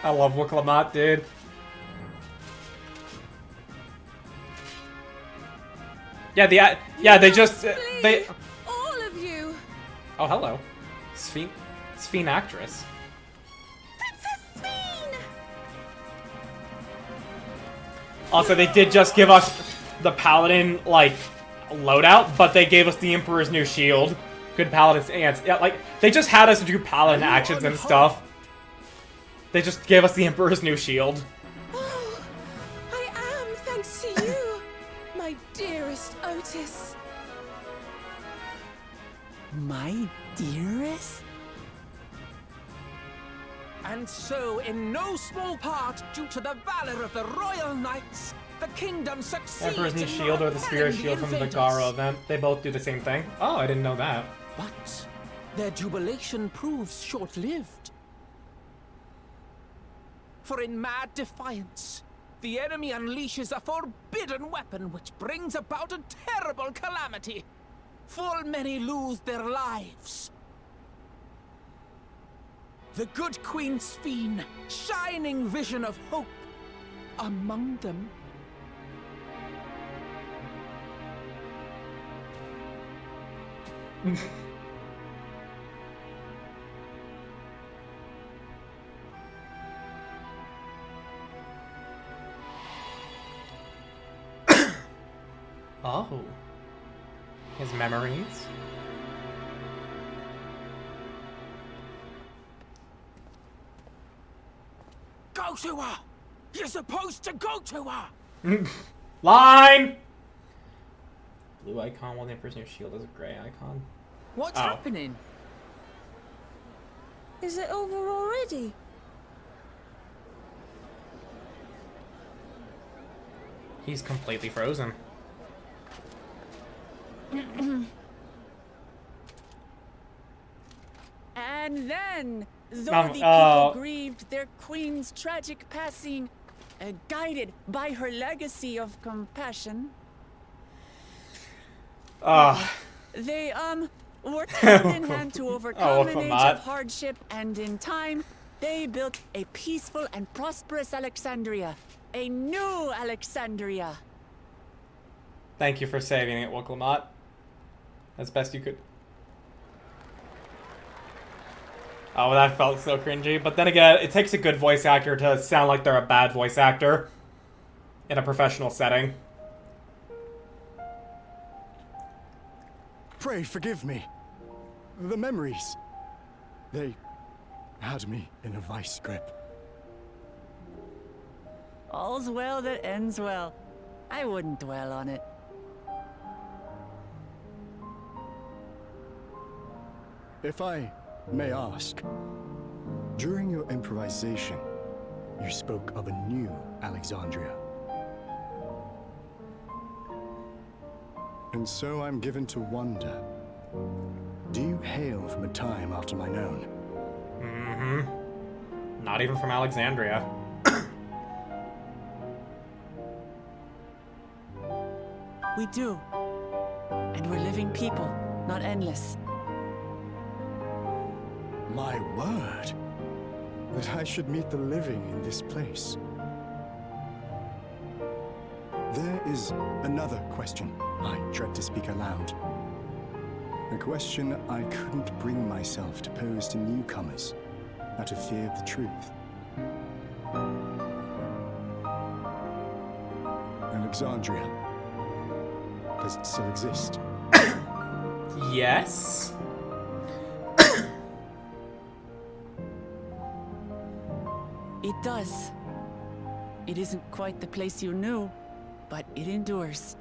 I love Wuklamot, dude. Yeah, they just they. All of you. Oh, hello, Sphene actress. Also, they did just give us the Paladin, like, loadout, but they gave us the Emperor's New Shield. Good Paladin stance. Yeah, like, they just had us do Paladin actions and stuff. They just gave us the Emperor's New Shield. Oh, I am, thanks to you, my dearest Otis. My dearest? And so, in no small part, due to the valor of the Royal Knights, the kingdom succeeds Emperor's New in Shield or the Spirit repelling Shield from the invaders. Garo event. They both do the same thing. Oh, I didn't know that. But their jubilation proves short-lived. For in mad defiance, the enemy unleashes a forbidden weapon which brings about a terrible calamity. Full many lose their lives. The good Queen Sphene, shining vision of hope, among them. Oh. His memories? Go to her! You're supposed to go to her! Line! Blue icon while the Emperor's New Shield is a gray icon. What's happening? Is it over already? He's completely frozen. And then, though Oh, the people grieved their queen's tragic passing, guided by her legacy of compassion, they worked hand in hand to overcome an age of hardship, and in time, they built a peaceful and prosperous Alexandria, a new Alexandria. Thank you for saving it, Wuklamot. As best you could. Oh, that felt so cringy. But then again, it takes a good voice actor to sound like they're a bad voice actor in a professional setting. Pray forgive me. The memories. They had me in a vice grip. All's well that ends well. I wouldn't dwell on it. If I may ask, during your improvisation, you spoke of a new Alexandria. And so I'm given to wonder, do you hail from a time after mine own? Mm-hmm. Not even from Alexandria. We do. And we're living people, not endless. My word, that I should meet the living in this place. There is another question I dread to speak aloud. A question I couldn't bring myself to pose to newcomers out of fear of the truth. Alexandria, does it still exist? Yes. It does. It isn't quite the place you knew, but it endures.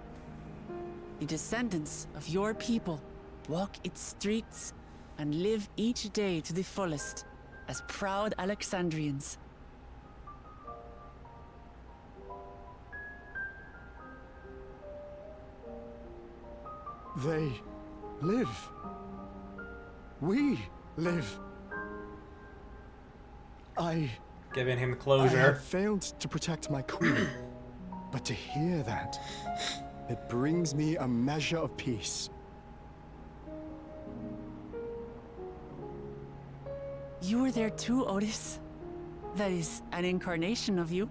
The descendants of your people walk its streets, and live each day to the fullest as proud Alexandrians. They live. We live. Giving him I closure. have failed to protect my queen, but to hear that, it brings me a measure of peace. You were there too, Otis. That is, an incarnation of you.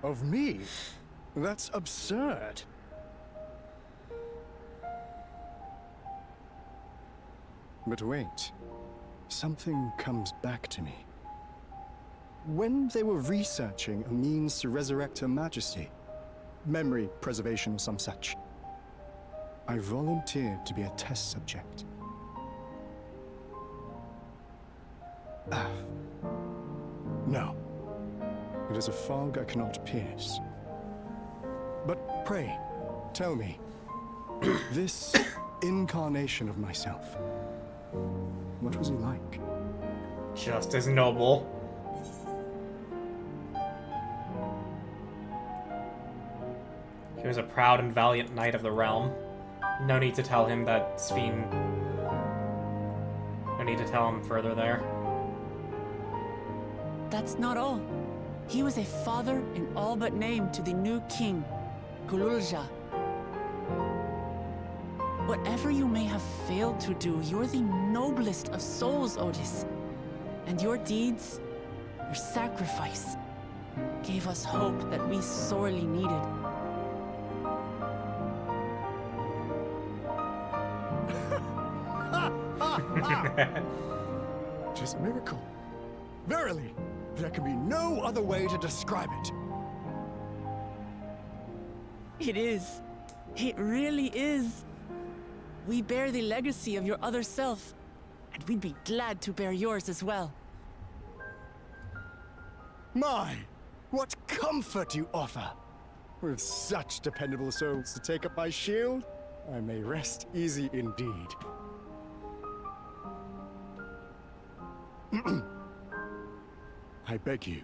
Of me? That's absurd. But wait, something comes back to me. When they were researching a means to resurrect Her Majesty, memory preservation or some such, I volunteered to be a test subject. No. It is a fog I cannot pierce. But pray, tell me, this incarnation of myself, what was he like? Just as noble. He was a proud and valiant knight of the realm. No need to tell him that Sphene... No need to tell him further there. That's not all. He was a father in all but name to the new king, Gululja. Whatever you may have failed to do, you're the noblest of souls, Otis. And your deeds, your sacrifice, gave us hope that we sorely needed. Just a miracle. Verily, there can be no other way to describe it. It is. It really is. We bear the legacy of your other self, and we'd be glad to bear yours as well. My, what comfort you offer! With such dependable souls to take up my shield, I may rest easy indeed. I beg you,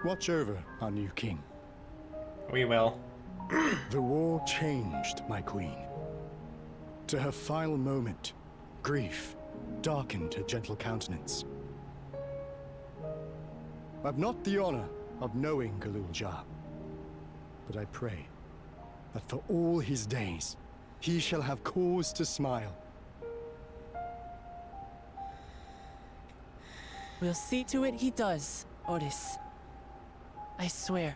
watch over our new king. We will. The war changed my queen. To her final moment, grief darkened her gentle countenance. I've not the honor of knowing Gululja, but I pray that for all his days, he shall have cause to smile. We'll see to it he does, Otis. I swear.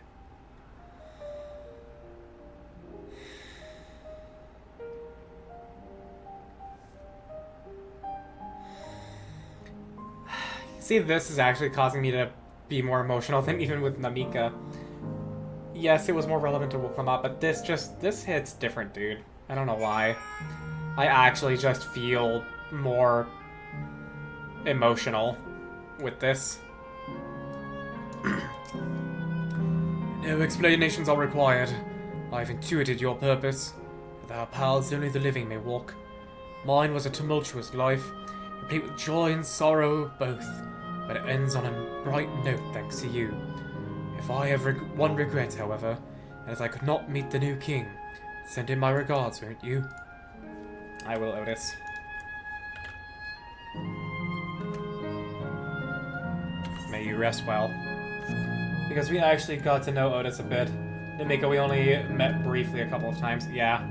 See, this is actually causing me to be more emotional than even with Namika. Yes, it was more relevant to Wuklamat, but this hits different, dude. I don't know why. I actually just feel more emotional with this. No explanations are required. I've intuited your purpose. With our paths only the living may walk. Mine was a tumultuous life, replete with joy and sorrow both, but it ends on a bright note thanks to you. If I have one regret, however, and as I could not meet the new king, send in my regards, won't you? I will, Otis. May you rest well. Because we actually got to know Otis a bit. Namika, we only met briefly a couple of times. Yeah.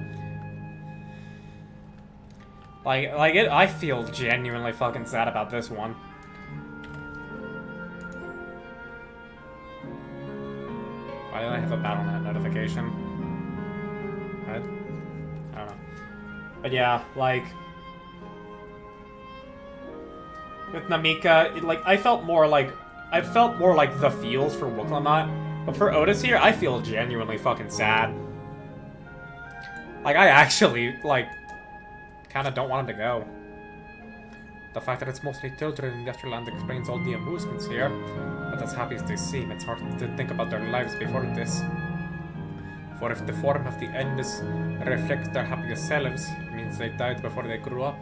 I feel genuinely fucking sad about this one. Why did I have a BattleNet notification? What? I don't know. But yeah, like... With Namika, I felt more like the feels for Wuklamat, but for Otis here, I feel genuinely fucking sad. I actually, kind of don't want him to go. The fact that it's mostly children in Yesterland explains all the amusements here, but as happy as they seem, it's hard to think about their lives before this. For if the form of the endless reflects their happiest selves, it means they died before they grew up,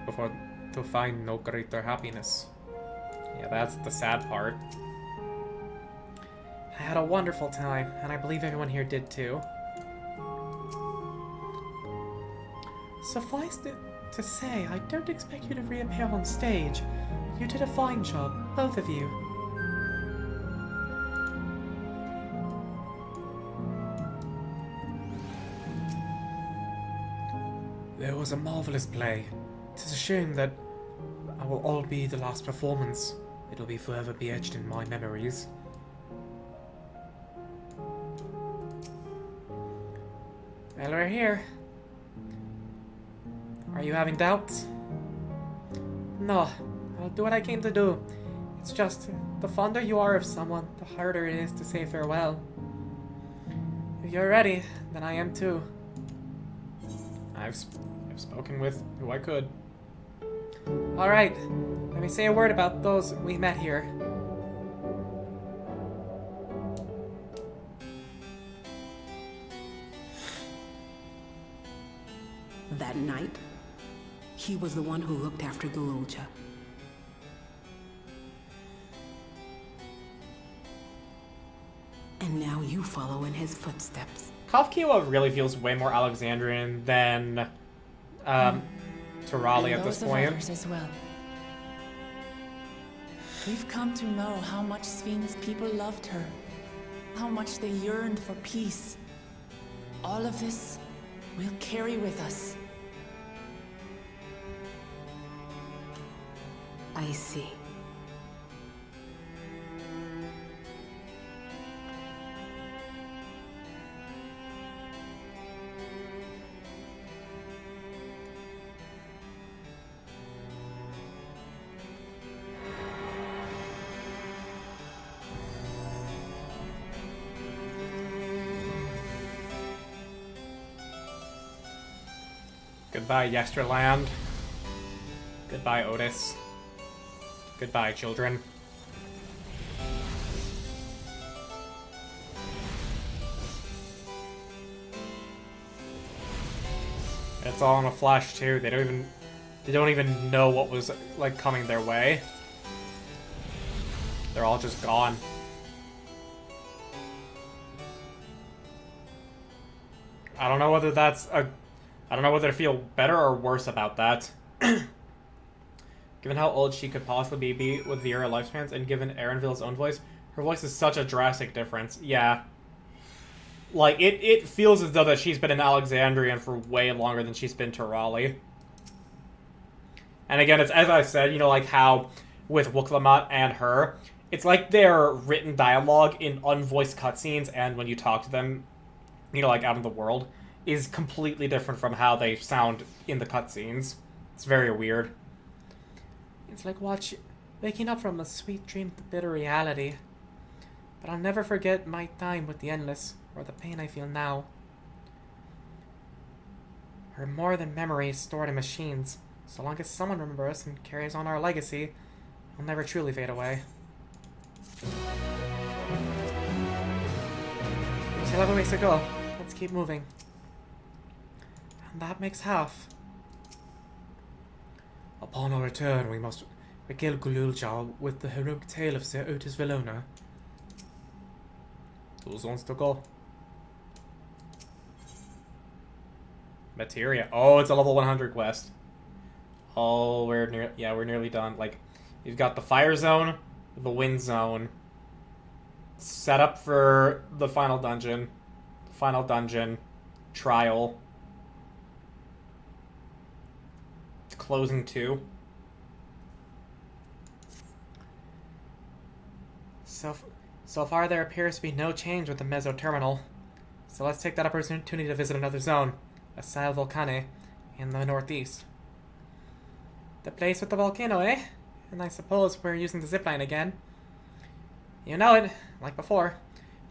before to find no greater happiness. Yeah, that's the sad part. I had a wonderful time, and I believe everyone here did too. Suffice it to say, I don't expect you to reappear on stage. You did a fine job, both of you. It was a marvelous play. It is a shame that I will all be the last performance. It will be forever be etched in my memories. Well, we're here. Are you having doubts? No, I'll do what I came to do. It's just, the fonder you are of someone, the harder it is to say farewell. If you're ready, then I am too. I've spoken with who I could. Alright, let me say a word about those we met here. That night, he was the one who looked after Gululja. And now you follow in his footsteps. Kafkiwa really feels way more Alexandrian than Turali at this point. Others as well. We've come to know how much Svin's people loved her, how much they yearned for peace. All of this we'll carry with us. I see. Goodbye, Yesterland. Goodbye, Otis. Goodbye, children. It's all in a flash too. They don't even know what was like coming their way. They're all just gone. I don't know whether I don't know whether to feel better or worse about that. Given how old she could possibly be with the era lifespans, and given Erenville's own voice, her voice is such a drastic difference. Yeah. Like, it feels as though that she's been an Alexandrian for way longer than she's been Turali. And again, it's as I said, you know, like how with Wuklamot and her, it's like their written dialogue in unvoiced cutscenes, and when you talk to them, you know, like out in the world, is completely different from how they sound in the cutscenes. It's very weird. It's like waking up from a sweet dream to bitter reality. But I'll never forget my time with the Endless, or the pain I feel now. We're more than memories stored in machines. So long as someone remembers us and carries on our legacy, we'll never truly fade away. We still have a ways to go. Let's keep moving. And that makes half. Upon our return, we must regale Gululja with the heroic tale of Sir Otis Vellona. Who wants to go? Materia. Oh, it's a level 100 quest. Oh, we're nearly done. Like, you've got the fire zone, the wind zone, set up for the final dungeon, trial, closing 2. So far there appears to be no change with the Meso Terminal. So let's take that opportunity to visit another zone, Asile Volcane, in the northeast. The place with the volcano, eh? And I suppose we're using the zipline again. You know it, like before.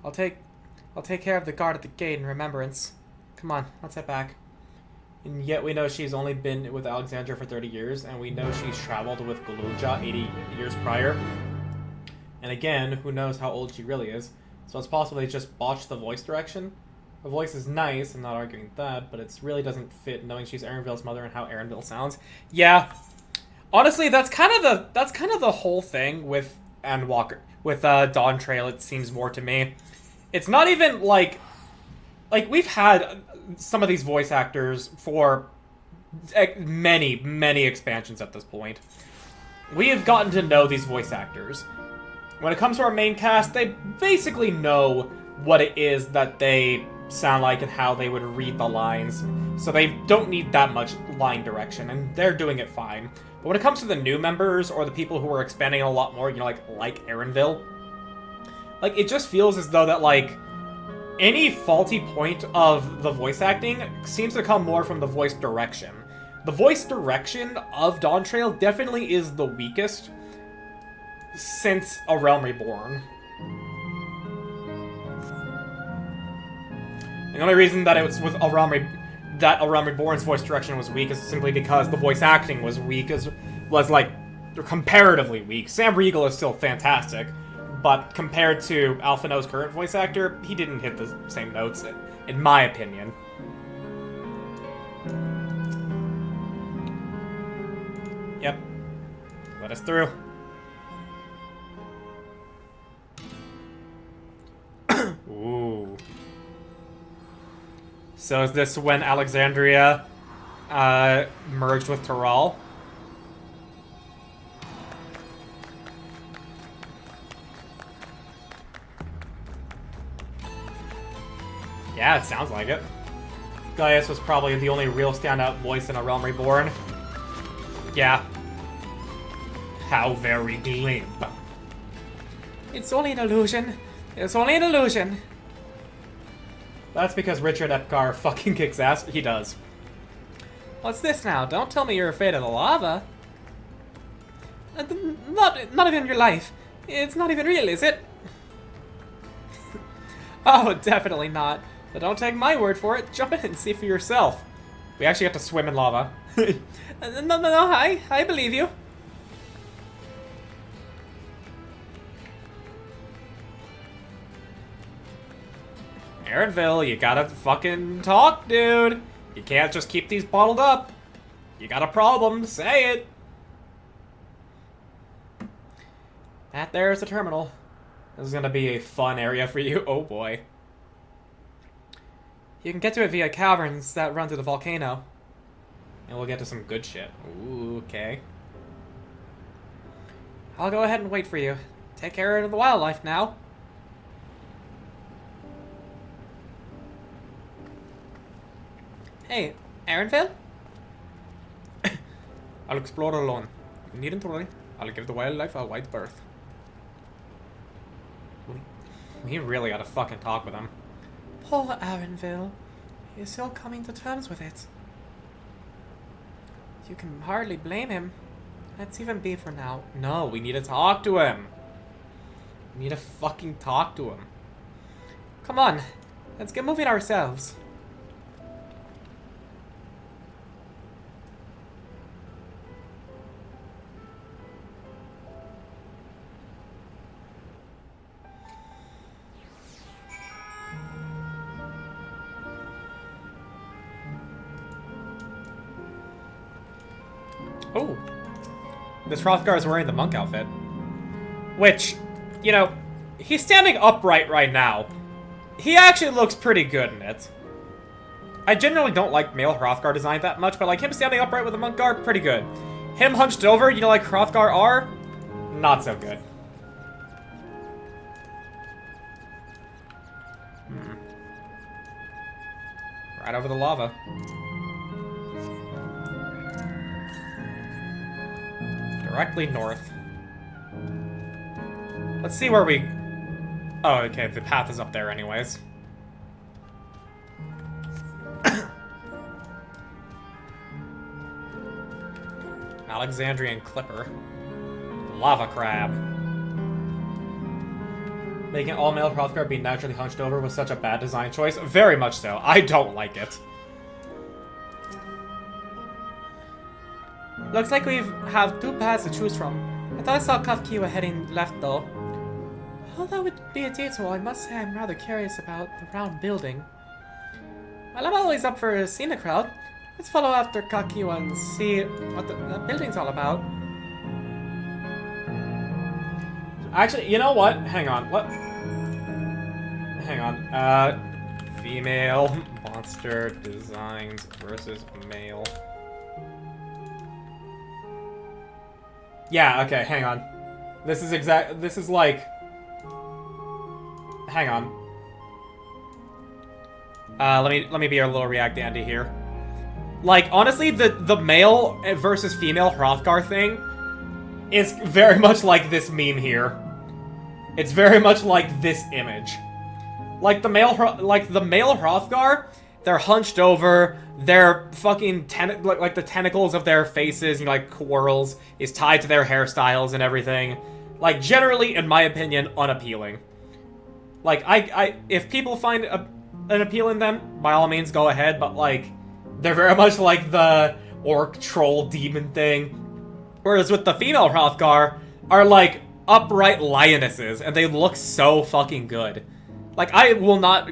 I'll take care of the guard at the gate in remembrance. Come on, let's head back. And yet we know she's only been with Alexandria for 30 years, and we know she's traveled with Gululja 80 years prior. And again, who knows how old she really is. So it's possible they just botched the voice direction. Her voice is nice, I'm not arguing that, but it really doesn't fit knowing she's Erenville's mother and how Erenville sounds. Yeah. Honestly, that's kind of the whole thing with Dawntrail, it seems more to me. It's not even like we've had some of these voice actors for many expansions at this point. We have gotten to know these voice actors. When it comes to our main cast, they basically know what it is that they sound like and how they would read the lines, so they don't need that much line direction, and they're doing it fine. But when it comes to the new members, or the people who are expanding a lot more, you know, like Erenville, like, it just feels as though that, like, any faulty point of the voice acting seems to come more from the voice direction. The voice direction of Dawntrail definitely is the weakest since A Realm Reborn. The only reason that it was with A Realm Reborn's voice direction was weak is simply because the voice acting was weak, was like comparatively weak. Sam Riegel is still fantastic, but compared to Alphinaud's current voice actor, he didn't hit the same notes, in my opinion. Yep. Let us through. Ooh. So is this when Alexandria merged with Tyrell? Yeah, it sounds like it. Gaius was probably the only real standout voice in A Realm Reborn. Yeah. How very glib. It's only an illusion. It's only an illusion. That's because Richard Epcar fucking kicks ass. He does. What's this now? Don't tell me you're afraid of the lava. Not even your life. It's not even real, is it? Oh, definitely not. But don't take my word for it. Jump in and see for yourself. We actually have to swim in lava. No, I believe you. Erenville, you gotta fucking talk, dude. You can't just keep these bottled up. You got a problem, say it. That there's the terminal. This is gonna be a fun area for you. Oh boy. You can get to it via caverns that run through the volcano. And we'll get to some good shit. Ooh, okay. I'll go ahead and wait for you. Take care of the wildlife now. Hey, Erenville? I'll explore alone. You needn't worry. I'll give the wildlife a wide berth. We really gotta fucking talk with him. Poor Erenville. He's still coming to terms with it. You can hardly blame him. Let's even be for now. No, we need to talk to him. We need to fucking talk to him. Come on. Let's get moving ourselves. Oh, this Hrothgar is wearing the monk outfit. Which, you know, he's standing upright right now. He actually looks pretty good in it. I generally don't like male Hrothgar design that much, but like him standing upright with a monk garb, pretty good. Him hunched over, you know, like Hrothgar are, not so good. Right over the lava. Directly north. Let's see where we... Oh, okay, the path is up there anyways. Alexandrian Clipper. Lava Crab. Making all male Hrothgar be naturally hunched over was such a bad design choice. Very much so. I don't like it. Looks like we have two paths to choose from. I thought I saw Kafkiwa heading left though. Well, that would be a detour. I must say I'm rather curious about the round building. Well, I'm always up for seeing the crowd. Let's follow after Kakiwa and see what the building's all about. Actually, you know what? Hang on. What? Hang on. Female monster designs versus male. Yeah, okay, hang on. This is like... Hang on. Let me be a little React Andy here. Like, honestly, the male versus female Hrothgar thing is very much like this meme here. It's very much like this image. Like the male Hrothgar, they're hunched over, their fucking like the tentacles of their faces, you know, like whirls, is tied to their hairstyles and everything. Like, generally, in my opinion, unappealing. Like, if people find an appeal in them, by all means, go ahead, but, like, they're very much like the orc, troll, demon thing. Whereas with the female Hrothgar, are, like, upright lionesses, and they look so fucking good. Like, I will not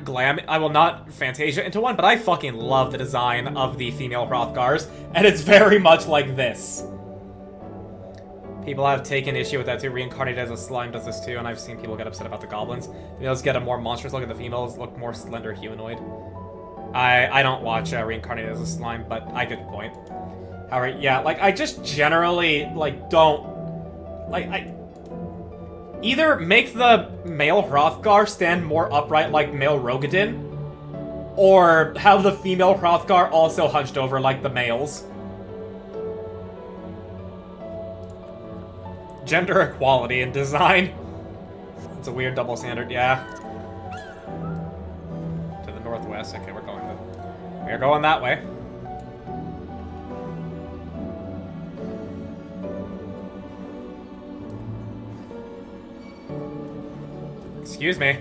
Fantasia into one, but I fucking love the design of the female Hrothgars, and it's very much like this. People have taken issue with that too. Reincarnated as a slime does this too, and I've seen people get upset about the goblins. The males get a more monstrous look, and the females look more slender humanoid. I don't watch Reincarnated as a slime, but I get the point. However, yeah, like, I just generally, like, don't... Like, either make the male Hrothgar stand more upright like male Rogadin, or have the female Hrothgar also hunched over like the males. Gender equality in design. It's a weird double standard, yeah. To the northwest. Okay, we're going that way. Excuse me.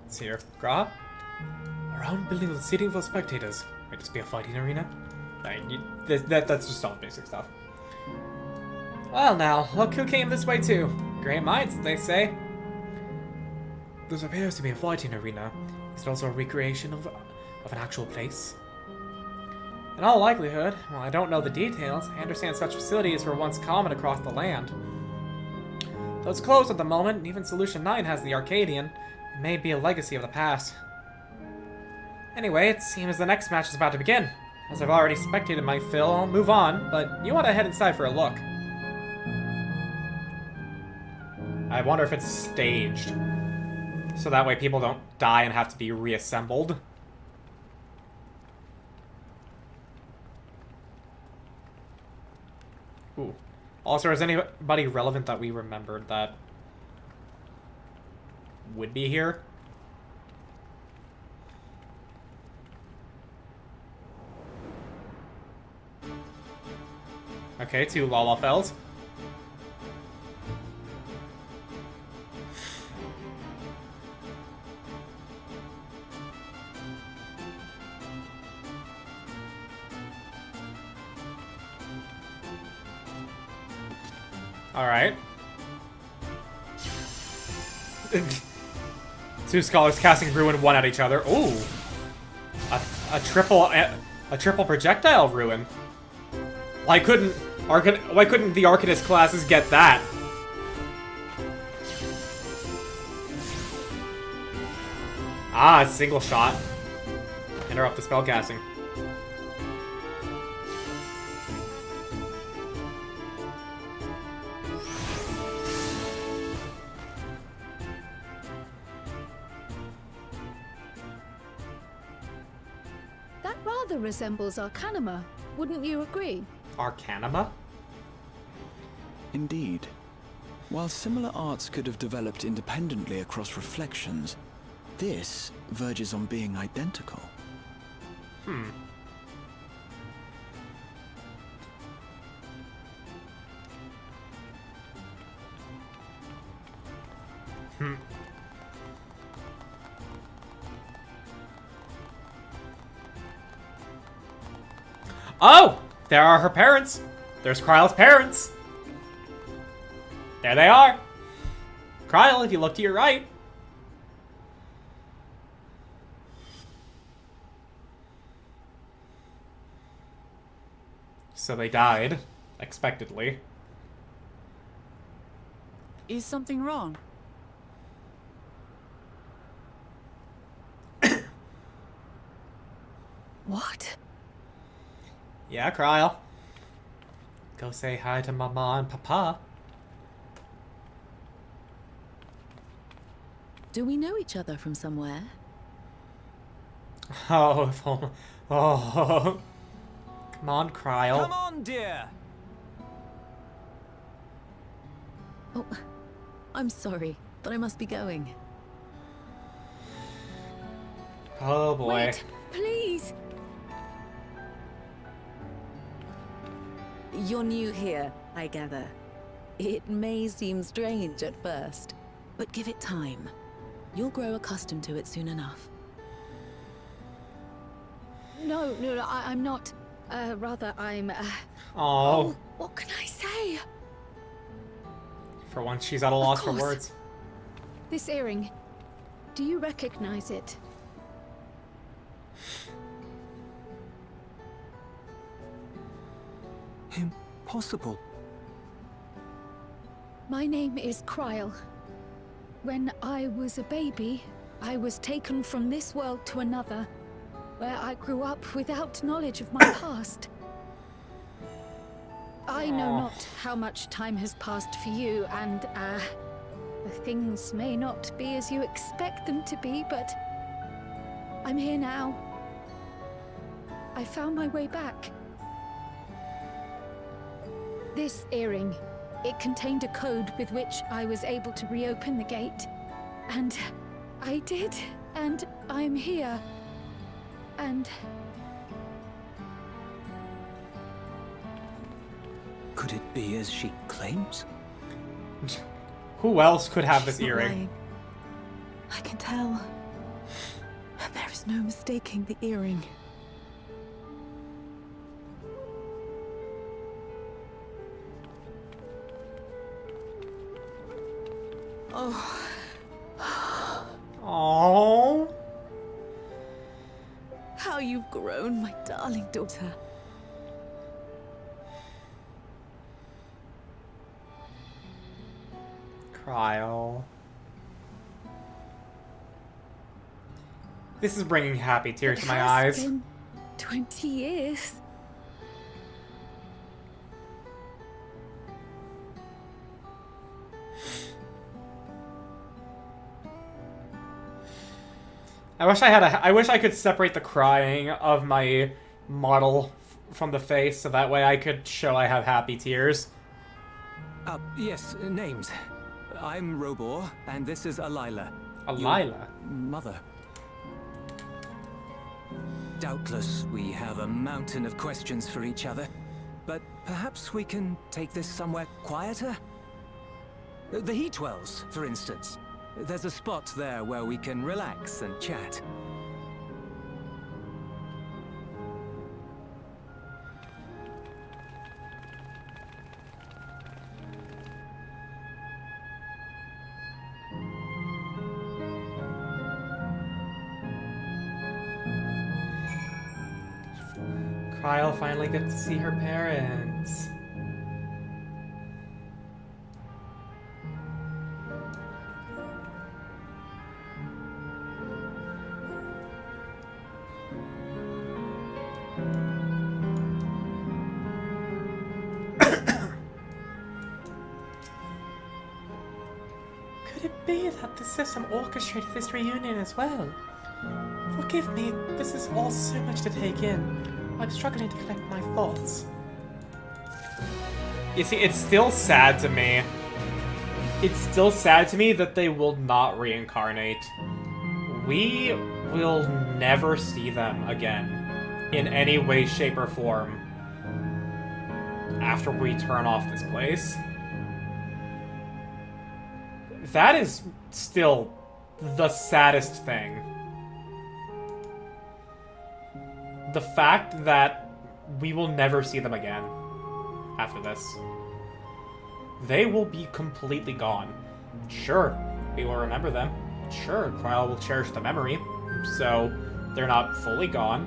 It's here. Gra? A round building with seating for spectators. Might this be a fighting arena? That's just all basic stuff. Well now, look who came this way too. Great minds, they say. This appears to be a fighting arena. Is it also a recreation of an actual place? In all likelihood, while I don't know the details, I understand such facilities were once common across the land. Though it's closed at the moment, and even Solution 9 has the Arcadian, it may be a legacy of the past. Anyway, it seems the next match is about to begin. As I've already spectated my fill, I'll move on, but you want to head inside for a look. I wonder if it's staged. So that way people don't die and have to be reassembled. Ooh. Also, is anybody relevant that we remembered that would be here? Okay, 2 Lalafells. Alright. 2 scholars casting ruin 1 at each other. Ooh. A triple projectile ruin. Why couldn't the Arcanist classes get that? Ah, single shot. Interrupt the spellcasting. That rather resembles Arcanima, wouldn't you agree? Arcanima? Indeed. While similar arts could have developed independently across reflections, this verges on being identical. Hmm. Oh! There are her parents! There's Kryle's parents. There they are. Kryle, if you look to your right. So they died, expectedly. Is something wrong? What? Yeah, Kryle. Go say hi to Mama and Papa. Do we know each other from somewhere? Oh, if only... Oh. Come on, Kryle. Come on, dear. Oh, I'm sorry, but I must be going. Oh, boy. Wait, please. You're new here, I gather. It may seem strange at first, but give it time. You'll grow accustomed to it soon enough. No, I'm not. Rather, I'm. Oh. What can I say? For once, she's at a loss for course. words. This earring. Do you recognize it? Impossible. My name is Kryle. When I was a baby, I was taken from this world to another, where I grew up without knowledge of my past. I know not how much time has passed for you, and, the things may not be as you expect them to be, but I'm here now. I found my way back. This earring, it contained a code with which I was able to reopen the gate. And I did, and I'm here. And... Could it be as she claims? Who else could have this She's not earring? lying. I can tell. And there is no mistaking the earring. Oh. Oh. How you've grown, my darling daughter. Kryle. This is bringing happy tears to my eyes. Been 20 years. I wish I could separate the crying of my model from the face, so that way I could show I have happy tears. Yes, names. I'm Robor, and this is Alila. Alila? Your mother. Doubtless, we have a mountain of questions for each other, but perhaps we can take this somewhere quieter? The Heatwells, for instance. There's a spot there where we can relax and chat. Kryle finally gets to see her parents. Could it be that the system orchestrated this reunion as well? Forgive me, this is all so much to take in. I'm struggling to collect my thoughts. You see, it's still sad to me. It's still sad to me that they will not reincarnate. We will never see them again in any way, shape, or form after we turn off this place. That is still the saddest thing. The fact that we will never see them again. after this. They will be completely gone. Sure, we will remember them. Sure, Krile will cherish the memory, so they're not fully gone.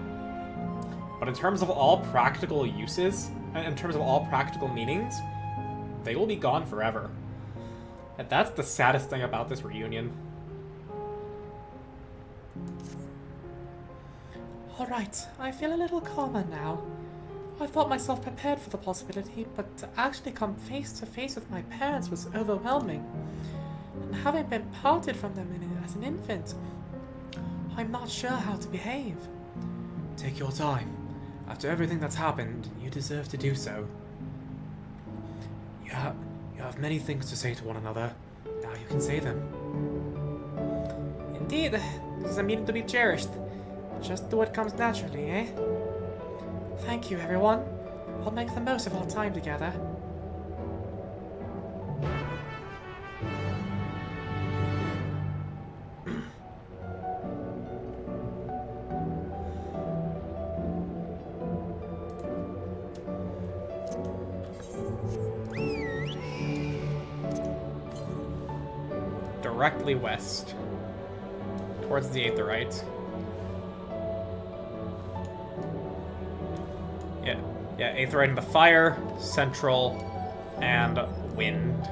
But in terms of all practical uses, in terms of all practical meanings, they will be gone forever. And that's the saddest thing about this reunion. Alright, I feel a little calmer now. I thought myself prepared for the possibility, but to actually come face to face with my parents was overwhelming. And having been parted from them as an infant, I'm not sure how to behave. Take your time. After everything that's happened, you deserve to do so. You have many things to say to one another. Now you can say them. Indeed, this is a meeting to be cherished. Just do what comes naturally, eh? Thank you, everyone. I'll make the most of our time together. Directly west. Towards the Aetheryte. Yeah, Aetheryte into fire, central, and wind.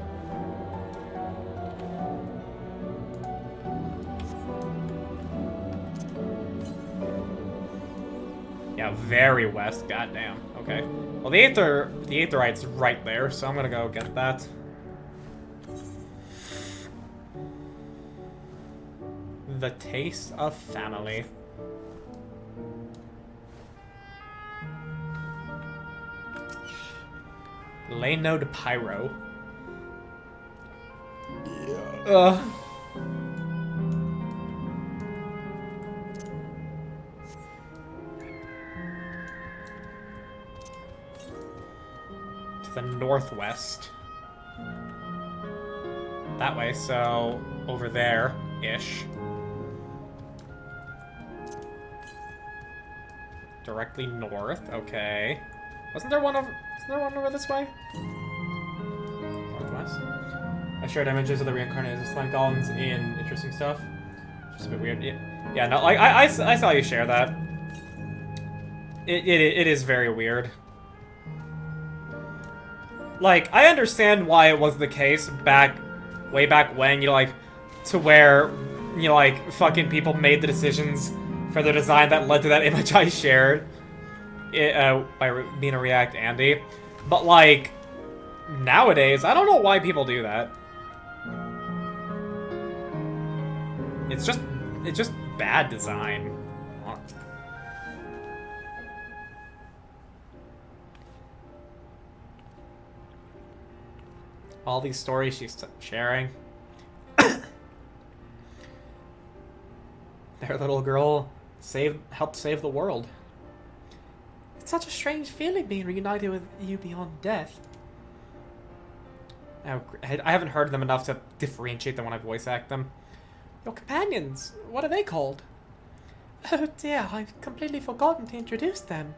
Yeah, very west. Goddamn. Okay. Well, the Aetheryte's right there, so I'm gonna go get that. The taste of family. Lano de Pyro. Yeah. To the northwest. That way, so over there-ish. Directly north, okay. Wasn't there one over this way? Northwest. I shared images of the reincarnated slime golems in interesting stuff. Just a bit weird. Yeah, no, like I saw you share that. It is very weird. Like, I understand why it was the case way back when, you know, like, to where, you know, like, fucking people made the decisions for the design that led to that image I shared. By being a React Andy. But, like, nowadays, I don't know why people do that. It's just bad design. All these stories she's sharing. Their little girl helped save the world. It's such a strange feeling being reunited with you beyond death. Oh, I haven't heard them enough to differentiate them when I voice act them. Your companions, what are they called? Oh dear, I've completely forgotten to introduce them.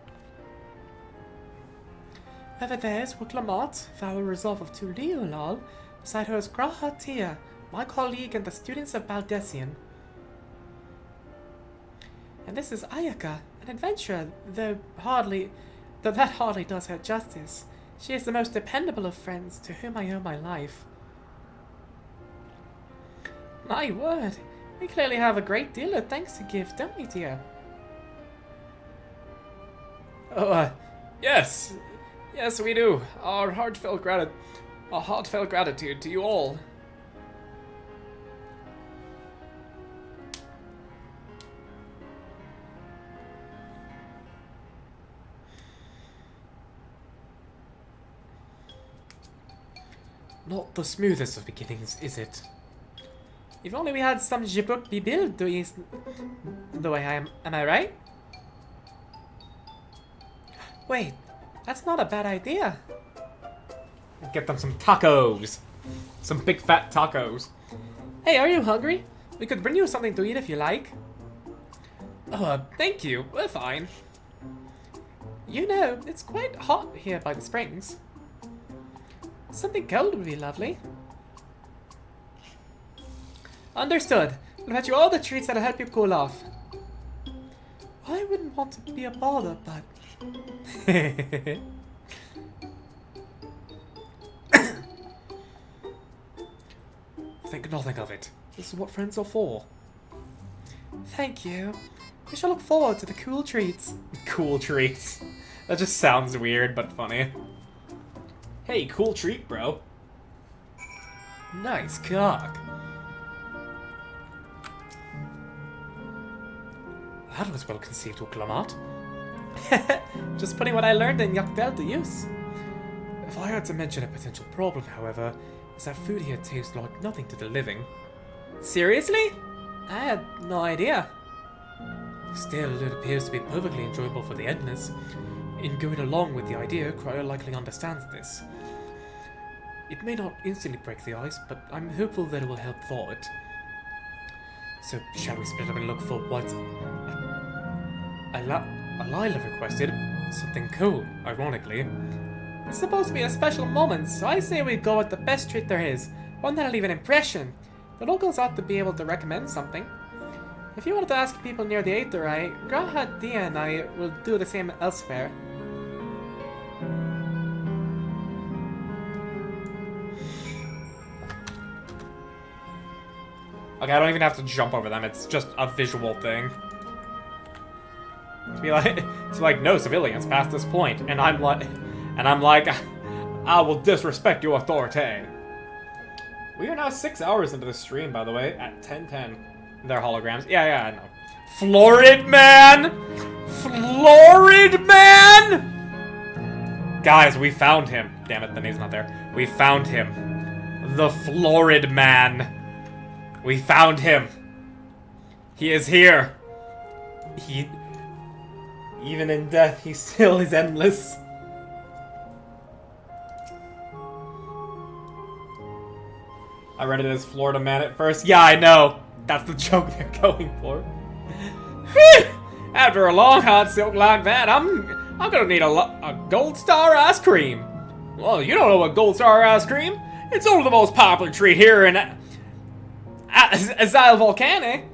Over there is Wuklamot, Vow Resolve of Tuliulal. Beside her is Graha Tia, my colleague and the students of Baldessian. And this is Ayaka, an adventurer, though that hardly does her justice. She is the most dependable of friends, to whom I owe my life. My word, we clearly have a great deal of thanks to give, don't we, dear? Oh, yes. Yes, we do. Our heartfelt gratitude to you all. Not the smoothest of beginnings, is it? If only we had some Jibuk Bibil doing the way I am I right? Wait, that's not a bad idea. Get them some tacos. Some big fat tacos. Hey, are you hungry? We could bring you something to eat if you like. Thank you. We're fine. You know, it's quite hot here by the springs. Something cold would be lovely. Understood. I'll fetch you all the treats that'll help you cool off. I wouldn't want to be a bother, but... Think nothing of it. This is what friends are for. Thank you. We shall look forward to the cool treats. Cool treats. That just sounds weird, but funny. Hey, cool treat, bro. Nice cock. That was well conceived, Uklamat. Just putting what I learned in Yakdel to use. If I had to mention a potential problem, however, is that food here tastes like nothing to the living. Seriously? I had no idea. Still, it appears to be perfectly enjoyable for the Endless. In going along with the idea, Cryo likely understands this. It may not instantly break the ice, but I'm hopeful that it will help thaw it. So, shall we split up and look for what Lila requested? Something cool, ironically. It's supposed to be a special moment, so I say we go with the best treat there is. One that'll leave an impression. The locals ought to be able to recommend something. If you wanted to ask people near the Aether Eye, Graha, Dia, and I will do the same elsewhere. Okay, I don't even have to jump over them, it's just a visual thing. To be like, no civilians past this point, and I'm like, I will disrespect your authority. We are now 6 hours into the stream, by the way, at 10:10. They're holograms. Yeah, I know. Florid man! Florid man! Guys, we found him. Damn it, the name's not there. We found him. The Florid man. We found him. He is here. Even in death, he still is endless. I read it as Florida man at first. Yeah, I know. That's the joke they're going for. After a long hot silk like that, I'm gonna need a Gold Star ice cream. Well, you don't know what Gold Star ice cream? It's only the most popular treat here in Azyle Volcanic.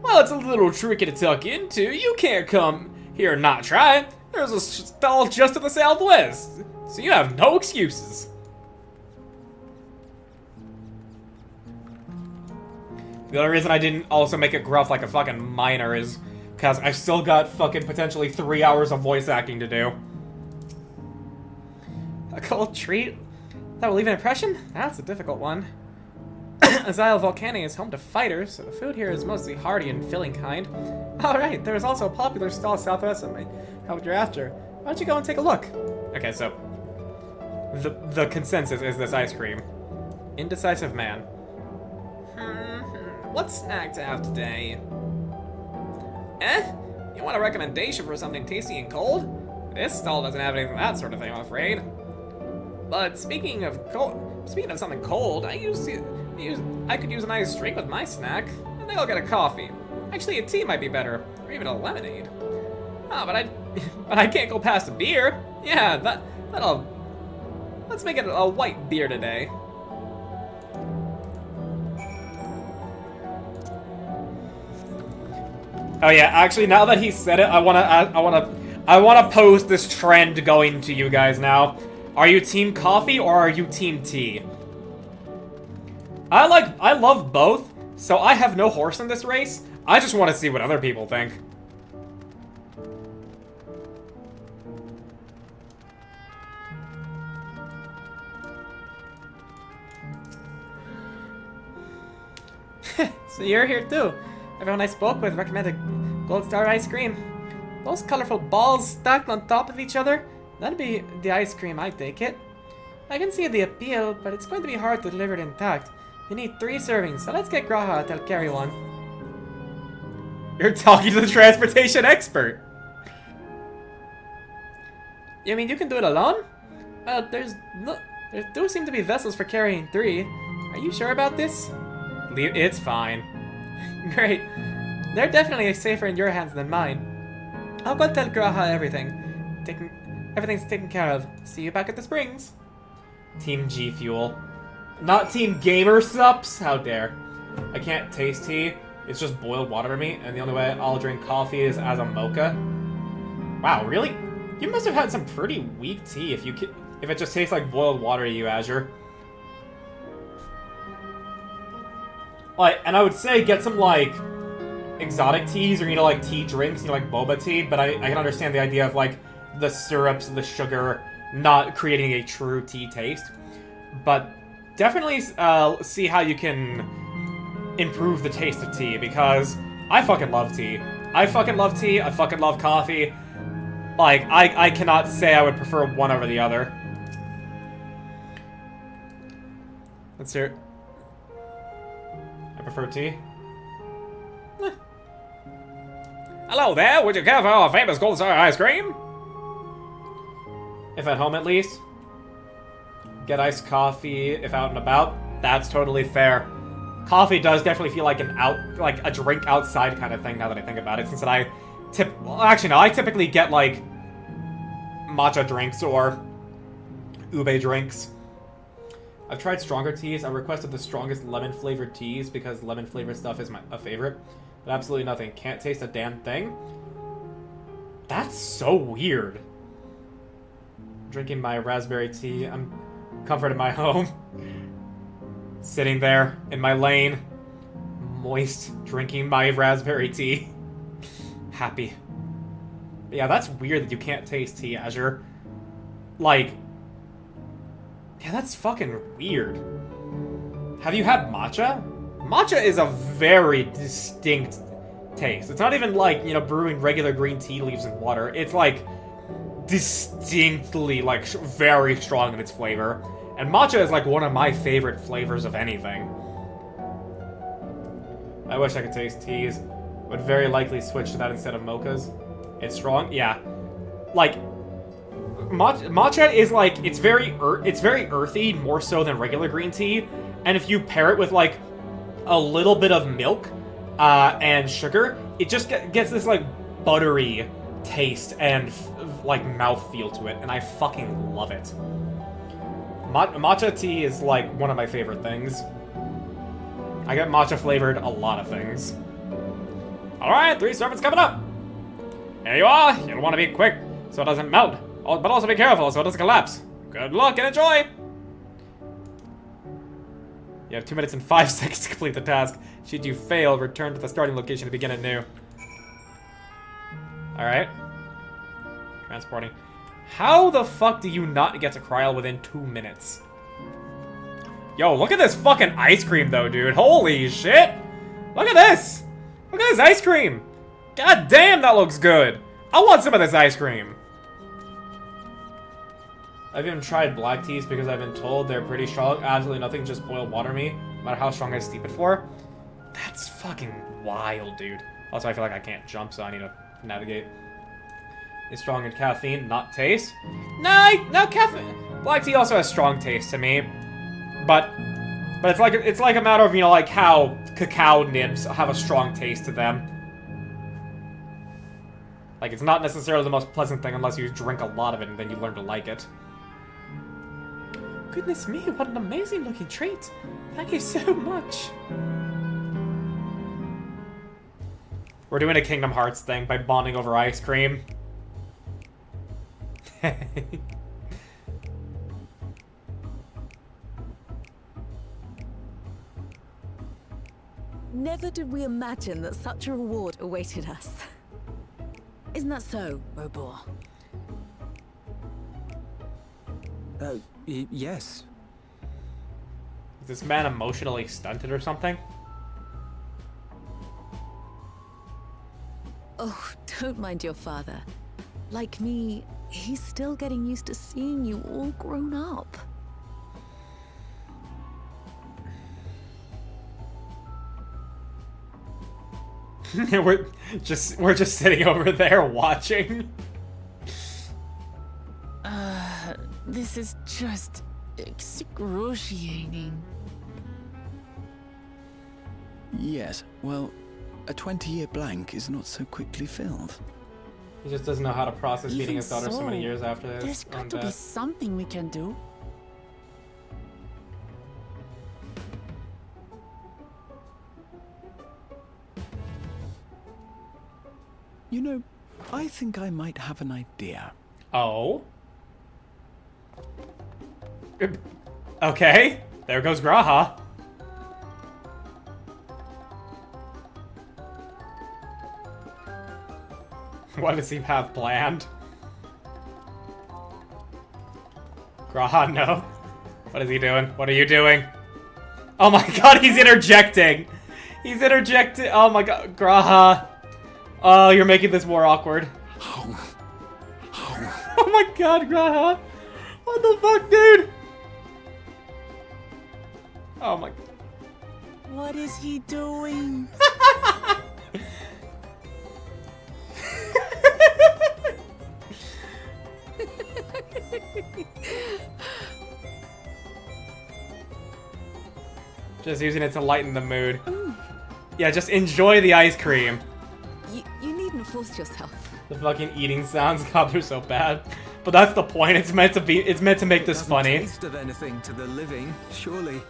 Well, it's a little tricky to tuck into. You can't come here and not try it. There's a stall just to the southwest, so you have no excuses. The only reason I didn't also make it gruff like a fucking miner is because I've still got fucking potentially 3 hours of voice acting to do. A cold treat that will leave an impression? That's a difficult one. Azyle Volcanic is home to fighters, so the food here is mostly hearty and filling kind. Alright, there is also a popular stall southwest of me. What you're after. Why don't you go and take a look? Okay, so the consensus is this ice cream. Indecisive man. What snack to have today? You want a recommendation for something tasty and cold? This stall doesn't have anything that sort of thing, I'm afraid. But speaking of something cold, I could use an iced drink with my snack. I think I'll get a coffee. Actually, a tea might be better, or even a lemonade. Ah, but I can't go past a beer. Yeah, that'll. Let's make it a white beer today. Oh yeah, actually, now that he said it, I wanna pose this trend going to you guys now. Are you team coffee or are you team tea? I love both, so I have no horse in this race. I just want to see what other people think. So you're here too. Everyone I spoke with recommended Gold Star ice cream. Those colorful balls stacked on top of each other, that'd be the ice cream, I'd take it. I can see the appeal, but it's going to be hard to deliver it intact. You need 3 servings, so let's get Graha to carry one. You're talking to the transportation expert! You mean you can do it alone? There do seem to be vessels for carrying 3. Are you sure about this? It's fine. Great. They're definitely safer in your hands than mine. I'll go tell Graha everything. Everything's taken care of. See you back at the springs. Team G Fuel. Not Team Gamer Sups? How dare. I can't taste tea. It's just boiled water to me, and the only way I'll drink coffee is as a mocha. Wow, really? You must have had some pretty weak tea if it just tastes like boiled water to you, Azure. Like, and I would say get some, like, exotic teas, or, you know, like, tea drinks, you know, like boba tea, but I can understand the idea of, like, the syrups, the sugar, not creating a true tea taste. But definitely see how you can improve the taste of tea, because I fucking love tea. I fucking love tea, I fucking love coffee. Like, I cannot say I would prefer one over the other. Let's hear it. I prefer tea. Hello there, would you care for our famous Gold Star ice cream? If at home, at least. Get iced coffee if out and about. That's totally fair. Coffee does definitely feel like a drink outside kind of thing now that I think about it, since that I typically get, like, matcha drinks or ube drinks. I've tried stronger teas. I requested the strongest lemon-flavored teas because lemon-flavored stuff is a favorite. But absolutely nothing. Can't taste a damn thing? That's so weird. Drinking my raspberry tea. I'm comfort in my home. Sitting there in my lane. Moist. Drinking my raspberry tea. Happy. But yeah, that's weird that you can't taste tea, Azure. Like... yeah, that's fucking weird. Have you had matcha? Matcha is a very distinct taste. It's not even like, you know, brewing regular green tea leaves in water. It's like distinctly, like, very strong in its flavor. And matcha is like one of my favorite flavors of anything. I wish I could taste teas. Would very likely switch to that instead of mochas. It's strong? Yeah. Like, matcha is like, it's very earthy, more so than regular green tea. And if you pair it with, like, a little bit of milk and sugar, it just gets this, like, buttery taste and, like, mouthfeel to it. And I fucking love it. Matcha tea is, like, one of my favorite things. I get matcha flavored a lot of things. Alright, 3 servants coming up! Here you are! You'll want to be quick so it doesn't melt. But also be careful so it doesn't collapse. Good luck and enjoy! You have 2 minutes and 5 seconds to complete the task. Should you fail, return to the starting location to begin anew. Alright. Transporting. How the fuck do you not get to Kryl within 2 minutes? Yo, look at this fucking ice cream though, dude. Holy shit! Look at this! Look at this ice cream! God damn, that looks good! I want some of this ice cream! I've even tried black teas because I've been told they're pretty strong. Absolutely nothing, just boiled water me. No matter how strong I steep it for. That's fucking wild, dude. Also, I feel like I can't jump, so I need to navigate. It's strong in caffeine, not taste. No, caffeine. Black tea also has strong taste to me. But it's like a matter of, you know, like how cacao nibs have a strong taste to them. Like, it's not necessarily the most pleasant thing unless you drink a lot of it and then you learn to like it. Goodness me, what an amazing looking treat. Thank you so much. We're doing a Kingdom Hearts thing by bonding over ice cream. Never did we imagine that such a reward awaited us. Isn't that so, Robor? Yes. Is this man emotionally stunted or something? Oh, don't mind your father. Like me, he's still getting used to seeing you all grown up. we're just sitting over there watching. This is just excruciating. Yes, well, a 20-year blank is not so quickly filled. He just doesn't know how to process feeding his daughter so many years after this. There's got to be something we can do. You know, I think I might have an idea. Oh? Okay, there goes Graha. What does he have planned? Graha, no. What is he doing? What are you doing? Oh my god, he's interjecting! He's interjecting! Oh my god, Graha. Oh, you're making this more awkward. Oh my god, Graha! What the fuck, dude? Oh my... What is he doing? Just using it to lighten the mood. Yeah, just enjoy the ice cream. You needn't force yourself. The fucking eating sounds, god, they're so bad. But that's the point. It's meant to be. It's meant to make this funny. Taste of anything to the living, surely.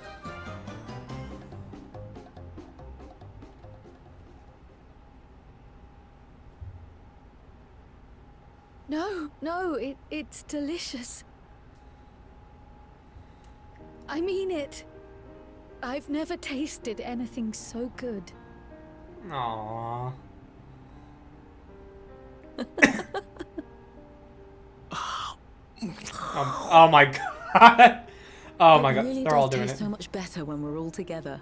No, it's delicious. I mean it. I've never tasted anything so good. Aww. Oh my god. Oh my god. Really They're all does doing taste it. so much better when we're all together.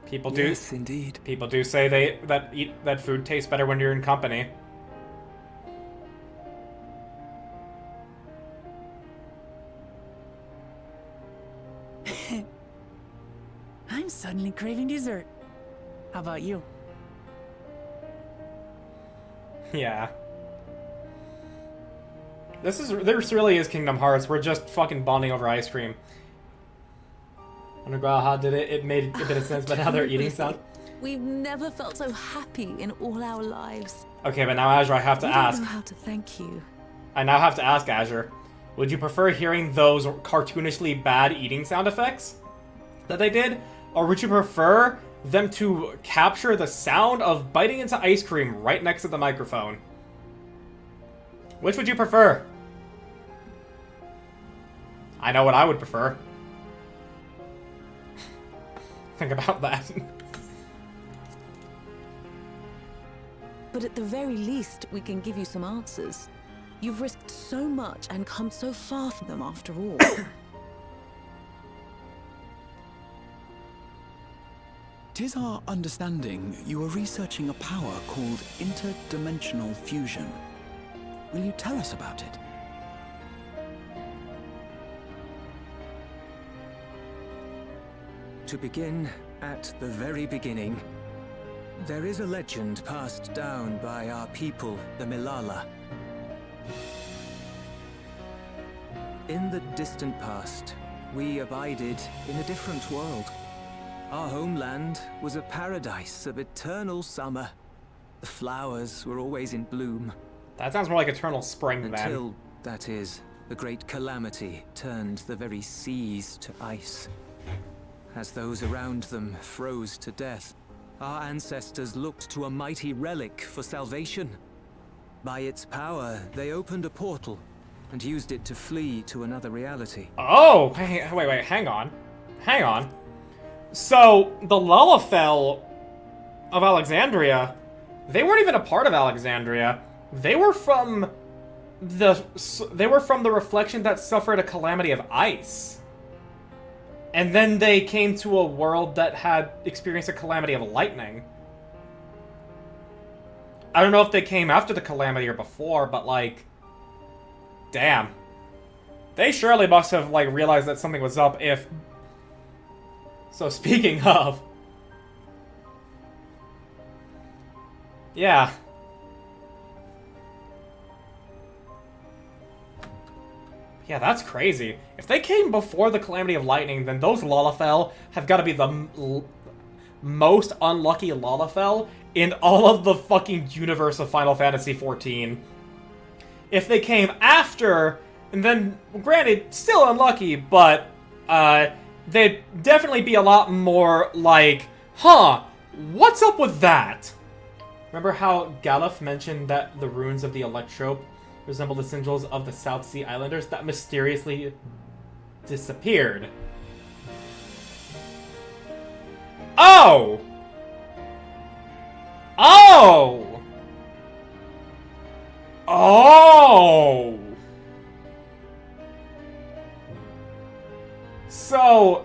People do. Yes, indeed. People do say that food tastes better when you're in company. I'm suddenly craving dessert. How about you? Yeah. This really is Kingdom Hearts. We're just fucking bonding over ice cream. When Graha did it, it made a bit of sense, but now they're eating stuff. We've never felt so happy in all our lives. Okay, but now Azure, I have to ask. I don't know how to thank you. I now have to ask Azure. Would you prefer hearing those cartoonishly bad eating sound effects that they did? Or would you prefer them to capture the sound of biting into ice cream right next to the microphone? Which would you prefer? I know what I would prefer. Think about that. But at the very least, we can give you some answers. You've risked so much and come so far from them after all. Tis our understanding you are researching a power called interdimensional fusion. Will you tell us about it? To begin at the very beginning, there is a legend passed down by our people, the Milala. In the distant past, we abided in a different world. Our homeland was a paradise of eternal summer. The flowers were always in bloom. That sounds more like eternal spring, then. Until, that is, the great calamity turned the very seas to ice. As those around them froze to death, our ancestors looked to a mighty relic for salvation. By its power, they opened a portal and used it to flee to another reality. Oh! Wait, hang on. So, the Lullafell of Alexandria, they weren't even a part of Alexandria. They were from the reflection that suffered a calamity of ice. And then they came to a world that had experienced a calamity of lightning. I don't know if they came after the calamity or before, but like, damn. They surely must have like realized that something was up if... So speaking of... Yeah. Yeah, that's crazy. If they came before the Calamity of Lightning, then those Lullafell have got to be the most unlucky Lullafell in all of the fucking universe of Final Fantasy XIV. If they came after, and then, granted, still unlucky, but they'd definitely be a lot more like, huh, what's up with that? Remember how Galuf mentioned that the runes of the Electrope resemble the sigils of the South Sea Islanders that mysteriously disappeared? Oh! Oh! Oh! So,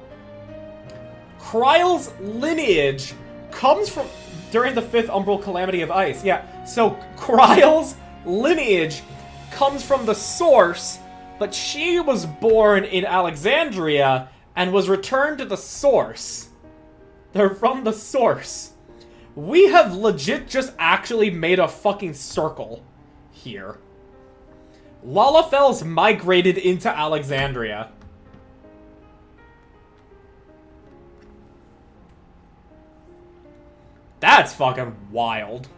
Kryle's lineage comes from during the 5th Umbral Calamity of Ice. Yeah, so Kryle's lineage comes from the source, but she was born in Alexandria and was returned to the source. They're from the source. We have legit just actually made a fucking circle here. Lalafel's migrated into Alexandria. That's fucking wild.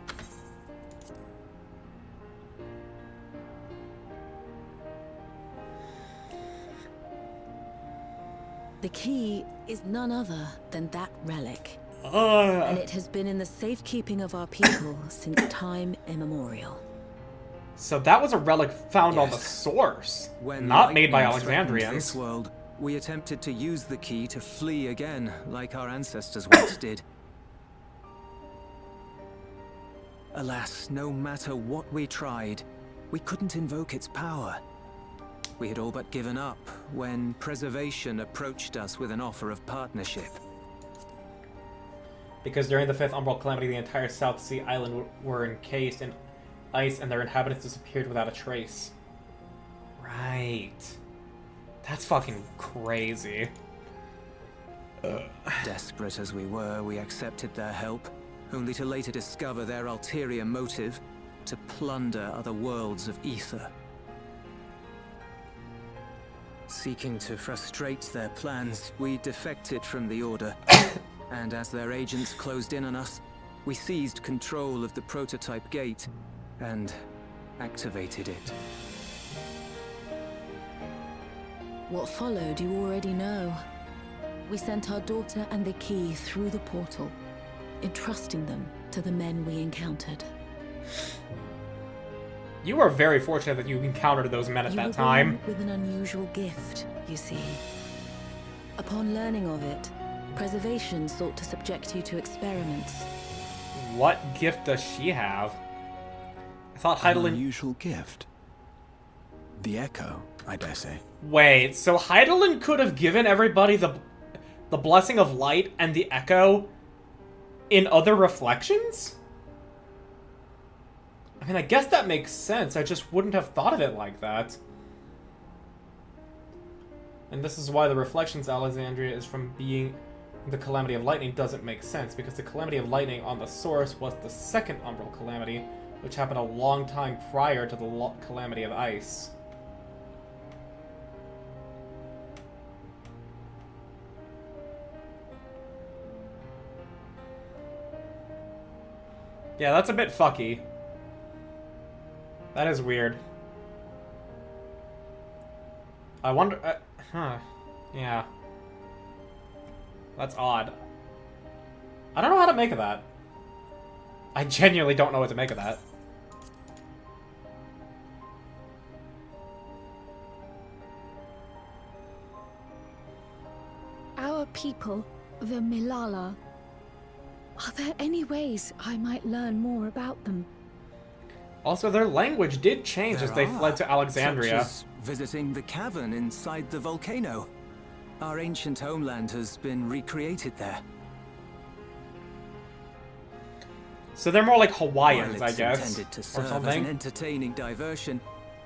The key is none other than that relic. And it has been in the safekeeping of our people since time immemorial. So that was a relic found on the source, not made by Alexandrians. This world, we attempted to use the key to flee again, like our ancestors once did. Alas, no matter what we tried, we couldn't invoke its power. We had all but given up when Preservation approached us with an offer of partnership. Because during the 5th Umbral Calamity, the entire South Sea Island were encased in ice and their inhabitants disappeared without a trace. Right. That's fucking crazy. Desperate as we were, we accepted their help, only to later discover their ulterior motive, to plunder other worlds of ether. Seeking to frustrate their plans, we defected from the Order, and as their agents closed in on us, we seized control of the prototype gate and activated it. What followed you already know. We sent our daughter and the key through the portal, entrusting them to the men we encountered. You were very fortunate that you encountered those men at that time. With an unusual gift, you see. Upon learning of it, Preservation sought to subject you to experiments. What gift does she have? I thought Heidelin... An unusual gift? The Echo, I dare say. Wait, so Heidelin could have given everybody the Blessing of Light and the Echo in other reflections? I mean, I guess that makes sense. I just wouldn't have thought of it like that. And this is why the Reflections Alexandria is from being the Calamity of Lightning doesn't make sense, because the Calamity of Lightning on the source was the 2nd Umbral Calamity, which happened a long time prior to the Calamity of Ice. Yeah, that's a bit fucky. That is weird. I wonder... yeah. That's odd. I don't know how to make of that. I genuinely don't know what to make of that. Our people, the Milala. Are there any ways I might learn more about them? Also, their language did change as they fled to Alexandria. Such as visiting the cavern inside the volcano. Our ancient homeland has been recreated there. So they're more like Hawaiians, While I it's guess, intended to or serve as something. an entertaining diversion,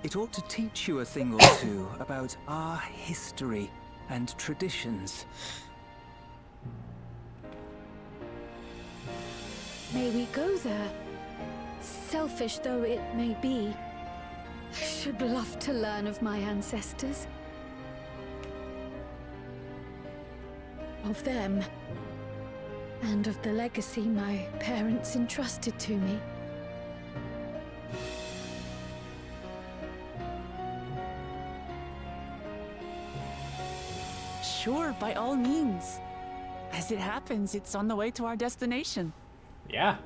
it ought to teach you a thing or two about our history and traditions. May we go there? Selfish though it may be, I should love to learn of my ancestors. Of them. And of the legacy my parents entrusted to me. Sure, by all means. As it happens, it's on the way to our destination. Yeah.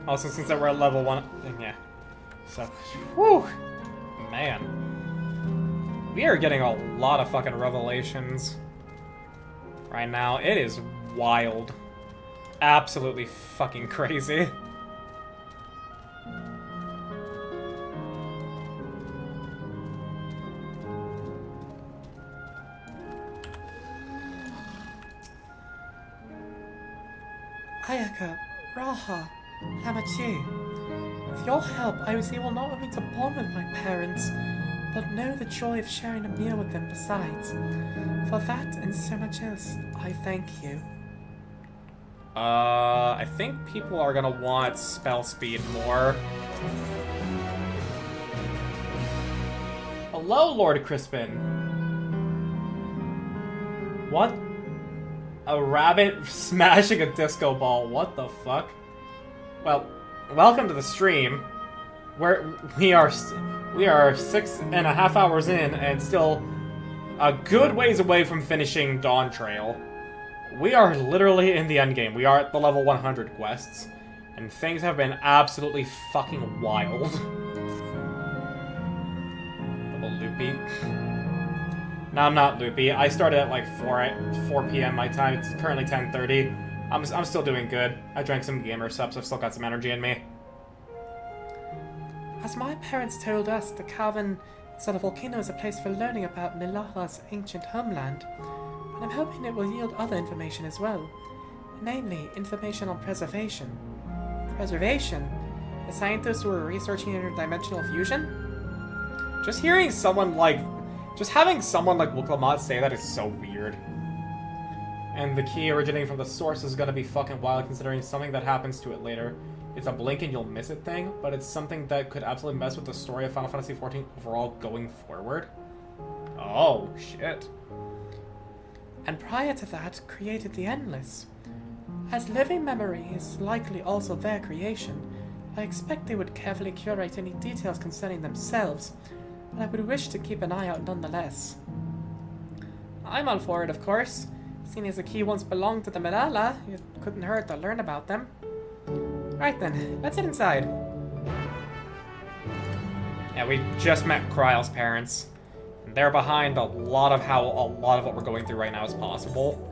Also, since we're at level 1... Yeah. So, whew. Man. We are getting a lot of fucking revelations right now. It is wild. Absolutely fucking crazy. Ayaka, Raha, Hamachi. With your help, I was able not only to bond with my parents, but know the joy of sharing a meal with them besides. For that and so much else, I thank you. I think people are gonna want spell speed more. Hello, Lord Crispin. What? A rabbit smashing a disco ball. What the fuck? Well, welcome to the stream. We are 6.5 hours in and still a good ways away from finishing Dawntrail. We are literally in the endgame. We are at the level 100 quests, and things have been absolutely fucking wild. Little loopy. No, I'm not loopy. I started at like 4 p.m. my time. It's currently 10:30. I'm still doing good. I drank some gamer subs. I've still got some energy in me. As my parents told us, the cavern inside a volcano is a place for learning about Milala's ancient homeland. And I'm hoping it will yield other information as well. Namely, information on preservation. Preservation? The scientists who were researching interdimensional fusion? Just having someone like Wuklamat say that is so weird. And the key originating from the source is gonna be fucking wild, considering something that happens to it later. It's a blink and you'll miss it thing, but it's something that could absolutely mess with the story of Final Fantasy XIV overall going forward. Oh, shit. And prior to that, created the Endless. As living memory is likely also their creation, I expect they would carefully curate any details concerning themselves, but I would wish to keep an eye out nonetheless. I'm all for it, of course. Seeing as the key once belonged to the Milala, it couldn't hurt to learn about them. Right then, let's head inside. Yeah, we just met Kryle's parents. And they're behind a lot of what we're going through right now is possible.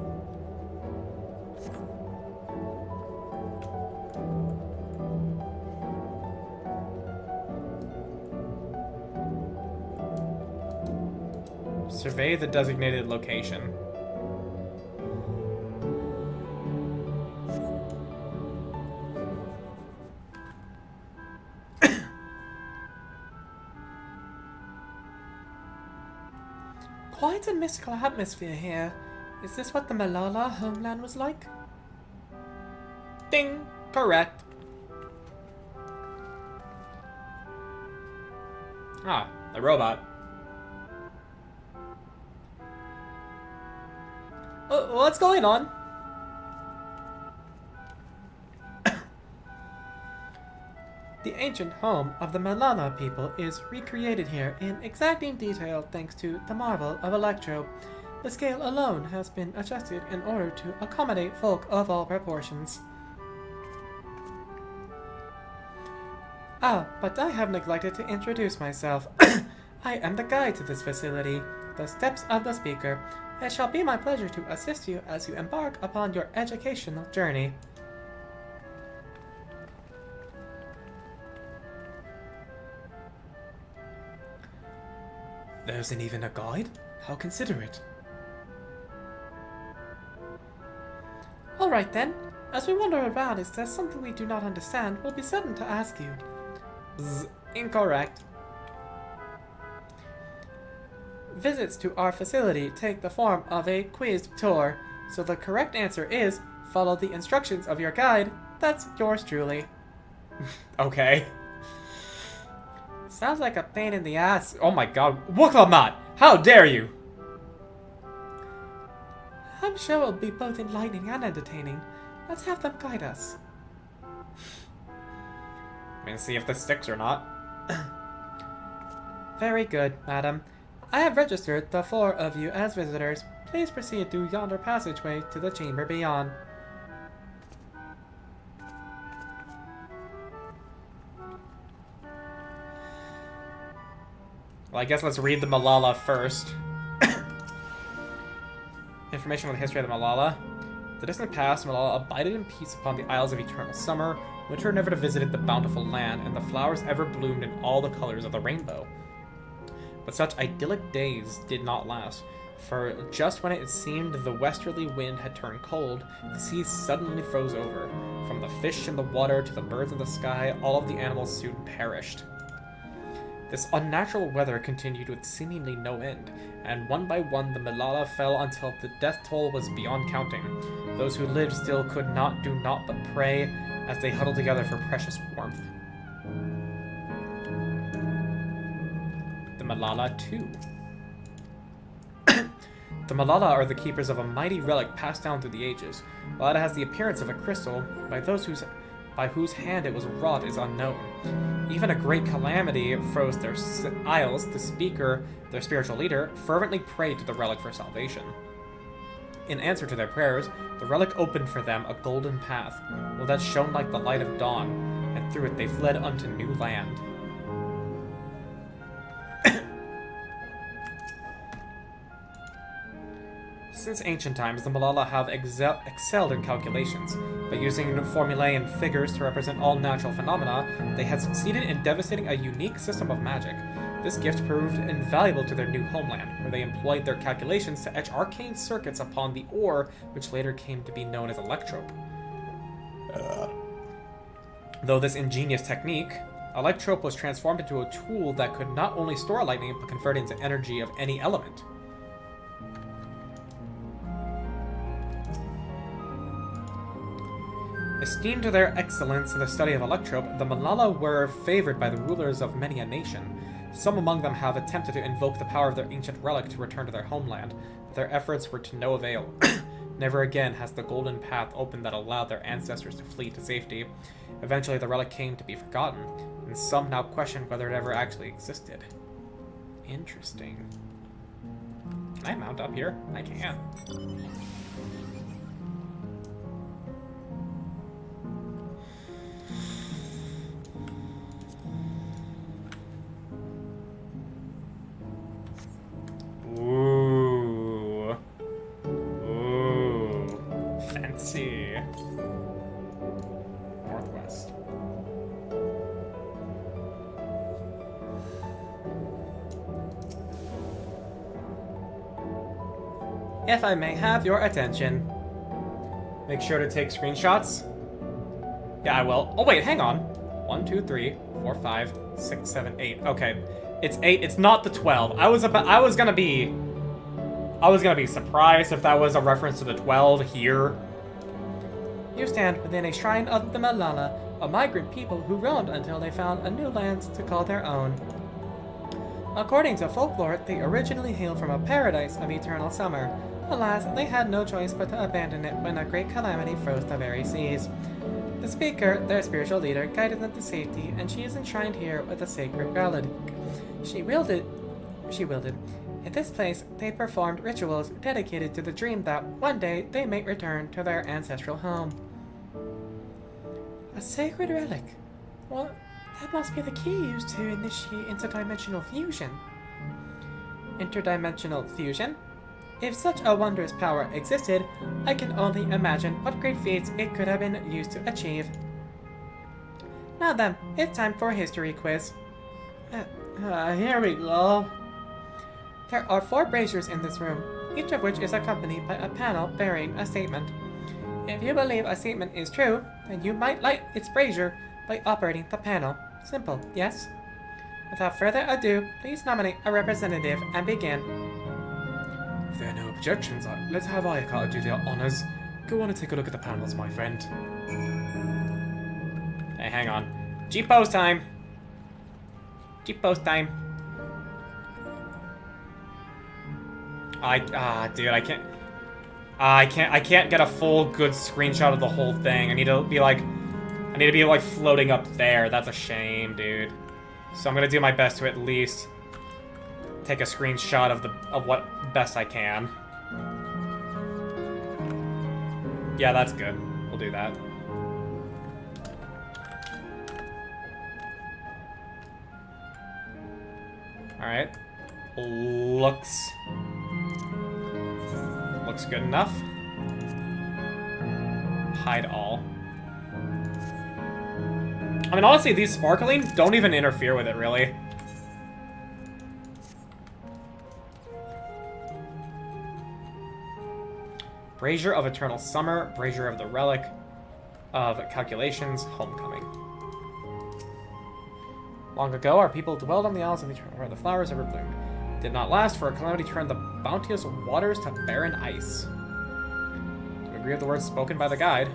Survey the designated location. Quite a mystical atmosphere here. Is this what the Milala homeland was like? Ding! Correct. Ah, the robot. What's going on? The ancient home of the Milala people is recreated here in exacting detail thanks to the marvel of Electro. The scale alone has been adjusted in order to accommodate folk of all proportions. Ah, but I have neglected to introduce myself. I am the guide to this facility, the Steps of the Speaker. It shall be my pleasure to assist you as you embark upon your educational journey. There isn't even a guide? How considerate. Alright then. As we wander around, if there's something we do not understand, we'll be certain to ask you. Bzz, incorrect. Visits to our facility take the form of a quiz tour, so the correct answer is follow the instructions of your guide. That's yours truly. Okay. Sounds like a pain in the ass. Oh my god. Wuklamat! How dare you! I'm sure it'll be both enlightening and entertaining. Let's have them guide us. I mean, see if this sticks or not. Very good, madam. I have registered the 4 of you as visitors. Please proceed through yonder passageway to the chamber beyond. Well, I guess let's read the Malala first. Information on the history of the Malala. The distant past, Malala abided in peace upon the Isles of Eternal Summer. Winter never visited the bountiful land, and the flowers ever bloomed in all the colors of the rainbow. But such idyllic days did not last, for just when it seemed the westerly wind had turned cold, the seas suddenly froze over. From the fish in the water to the birds in the sky, all of the animals soon perished. This unnatural weather continued with seemingly no end, and one by one the Malala fell until the death toll was beyond counting. Those who lived still could not do naught but pray as they huddled together for precious warmth. The Malala too. The Malala are the keepers of a mighty relic passed down through the ages. While it has the appearance of a crystal, by whose hand it was wrought is unknown. Even a great calamity froze their isles. The speaker, their spiritual leader, fervently prayed to the relic for salvation. In answer to their prayers, the relic opened for them a golden path, one that shone like the light of dawn, and through it they fled unto new land. Since ancient times, the Malala have excelled in calculations. By using formulae and figures to represent all natural phenomena, they had succeeded in devastating a unique system of magic. This gift proved invaluable to their new homeland, where they employed their calculations to etch arcane circuits upon the ore, which later came to be known as electrope. Though this ingenious technique, electrope was transformed into a tool that could not only store lightning, but convert it into energy of any element. Esteemed to their excellence in the study of electrope, the Malala were favored by the rulers of many a nation. Some among them have attempted to invoke the power of their ancient relic to return to their homeland, but their efforts were to no avail. Never again has the golden path opened that allowed their ancestors to flee to safety. Eventually the relic came to be forgotten, and some now question whether it ever actually existed. Interesting. Can I mount up here? I can. Ooh. Ooh. Fancy. Northwest. If I may have your attention. Make sure to take screenshots. Yeah, I will. Oh, wait, hang on. 1, 2, 3, 4, 5, 6, 7, 8. Okay. It's 8. It's not the 12. I was gonna be surprised if that was a reference to the 12 here. You stand within a shrine of the Malala, a migrant people who roamed until they found a new land to call their own. According to folklore, they originally hailed from a paradise of eternal summer. Alas, they had no choice but to abandon it when a great calamity froze the very seas. The speaker, their spiritual leader, guided them to safety, and she is enshrined here with a sacred relic. She wielded. In this place, they performed rituals dedicated to the dream that one day they may return to their ancestral home. A sacred relic? Well, that must be the key used to initiate interdimensional fusion. Interdimensional fusion? If such a wondrous power existed, I can only imagine what great feats it could have been used to achieve. Now then, it's time for a history quiz. Here we go. There are 4 braziers in this room, each of which is accompanied by a panel bearing a statement. If you believe a statement is true, then you might light its brazier by operating the panel. Simple, yes? Without further ado, please nominate a representative and begin. If there are no objections, let's have Ayaka do the honors. Go on and take a look at the panels, my friend. Hey, hang on. G-pose time! G-pose time. Dude, I can't get a full good screenshot of the whole thing. I need to be like floating up there. That's a shame, dude. So I'm gonna do my best to at least take a screenshot of what best I can. Yeah, that's good. We'll do that. Alright. Looks good enough. Hide all. I mean, honestly, these sparkling don't even interfere with it, really. Brazier of Eternal Summer, Brazier of the Relic of Calculations, Homecoming. Long ago, our people dwelled on the Isles of Eternal, where the flowers ever bloomed. It did not last, for a calamity turned the bounteous waters to barren ice. Do you agree with the words spoken by the guide?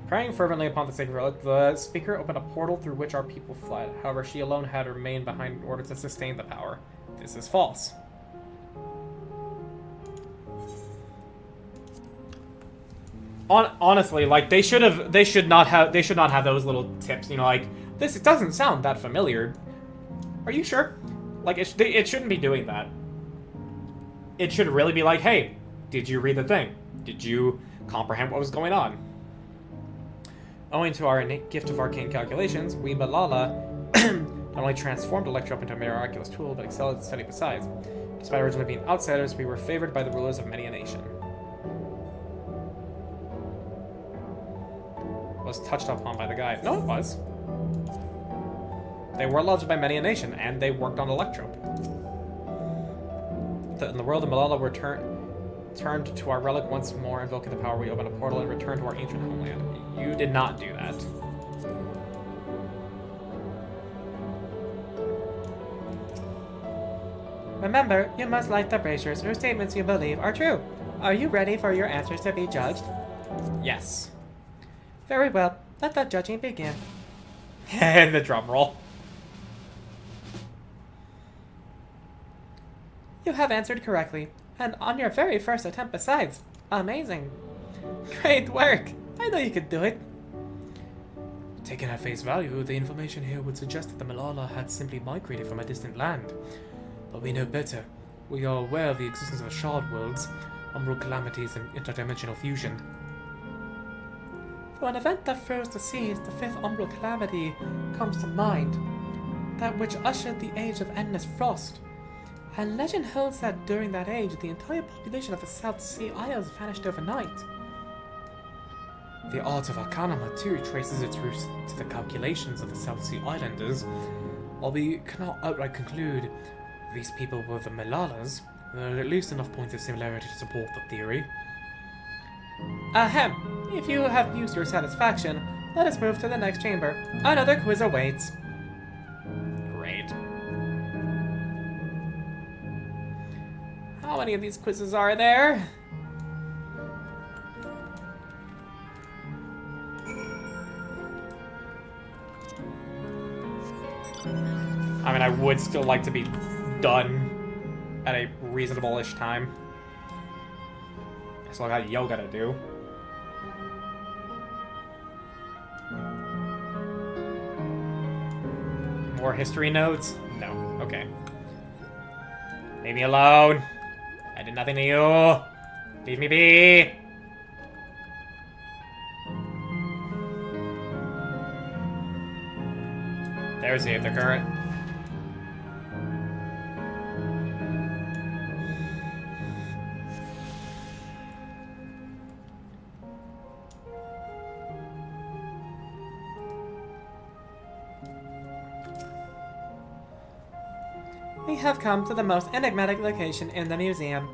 Praying fervently upon the sacred relic, the speaker opened a portal through which our people fled. However, she alone had remained behind in order to sustain the power. This is false. Honestly, like they should not have those little tips. You know, like this. It doesn't sound that familiar. Are you sure? Like it shouldn't be doing that. It should really be like, hey, did you read the thing? Did you comprehend what was going on? Owing to our innate gift of arcane calculations, we Malala not only transformed Electro into a miraculous tool, but excelled at study besides. Despite originally being outsiders, we were favored by the rulers of many a nation. Was touched upon by the guide. No, it was. They were loved by many a nation, and they worked on Electrope. In the world of Malala, we're turned to our relic once more, invoking the power. We open a portal and return to our ancient homeland. You did not do that. Remember, you must light the braziers whose statements you believe are true. Are you ready for your answers to be judged? Yes. Very well. Let the judging begin. And the drum roll. You have answered correctly, and on your very first attempt besides. Amazing. Great work. I know you could do it. Taken at face value, the information here would suggest that the Malala had simply migrated from a distant land. But we know better. We are aware of the existence of shard worlds, umbral calamities, and interdimensional fusion. To an event that froze the seas, the fifth umbral calamity comes to mind. That which ushered the age of endless frost. And legend holds that during that age, the entire population of the South Sea Isles vanished overnight. The art of Arcanima, too, traces its roots to the calculations of the South Sea Islanders. While we cannot outright conclude these people were the Malalas, there are at least enough points of similarity to support the theory. Ahem! If you have used your satisfaction, let us move to the next chamber. Another quiz awaits. Great. How many of these quizzes are there? I mean, I would still like to be done at a reasonable-ish time. I still got yoga to do. More history notes? No. Okay. Leave me alone. I did nothing to you. Leave me be. There's the current. We have come to the most enigmatic location in the museum.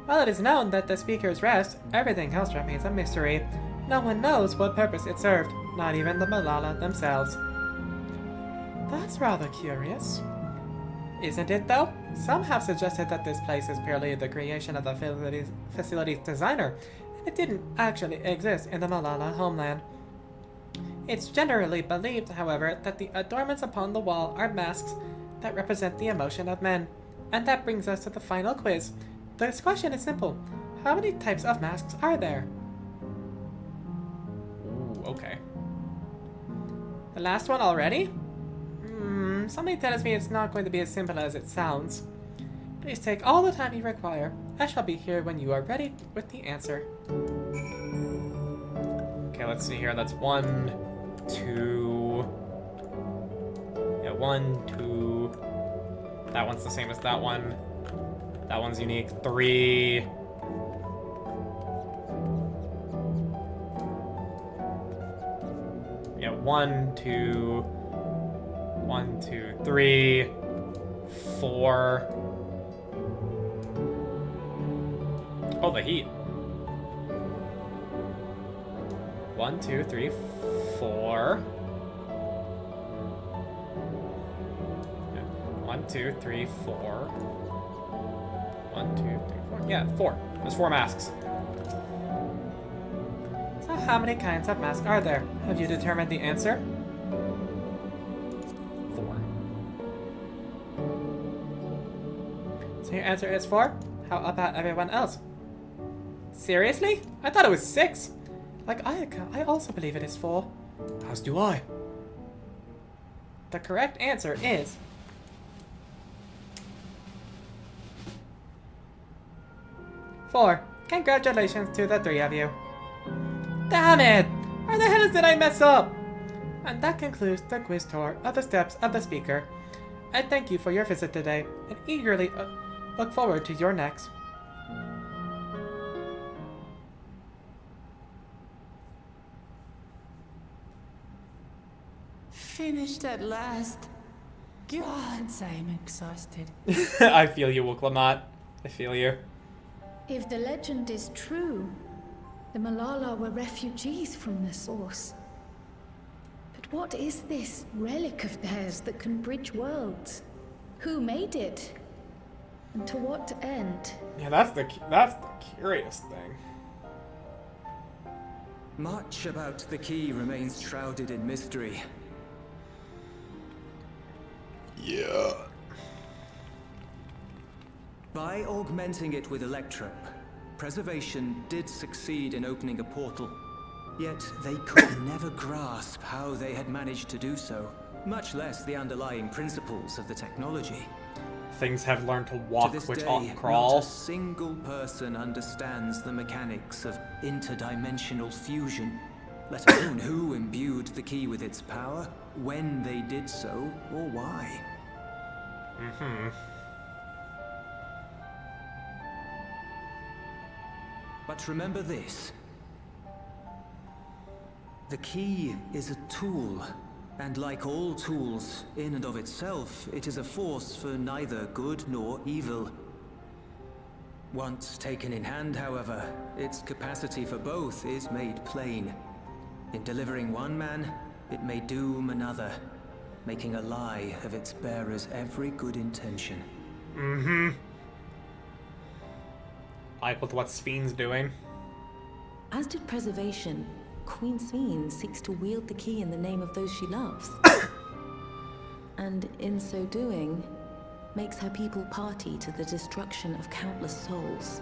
While it is known that the speakers rest, everything else remains a mystery. No one knows what purpose it served, not even the Malala themselves. That's rather curious. Isn't it, though? Some have suggested that this place is purely the creation of the facility's designer, and it didn't actually exist in the Malala homeland. It's generally believed, however, that the adornments upon the wall are masks that represent the emotion of men. And that brings us to the final quiz. This question is simple. How many types of masks are there? Ooh, okay. The last one already? Something tells me it's not going to be as simple as it sounds. Please take all the time you require. I shall be here when you are ready with the answer. Okay, let's see here. That's 1, 2, Yeah, 1, 2. That one's the same as that one. That one's unique. 3. Yeah, 1, 2. 1, 2, 3. 4. Oh, the heat. 1, 2, 3, 4. 1, 2, 3, 4. 1, 2, 3, 4. Yeah, 4. There's 4 masks. So how many kinds of masks are there? Have you determined the answer? 4. So your answer is 4? How about everyone else? Seriously? I thought it was 6. Like Ayaka, I also believe it is 4. As do I. The correct answer is 4. Congratulations to the 3 of you. Damn it! Where the hell did I mess up? And that concludes the quiz tour of the steps of the speaker. I thank you for your visit today, and eagerly look forward to your next. Finished at last. God, I'm exhausted. I feel you, Wuklamat. I feel you. If the legend is true, the Malala were refugees from the source. But what is this relic of theirs that can bridge worlds? Who made it? And to what end? Yeah, that's the curious thing. Much about the key remains shrouded in mystery. Yeah. By augmenting it with Electrope, Preservation did succeed in opening a portal. Yet they could never grasp how they had managed to do so, much less the underlying principles of the technology. Things have learned to walk, to this which day, ought to crawl. Not a single person understands the mechanics of interdimensional fusion, let alone who imbued the key with its power, when they did so, or why. Mm-hmm. But remember this. The key is a tool, and like all tools, in and of itself, it is a force for neither good nor evil. Once taken in hand, however, its capacity for both is made plain. In delivering one man, it may doom another, making a lie of its bearer's every good intention. Mm-hmm. Like with what Spheen's doing. As did Preservation, Queen Spheen seeks to wield the key in the name of those she loves. And in so doing, makes her people party to the destruction of countless souls.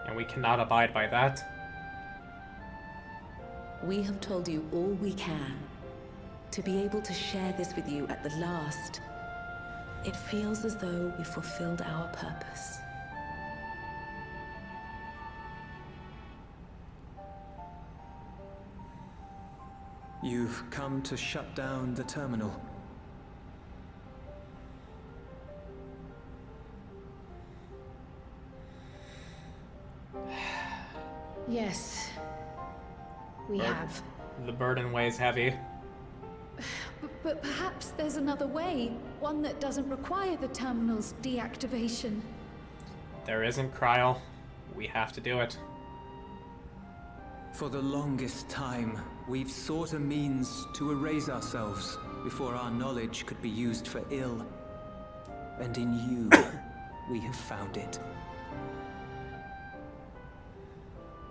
And we cannot abide by that. We have told you all we can. To be able to share this with you at the last, it feels as though we fulfilled our purpose. You've come to shut down the terminal. Yes, we have. The burden weighs heavy. But perhaps there's another way, one that doesn't require the terminal's deactivation. There isn't, Kryl. We have to do it. For the longest time, we've sought a means to erase ourselves before our knowledge could be used for ill. And in you, we have found it.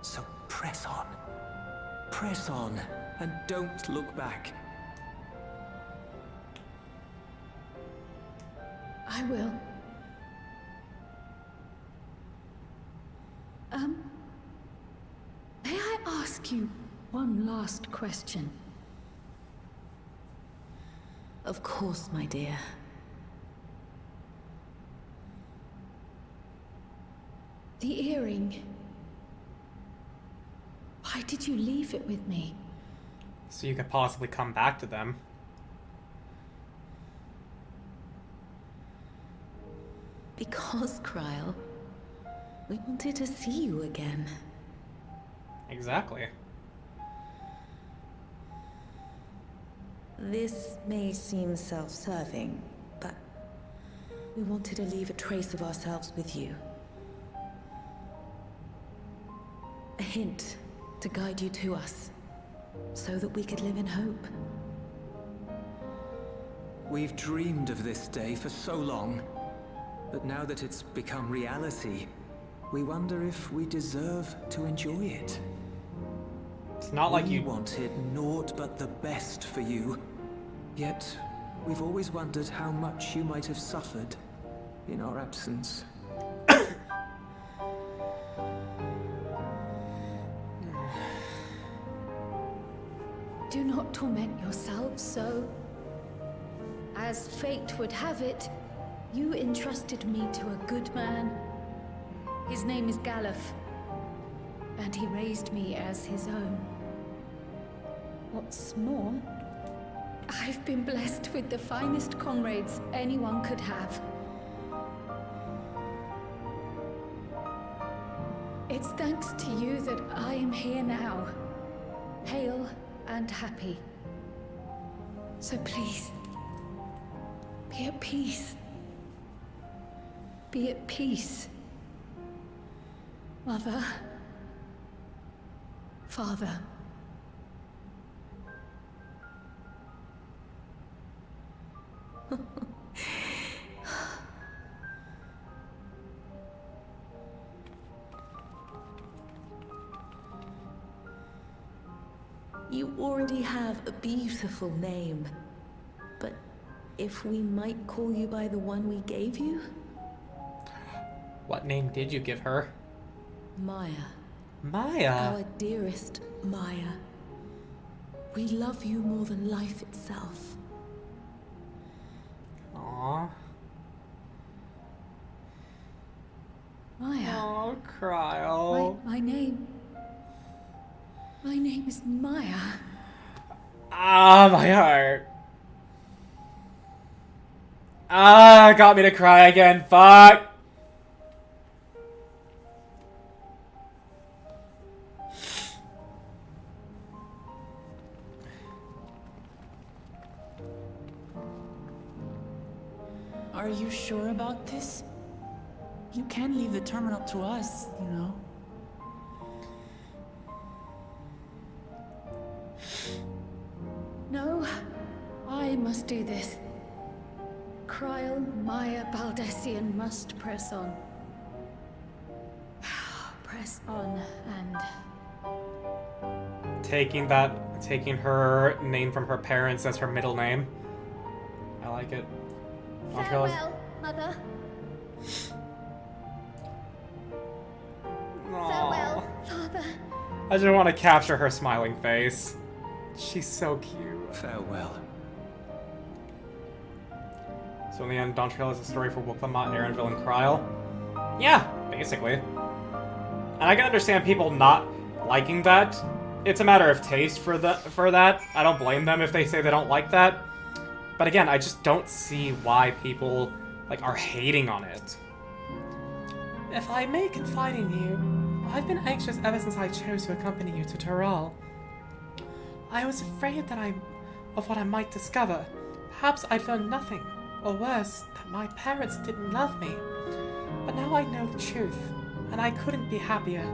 So press on. Press on, and don't look back. I will. May I ask you one last question? Of course, my dear. The earring. Why did you leave it with me? So you could possibly come back to them. Because, Kryl, we wanted to see you again. Exactly. This may seem self-serving, but we wanted to leave a trace of ourselves with you. A hint to guide you to us, so that we could live in hope. We've dreamed of this day for so long, but now that it's become reality, we wonder if we deserve to enjoy it. It's not like we you wanted naught but the best for you, yet we've always wondered how much you might have suffered in our absence. Do not torment yourselves so. As fate would have it, you entrusted me to a good man. His name is Galuf, and he raised me as his own. What's more, I've been blessed with the finest comrades anyone could have. It's thanks to you that I am here now, hale and happy. So please, be at peace. Be at peace. Mother. Father. You already have a beautiful name, but if we might call you by the one we gave you? What name did you give her? Maya. Maya? Our dearest Maya. We love you more than life itself. Aww. Maya. Oh, Kryl. My name is Maya. Ah, my heart. Ah, got me to cry again. Fuck. Are you sure about this? You can leave the terminal to us, you know. No, I must do this. Kryl, Maya, Baldessian must press on. Press on and... Taking her name from her parents as her middle name. I like it. Farewell, Mother. Farewell, Father. I just want to capture her smiling face. She's so cute. Farewell. So in the end, Dawntrail is a story for Wuklamot, Erenville, and Kryl? Yeah, basically. And I can understand people not liking that. It's a matter of taste for that. I don't blame them if they say they don't like that. But again, I just don't see why people, are hating on it. If I may confide in you, I've been anxious ever since I chose to accompany you to Tural. I was afraid of what I might discover. Perhaps I'd learn nothing, or worse, that my parents didn't love me. But now I know the truth, and I couldn't be happier.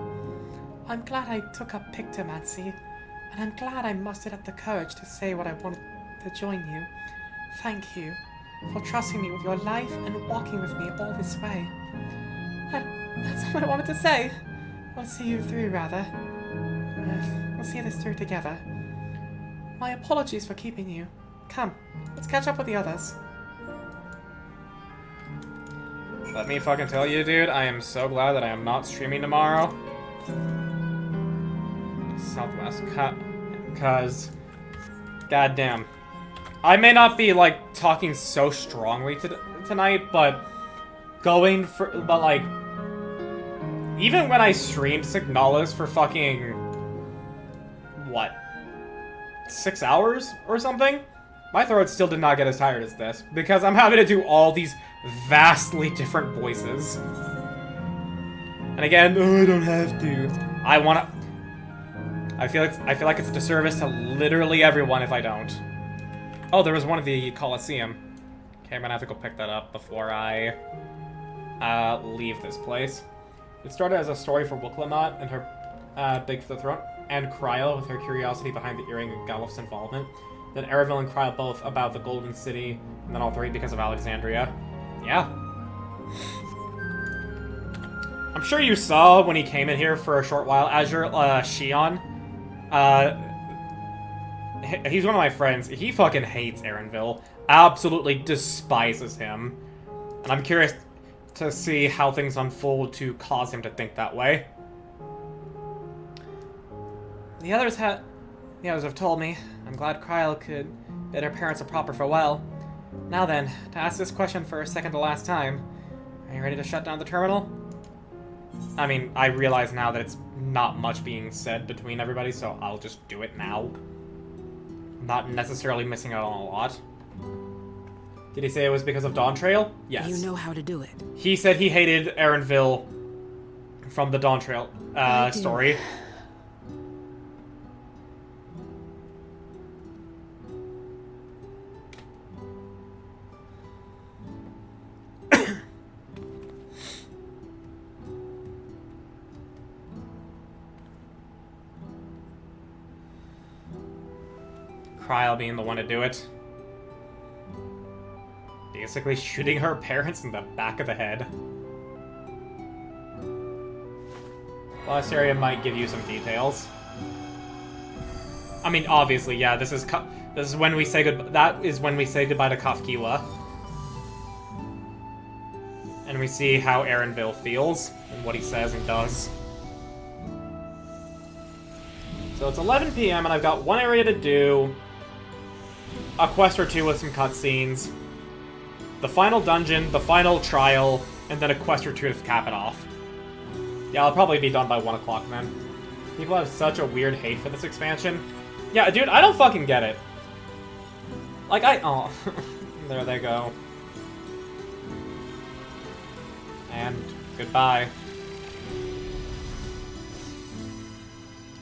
I'm glad I took up pictomancy, and I'm glad I mustered up the courage to say what I wanted to join you. Thank you for trusting me with your life and walking with me all this way. That's all I wanted to say. We'll see you through, rather. We'll see this through together. My apologies for keeping you. Come, let's catch up with the others. Let me fucking tell you, dude, I am so glad that I am not streaming tomorrow. Southwest Cut. Because, goddamn. I may not be, talking so strongly tonight, but even when I streamed Signalis for fucking, what? 6 hours or something, my throat still did not get as tired as this, because I'm having to do all these vastly different voices. And again, oh, I don't have to. I wanna... I feel like it's a disservice to literally everyone if I don't. Oh, there was one at the Coliseum. Okay, I'm gonna have to go pick that up before I leave this place. It started as a story for Wuklamot and her Big for the Throne, and Cryo with her curiosity behind the earring and Galuf's involvement. Then Eravil and Cryo both about the Golden City, and then all three because of Alexandria. Yeah. I'm sure you saw when he came in here for a short while, Azure Shion. He's one of my friends. He fucking hates Erenville. Absolutely despises him. And I'm curious to see how things unfold to cause him to think that way. The others have told me. I'm glad Cryo could bid her parents a proper farewell. Now then, to ask this question for a second to last time, are you ready to shut down the terminal? I mean, I realize now that it's not much being said between everybody, so I'll just do it now. Not necessarily missing out on a lot. Did he say it was because of Dawntrail? Yes. You know how to do it. He said he hated Erenville from the Dawntrail story. Cryo being the one to do it. Basically shooting her parents in the back of the head. Lost area might give you some details. I mean, obviously, yeah, this is when we say goodbye. That is when we say goodbye to Kafkiwa. And we see how Erenville feels and what he says and does. So it's 11 p.m. and I've got one area to do. A quest or two with some cutscenes. The final dungeon, the final trial, and then a quest or two to cap it off. Yeah, I'll probably be done by 1 o'clock then. People have such a weird hate for this expansion. Yeah, dude, I don't fucking get it. Like, oh. There they go. And goodbye.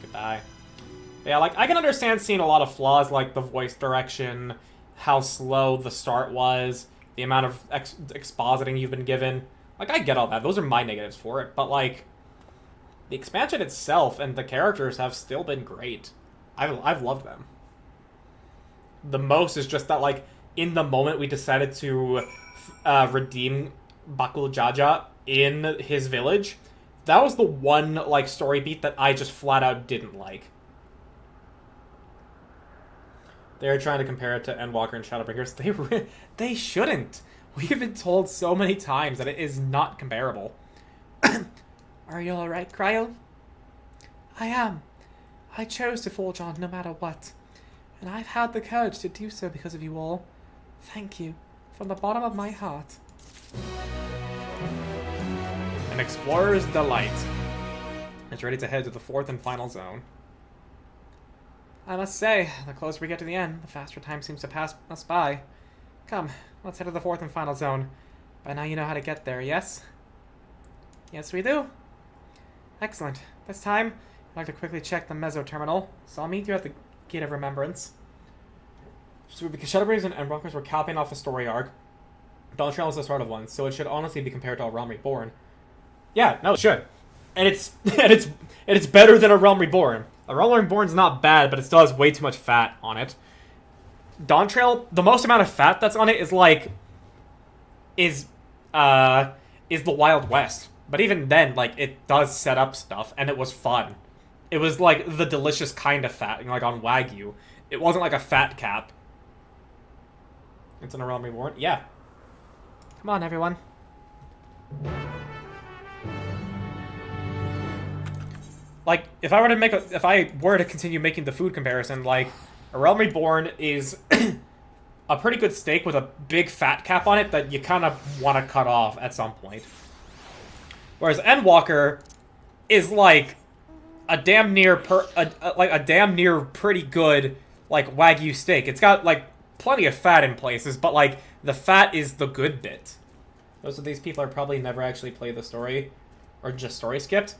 Goodbye. Yeah, like, I can understand seeing a lot of flaws, like the voice direction, how slow the start was, the amount of expositing you've been given. Like, I get all that. Those are my negatives for it. But, like, the expansion itself and the characters have still been great. I've loved them. The most is just that, like, in the moment we decided to redeem Bakul Jaja in his village, that was the one, like, story beat that I just flat out didn't like. They're trying to compare it to Endwalker and Shadowbringers. They shouldn't. We've been told so many times that it is not comparable. Are you alright, Cryo? I am. I chose to forge on no matter what. And I've had the courage to do so because of you all. Thank you. From the bottom of my heart. An explorer's delight. It's ready to head to the 4th and final zone. I must say, the closer we get to the end, the faster time seems to pass us by. Come, let's head to the 4th and final zone. By now you know how to get there, yes? Yes, we do. Excellent. This time, I'd like to quickly check the Meso Terminal, so I'll meet you at the Gate of Remembrance. So because Shadowbringers and Endwalkers were capping off a story arc, Dawntrail is the start of one, so it should honestly be compared to A Realm Reborn. Yeah, no, it should. And it's better than A Realm Reborn. A Realm Reborn's not bad, but it still has way too much fat on it. Dawntrail, the most amount of fat that's on it is like is the Wild West. But even then, like, it does set up stuff, and it was fun. It was like the delicious kind of fat, like on Wagyu. It wasn't like a fat cap. It's in A Realm Reborn? Yeah. Come on, everyone. Like, if I were to continue making the food comparison, like, A Realm Reborn is a pretty good steak with a big fat cap on it that you kind of want to cut off at some point. Whereas Endwalker is like a damn near pretty good like, Wagyu steak. It's got, like, plenty of fat in places, but, like, the fat is the good bit. Most of these people are probably never actually played the story, or just story skipped.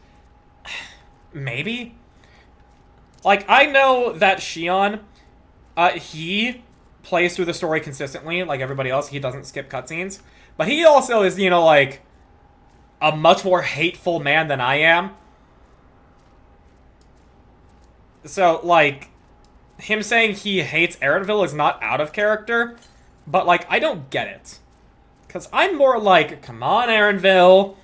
Maybe? Like, I know that Shion, he plays through the story consistently, like everybody else. He doesn't skip cutscenes. But he also is, you know, like, a much more hateful man than I am. So, like, him saying he hates Erenville is not out of character, but, like, I don't get it. Because I'm more like, come on, Erenville,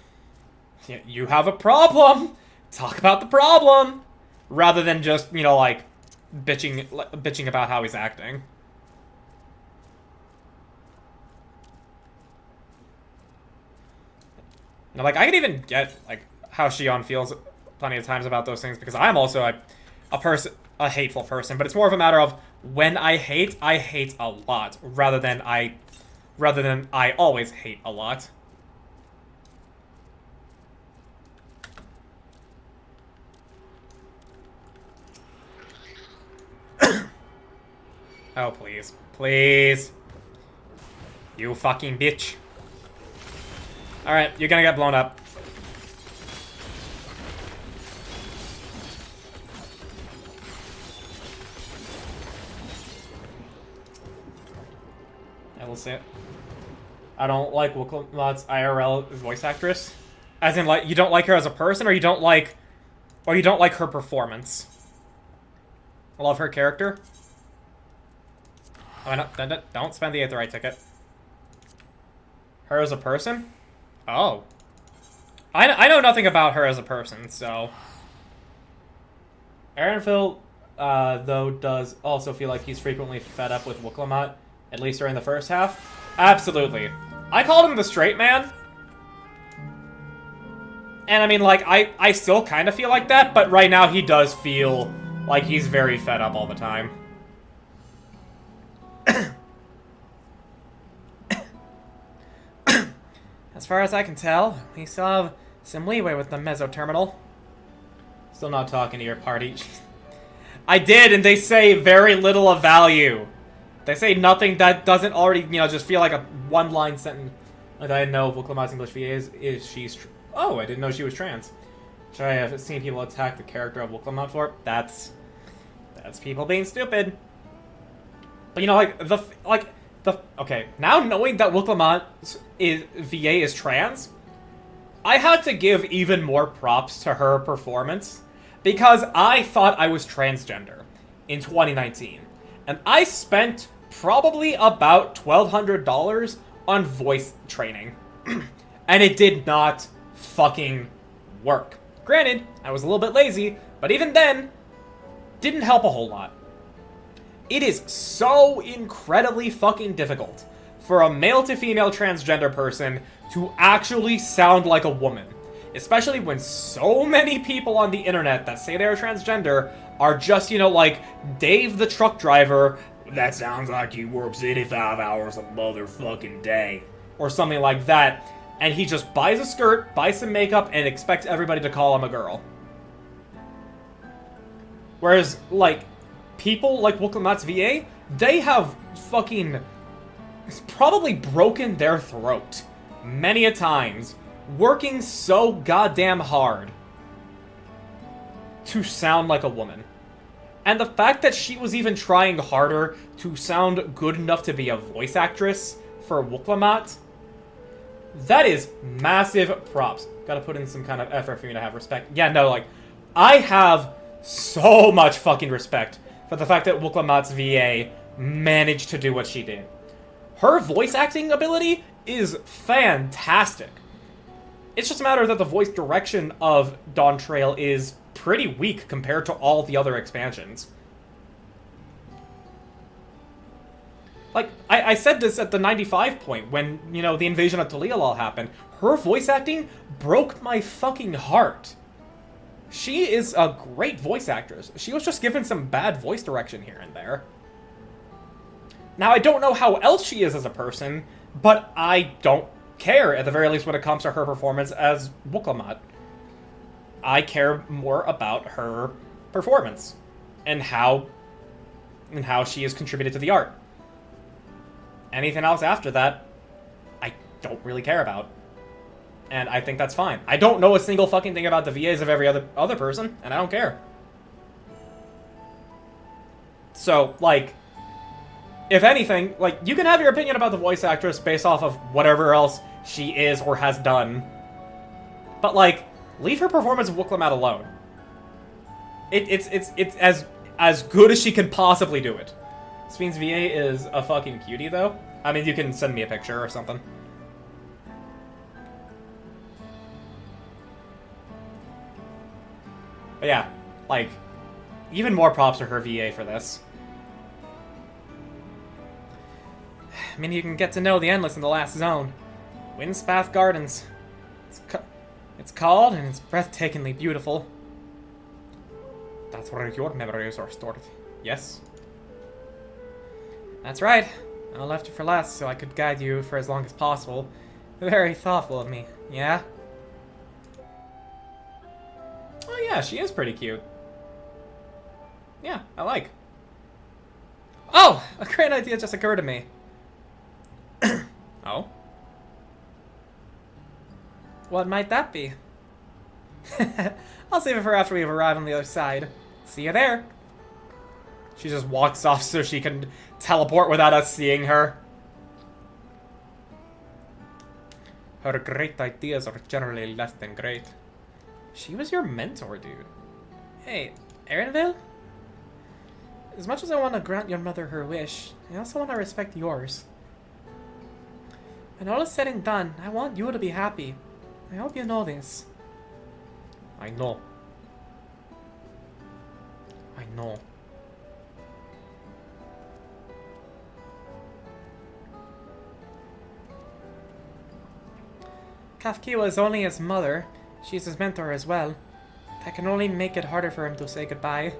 you have a problem. Talk about the problem. Rather than just, you know, like, bitching about how he's acting. You know, like, I can even get, like, how Shion feels plenty of times about those things, because I'm also a hateful person, but it's more of a matter of when I hate a lot, rather than I always hate a lot. Oh, please. Please. You fucking bitch. Alright, you're gonna get blown up. I will say it. I don't like Wooklamot's IRL voice actress. As in, like, you don't like her as a person, or you don't like her performance. I love her character. Oh, no, don't spend the Aetheryte ticket. Her as a person? Oh. I know nothing about her as a person, so... Erenville, though, does also feel like he's frequently fed up with Wooklamot, at least during the first half. Absolutely. I called him the straight man. And I mean, like, I still kind of feel like that, but right now he does feel like he's very fed up all the time. As far as I can tell, we still have some leeway with the mesoterminal. Still not talking to your party. I did, and they say very little of value. They say nothing that doesn't already, you know, just feel like a one-line sentence. Like, I know Wooklamot's English VA is she's... Oh, I didn't know she was trans. Which I have seen people attack the character of Wooklamot for. That's people being stupid. But, you know, okay, now knowing that Wooklamot's VA is trans, I had to give even more props to her performance, because I thought I was transgender in 2019. And I spent probably about $1,200 on voice training. And it did not fucking work. Granted, I was a little bit lazy, but even then, didn't help a whole lot. It is so incredibly fucking difficult for a male to female transgender person to actually sound like a woman. Especially when so many people on the internet that say they're transgender are just, you know, like, Dave the truck driver, that sounds like he works 85 hours a motherfucking day. Or something like that. And he just buys a skirt, buys some makeup, and expects everybody to call him a girl. Whereas, like, people like Wooklamot's VA, they have fucking probably broken their throat many a times, working so goddamn hard to sound like a woman. And the fact that she was even trying harder to sound good enough to be a voice actress for Wooklamot, that is massive props. Gotta put in some kind of effort for me to have respect. Yeah, no, like, I have so much fucking respect for the fact that Wooklamot's VA managed to do what she did. Her voice acting ability is fantastic. It's just a matter that the voice direction of Dawntrail is pretty weak compared to all the other expansions. Like, I said this at the 95 point when, you know, the invasion of Tali'Alal happened. Her voice acting broke my fucking heart. She is a great voice actress. She was just given some bad voice direction here and there. Now, I don't know how else she is as a person, but I don't care, at the very least, when it comes to her performance as Wooklamot. I care more about her performance and how and how she has contributed to the art. Anything else after that, I don't really care about. And I think that's fine. I don't know a single fucking thing about the VAs of every other person, and I don't care. So, like, if anything, like, you can have your opinion about the voice actress based off of whatever else she is or has done. But, like, leave her performance of Wuklamad alone. It's as good as she can possibly do it. Sphyn's VA is a fucking cutie, though. I mean, you can send me a picture or something. But yeah, like, even more props to her VA for this. I mean, you can get to know the Endless in the last zone. Windspath Gardens. It's called, and it's breathtakingly beautiful. That's where your memories are stored. Yes? That's right. I left you for last so I could guide you for as long as possible. Very thoughtful of me, yeah? Oh yeah, she is pretty cute. Yeah, I like. Oh! A great idea just occurred to me. Oh? What might that be? I'll save it for after we arrive on the other side. See you there. She just walks off so she can teleport without us seeing her. Her great ideas are generally less than great. She was your mentor, dude. Hey, Erenville? As much as I want to grant your mother her wish, I also want to respect yours. When all is said and done, I want you to be happy. I hope you know this. I know. I know. Kafkiwa is only his mother. She's his mentor as well. That can only make it harder for him to say goodbye.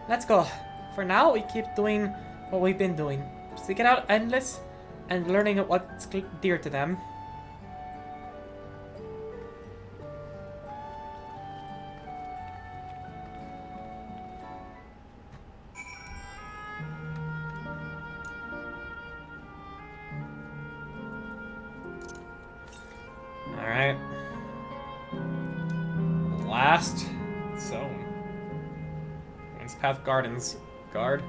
Let's go. For now, we keep doing what we've been doing. Seeking out Endless and learning what's dear to them. Alright. Last zone. Windspath Gardens. Guard.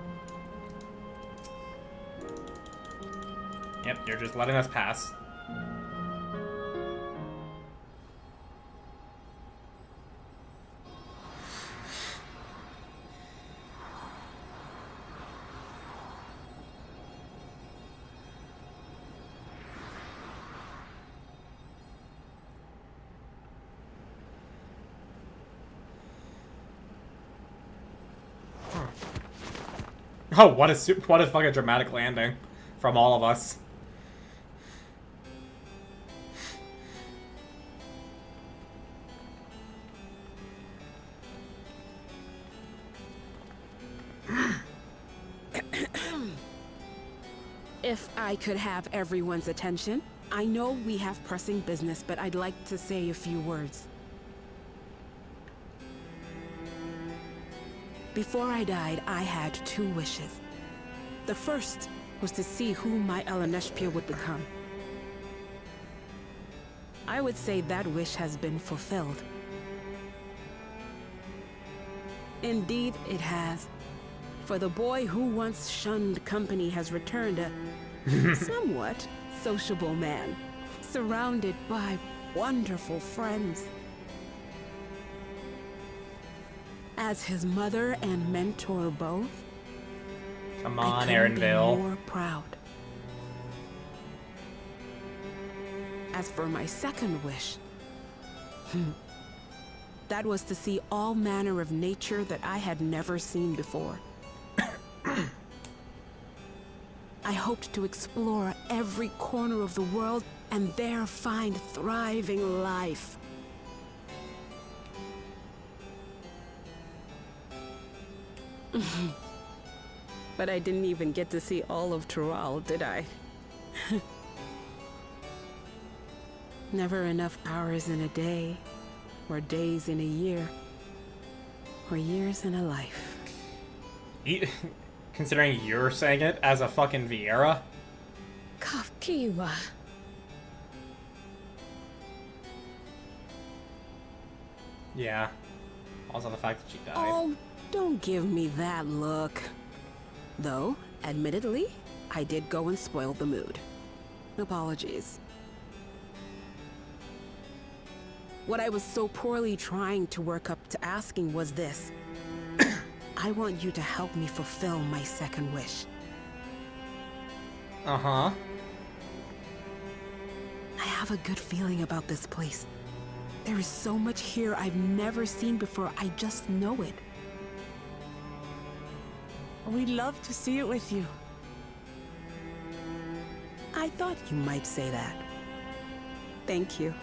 Yep, you're just letting us pass. Oh, what a fucking dramatic landing from all of us. If I could have everyone's attention, I know we have pressing business, but I'd like to say a few words. Before I died, I had 2 wishes. The first was to see who my Eleneshpia would become. I would say that wish has been fulfilled. Indeed, it has. For the boy who once shunned company has returned a somewhat sociable man, surrounded by wonderful friends. As his mother and mentor both, Come on, I couldn't be Erenville. more proud. As for my second wish, that was to see all manner of nature that I had never seen before. I hoped to explore every corner of the world and there find thriving life. But I didn't even get to see all of Tural, did I? Never enough hours in a day, or days in a year, or years in a life. Considering you're saying it as a fucking Vieira. Kakiwa. Yeah. Also the fact that she died. Oh, don't give me that look. Though, admittedly, I did go and spoil the mood. Apologies. What I was so poorly trying to work up to asking was this. I want you to help me fulfill my second wish. Uh-huh. I have a good feeling about this place. There is so much here I've never seen before, I just know it. We'd love to see it with you. I thought you might say that. Thank you.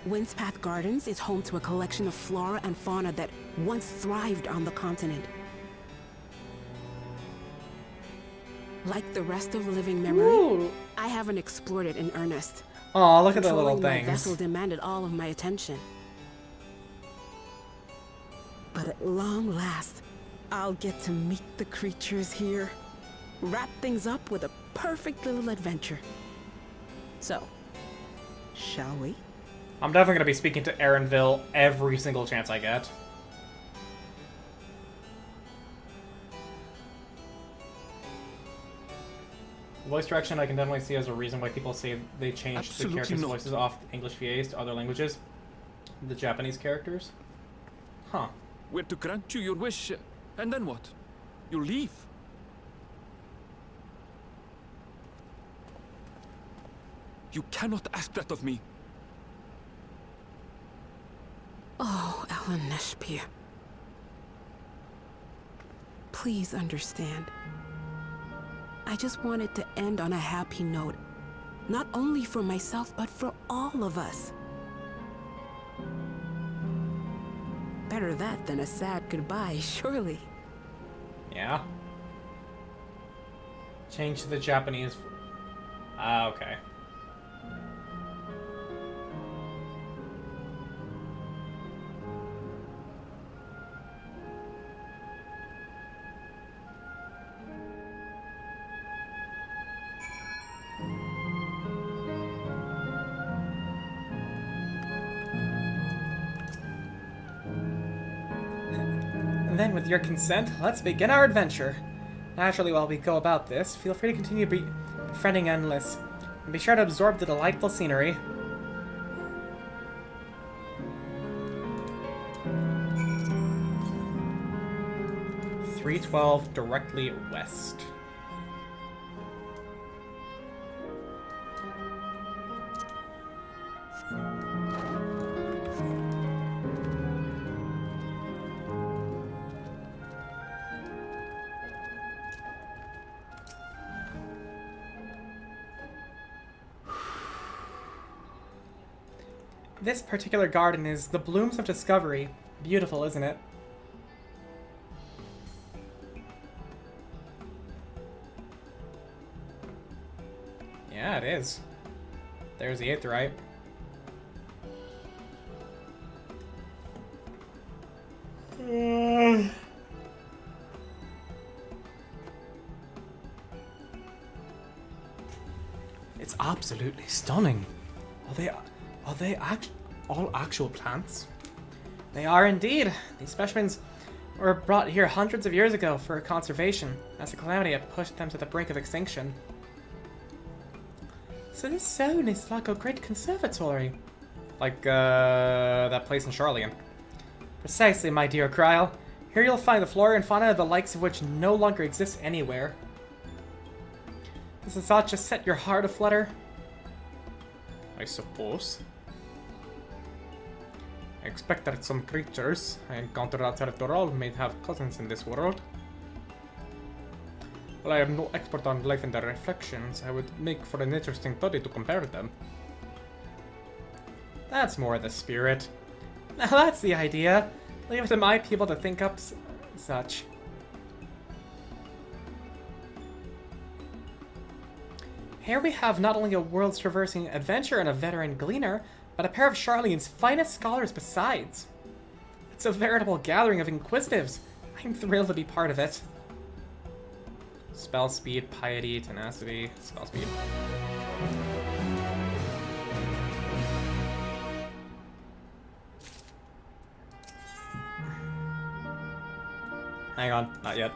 Windspath Gardens is home to a collection of flora and fauna that once thrived on the continent. Like the rest of living memory, Ooh. I haven't explored it in earnest. Aw, look at the Controlling little my things. vessel demanded all of my attention. But at long last, I'll get to meet the creatures here. Wrap things up with a perfect little adventure. So, shall we? I'm definitely gonna be speaking to Erenville every single chance I get. Voice direction I can definitely see as a reason why people say they changed Absolutely the characters' not. voices off English VAs to other languages. The Japanese characters. Huh. We're to grant you your wish, and then what? You leave? You cannot ask that of me. Oh, Ellen Neshpir. Please understand. I just wanted to end on a happy note. Not only for myself, but for all of us. Better that than a sad goodbye, surely. Yeah. Change to the Japanese. Ah, okay. And then, with your consent, let's begin our adventure. Naturally, while we go about this, feel free to continue befriending Endless, and be sure to absorb the delightful scenery. .312 directly west. This particular garden is the blooms of discovery. Beautiful, isn't it? Yeah, it is. There's the Aetheryte. It's absolutely stunning. Are they all actual plants? They are indeed. These specimens were brought here hundreds of years ago for conservation, as the calamity had pushed them to the brink of extinction. So this zone is like a great conservatory. Like, that place in Charlian. Precisely, my dear Kryl. Here you'll find the flora and fauna, the likes of which no longer exist anywhere. Does the thought just set your heart aflutter? I suppose. I expect that some creatures I encountered outside of Doral may have cousins in this world. While I am no expert on life and their reflections, I would make for an interesting study to compare them. That's more the spirit. Now that's the idea. Leave it to my people to think up such. Here we have not only a world's traversing adventurer and a veteran gleaner, but a pair of Charlian's finest scholars besides. It's a veritable gathering of inquisitives. I'm thrilled to be part of it. Spell speed, piety, tenacity, spell speed. Hang on, not yet.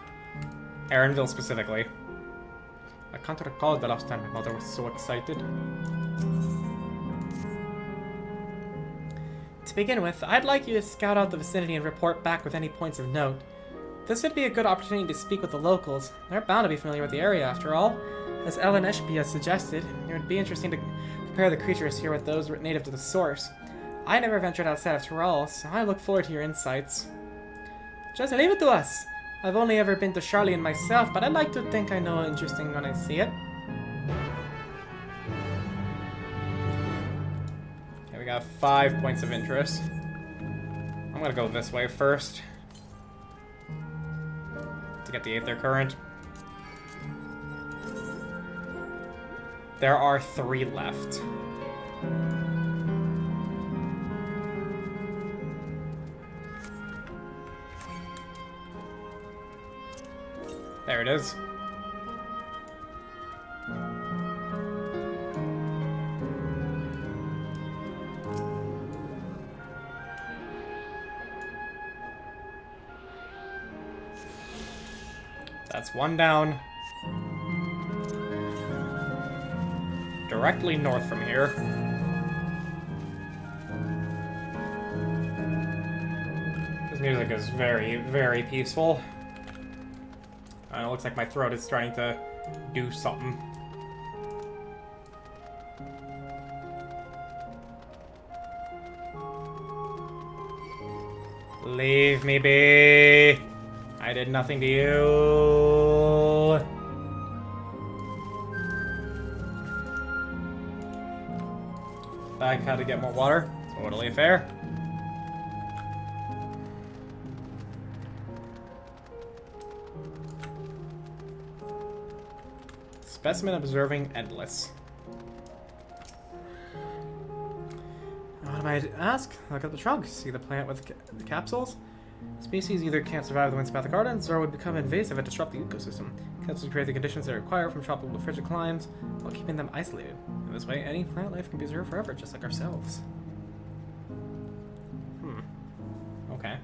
Aaronville specifically. I can't recall the last time my mother was so excited. To begin with, I'd like you to scout out the vicinity and report back with any points of note. This would be a good opportunity to speak with the locals. They're bound to be familiar with the area, after all. As Ellen Eshby has suggested, it would be interesting to compare the creatures here with those native to the source. I never ventured outside of Tyrol, so I look forward to your insights. Just leave it to us. I've only ever been to Charlian myself, but I'd like to think I know interesting when I see it. Okay, we got 5 points of interest. I'm gonna go this way first to get the Aether Current. There are 3 left. There it is. That's 1 down. Directly north from here. This music is very, very peaceful. It looks like my throat is starting to do something. Leave me be. I did nothing to you. Back how to get more water. Totally fair. Specimen observing endless. What am I to ask? Look at the trunk. See the plant with the capsules? Species either can't survive the windspathic gardens or would become invasive and disrupt the ecosystem. Capsules create the conditions they require from tropical to frigid climes while keeping them isolated. In this way, any plant life can be preserved forever, just like ourselves. Okay.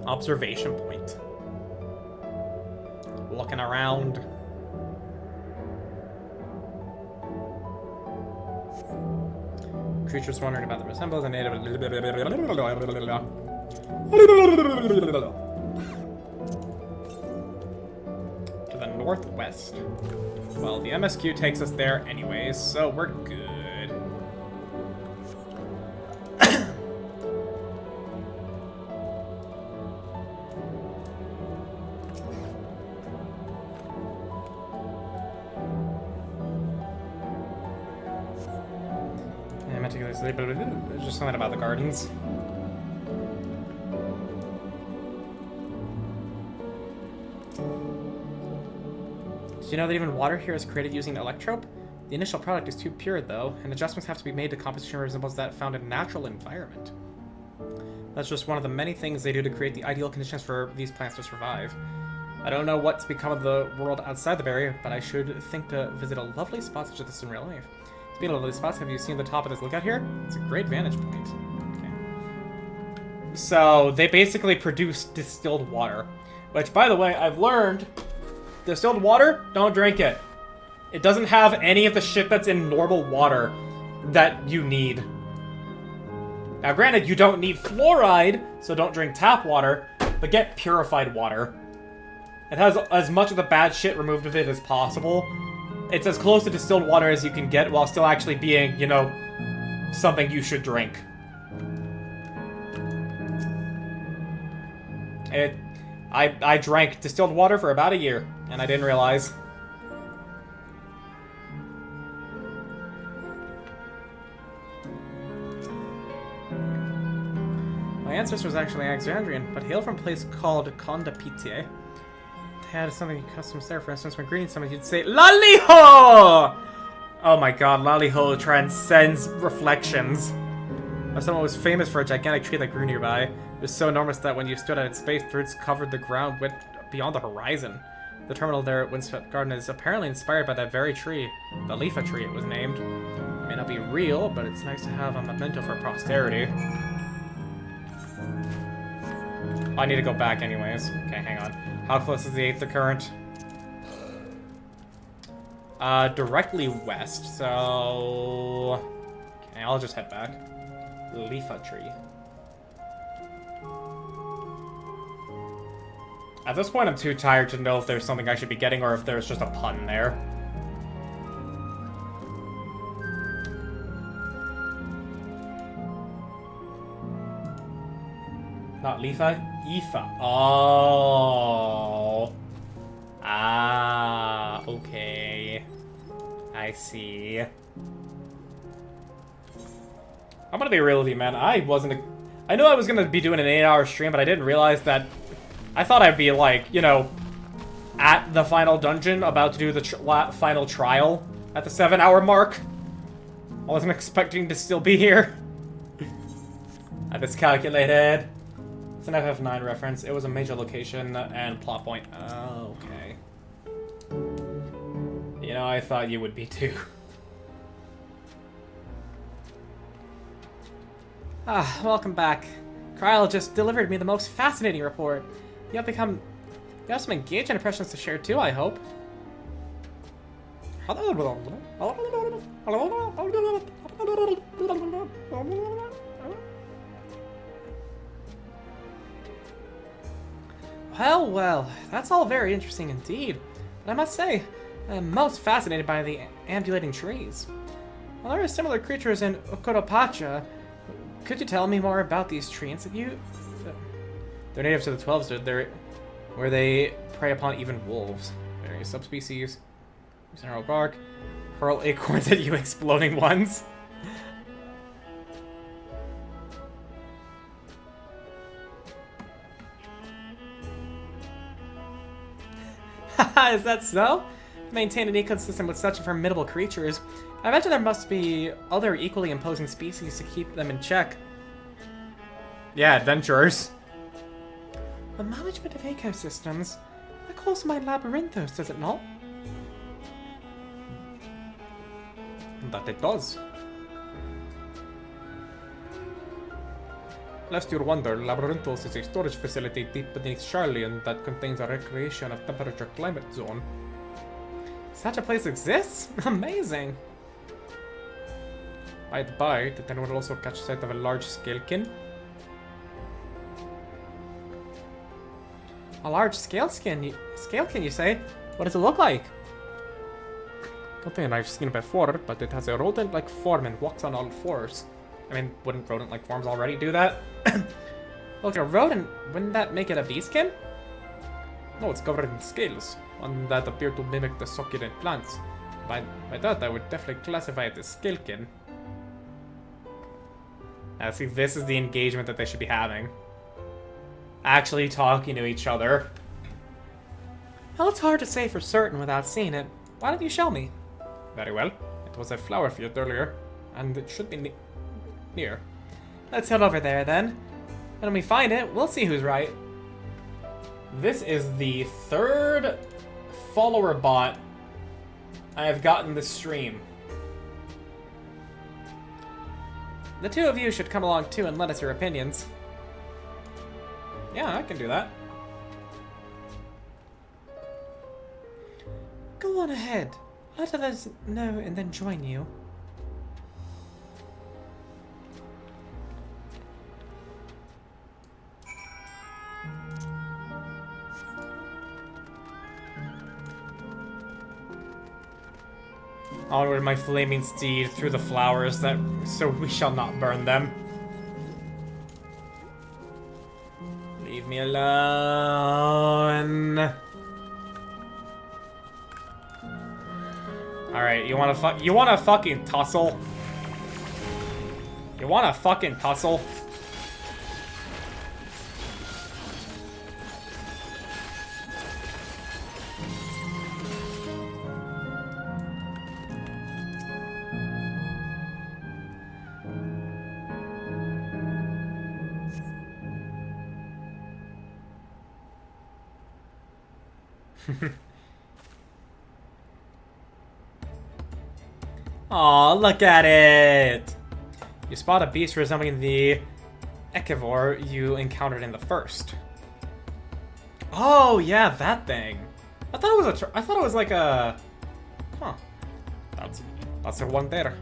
Observation point. Looking around. Creatures wondering about the resemblance of native. To the northwest. Well, the MSQ takes us there anyways, so we're good. There's just something about the gardens. Did you know that even water here is created using electrope? The initial product is too pure, though, and adjustments have to be made to composition resembles that found in a natural environment. That's just one of the many things they do to create the ideal conditions for these plants to survive. I don't know what's become of the world outside the barrier, but I should think to visit a lovely spot such as this in real life. Speaking of lovely spots, have you seen the top of this lookout here? It's a great vantage point. Okay. So, they basically produce distilled water. Which, by the way, I've learned, distilled water, don't drink it. It doesn't have any of the shit that's in normal water that you need. Now, granted, you don't need fluoride, so don't drink tap water, but get purified water. It has as much of the bad shit removed of it as possible. It's as close to distilled water as you can get while still actually being, you know, something you should drink. I drank distilled water for about a year, and I didn't realize. My ancestor was actually Alexandrian, but hailed from a place called Condapitié. had something customs there. For instance, when greeting someone, you'd say, Laliho! Oh my god, Laliho transcends reflections. Someone was famous for a gigantic tree that grew nearby. It was so enormous that when you stood at its base, the roots covered the ground, went beyond the horizon. The terminal there at Windswept Garden is apparently inspired by that very tree. The Leafa tree, it was named. It may not be real, but it's nice to have a memento for posterity. Oh, I need to go back anyways. Okay, hang on. How close is the Aether Current? Directly west, so... Okay, I'll just head back. Leafa tree. At this point, I'm too tired to know if there's something I should be getting or if there's just a pun there. Not Leafa? Aoife. Oh. Ah, okay. I see. I'm gonna be real with you, man. I knew I was gonna be doing an 8-hour stream, but I didn't realize that... I thought I'd be, like, you know, at the final dungeon, about to do the final trial at the 7-hour mark. I wasn't expecting to still be here. I miscalculated. It's an FF9 reference. It was a major location and plot point. Oh, okay. You know, I thought you would be too. Ah, welcome back. Kyle just delivered me the most fascinating report. You have some engaging impressions to share too, I hope. Well, that's all very interesting indeed. But I must say, I'm most fascinated by the ambulating trees. Well, there are similar creatures in Okoropacha. Could you tell me more about these trees that you... They're native to the 12s, where they prey upon even wolves. Various subspecies. Use an hurl bark. Hurl acorns at you exploding ones. Haha, is that so? Maintain an ecosystem with such formidable creatures. I imagine there must be other equally imposing species to keep them in check. Yeah, adventurers. The management of ecosystems? That calls my labyrinthos, does it not? That it does. Lest you wonder, Labyrinthos is a storage facility deep beneath Charlian that contains a recreation of temperature climate zone. Such a place exists? Amazing! By the by, did anyone also catch sight of a large scalekin? A large scalekin, you say? What does it look like? Don't think I've seen it before, but it has a rodent-like form and walks on all fours. I mean, wouldn't rodent-like forms already do that? Look, a rodent, wouldn't that make it a bee-skin? No, it's covered in scales, one that appear to mimic the succulent plants. By that, I would definitely classify it as scalekin. Now, see, this is the engagement that they should be having. Actually talking to each other. Well, it's hard to say for certain without seeing it. Why don't you show me? Very well. It was a flower field earlier, and it should be near. Let's head over there, then. When we find it, we'll see who's right. This is the third follower bot I have gotten this stream. The two of you should come along too and let us your opinions. Yeah, I can do that. Go on ahead. Let others know and then join you. Onward, my flaming steed, through the flowers, so we shall not burn them. Leave me alone. Alright, you wanna fucking tussle? You wanna fucking tussle? Aw, look at it! You spot a beast resembling the Echivore you encountered in the first. Oh, yeah, that thing. I thought it was I thought it was like a... Huh. That's the one there.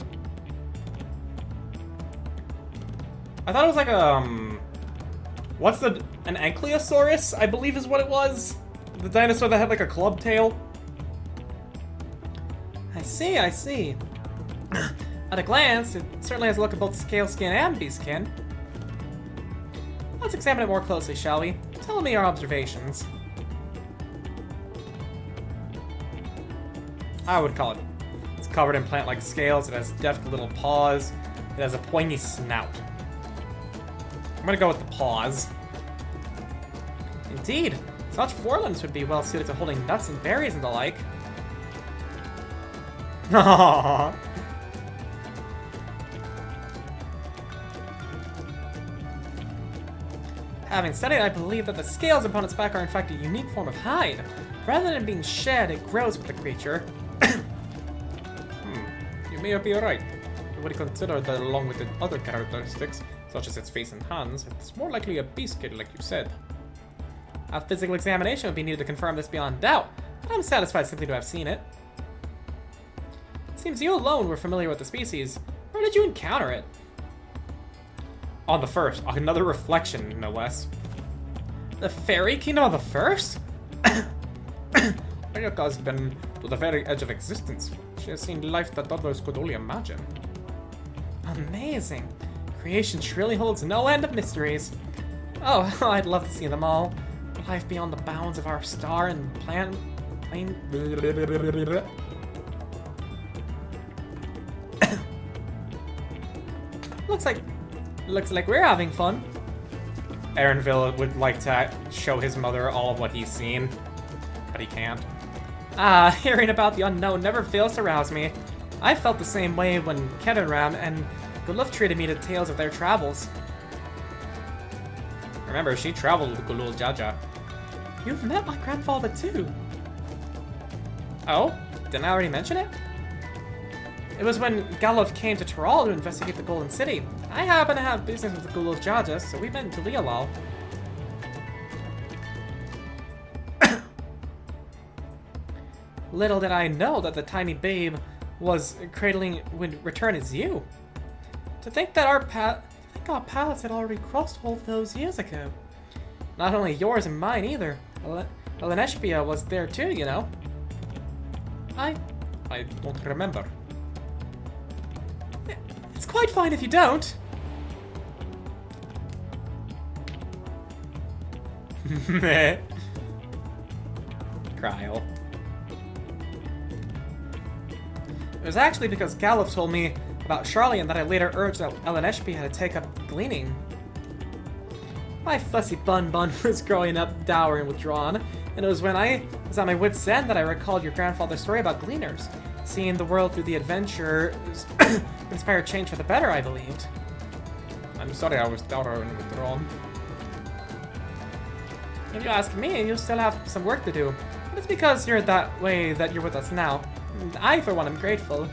I thought it was like a, what's the... An Ankylosaurus, I believe is what it was? The dinosaur that had like a club tail? I see, I see. At a glance, it certainly has a look of both scale skin and beast skin. Let's examine it more closely, shall we? Tell me your observations. I would call it. It's covered in plant-like scales, it has deft little paws, it has a pointy snout. I'm gonna go with the paws. Indeed, such forelimbs would be well suited to holding nuts and berries and the like. Aww. Having studied, I believe that the scales upon its back are in fact a unique form of hide. Rather than being shed, it grows with the creature. You may be right. I would consider that along with the other characteristics, such as its face and hands, it's more likely a beast kid, like you said. A physical examination would be needed to confirm this beyond doubt, but I'm satisfied simply to have seen it. It seems you alone were familiar with the species. Where did you encounter it? On the first. Another reflection, no less. The fairy kingdom of the first? Ayaka has been to the very edge of existence. She has seen life that others could only imagine. Amazing. Creation truly holds no end of mysteries. Oh, I'd love to see them all. Life beyond the bounds of our star and planet... Looks like we're having fun. Erenville would like to show his mother all of what he's seen, but he can't. Hearing about the unknown never fails to rouse me. I felt the same way when Kedenram and Guluf treated me to tales of their travels. Remember, she traveled with Gulul Jaja. You've met my grandfather too. Oh? Didn't I already mention it? It was when Galuf came to Taral to investigate the Golden City. I happen to have business with the Gulul Jaja, so we met in Talialal. Little did I know that the tiny babe was cradling would return as you. To think that our paths had already crossed all those years ago. Not only yours and mine either. Eleneshpia was there too, you know. I don't remember. It's quite fine if you don't. Cryo. It was actually because Galuf told me about Charlian that I later urged Eleneshpia to take up gleaning. My fussy bun was growing up dour and withdrawn, and it was when I was at my wit's end that I recalled your grandfather's story about gleaners. Seeing the world through the adventures inspired change for the better, I believed. I'm sorry I was dour and withdrawn. If you ask me, you still have some work to do. But it's because you're that way that you're with us now. And I, for one, am grateful.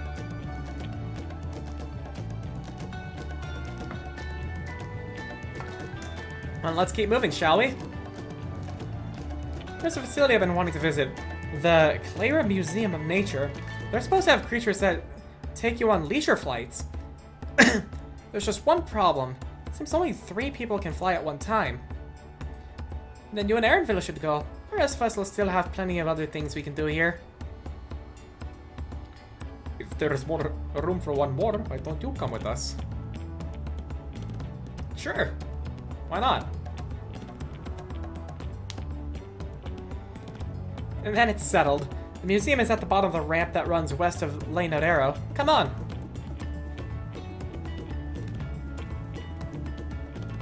Well, let's keep moving, shall we? There's a facility I've been wanting to visit. The Clara Museum of Nature. They're supposed to have creatures that take you on leisure flights. There's just one problem. It seems only 3 people can fly at one time. Then you and Erenville should go. The rest of us will still have plenty of other things we can do here. If there's more room for one more, why don't you come with us? Sure. Why not? And then it's settled. The museum is at the bottom of the ramp that runs west of Le Nodero. Come on!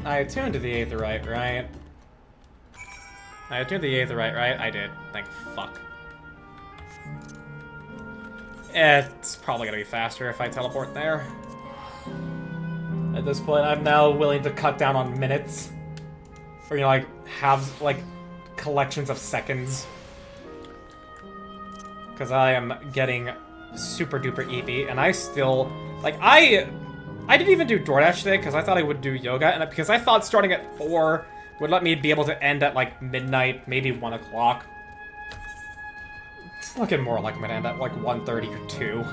I attuned to the Aetherite, right? I attuned to the Aetherite, right? I did. Thank fuck. It's probably gonna be faster if I teleport there. At this point, I'm now willing to cut down on minutes. Or, you know, like, have, like, collections of seconds. because I am getting super duper eepy, and I still, like, I didn't even do DoorDash today because I thought I would do yoga, and because I thought starting at 4 would let me be able to end at, like, midnight, maybe 1 o'clock. It's looking more like I'm gonna end at, like, 1:30 or 2.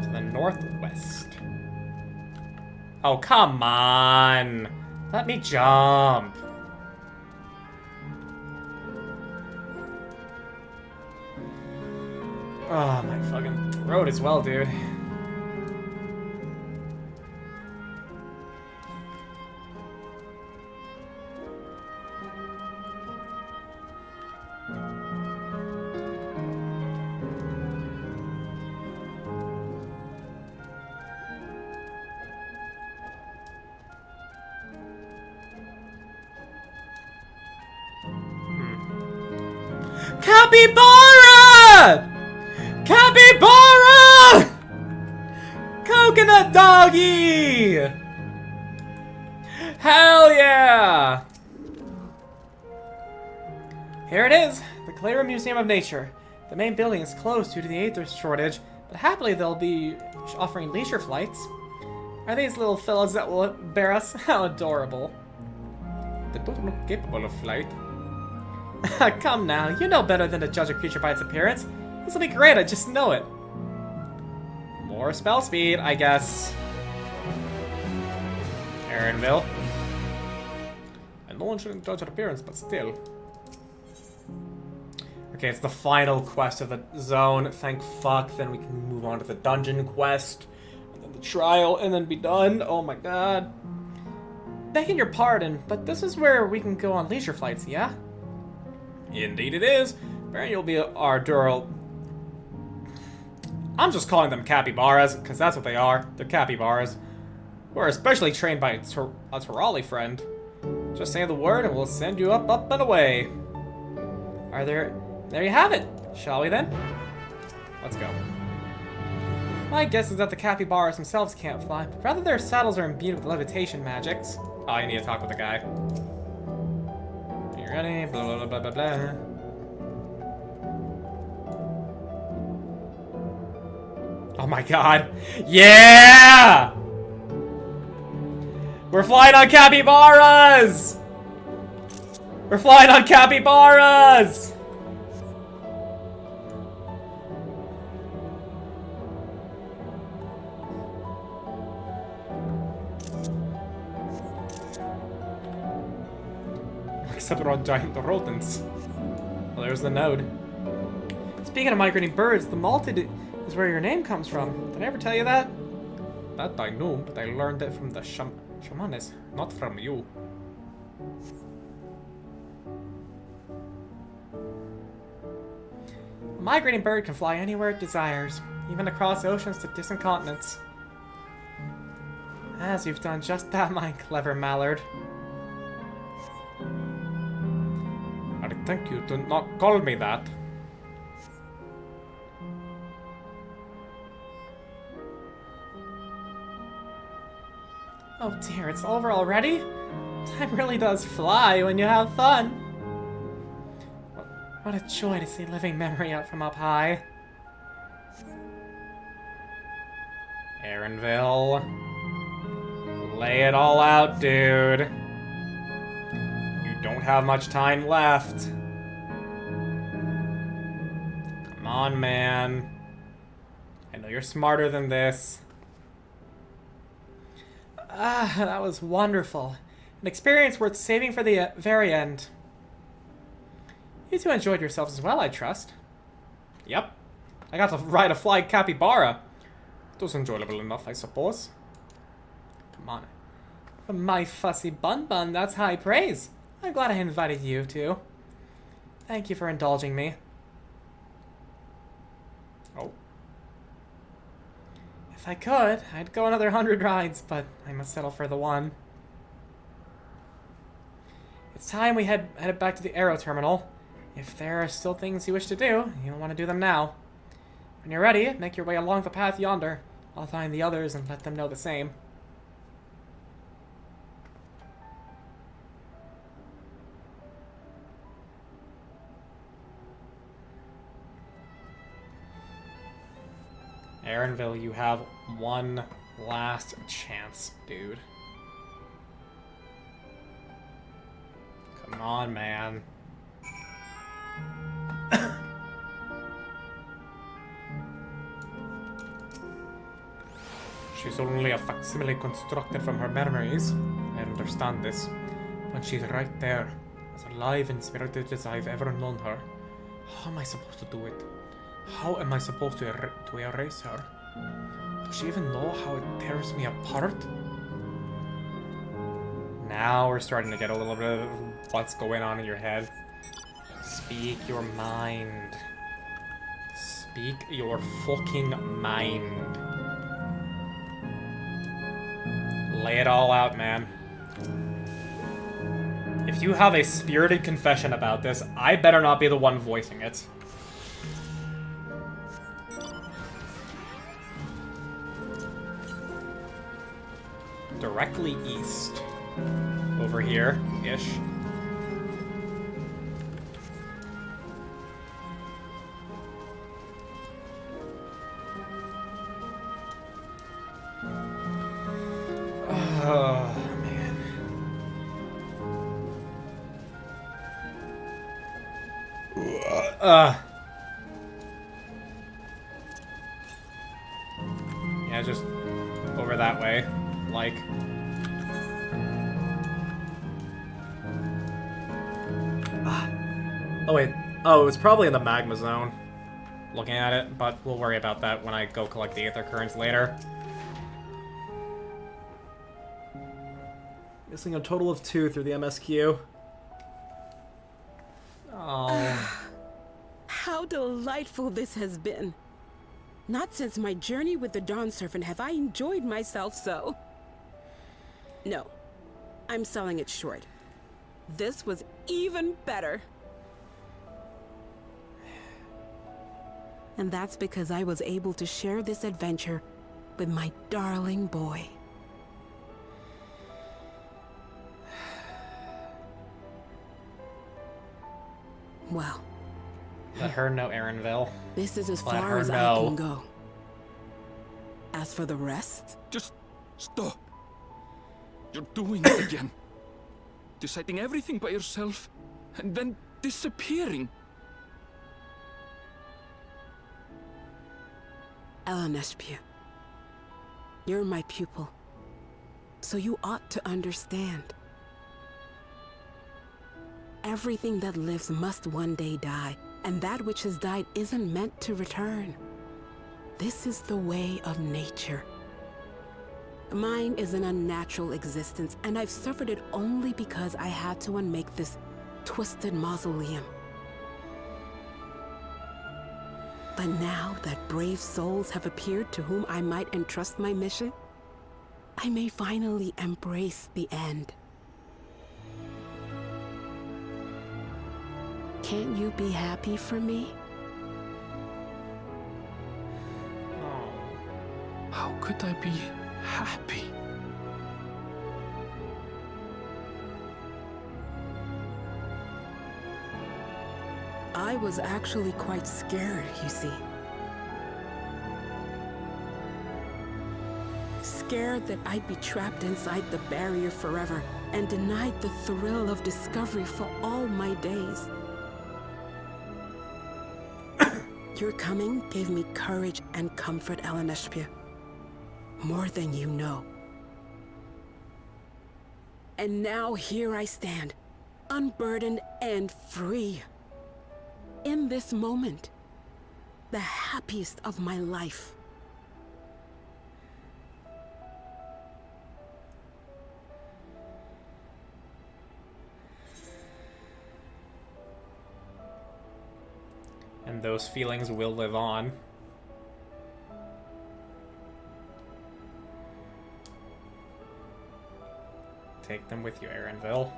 To the northwest. Oh, come on! Let me jump! Oh, my fucking throat as well, dude. Capybara! Capybara! Coconut doggy! Hell yeah! Here it is, the Clara Museum of Nature. The main building is closed due to the aether shortage, but happily they'll be offering leisure flights. Are these little fellows that will bear us? How adorable. They don't look capable of flight. Come now, you know better than to judge a creature by its appearance. This will be great, I just know it. More spell speed, I guess. Aaronville. And no one shouldn't judge an appearance, but still. Okay, it's the final quest of the zone. Thank fuck. Then we can move on to the dungeon quest. And then the trial, and then be done. Oh my god. Begging your pardon, but this is where we can go on leisure flights, yeah? Indeed it is. Baron, you'll be our Dural. I'm just calling them capybaras, because that's what they are. They're capybaras. We're especially trained by a Turali friend. Just say the word and we'll send you up, and away. There you have it. Shall we then? Let's go. My guess is that the capybaras themselves can't fly, but rather their saddles are imbued with levitation magics. Oh, I need to talk with the guy. You ready? Blah, blah, blah, blah, blah. Oh my god. Yeah! We're flying on capybaras! We're flying on capybaras! Except we're on giant rodents. Well, there's the node. Speaking of migrating birds, the malted is where your name comes from. Did I ever tell you that? That I knew, but I learned it from the shamanes, not from you. A migrating bird can fly anywhere it desires, even across oceans to distant continents. As you've done just that, my clever mallard. I thank you. Do not call me that. Oh dear, it's over already? Time really does fly when you have fun. What a joy to see living memory out from up high. Aaronville. Lay it all out, dude. You don't have much time left. Come on, man. I know you're smarter than this. Ah, that was wonderful. An experience worth saving for the very end. You two enjoyed yourselves as well, I trust. Yep. I got to ride a flying capybara. It was enjoyable enough, I suppose. Come on. For my fussy bun-bun, that's high praise. I'm glad I invited you too. Thank you for indulging me. Oh. If I could, I'd go another 100 rides, but I must settle for the one. It's time we headed back to the Aero Terminal. If there are still things you wish to do, you'll want to do them now. When you're ready, make your way along the path yonder. I'll find the others and let them know the same. Erenville, you have one last chance, dude. Come on, man. She's only a facsimile constructed from her memories. I understand this. But she's right there, as alive and spirited as I've ever known her. How am I supposed to do it? How am I supposed to erase her? Does she even know how it tears me apart? Now we're starting to get a little bit of what's going on in your head. Speak your mind. Speak your fucking mind. Lay it all out, man. If you have a spirited confession about this, I better not be the one voicing it. Directly east. Over here-ish. Oh, man. Yeah, just over that way, like. Oh wait, oh, it was probably in the magma zone, looking at it, but we'll worry about that when I go collect the Aether Currents later. Missing a total of 2 through the MSQ. Oh. How delightful this has been. Not since my journey with the Dawn Servant have I enjoyed myself so. No, I'm selling it short. This was even better. And that's because I was able to share this adventure with my darling boy. Well. Let her know, Erenville. This is as Let far her as know. I can go. As for the rest... Just stop. You're doing it again. Deciding everything by yourself, and then disappearing. Eleneshpia, you're my pupil, so you ought to understand. Everything that lives must one day die, and that which has died isn't meant to return. This is the way of nature. Mine is an unnatural existence, and I've suffered it only because I had to unmake this twisted mausoleum. But now that brave souls have appeared to whom I might entrust my mission, I may finally embrace the end. Can't you be happy for me? How could I be happy? I was actually quite scared, you see. Scared that I'd be trapped inside the barrier forever and denied the thrill of discovery for all my days. Your coming gave me courage and comfort, Eleneshpia. More than you know. And now here I stand, unburdened and free. In this moment, the happiest of my life. And those feelings will live on. Take them with you, Erenville.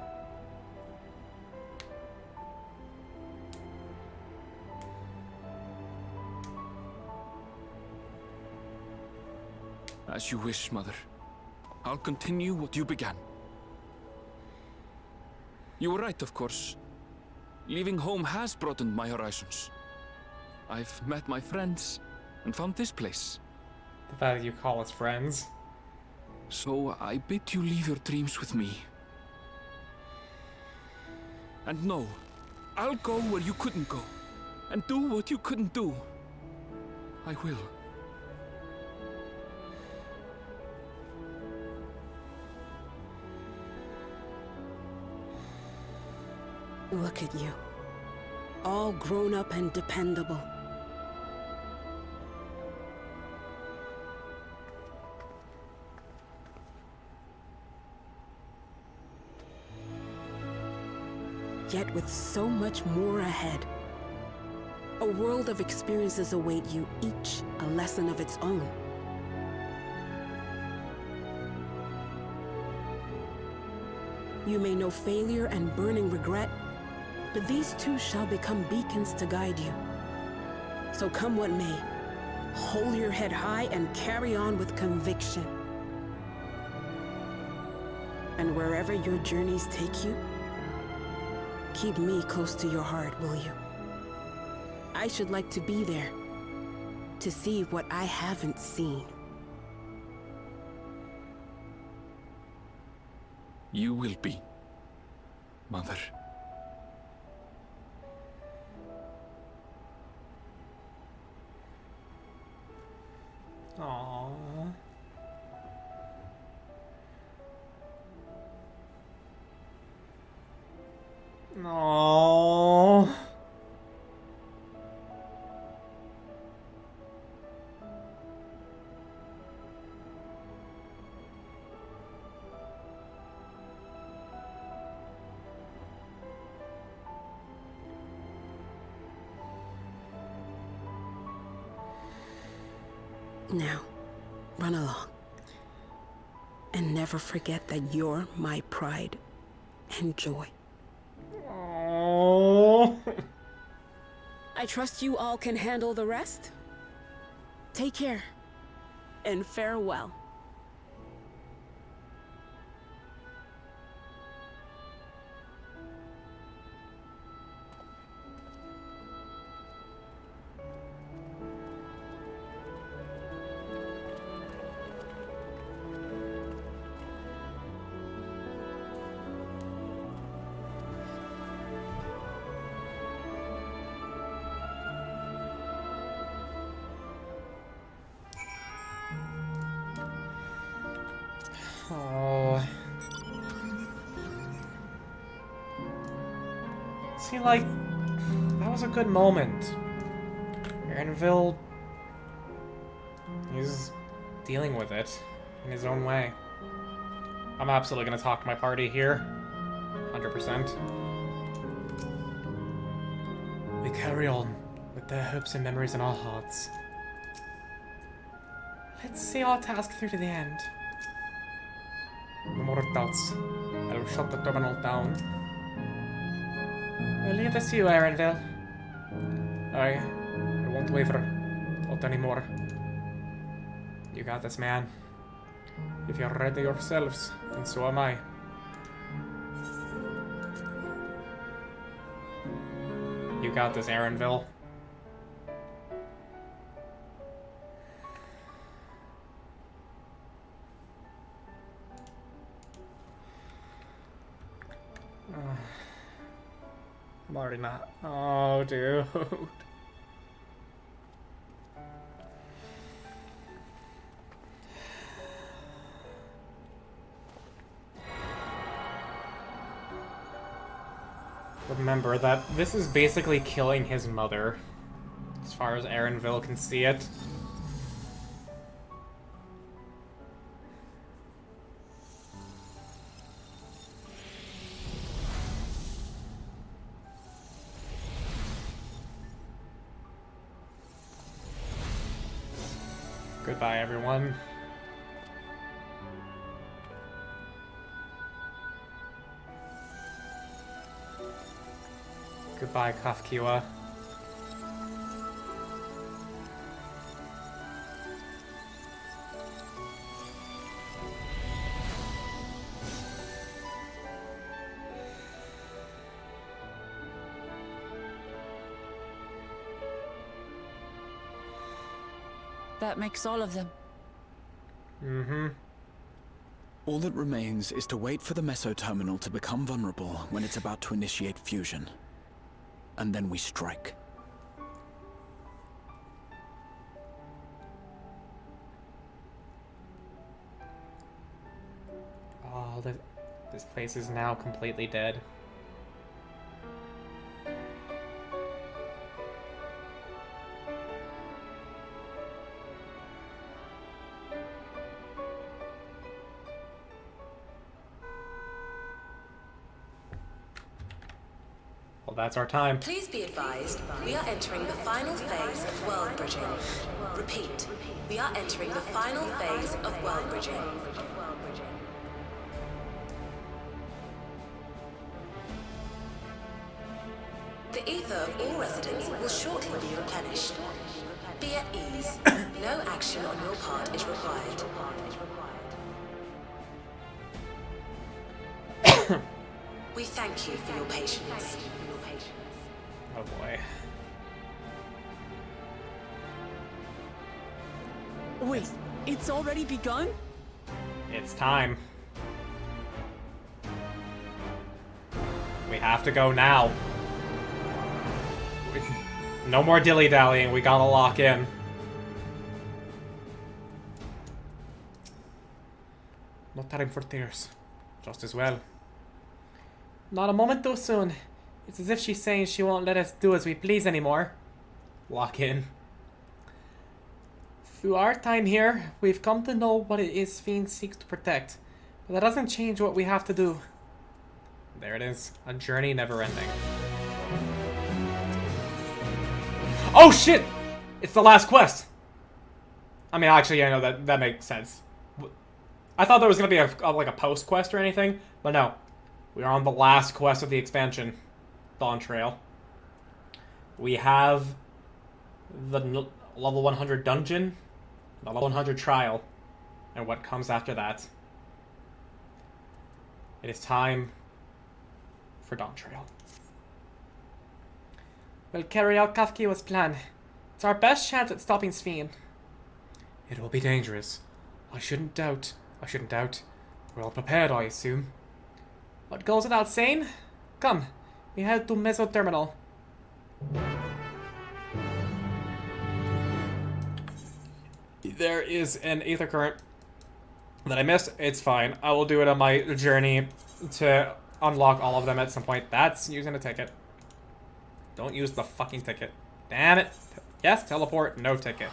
As you wish, Mother. I'll continue what you began. You were right, of course. Leaving home has broadened my horizons. I've met my friends and found this place. The fact that you call us friends. So I bid you leave your dreams with me. And no, I'll go where you couldn't go, and do what you couldn't do. I will. Look at you. All grown up and dependable. Yet with so much more ahead. A world of experiences await you, each a lesson of its own. You may know failure and burning regret, but these too shall become beacons to guide you. So come what may, hold your head high and carry on with conviction. And wherever your journeys take you, keep me close to your heart, will you? I should like to be there, to see what I haven't seen. You will be, Mother. Aww. Aww. Now, run along. And never forget that you're my pride and joy. Aww. I trust you all can handle the rest. Take care, and farewell. Oh. See, like, that was a good moment. Aaronville, he's dealing with it in his own way. I'm absolutely gonna talk to my party here. 100%. We carry on with their hopes and memories in our hearts. Let's see our task through to the end. No more doubts. I will shut the terminal down. I'll leave this to you, Aaronville. I won't waver. Not anymore. You got this, man. If you're ready yourselves, then so am I. You got this, Aaronville. I'm already not. Oh, dude. Remember that this is basically killing his mother, as far as Aaronville can see it. Goodbye, everyone. Goodbye, Kafkiwa. That makes all of them. Mm-hmm. All that remains is to wait for the meso-terminal to become vulnerable when it's about to initiate fusion. And then we strike. Oh, this place is now completely dead. Well, that's our time. Please be advised, we are entering the final phase of world bridging. Repeat, we are entering the final phase of world bridging. The ether of all residents will shortly be replenished. Be at ease. No action on your part is required. We thank you for your patience. Oh boy. Wait, it's already begun? It's time. We have to go now. No more dilly-dallying, we gotta lock in. No time for tears. Just as well. Not a moment too soon. It's as if she's saying she won't let us do as we please anymore. Lock in. Through our time here, we've come to know what it is Fiend seeks to protect. But that doesn't change what we have to do. There it is. A journey never ending. Oh shit! It's the last quest! I mean, actually, I know that makes sense. I thought there was gonna be like a post quest or anything, but no. We are on the last quest of the expansion. Dawntrail. We have the level 100 dungeon, the level 100 trial, and what comes after that. It is time for Dawntrail. We'll carry out Kafkiwa's plan. It's our best chance at stopping Sphene. It will be dangerous. I shouldn't doubt. We're all prepared, I assume. What goes without saying? Come, we head to Meso Terminal. There is an ether current that I missed. It's fine. I will do it on my journey to unlock all of them at some point. That's using a ticket. Don't use the fucking ticket. Damn it. Yes, teleport, no ticket.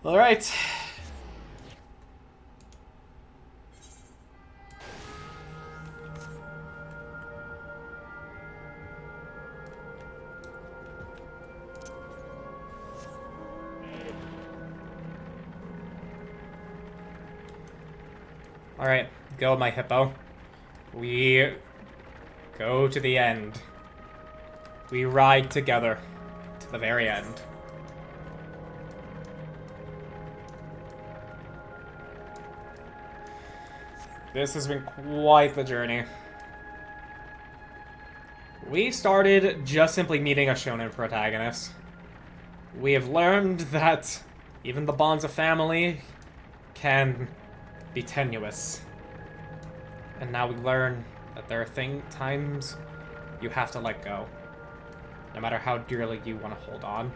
Alright. Alright, go my hippo. We go to the end. We ride together to the very end. This has been quite the journey. We started just simply meeting a shonen protagonist. We have learned that even the bonds of family can be tenuous. And now we learn that there are times you have to let go. No matter how dearly you want to hold on.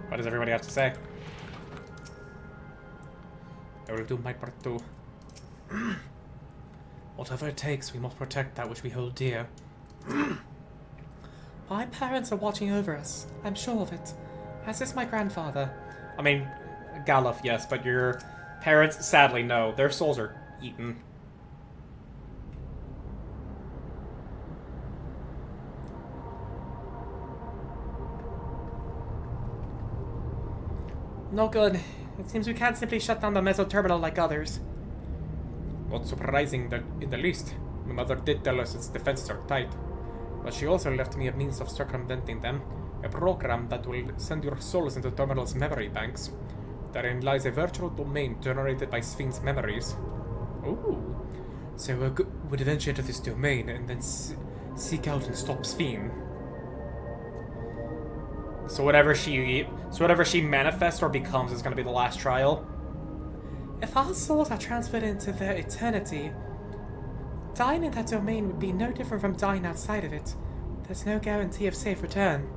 What does everybody have to say? I will do my part too. Whatever it takes, we must protect that which we hold dear. My parents are watching over us. I'm sure of it. As is my grandfather. I mean, Galuf, yes, but your parents, sadly, no. Their souls are eaten. No good. It seems we can't simply shut down the Meso Terminal like others. Not surprising in the least. My mother did tell us its defenses are tight. But she also left me a means of circumventing them. A program that will send your souls into Terminal's memory banks. Therein lies a virtual domain generated by Sphinx memories. Ooh. So we'd eventually enter this domain and then seek out and stop Sphene. So whatever she manifests or becomes is going to be the last trial. If our souls are transferred into their eternity, dying in that domain would be no different from dying outside of it. There's no guarantee of safe return.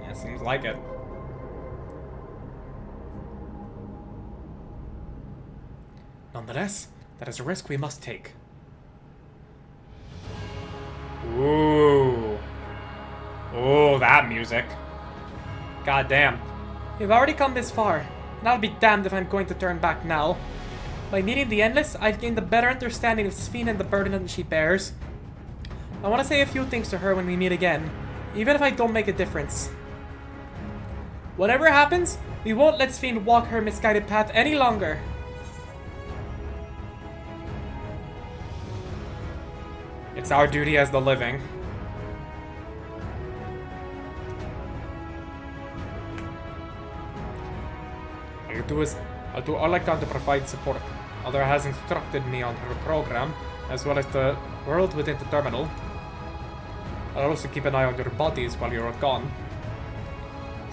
Yeah, seems like it. Nonetheless, that is a risk we must take. Ooh. Oh, that music. God damn. We've already come this far, and I'll be damned if I'm going to turn back now. By meeting the Endless, I've gained a better understanding of Sphene and the burden that she bears. I want to say a few things to her when we meet again, even if I don't make a difference. Whatever happens, we won't let Sphene walk her misguided path any longer. It's our duty as the living. I'll do all I can to provide support. Mother has instructed me on her program, as well as the world within the terminal. I'll also keep an eye on your bodies while you're gone.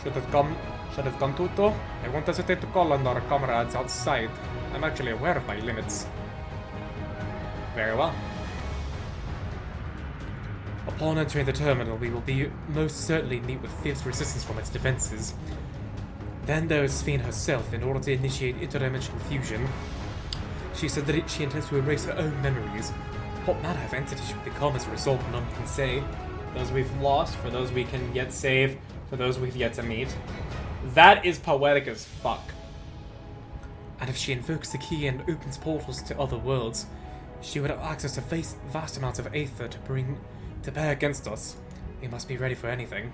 Should it come to it though, I won't hesitate to call on our comrades outside. I'm actually aware of my limits. Very well. Upon entering the terminal, we will most certainly meet with fierce resistance from its defenses. Then there is Sphene herself, in order to initiate interdimensional fusion. She said that she intends to erase her own memories. What manner of entity she will become as a result, none can say. Those we've lost, for those we can yet save, for those we've yet to meet. That is poetic as fuck. And if she invokes the key and opens portals to other worlds, she would have access to vast amounts of aether to bring to bear against us. We must be ready for anything.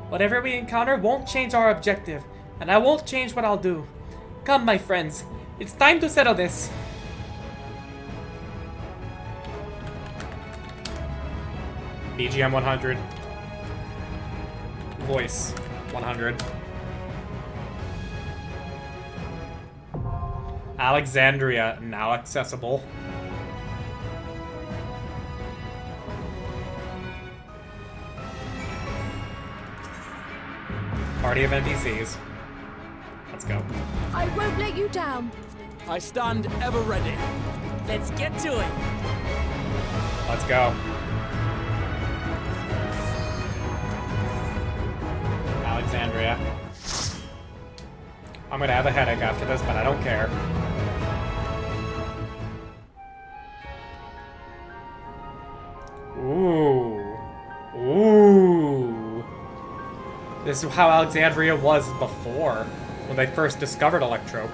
Whatever we encounter won't change our objective, and I won't change what I'll do. Come, my friends, it's time to settle this. BGM 100. Voice 100. Alexandria now accessible. Party of NPCs. Let's go. I won't let you down. I stand ever ready. Let's get to it. Let's go. Alexandria. I'm gonna have a headache after this, but I don't care. Ooh. Ooh. This is how Alexandria was before, when they first discovered Electrope.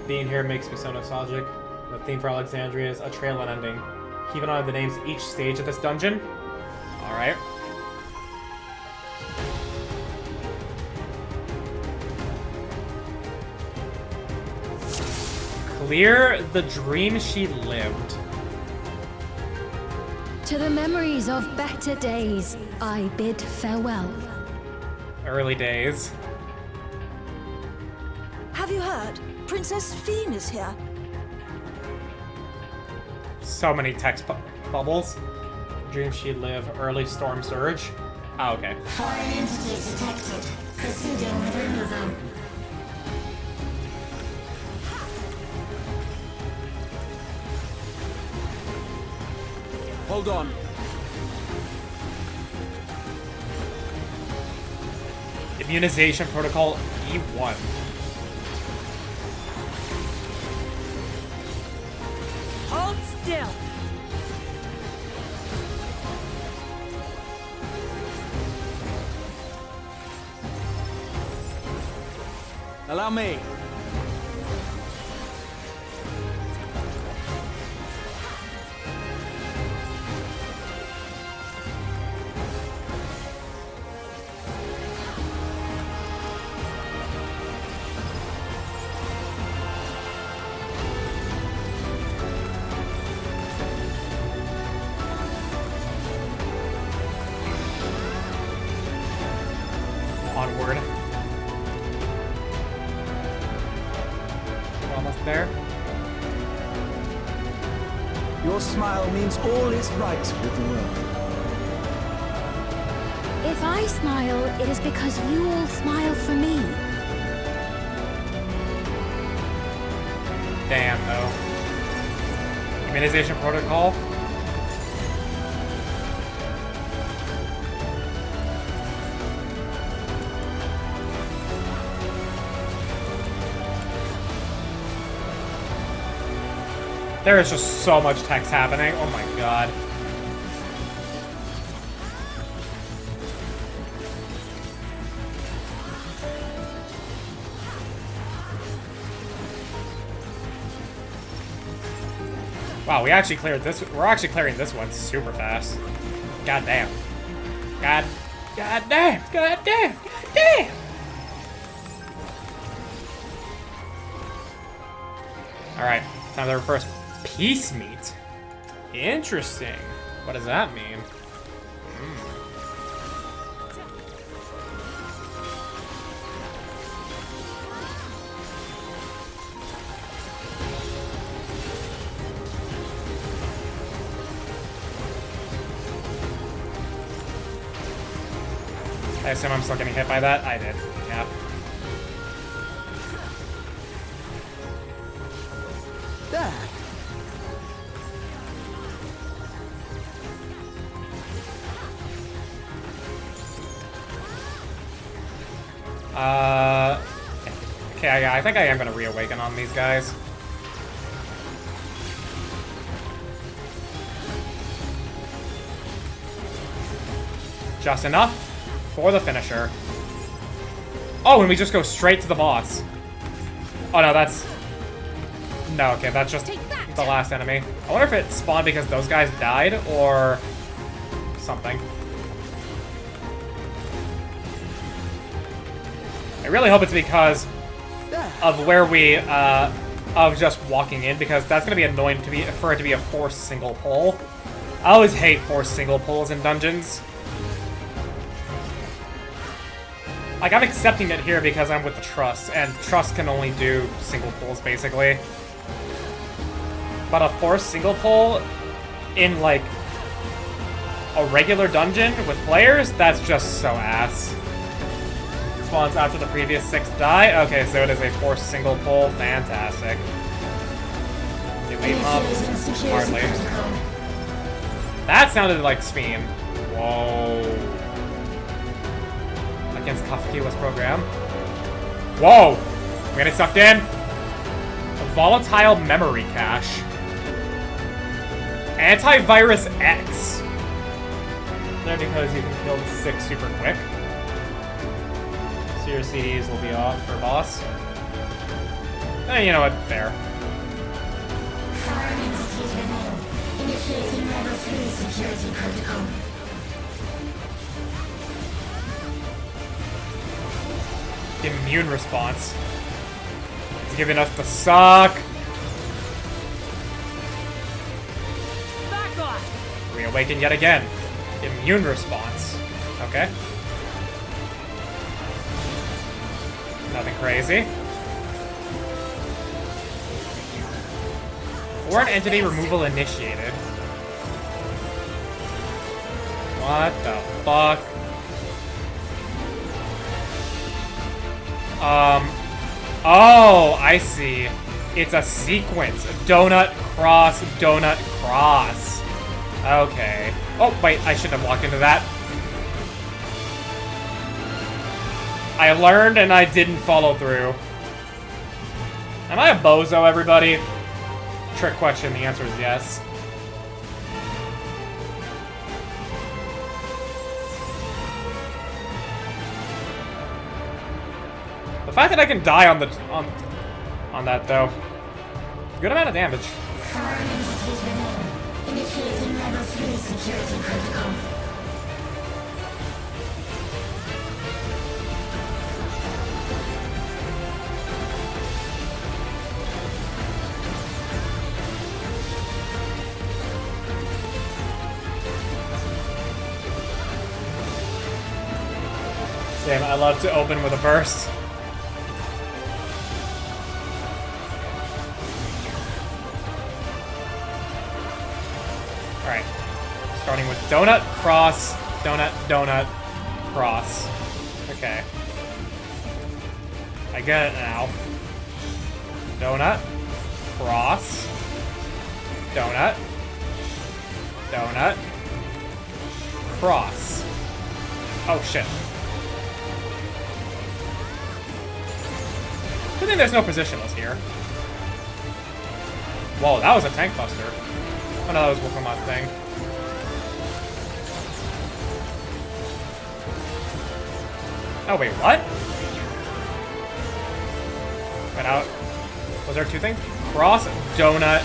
Being here makes me so nostalgic. The theme for Alexandria is a trail and ending. Keeping on the names each stage of this dungeon. Alright. Clear the dream she lived. To the memories of better days, I bid farewell. Early days. Have you heard? Princess Sphene is here. So many text bubbles. Dream she lived. Early storm surge. Oh, okay. Foreign entities detected. Proceeding with removal. Hold on. Immunization protocol E1. Hold still. Allow me. Onward. there. Your smile means all is right with the world. If I smile, it is because you all smile for me. Damn, though. Immunization protocol? There is just so much text happening. Oh my god. Wow, we actually cleared this. We're actually clearing this one super fast. God damn. God damn. God damn. God damn. All right, time for our first peace meat. Interesting. What does that mean? I assume I'm still getting hit by that? I did. Yeah. There. Okay, I think I am gonna reawaken on these guys. Just enough for the finisher. Oh, and we just go straight to the boss. Oh no, that's... No, okay, that's just the last enemy. I wonder if it spawned because those guys died, or something. I really hope it's because of where we, of just walking in, because that's gonna be annoying for it to be a forced single pull. I always hate forced single pulls in dungeons. Like, I'm accepting it here because I'm with the Trust, and Trust can only do single pulls, basically. But a forced single pull in, like, a regular dungeon with players, that's just so ass. Spawns after the previous 6 die? Okay, so it is a forced single pull. Fantastic. Do we up? Hardly. That sounded like Sphene. Whoa. Against Kafkiwa's program. Whoa! I'm getting sucked in. A volatile memory cache. Antivirus X. There because you can kill the 6 super quick. So your CDs will be off for boss. Eh, you know what? Fair. Initiating level 3 security protocol. Immune response. It's giving us the suck. Back off. Reawaken yet again. Immune response. Okay. Nothing crazy. Foreign entity removal initiated. What the fuck? Oh, I see. It's a sequence. Donut, cross, donut, cross. Okay. Oh, wait, I shouldn't have walked into that. I learned and I didn't follow through. Am I a bozo, everybody? Trick question, the answer is yes. The fact that I can die on the on that though, good amount of damage. Initiating level 3 security protocol. Damn, I love to open with a burst. Donut, cross, donut, donut, cross. Okay. I get it now. Donut, cross, donut, donut, cross. Oh shit. Good thing there's no positionals here. Whoa, that was a tank buster. Oh no, that was Pokemon thing. Oh wait, what? Wait, out. Was there two things? Cross, donut,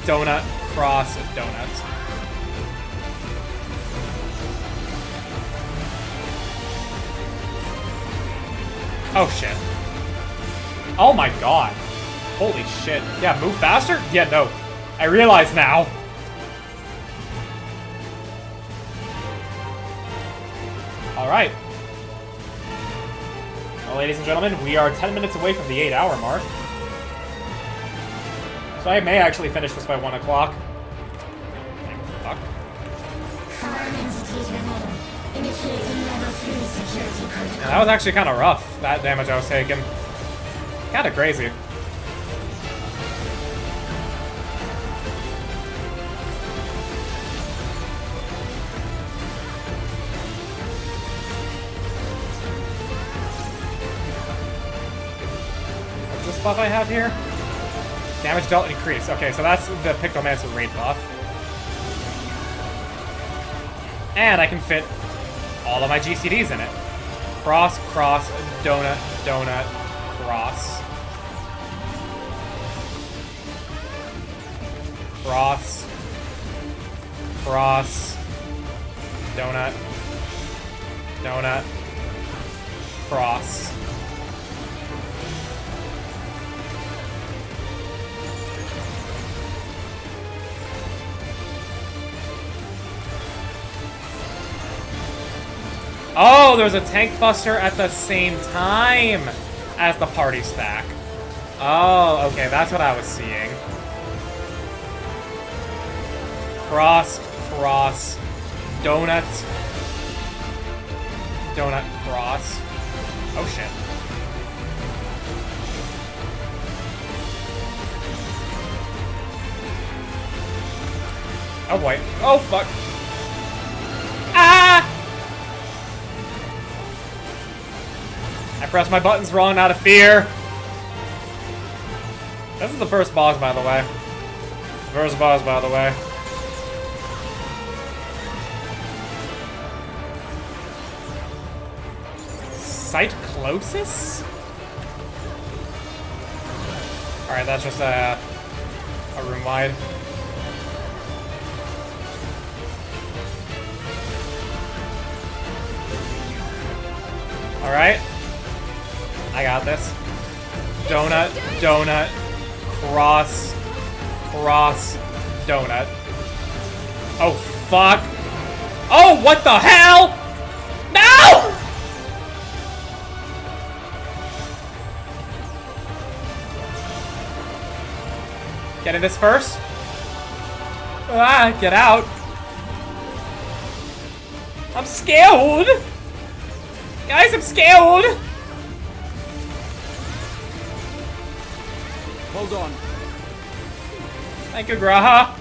donut, cross, donut. Oh shit. Oh my god. Holy shit. Yeah, move faster? Yeah, no. I realize now. Alright. Well, ladies and gentlemen, we are 10 minutes away from the 8-hour mark. So I may actually finish this by 1 o'clock. Fuck. Yeah, that was actually kind of rough, that damage I was taking. Kind of crazy. What's this buff I have here? Damage dealt increase. Okay, so that's the Pictomancer raid buff. And I can fit all of my GCDs in it. Cross, cross, donut, donut, cross. Cross. Cross. Donut. Donut. Cross. Oh, there's a tank buster at the same time as the party stack. Oh, okay, that's what I was seeing. Cross, cross, donut, donut, cross. Oh shit. Oh boy. Oh fuck. Ah! I pressed my buttons wrong out of fear. This is the first boss, by the way. First boss, by the way. Cyclosis? Alright, that's just a room wide. Alright. I got this. Donut, donut, cross, cross, donut. Oh, fuck. Oh, what the hell? No! Getting this first. Ah, get out. I'm scared. Guys, I'm scared. Hold on. Thank you, Graha.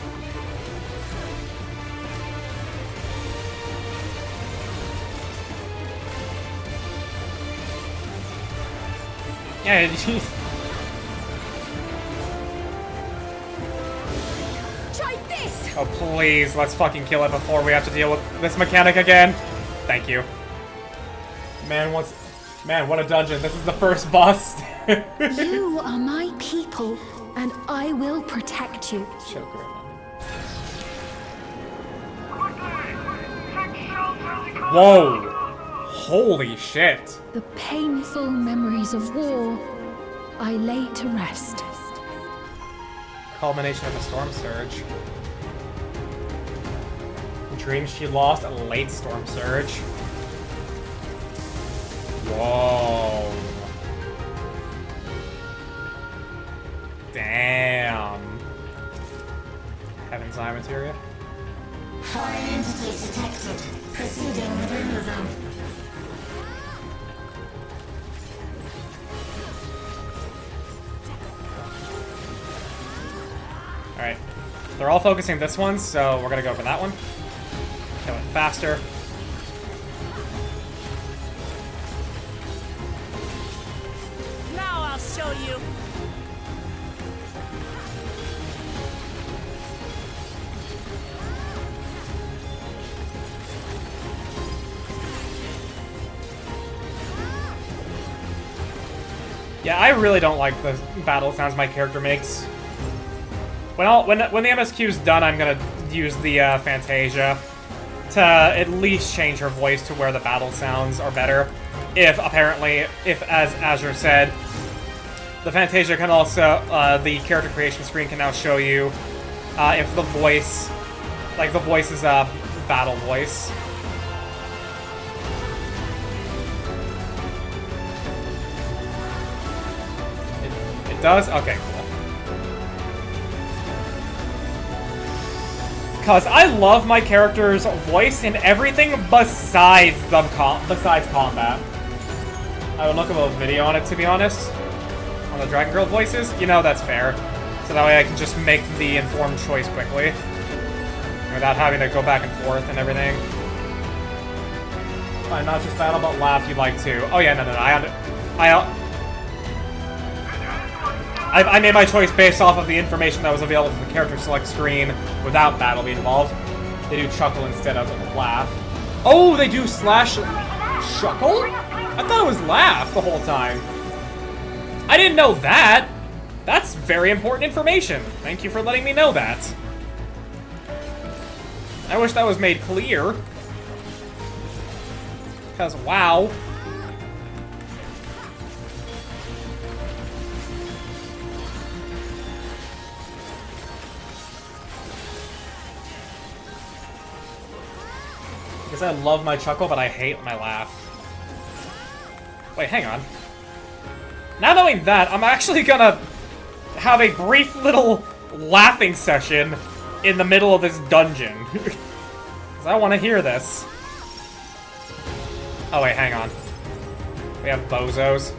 Yeah, Try this. Oh, please, let's fucking kill it before we have to deal with this mechanic again. Thank you. Man, what a dungeon. This is the first boss. You are my people, and I will protect you. Choker. Whoa! Holy shit. The painful memories of war I lay to rest. Culmination of a storm surge. Dreams she lost, a late storm surge. Whoa. Damn. Heaven's Eye materia. Foreign entities detected. Proceeding with removal. Alright. They're all focusing this one, so we're gonna go for that one. Kill it faster. Now I'll show you. Yeah, I really don't like the battle sounds my character makes. When the MSQ is done, I'm gonna use the Fantasia to at least change her voice to where the battle sounds are better. If as Azure said, the Fantasia can also the character creation screen can now show you if the voice, like the voice is a battle voice. It does? Okay, cool. Because I love my character's voice in everything besides combat. I would look up a video on it, to be honest. On the Dragon Girl voices. You know, that's fair. So that way I can just make the informed choice quickly. Without having to go back and forth and everything. Not just battle, but laugh you'd like to. Oh yeah, no. I made my choice based off of the information that was available to the character select screen without battle being involved. They do chuckle instead of laugh. Oh, they do slash chuckle? I thought it was laugh the whole time. I didn't know that. That's very important information. Thank you for letting me know that. I wish that was made clear. Because, wow. Because I love my chuckle, but I hate my laugh. Wait, hang on. Now knowing that, I'm actually gonna have a brief little laughing session in the middle of this dungeon. Because I want to hear this. Oh wait, hang on. We have bozos.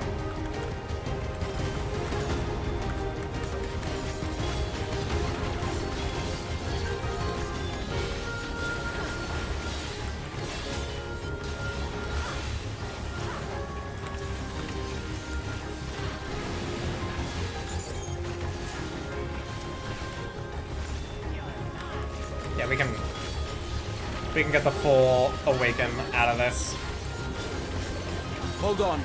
Yeah, we can get the full awaken out of this. Hold on.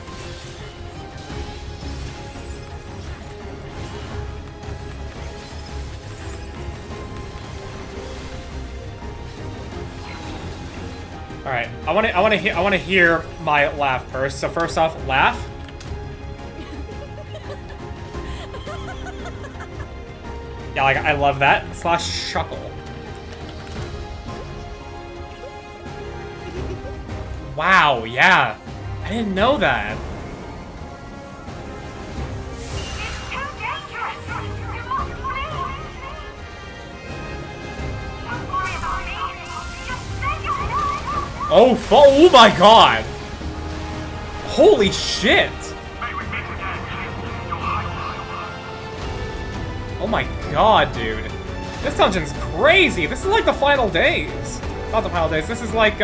All right, I want to hear my laugh first. So first off, laugh. Yeah, like I love that. Slash chuckle. Wow, yeah. I didn't know that. Oh my god! Holy shit! Oh my god, dude. This dungeon's crazy! This is like the final days. Not the final days, this is like,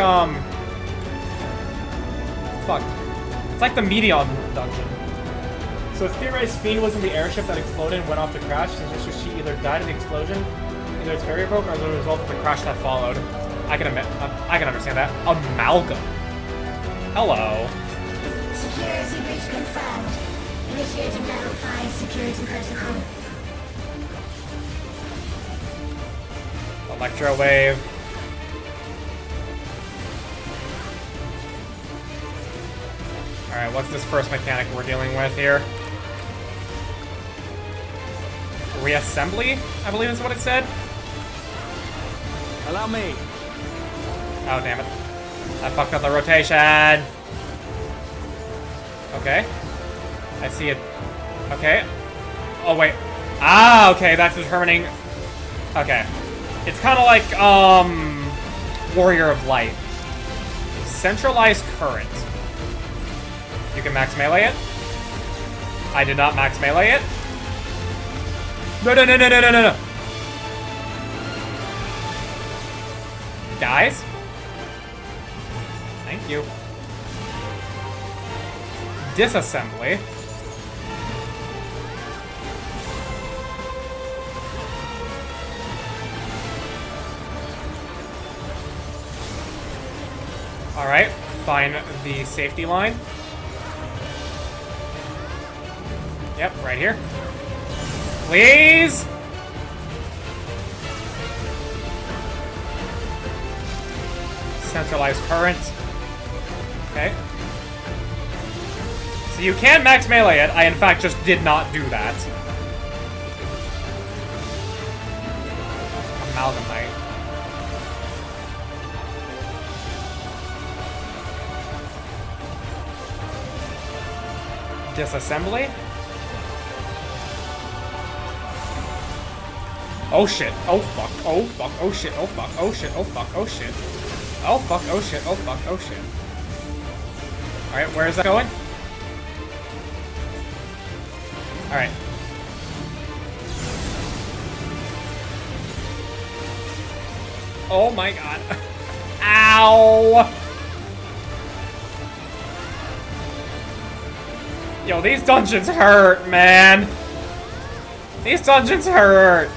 fuck. It's like the Medion dungeon. So it's theorized Fiend was in the airship that exploded and went off to crash, since she either died in the explosion, either its barrier broke, or as a result of the crash that followed. I can understand that. Amalgam. Hello. Security breach confirmed. Initiating level 5 security protocol. Electro wave. Alright, what's this first mechanic we're dealing with here? Reassembly, I believe is what it said. Allow me. Oh, damn it. I fucked up the rotation. Okay. I see it. Okay. Oh, wait. Ah, okay, that's determining... Okay. It's kind of like, Warrior of Light. Centralized Current. You can max melee it. I did not max melee it. No, no, no, no, no, no, no, no. Dies. Thank you. Disassembly. Alright, find the safety line. Yep, right here. Please! Centralized current. Okay. So you can max melee it. I, in fact, just did not do that. Amalgamite. Disassembly? Oh shit. Oh fuck. Oh fuck. Oh shit. Oh fuck. Oh shit. Oh fuck. Oh shit. Oh fuck. Oh shit. Oh fuck. Oh shit. Alright, where is that going? Alright. Oh my god. Ow! Yo, these dungeons hurt, man. These dungeons hurt.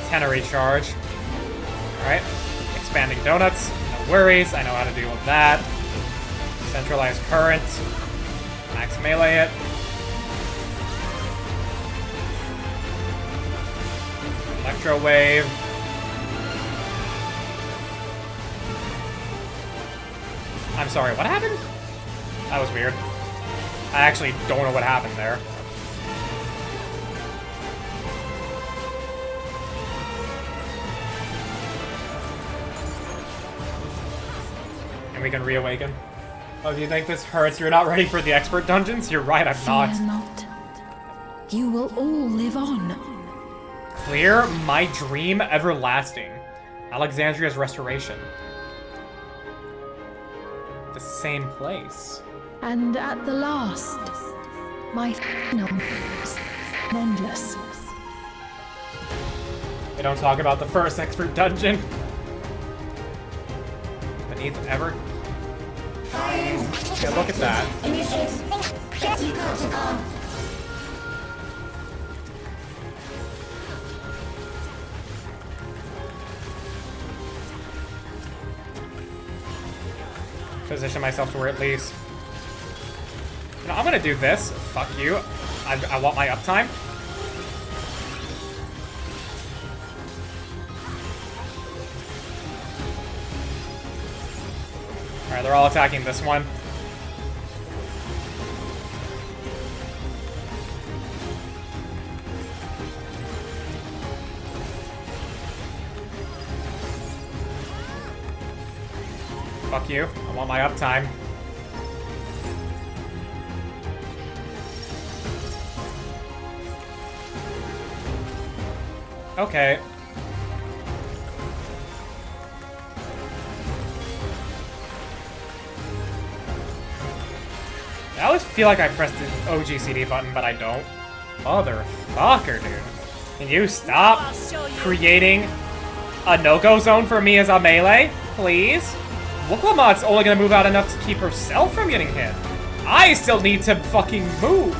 Tenor recharge. Alright. Expanding donuts. No worries. I know how to deal with that. Centralized current. Max melee it. Electro wave. I'm sorry, what happened? That was weird. I actually don't know what happened there. And we can reawaken. Oh, do you think this hurts? You're not ready for the expert dungeons? You're right, I'm not. Fear not. You will all live on. Clear my dream everlasting. Alexandria's restoration. The same place. And at the last, my final endless. We don't talk about the first expert dungeon. Beneath ever. Yeah, look at that. Position myself to where it leaves. You know, I'm gonna do this. Fuck you. I want my uptime. Alright, they're all attacking this one. Fuck you. I want my uptime. Okay. I always feel like I pressed the OGCD button, but I don't. Motherfucker, dude. Can you stop creating a no-go zone for me as a melee, please? Wooklamott's only gonna move out enough to keep herself from getting hit. I still need to fucking move.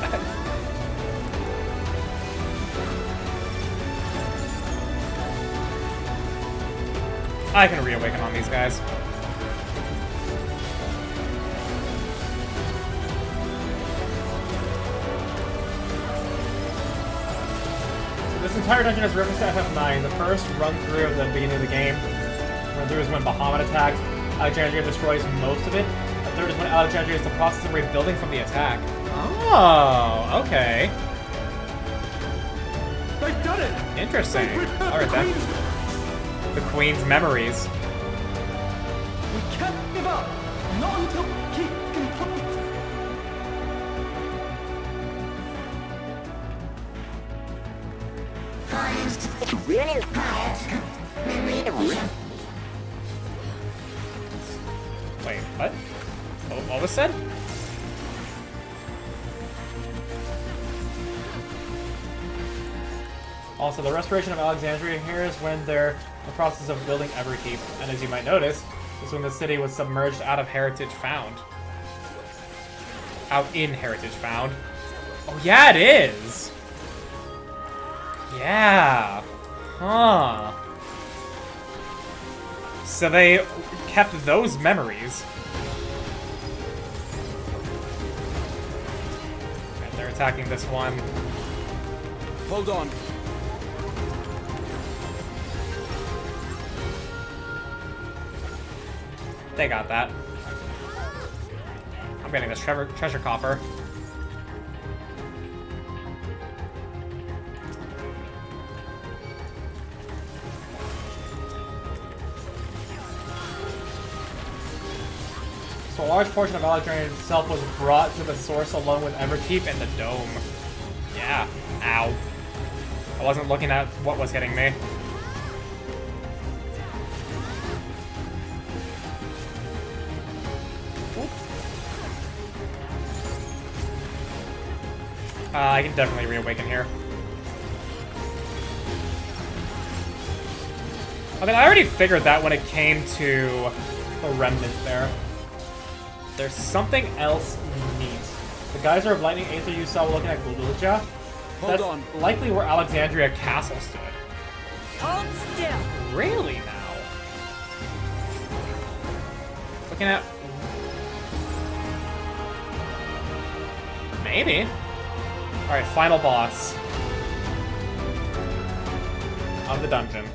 I can reawaken on these guys. So this entire dungeon is referenced to FF9. The first run through of the beginning of the game. Run through is when Bahamut attacked. Alexandria destroys most of it. The third is when Alexandria is in the process of rebuilding from the attack. Oh, okay. They've done it! Interesting. Alright then. The Queen's memories. We can't give up! Not until we keep complete! Wait, what? What was said? Also, the restoration of Alexandria here is when they're in the process of building Everkeep, and as you might notice, is when the city was submerged out of Heritage Found. Out in Heritage Found. Oh yeah, it is! Yeah! Huh. So they kept those memories. And they're attacking this one. Hold on. They got that. I'm getting this treasure coffer. So a large portion of Alexandria itself was brought to the source along with Everkeep and the dome. Yeah. Ow. I wasn't looking at what was hitting me. I can definitely reawaken here. I mean, I already figured that when it came to the remnants there. There's something else neat. The geyser of lightning aether you saw looking at Gulduja. That's likely where Alexandria Castle stood. Hold still. Really now? Looking at... Maybe. Alright, final boss of the dungeon.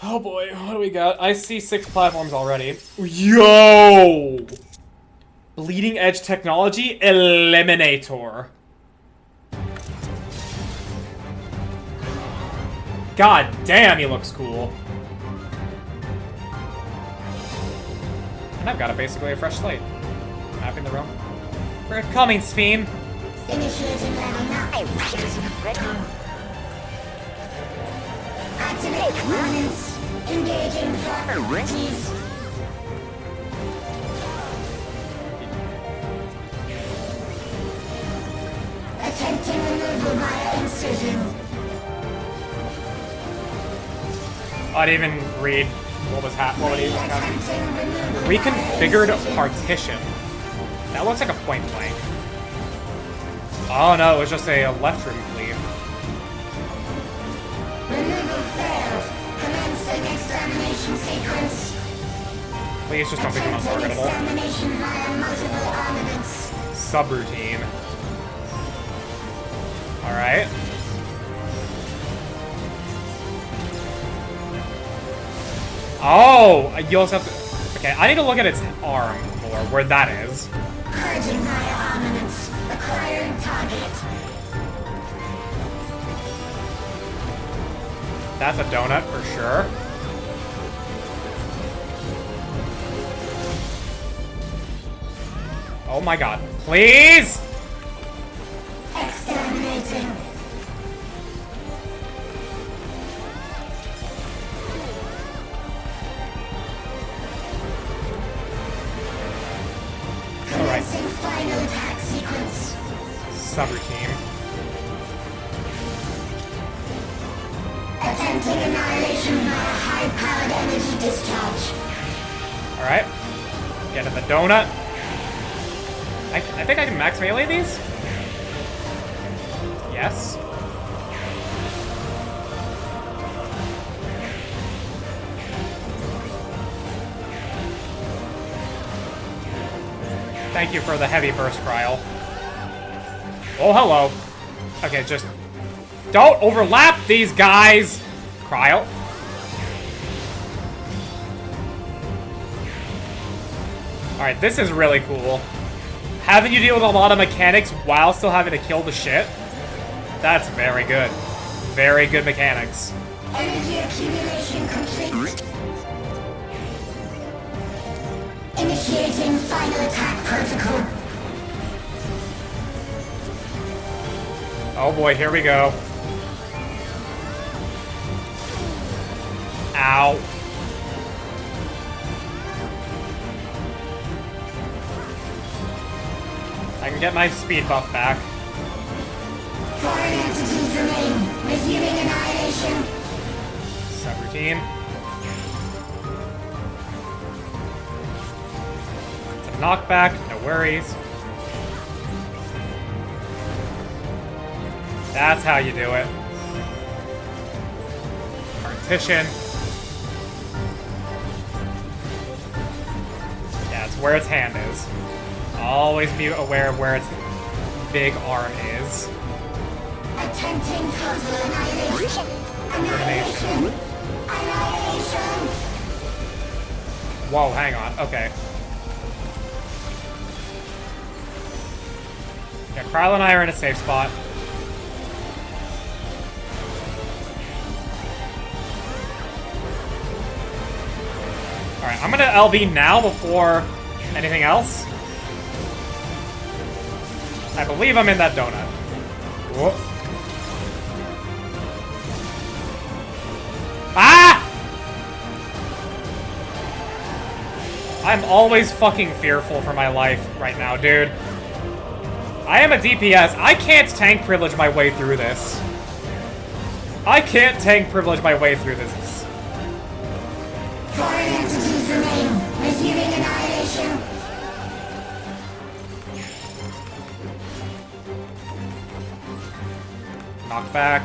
Oh boy, what do we got? I see 6 platforms already. Yo! Bleeding Edge Technology Eliminator. God damn, he looks cool. And I've got basically a fresh slate. Mapping the realm. We're coming, Sphene. Initiating level 9. Activate coordinates. Engaging priorities. Attempting removal via incision. I didn't even read what was happening. Reconfigured partition. That looks like a point blank. Oh no, it was just a left room lead. Removal failed. Commencing extermination sequence. Please just don't become untargetable. Extermination via multiple armaments. Subroutine. Alright. Oh! You also have to... Okay, I need to look at its arm more, where that is. Purging via armaments. Acquiring target. That's a donut for sure. Oh my god. Please! Exterminating. Commencing final attack sequence. Subroutine. Attempting annihilation via high-powered energy discharge. Alright. Get in the donut. I think I can max melee these? Yes. Thank you for the heavy burst, Cryo. Oh, hello. Okay, just... Don't overlap these guys! Cryo. Alright, this is really cool. Having you deal with a lot of mechanics while still having to kill the shit. That's very good. Very good mechanics. Energy accumulation complete. Initiating final attack protocol. Oh boy, here we go. Ow. I can get my speed buff back. Foreign entities remain. Resuming annihilation. Subroutine. It's a knockback, no worries. That's how you do it. Partition. Yeah, it's where its hand is. Always be aware of where its big arm is. Attempting total annihilation. Annihilation. Annihilation. Whoa, hang on. Okay. Yeah, Kryl and I are in a safe spot. Alright, I'm gonna LB now before anything else. I believe I'm in that donut. Whoa. Ah! I'm always fucking fearful for my life right now, dude. I am a DPS. I can't tank privilege my way through this. I can't tank privilege my way through this. Foreign entities remain. Resuming annihilation. Knockback.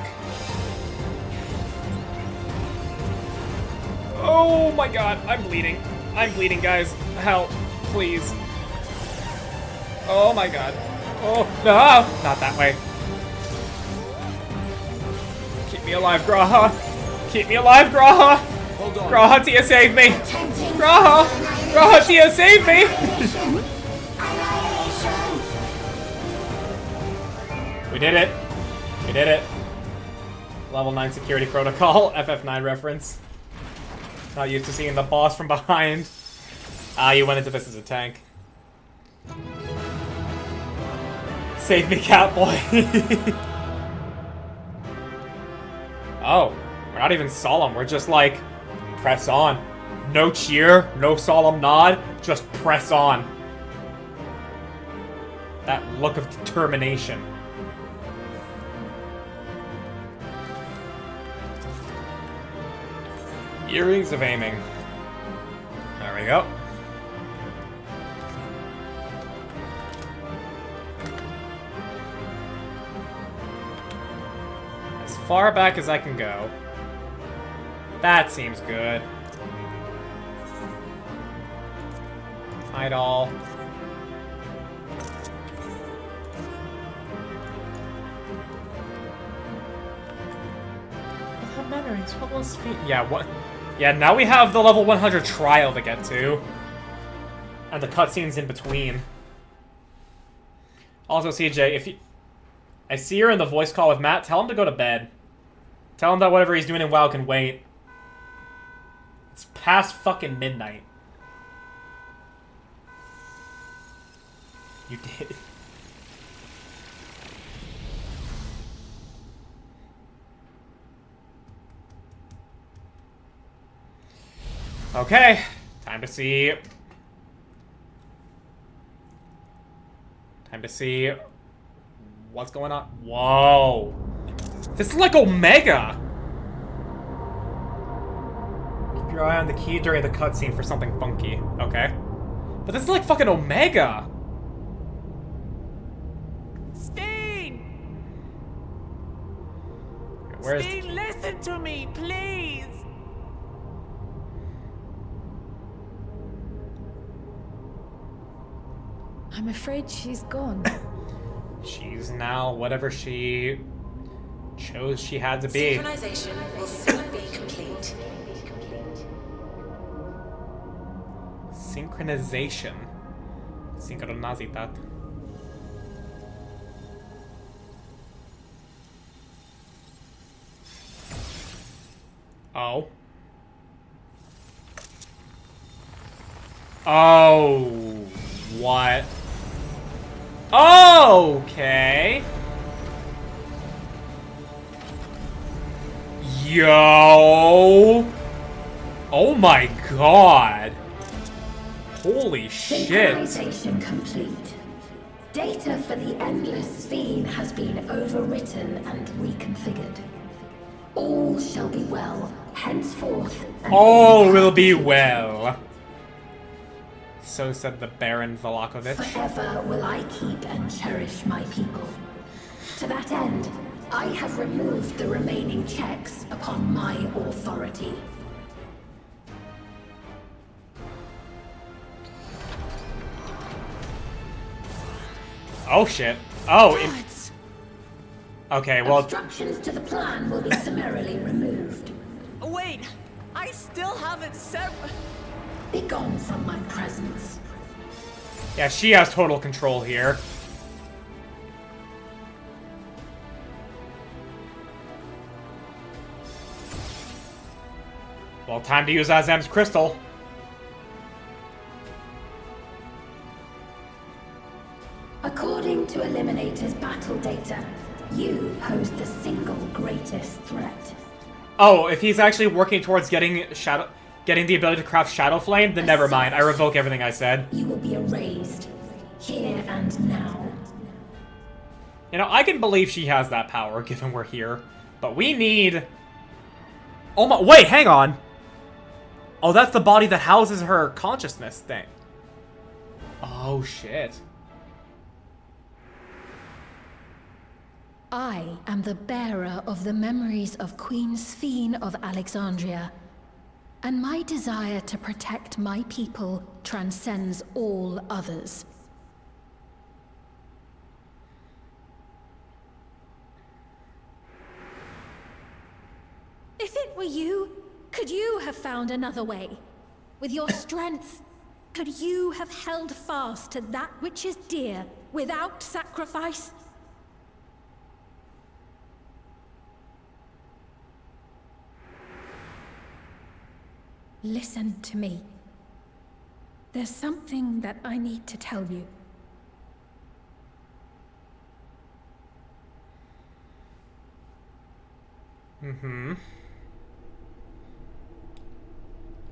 Oh my god, I'm bleeding. I'm bleeding, guys. Help, please. Oh my god. Oh, no! Not that way. Keep me alive, Graha. Keep me alive, Graha. Hold on. Graha, Tia, save me. Graha! Graha, Tia, save me! We did it. We did it. Level 9 security protocol, FF9 reference. Not used to seeing the boss from behind. Ah, you went into this as a tank. Save me, Catboy. Oh, we're not even solemn. We're just like, press on. No cheer, no solemn nod, just press on. That look of determination. Earrings of aiming. There we go. As far back as I can go. That seems good. Idol. With her memories, what was feet? Yeah, what? Yeah, now we have the level 100 trial to get to. And the cutscenes in between. Also, CJ, if you... I see her in the voice call with Matt, tell him to go to bed. Tell him that whatever he's doing in WoW can wait. It's past fucking midnight. You did. Okay, time to see. Time to see what's going on. Whoa. This is like Omega. Keep your eye on the key during the cutscene for something funky. Okay. But this is like fucking Omega. Steen! Where's Steen, listen to me, please! I'm afraid she's gone. She's now whatever she chose she had to be. Synchronization will soon be complete. Synchronization. Synchronazitat. Oh. Oh. What? Okay. Yo. Oh my god. Holy shit. Synchronization complete. Data for the Endless Fiend has been overwritten and reconfigured. All shall be well, henceforth. All will be well. So said the Baron Velakovich. Forever will I keep and cherish my people. To that end, I have removed the remaining checks upon my authority. Oh shit. Oh, okay, well... Obstructions to the plan will be summarily removed. Wait! I still haven't said... Be gone from my presence. Yeah, she has total control here. Well, time to use Azem's crystal. According to Eliminator's battle data, you pose the single greatest threat. Oh, if he's actually working towards getting the ability to craft Shadow Flame, then never mind. I revoke everything I said. You will be erased, here and now. You know, I can believe she has that power, given we're here. But we need... Oh my... Wait, hang on! Oh, that's the body that houses her consciousness thing. Oh, shit. I am the bearer of the memories of Queen Sphene of Alexandria, and my desire to protect my people transcends all others. If it were you, could you have found another way? With your strength, could you have held fast to that which is dear without sacrifice? Listen to me. There's something that I need to tell you. Mm-hmm.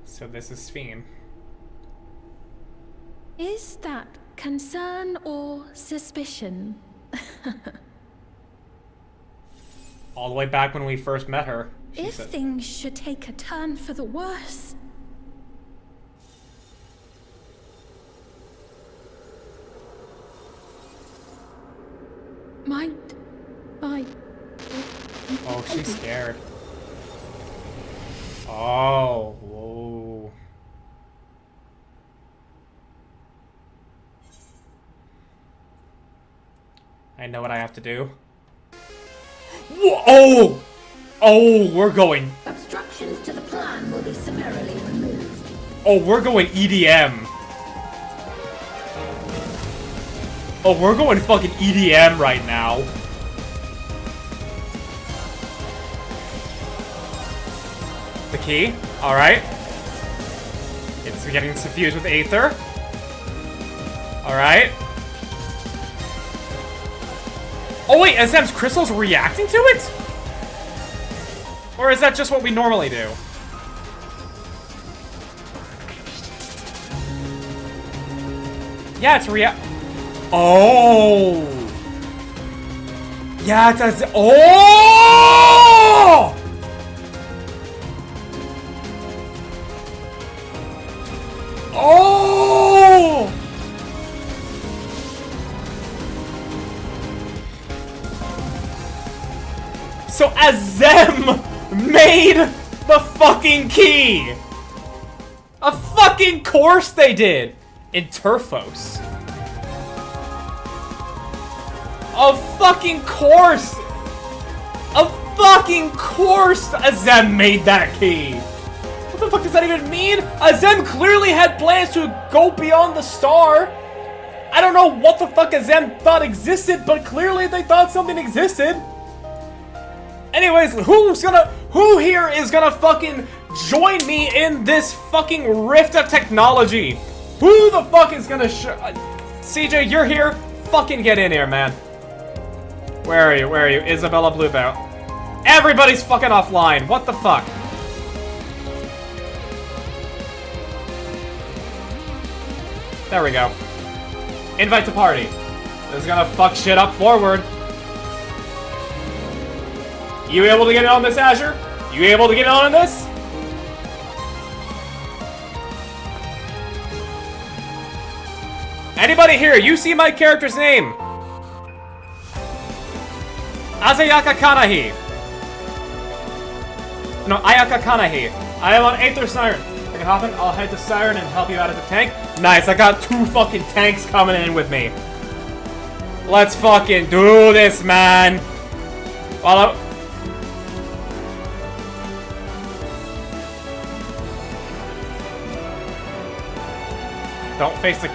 So this is Sphene. Is that concern or suspicion? All the way back when we first met her. If said. Things should take a turn for the worse... Might I... Oh, she's scared. Oh, whoa. I know what I have to do. Whoa! Oh! Oh, we're going... Obstructions to the plan will be summarily removed. Oh, we're going EDM. Oh, we're going fucking EDM right now. The key. Alright. It's getting suffused with Aether. Alright. Oh wait, SM's crystals reacting to it? Or is that just what we normally do? Yeah, it's Oh! Yeah, it's as- Oh! Oh! So Azem made the fucking key! Of fucking course they did! In Turfos. Of fucking course! Of fucking course Azem made that key! What the fuck does that even mean? Azem clearly had plans to go beyond the star! I don't know what the fuck Azem thought existed, but clearly they thought something existed! Anyways, who here is gonna fucking join me in this fucking rift of technology? Who the fuck is gonna CJ, you're here? Fucking get in here, man. Where are you? Where are you? Isabella Bluebell. Everybody's fucking offline. What the fuck? There we go. Invite to party. This is gonna fuck shit up forward. You able to get in on this, Azure? You able to get in on this? Anybody here, you see my character's name? Azayaka Kanahi. No, Ayaka Kanahi. I am on Aether Siren. I can hop in, I'll head to Siren and help you out as a tank. Nice, I got 2 fucking tanks coming in with me. Let's fucking do this, man. While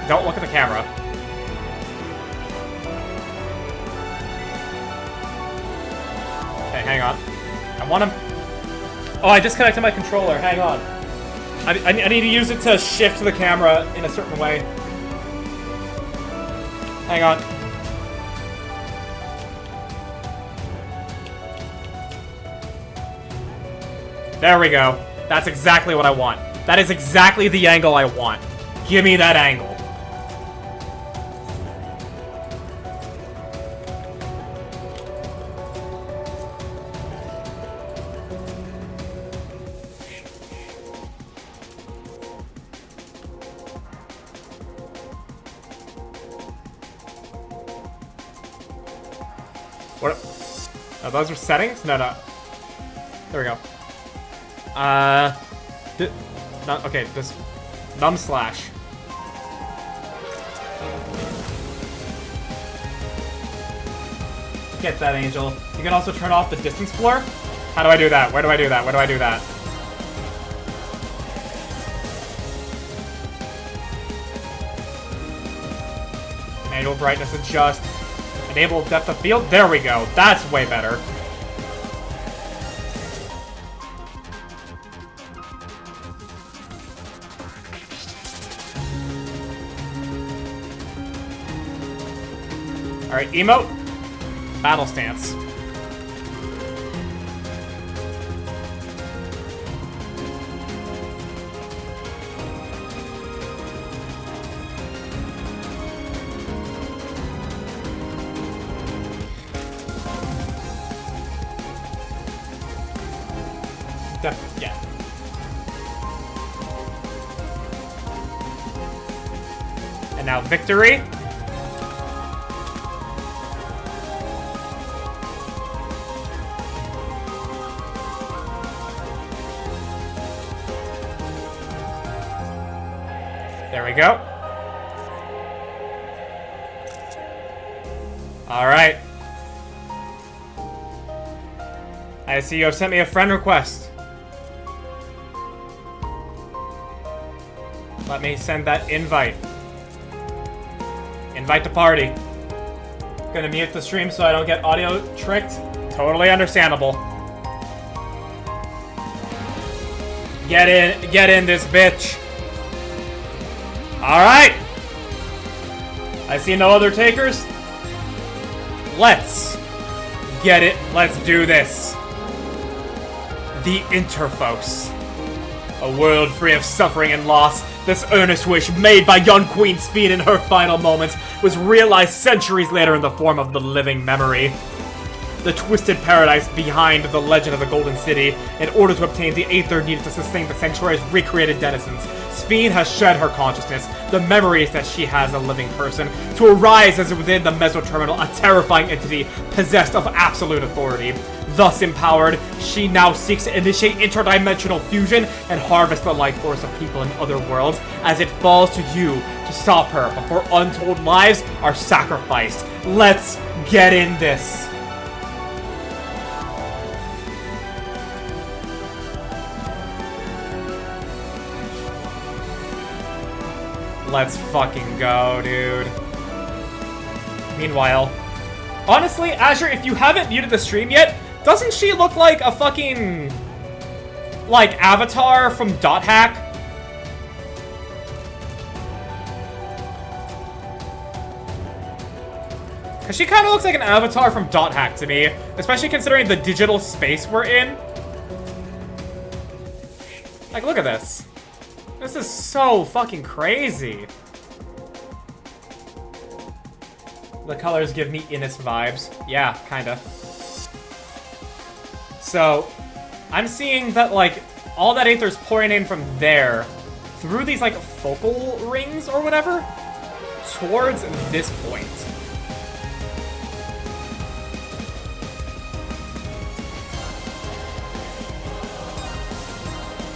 don't look at the camera. Okay, hang on. I want him. Oh, I disconnected my controller. Hang on. I need to use it to shift the camera in a certain way. Hang on. There we go. That's exactly what I want. That is exactly the angle I want. Give me that angle. What? Oh, those are settings? No. There we go. Okay, this num slash. Get that, Angel. You can also turn off the distance blur. How do I do that? Where do I do that? Where do I do that? Manual brightness adjust. Enable depth of field. There we go. That's way better. Alright, emote. Battle stance. Yeah. And now victory. There we go. Alright. I see you have sent me a friend request. Let me send that invite. Invite to party. Gonna mute the stream so I don't get audio tricked. Totally understandable. Get in this bitch. Alright! I see no other takers. Let's get it. Let's do this. The Interfos. A world free of suffering and loss. This earnest wish made by young Queen Sphene in her final moments was realized centuries later in the form of the living memory. The twisted paradise behind the legend of the Golden City, in order to obtain the Aether needed to sustain the Sanctuary's recreated denizens. Sphene has shed her consciousness, the memories that she has a living person, to arise as within the Mesoterminal, a terrifying entity possessed of absolute authority. Thus empowered, she now seeks to initiate interdimensional fusion and harvest the life force of people in other worlds, as it falls to you to stop her before untold lives are sacrificed. Let's get in this. Let's fucking go, dude. Meanwhile, honestly, Azure, if you haven't muted the stream yet, doesn't she look like a fucking, like, avatar from Dot Hack? Because she kind of looks like an avatar from Dot Hack to me, especially considering the digital space we're in. Like, look at this. This is so fucking crazy. The colors give me Innis vibes. Yeah, kinda. So, I'm seeing that, like, all that Aether's pouring in from there, through these, like, focal rings or whatever, towards this point.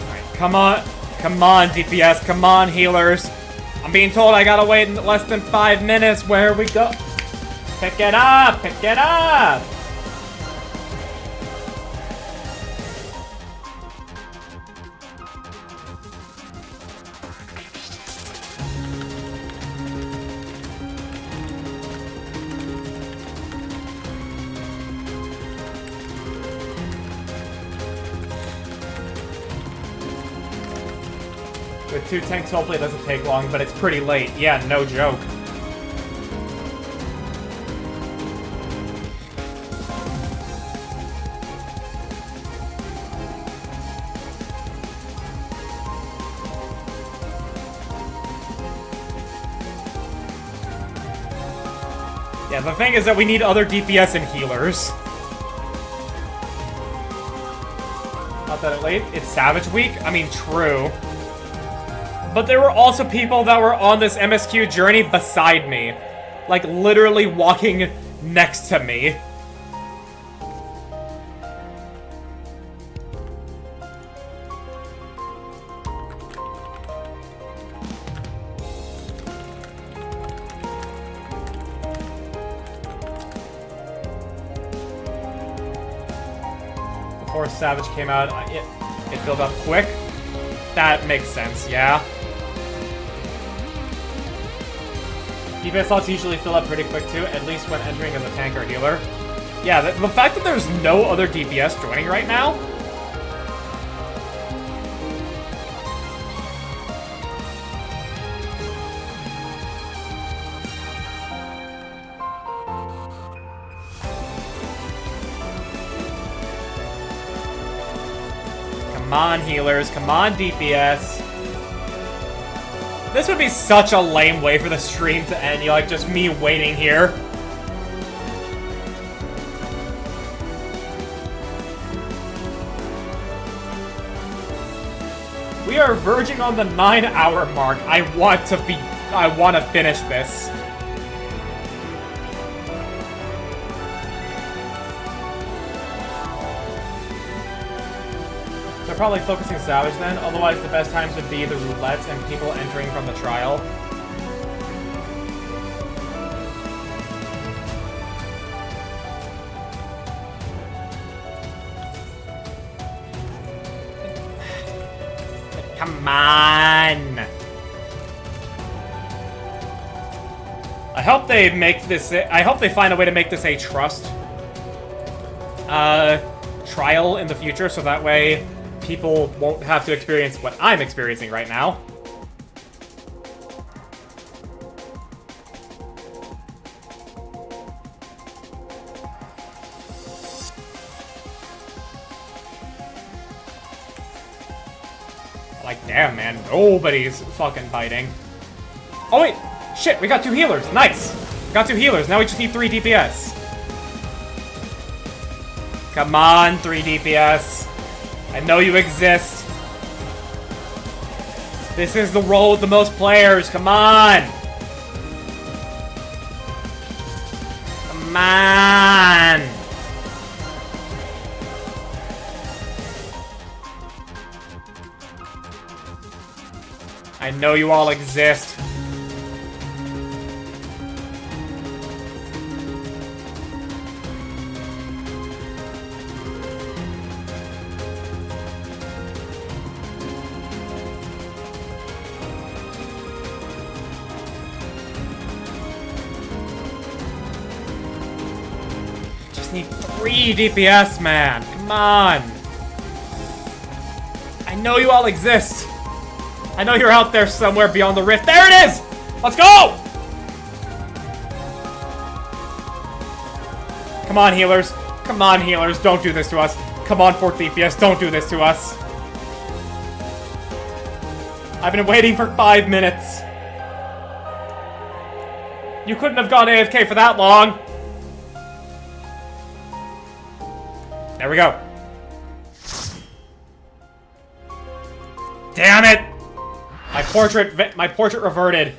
Alright, come on. Come on, DPS. Come on, healers. I'm being told I gotta wait in less than 5 minutes. Where we go? Pick it up! Pick it up! With 2 tanks, hopefully it doesn't take long, but it's pretty late. Yeah, no joke. Yeah, the thing is that we need other DPS and healers. Not that late. It's Savage Week? I mean, true. But there were also people that were on this MSQ journey beside me. Like, literally walking next to me. Before Savage came out, it filled up quick. That makes sense, yeah. DPS slots usually fill up pretty quick too, at least when entering as a tank or healer. Yeah, the fact that there's no other DPS joining right now... Come on, healers. Come on, DPS. This would be such a lame way for the stream to end. Like, just me waiting here. We are verging on the 9-hour mark. I want to finish this. They're probably focusing Savage then, otherwise the best times would be the roulettes and people entering from the trial. Come on! I hope they make this, I hope they find a way to make this a trust trial in the future, so that way people won't have to experience what I'm experiencing right now. Like, damn, man, nobody's fucking biting. Oh, wait! Shit, we got 2 healers! Nice! We got 2 healers, now we just need 3 DPS. Come on, 3 DPS. I know you exist. This is the role with the most players. Come on. Come on. I know you all exist. Need 3 DPS, man. Come on. I know you all exist. I know you're out there somewhere beyond the rift. There it is! Let's go! Come on, healers. Come on, healers. Don't do this to us. Come on, 4th DPS. Don't do this to us. I've been waiting for 5 minutes. You couldn't have gone AFK for that long. There we go. Damn it! My portrait reverted.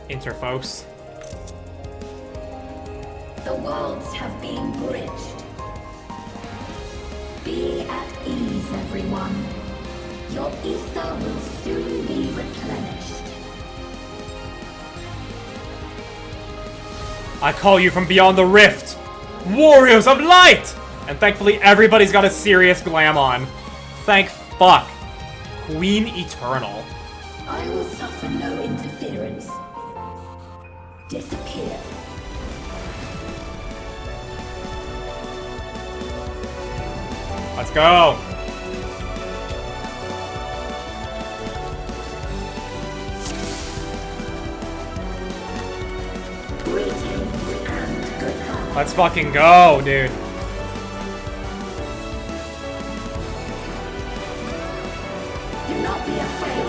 Interfolks. The worlds have been bridged. Be at ease, everyone. Your ether will soon be replenished. I call you from beyond the rift, warriors of light! And thankfully everybody's got a serious glam on. Thank fuck. Queen Eternal. I will suffer no interference. Disappear. Let's go. Let's fucking go, dude. Do not be afraid.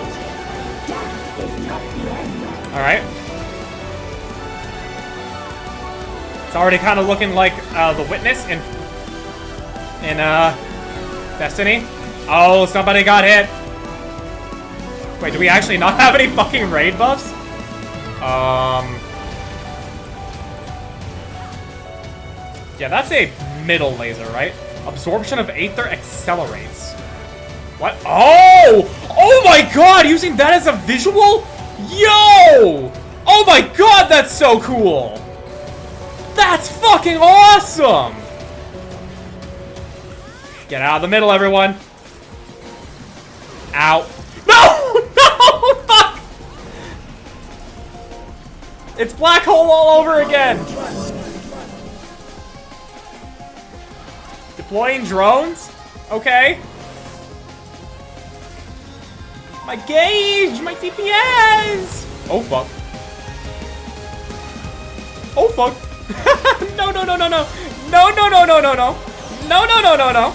Death is not the end. Alright. It's already kind of looking like the Witness in Destiny. Oh, somebody got hit. Wait, do we actually not have any fucking raid buffs? Yeah, that's a middle laser, right? Absorption of Aether accelerates. What? Oh! Oh my god! Using that as a visual? Yo! Oh my god, that's so cool! That's fucking awesome! Get out of the middle, everyone. Ow. No! No! Fuck! It's black hole all over again! Deploying drones? Okay. My gauge! My DPS! Oh, fuck. Oh, fuck. No, no, no, no, no. No, no, no, no, no, no. No, no, no, no, no.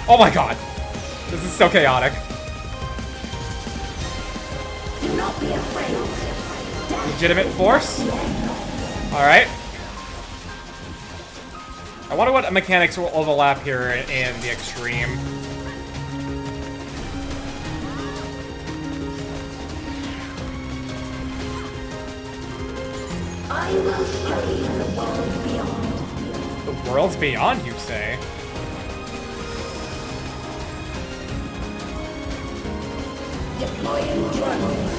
Oh my god. This is so chaotic. Do not be afraid. Legitimate force? Alright. I wonder what mechanics will overlap here in the extreme. I will show you the world beyond. The world's beyond, you say? Deploying drones.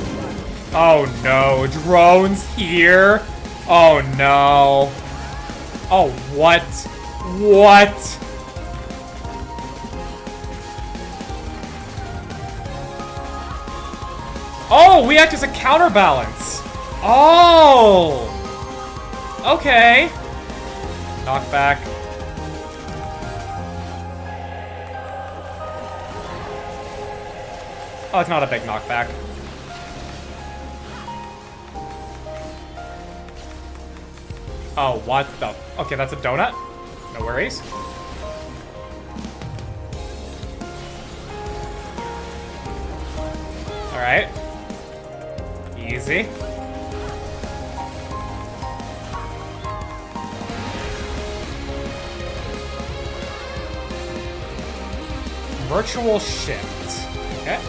Oh no, drones here? Oh no. Oh, what? What? Oh, we act as a counterbalance. Oh! Okay. Knockback. Oh, it's not a big knockback. Oh, what the? Okay, that's a donut. No worries. Alright. Easy. Virtual shift. Okay.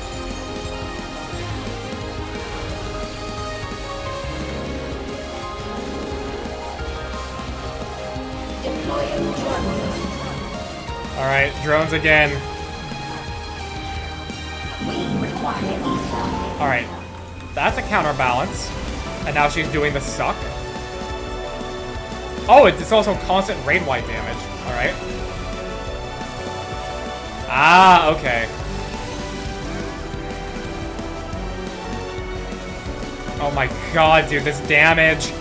Alright, drones again. Alright. That's a counterbalance. And now she's doing the suck. Oh, it's also constant raid-wide damage. Alright. Ah, okay. Oh my god, dude, this damage.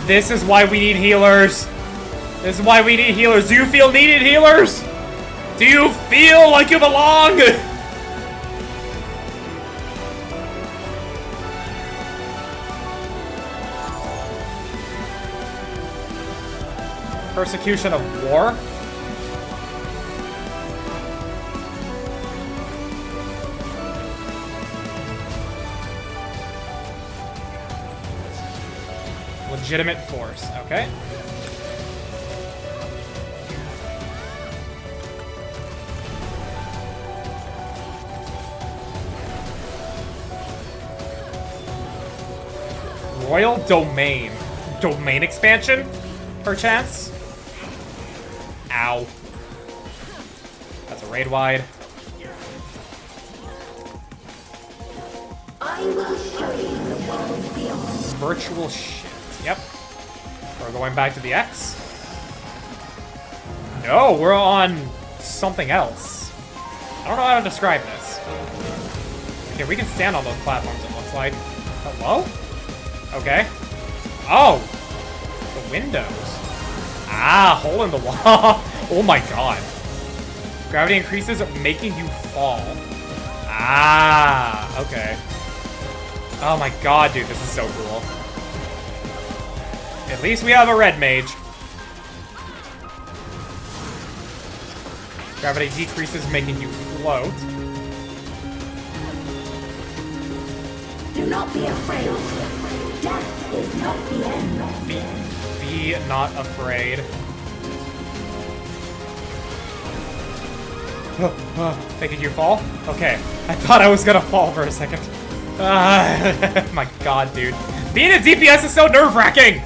This is why we need healers. This is why we need healers. Do you feel needed, healers? Do you feel like you belong? Persecution of war? legitimate force, okay? Royal Domain. Domain expansion? Perchance? Ow. That's a raid wide. I will show you the world beyond. Virtual shift. Yep. We're going back to the X. No, we're on something else. I don't know how to describe this. Okay, we can stand on those platforms, it looks like. Hello? Okay. Oh! The windows. Ah, hole in the wall. Oh my god. Gravity increases, making you fall. Ah, okay. Oh my god, dude, this is so cool. At least we have a red mage. Gravity decreases, making you float. Do not be afraid. Death is not the end. Be not afraid. Making you fall? Okay. I thought I was gonna fall for a second. My god, dude. Being a DPS is so nerve-wracking!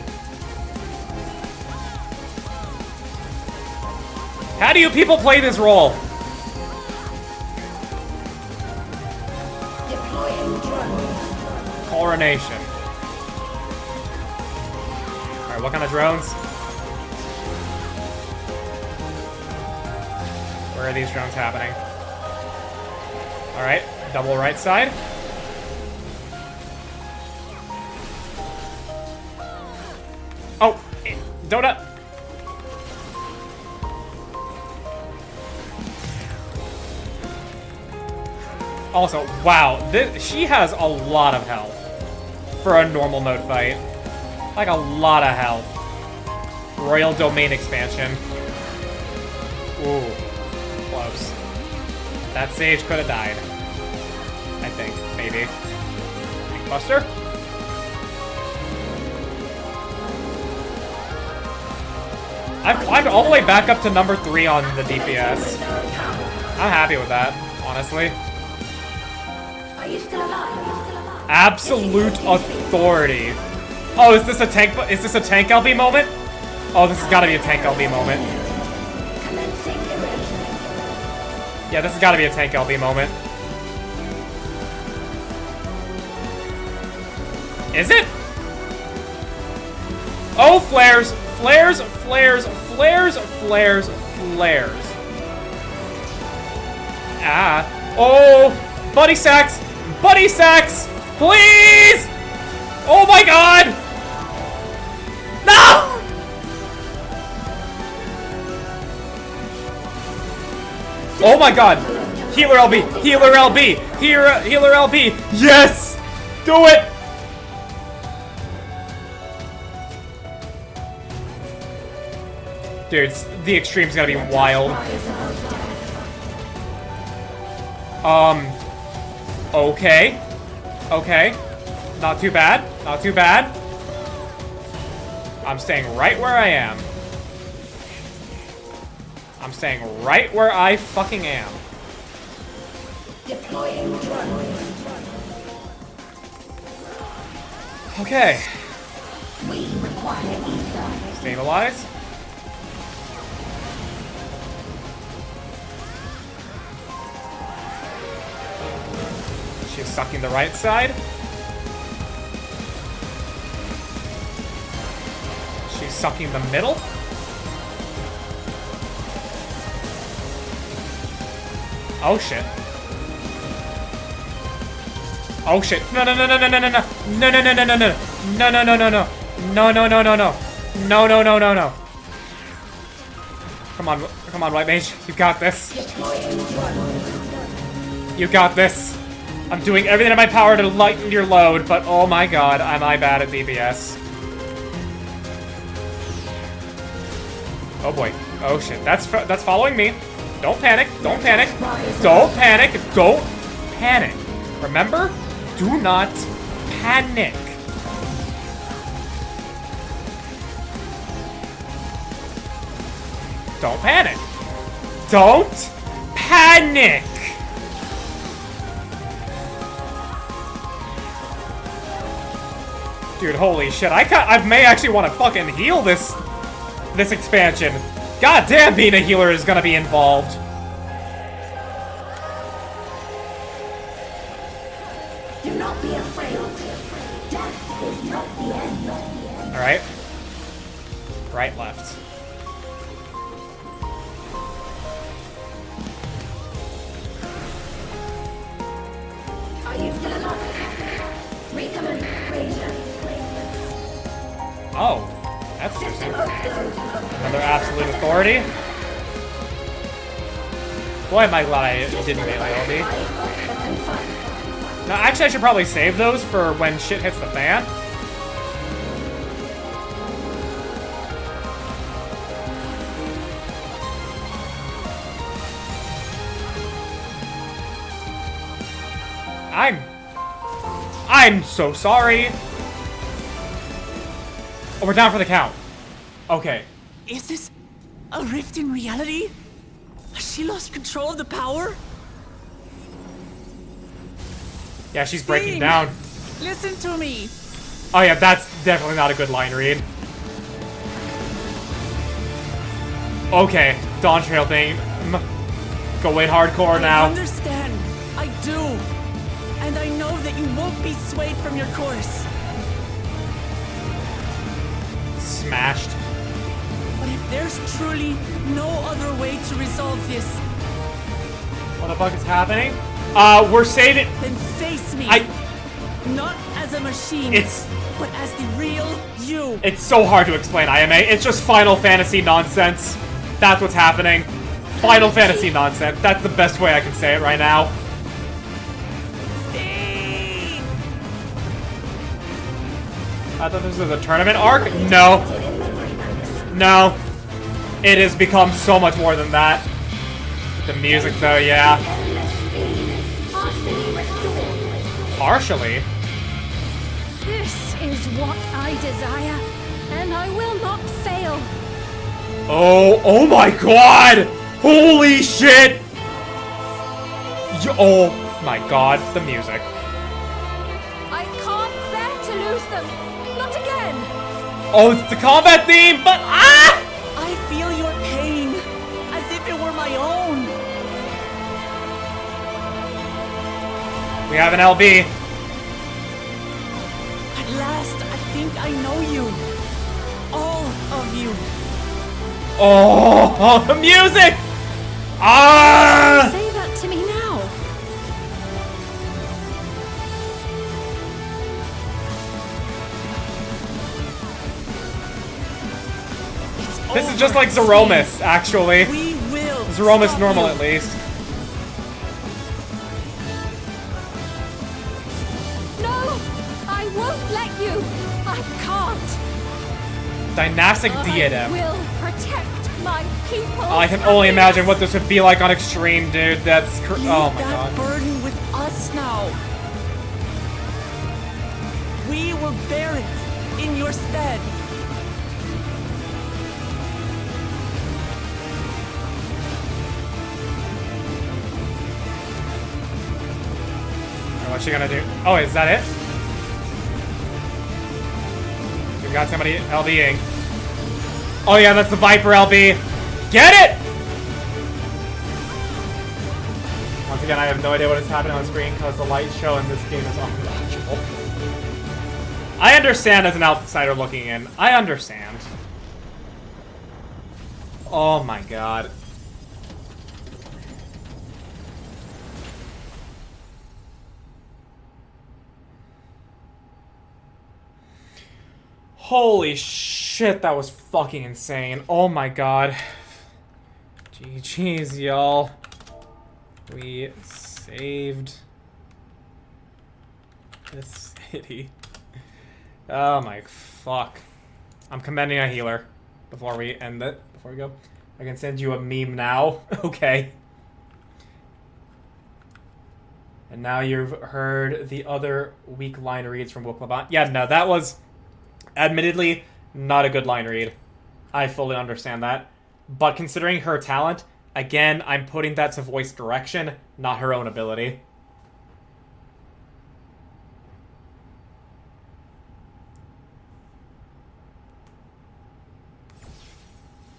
How do you people play this role? Coronation. Alright, what kind of drones? Where are these drones happening? Alright, double right side. Oh, donut! Also, wow, she has a lot of health for a normal mode fight. Like, a lot of health. Royal Domain expansion. Ooh, close. That sage could have died. I think, maybe. Buster? I've climbed all the way back up to number 3 on the DPS. I'm happy with that, honestly. Absolute authority. Oh, is this a tank? Is this a tank LB moment? Oh, this has got to be a tank LB moment. Yeah, this has got to be a tank LB moment. Is it? Oh, flares, flares, flares, flares, flares, flares. Ah. Oh, buddy sacks. Buddy sacks! Please! Oh my god! No! Oh my god! Healer LB! Healer LB! Healer LB! Yes! Do it! Dude, the extreme's gonna be wild. Okay. Okay. Not too bad. Not too bad. I'm staying right where I am. I'm staying right where I fucking am. Deploying drone. Okay. We require ether. Stabilize. She's sucking the right side. She's sucking the middle. Oh shit. Oh shit. No no no no no no no no. No no no no no no. No no no no no. No no no no no. No no no no no. Come on white mage. You got this. You got this. I'm doing everything in my power to lighten your load, but oh my god, am I bad at DPS. Oh boy. Oh shit. That's following me. Don't panic. Don't panic. Don't panic. Don't panic. Remember? Do not panic. Don't panic. Don't panic. Dude, holy shit. I may actually want to fucking heal this expansion. God damn, being a healer is gonna be involved. Do not be afraid. Death is not the end. Alright. Right, left. Are you still alive? Recommend Ranger. Oh, that's interesting. Another absolute authority. Boy, am I glad I didn't melee LB. Now, actually, I should probably save those for when shit hits the fan. I'm so sorry. Oh, we're down for the count. Okay. Is this a rift in reality? Has she lost control of the power? Yeah, she's breaking down. Listen to me. Oh yeah, that's definitely not a good line read. Okay, Dawntrail thing. Going hardcore now. I understand. I do. And I know that you won't be swayed from your course. Smashed. But if there's truly no other way to resolve this... What the fuck is happening? We're saving... Then face me. Not as a machine. But as the real you. It's so hard to explain, IMA. It's just Final Fantasy nonsense. That's what's happening. Final Fantasy nonsense. That's the best way I can say it right now. I thought this was a tournament arc? No. No. It has become so much more than that. The music, though, yeah. Partially? This is what I desire, and I will not fail. Oh my god! Holy shit! Oh my god, the music. I can't bear to lose them. Not again. Oh, it's the combat theme, but I feel your pain, as if it were my own. We have an LB. At last, I think I know you. All of you. Oh, the music! Say that to me now. This is just like Zeromus, actually. We will. Zeromus normal, at least. No, I won't let you. I can't. Dynastic I Diadem. will protect my people. I can only imagine what this would be like on Extreme, dude. That's oh my god. Burden with us now. We will bear it in your stead. What's she gonna do? Oh, is that it? We've got somebody LBing. Oh yeah, that's the Viper LB. Get it! Once again, I have no idea what is happening on screen because the light show in this game is unwatchable. I understand as an outsider looking in. I understand. Oh my god. Holy shit, that was fucking insane. Oh my god. GG's, y'all. We saved this city. Oh my fuck. I'm commending a healer before we end it. Before we go. I can send you a meme now. Okay. And now you've heard the other weak line reads from Woklabot. Yeah, no, that was... admittedly, not a good line read. I fully understand that. But considering her talent, again, I'm putting that to voice direction, not her own ability.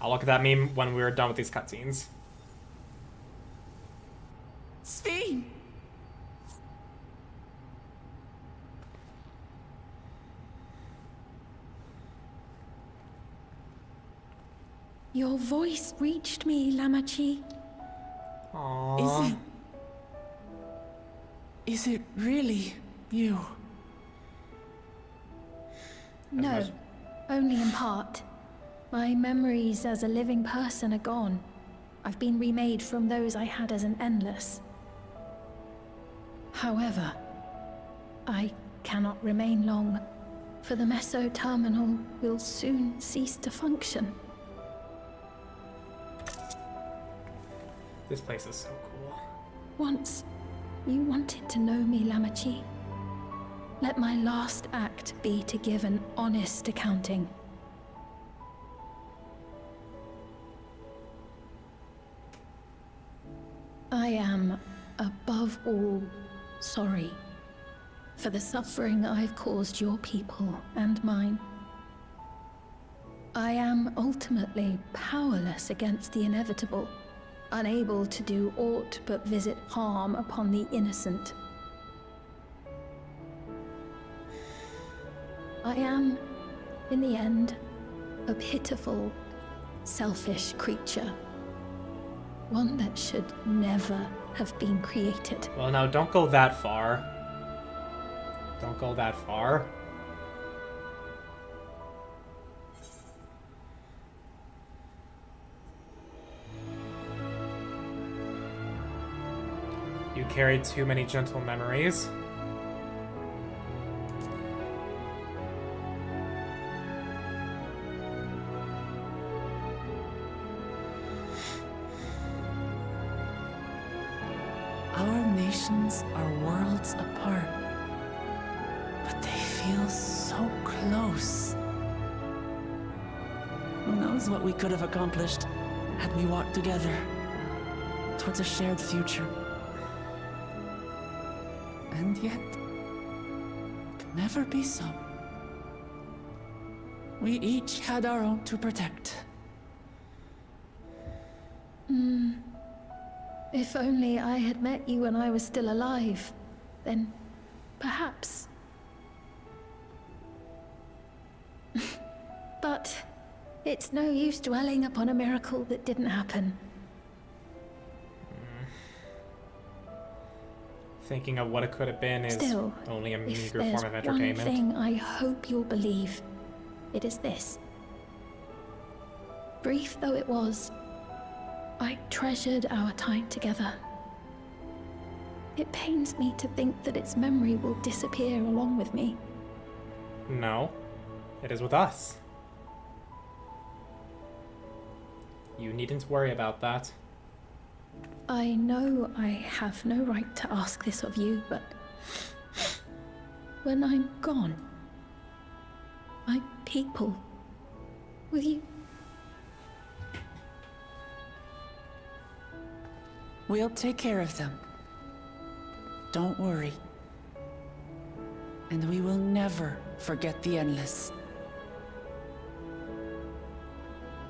I'll look at that meme when we're done with these cutscenes. Sphene! Your voice reached me, Lamachi. Aww. Is it really you? No, only in part. My memories as a living person are gone. I've been remade from those I had as an endless. However, I cannot remain long, for the Meso Terminal will soon cease to function. This place is so cool. Once, you wanted to know me, Lamachi. Let my last act be to give an honest accounting. I am, above all, sorry for the suffering I've caused your people and mine. I am ultimately powerless against the inevitable, unable to do aught but visit harm upon the innocent. I am, in the end, a pitiful, selfish creature. One that should never have been created. Well, now, don't go that far. Don't go that far. You carried too many gentle memories. Our nations are worlds apart, but they feel so close. Who knows what we could have accomplished had we walked together towards a shared future. And yet, it could never be so. We each had our own to protect. If only I had met you when I was still alive, then perhaps. But it's no use dwelling upon a miracle that didn't happen. Thinking of what it could have been is Still, only a if meager there's form of entertainment. one thing I hope you'll believe, it is this. Brief though it was, I treasured our time together. It pains me to think that its memory will disappear along with me. No, it is with us. You needn't worry about that. I know I have no right to ask this of you, but when I'm gone, my people, will you? We'll take care of them. Don't worry. And we will never forget the Endless.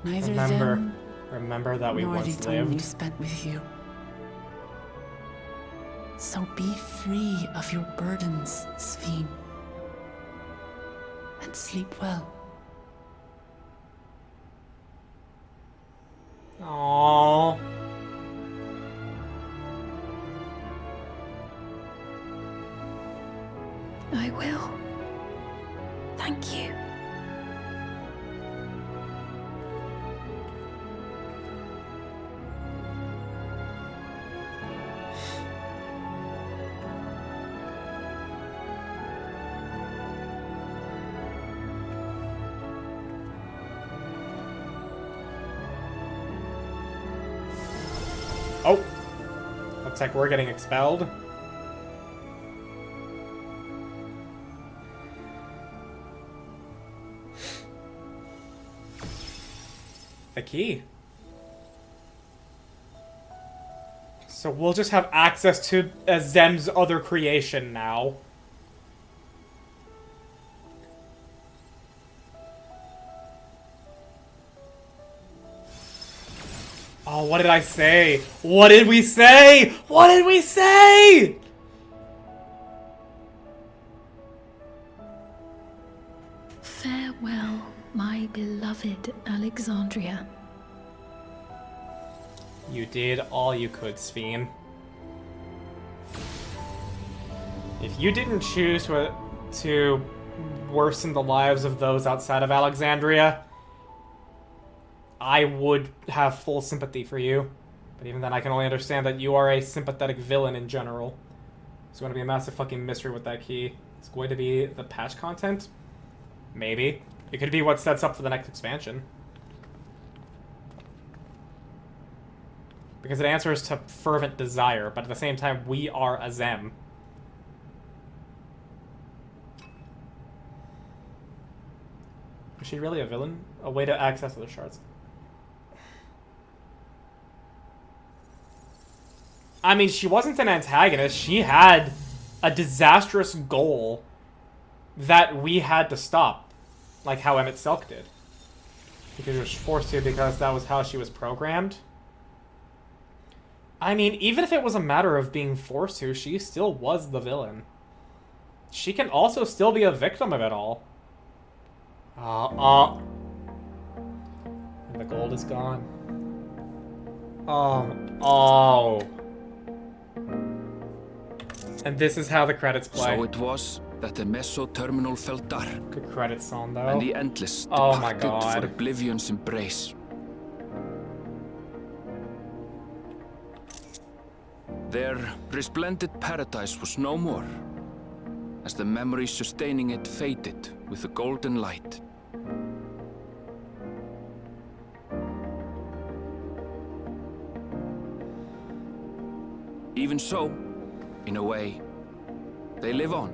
Neither them remember that we nor once the time we lived. spent with you. So be free of your burdens, Sphene. And sleep well. Aww. I will. Thank you. Oh! Looks like we're getting expelled. The key. So we'll just have access to Zem's other creation now. Oh, what did I say? What did we say? What did we say? Farewell, my beloved Alexandria. You did all you could, Sphene. If you didn't choose to worsen the lives of those outside of Alexandria, I would have full sympathy for you. But even then, I can only understand that you are a sympathetic villain in general. It's going to be a massive fucking mystery with that key. It's going to be the patch content? Maybe. It could be what sets up for the next expansion. Because it answers to fervent desire, but at the same time, we are a Zem. Is she really a villain? A way to access other shards. I mean, she wasn't an antagonist. She had a disastrous goal that we had to stop. Like how Emmett Selk did. Because she was forced to, because that was how she was programmed. I mean, even if it was a matter of being forced to, she still was the villain. She can also still be a victim of it all. And the gold is gone. Oh. And this is how the credits play. So it was that the meso-terminal fell dark. Good credits song, though. And the Endless oh my departed God. for Oblivion's embrace. Their resplendent paradise was no more, as the memory sustaining it faded with the golden light. Even so, in a way, they live on.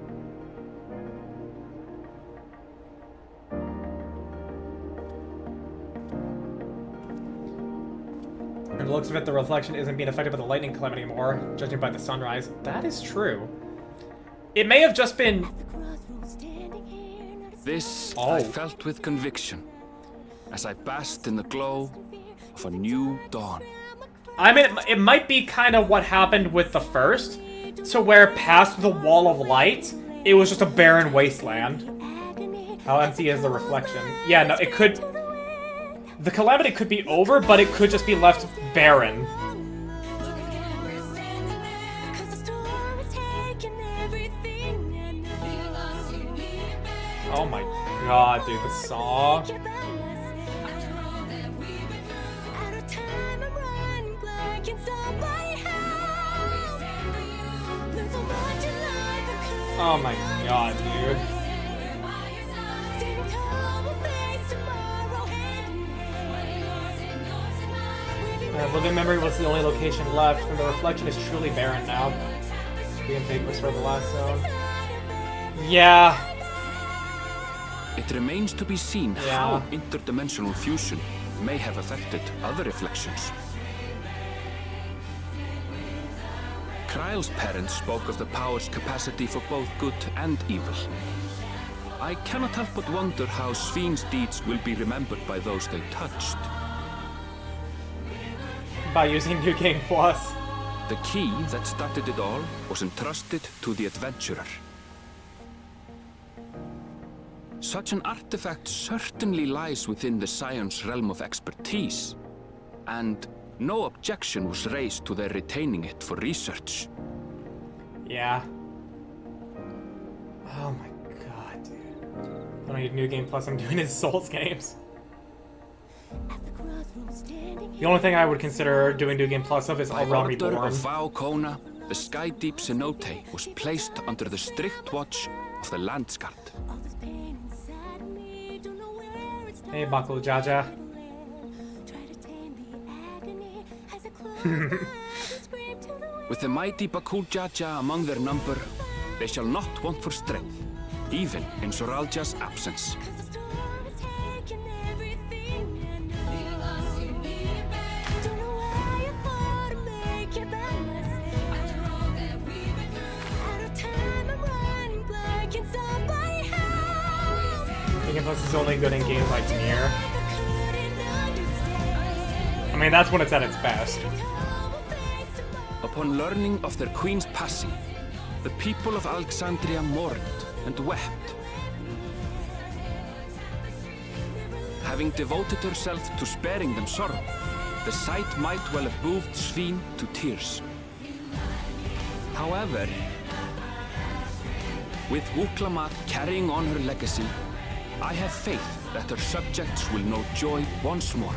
And the looks of it, the reflection isn't being affected by the lightning calamity anymore, judging by the sunrise. That is true. It may have just been... This I felt with conviction, as I basked in the glow of a new dawn. I mean, it might be kind of what happened with the first, to where past the wall of light, it was just a barren wasteland. How empty is the reflection? Yeah, no, it could... The calamity could be over, but it could just be left barren. Oh my god, dude, the song. Oh my god, dude. Living memory was the only location left, and the reflection is truly barren now. We can take this for the last zone. Yeah. It remains to be seen how interdimensional fusion may have affected other reflections. Kryle's parents spoke of the power's capacity for both good and evil. I cannot help but wonder how Sphene's deeds will be remembered by those they touched. By using New Game Plus. The key that started it all was entrusted to the adventurer. Such an artifact certainly lies within the Scion's realm of expertise, and no objection was raised to their retaining it for research. Yeah. Oh my god, dude. I don't need New Game Plus, I'm doing his Souls games. The only thing I would consider doing New Game Plus of is By Realm order Reborn. of Vau Kona, the Sky Deep Cenote was placed under the strict watch of the Landsguard. Hey, Baku Jaja. With the mighty Bakul Jaja among their number, they shall not want for strength, even in Soralja's absence. is only good in games like Nier. I mean, that's when it's at its best. Upon learning of their queen's passing, the people of Alexandria mourned and wept. Having devoted herself to sparing them sorrow, the sight might well have moved Svín to tears. However, with Wuklamat carrying on her legacy, I have faith that her subjects will know joy once more.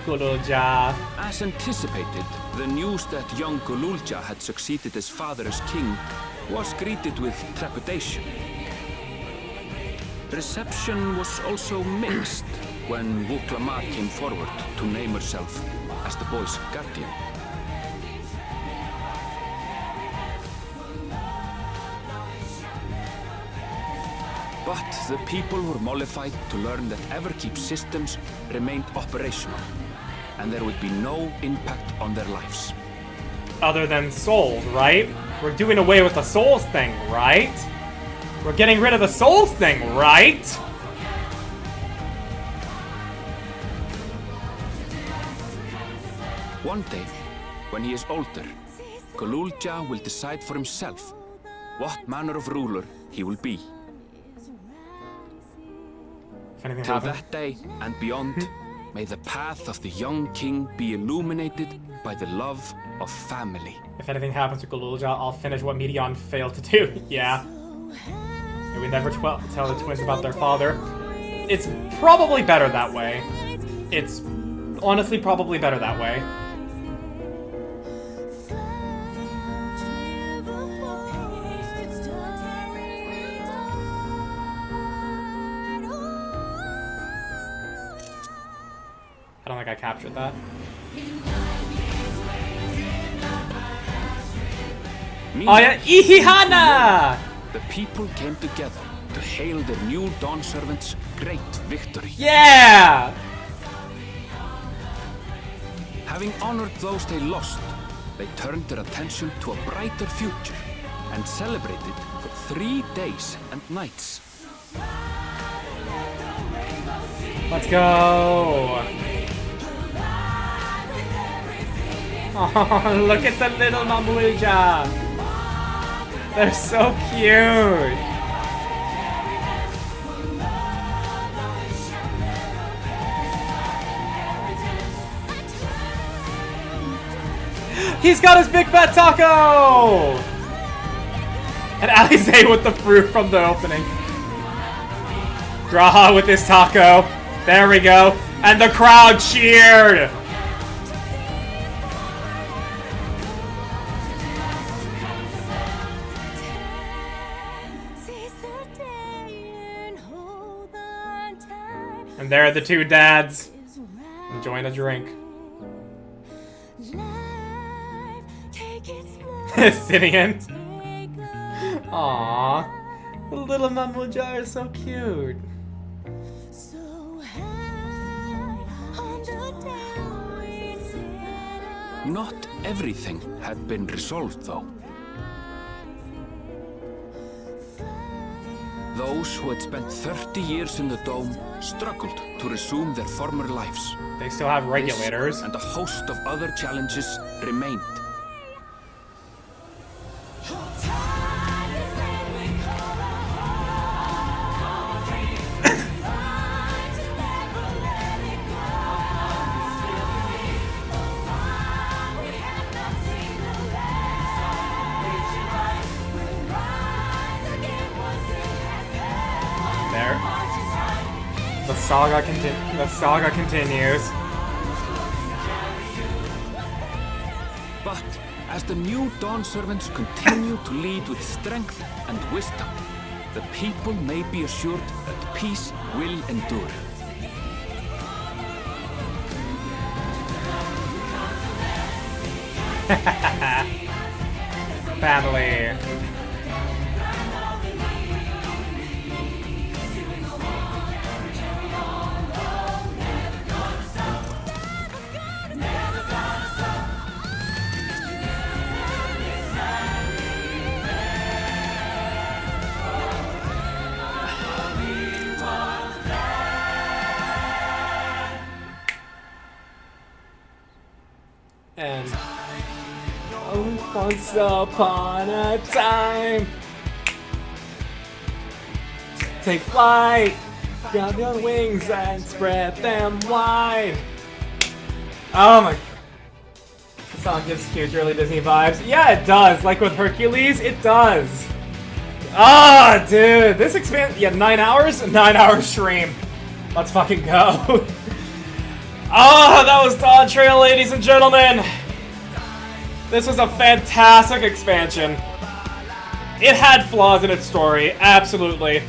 Gululja. As anticipated, the news that young Gululja had succeeded his father as king was greeted with trepidation. Reception was also mixed when Wuklamat came forward to name herself as the boy's guardian. But the people were mollified to learn that Everkeep systems remained operational, and there would be no impact on their lives. Other than souls, right? We're doing away with the souls thing, right? We're getting rid of the souls thing, right? One day, when he is older, Gululja will decide for himself what manner of ruler he will be. Till that day and beyond, may the path of the young king be illuminated by the love of family. If anything happens to Gululja, I'll finish what Medion failed to do. Yeah. And we never tell the twins about their father. It's probably better that way. It's honestly probably better that way. I don't think I captured that. Oh yeah, Ihihana! The people came together to hail their new Dawn servant's great victory. Yeah! Having honored those they lost, they turned their attention to a brighter future and celebrated for 3 days and nights. Let's go! Oh, look at the little Mamulja! They're so cute! He's got his big fat taco! And Alize with the fruit from the opening. Graha with his taco. There we go. And the crowd cheered! And there are the two dads enjoying a drink. Sidian. Aww. The little Mamulja are so cute. Not everything had been resolved, though. Those who had spent 30 years in the Dome struggled to resume their former lives. They still have regulators. This and a host of other challenges remained. There. The saga continues. But as the new Dawn servants continue to lead with strength and wisdom, the people may be assured that peace will endure. Family. Once upon a time. Take flight, grab your wings and spread them wide. Oh my. The song gives huge early Disney vibes. Yeah, it does. Like with Hercules, it does. Ah, dude. This expansion. Yeah, 9 hours? 9 hour stream. Let's fucking go. Ah, that was Dawntrail, ladies and gentlemen. This was a fantastic expansion. It had flaws in its story, absolutely.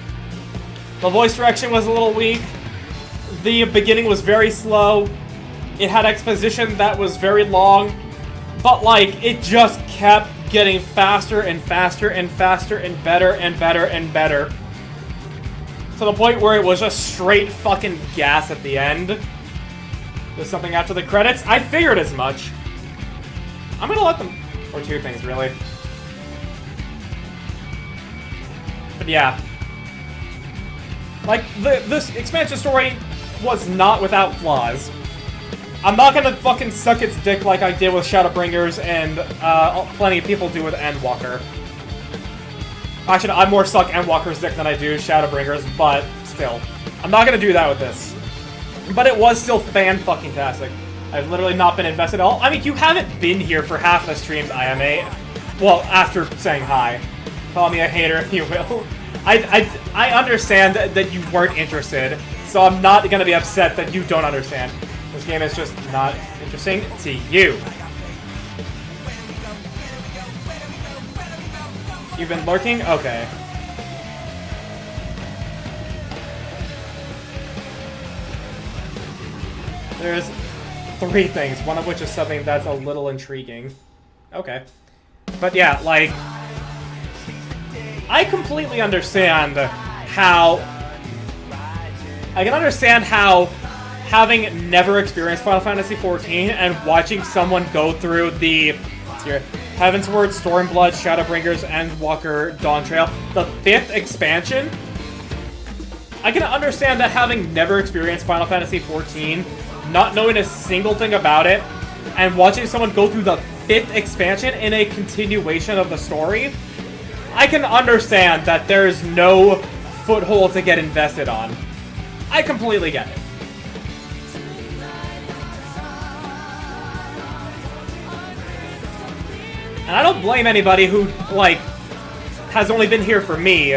The voice direction was a little weak. The beginning was very slow. It had exposition that was very long. But, like, it just kept getting faster and faster and faster and better and better and better. To the point where it was just straight fucking gas at the end. There's something after the credits. I figured as much. I'm gonna let them... Or two things, really. But yeah. Like, this expansion story was not without flaws. I'm not gonna fucking suck its dick like I did with Shadowbringers and plenty of people do with Endwalker. Actually, I more suck Endwalker's dick than I do Shadowbringers, but still. I'm not gonna do that with this. But it was still fan-fucking-tastic. I've literally not been invested at all. I mean, you haven't been here for half the streams, IMA. Well, after saying hi. Call me a hater if you will. I understand that you weren't interested, so I'm not gonna be upset that you don't understand. This game is just not interesting to you. You've been lurking? Okay. There's 3 things, one of which is something that's a little intriguing. Okay. But yeah, like... I completely understand how... I can understand how having never experienced Final Fantasy XIV and watching someone go through the... Let's hear it. Heavensward, Stormblood, Shadowbringers, Endwalker, Dawntrail, the 5th expansion... I can understand that having never experienced Final Fantasy XIV, not knowing a single thing about it, and watching someone go through the 5th expansion in a continuation of the story, I can understand that there's no foothold to get invested on. I completely get it. And I don't blame anybody who, like, has only been here for me,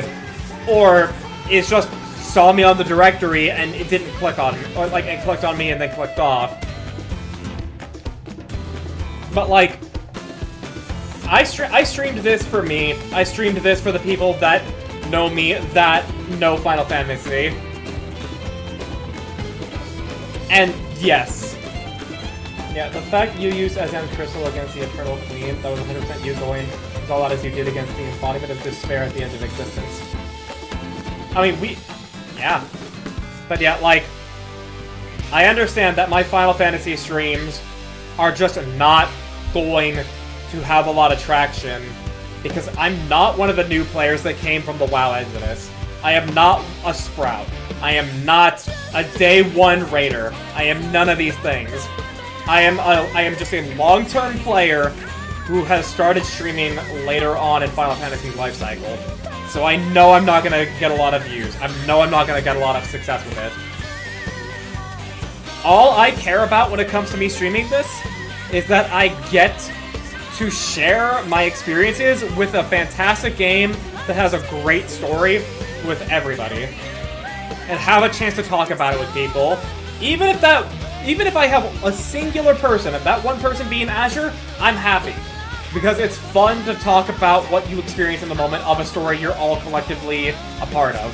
or is just saw me on the directory and it didn't click on me, or like it clicked on me and then clicked off. But like, I streamed this for me. I streamed this for the people that know me, that know Final Fantasy. And yes. Yeah, the fact you used Azan Crystal against the Eternal Queen, that was 100% you going as all out as you did against the embodiment of despair at the end of existence. I mean, yeah. But yeah, like, I understand that my Final Fantasy streams are just not going to have a lot of traction because I'm not one of the new players that came from the WoW Exodus. I am not a Sprout. I am not a Day 1 Raider. I am none of these things. I am just a long-term player who has started streaming later on in Final Fantasy's life cycle. So I know I'm not gonna get a lot of views. I know I'm not gonna get a lot of success with it. All I care about when it comes to me streaming this is that I get to share my experiences with a fantastic game that has a great story with everybody. And have a chance to talk about it with people. Even if I have a singular person, and that one person being Azure, I'm happy. Because it's fun to talk about what you experience in the moment of a story you're all collectively a part of.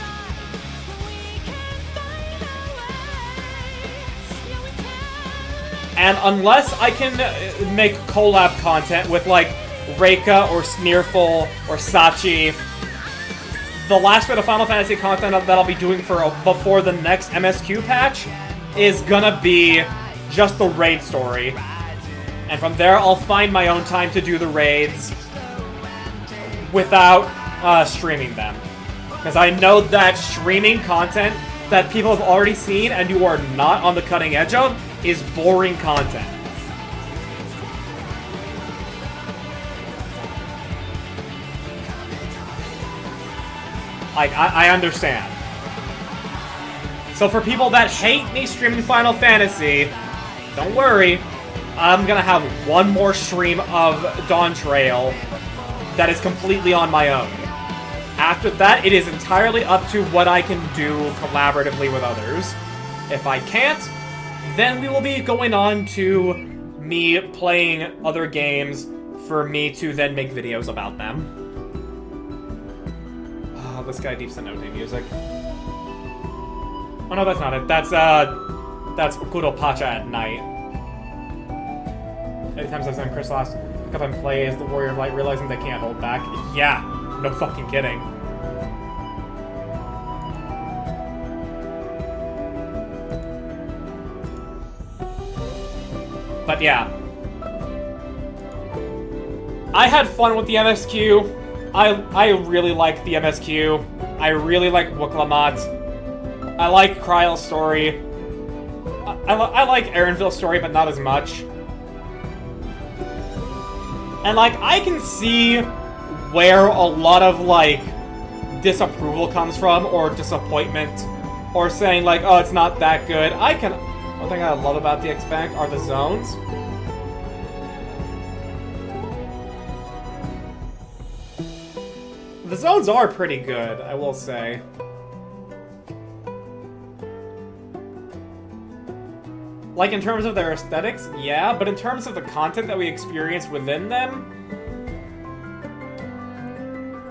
And unless I can make collab content with, like, Reika or Sneerful or Sachi, the last bit of Final Fantasy content that I'll be doing before the next MSQ patch is gonna be just the raid story. And from there, I'll find my own time to do the raids without streaming them. Because I know that streaming content that people have already seen and you are not on the cutting edge of is boring content. Like, I understand. So for people that hate me streaming Final Fantasy, don't worry. I'm gonna have one more stream of Dawntrail that is completely on my own. After that, it is entirely up to what I can do collaboratively with others. If I can't, then we will be going on to me playing other games for me to then make videos about them. Oh, this guy deeps the note music. Oh no, that's not it. That's Kuropacha at night. Anytime since Chris last couple time play as the Warrior of Light, realizing they can't hold back. Yeah, no fucking kidding. But yeah. I had fun with the MSQ. I really like the MSQ. I really like Wuklamot. I like Kryle's story. I like Erenville's story, but not as much. And, like, I can see where a lot of, like, disapproval comes from, or disappointment, or saying, like, oh, it's not that good. One thing I love about the X-Bank are the zones. The zones are pretty good, I will say. Like, in terms of their aesthetics, yeah, but in terms of the content that we experience within them,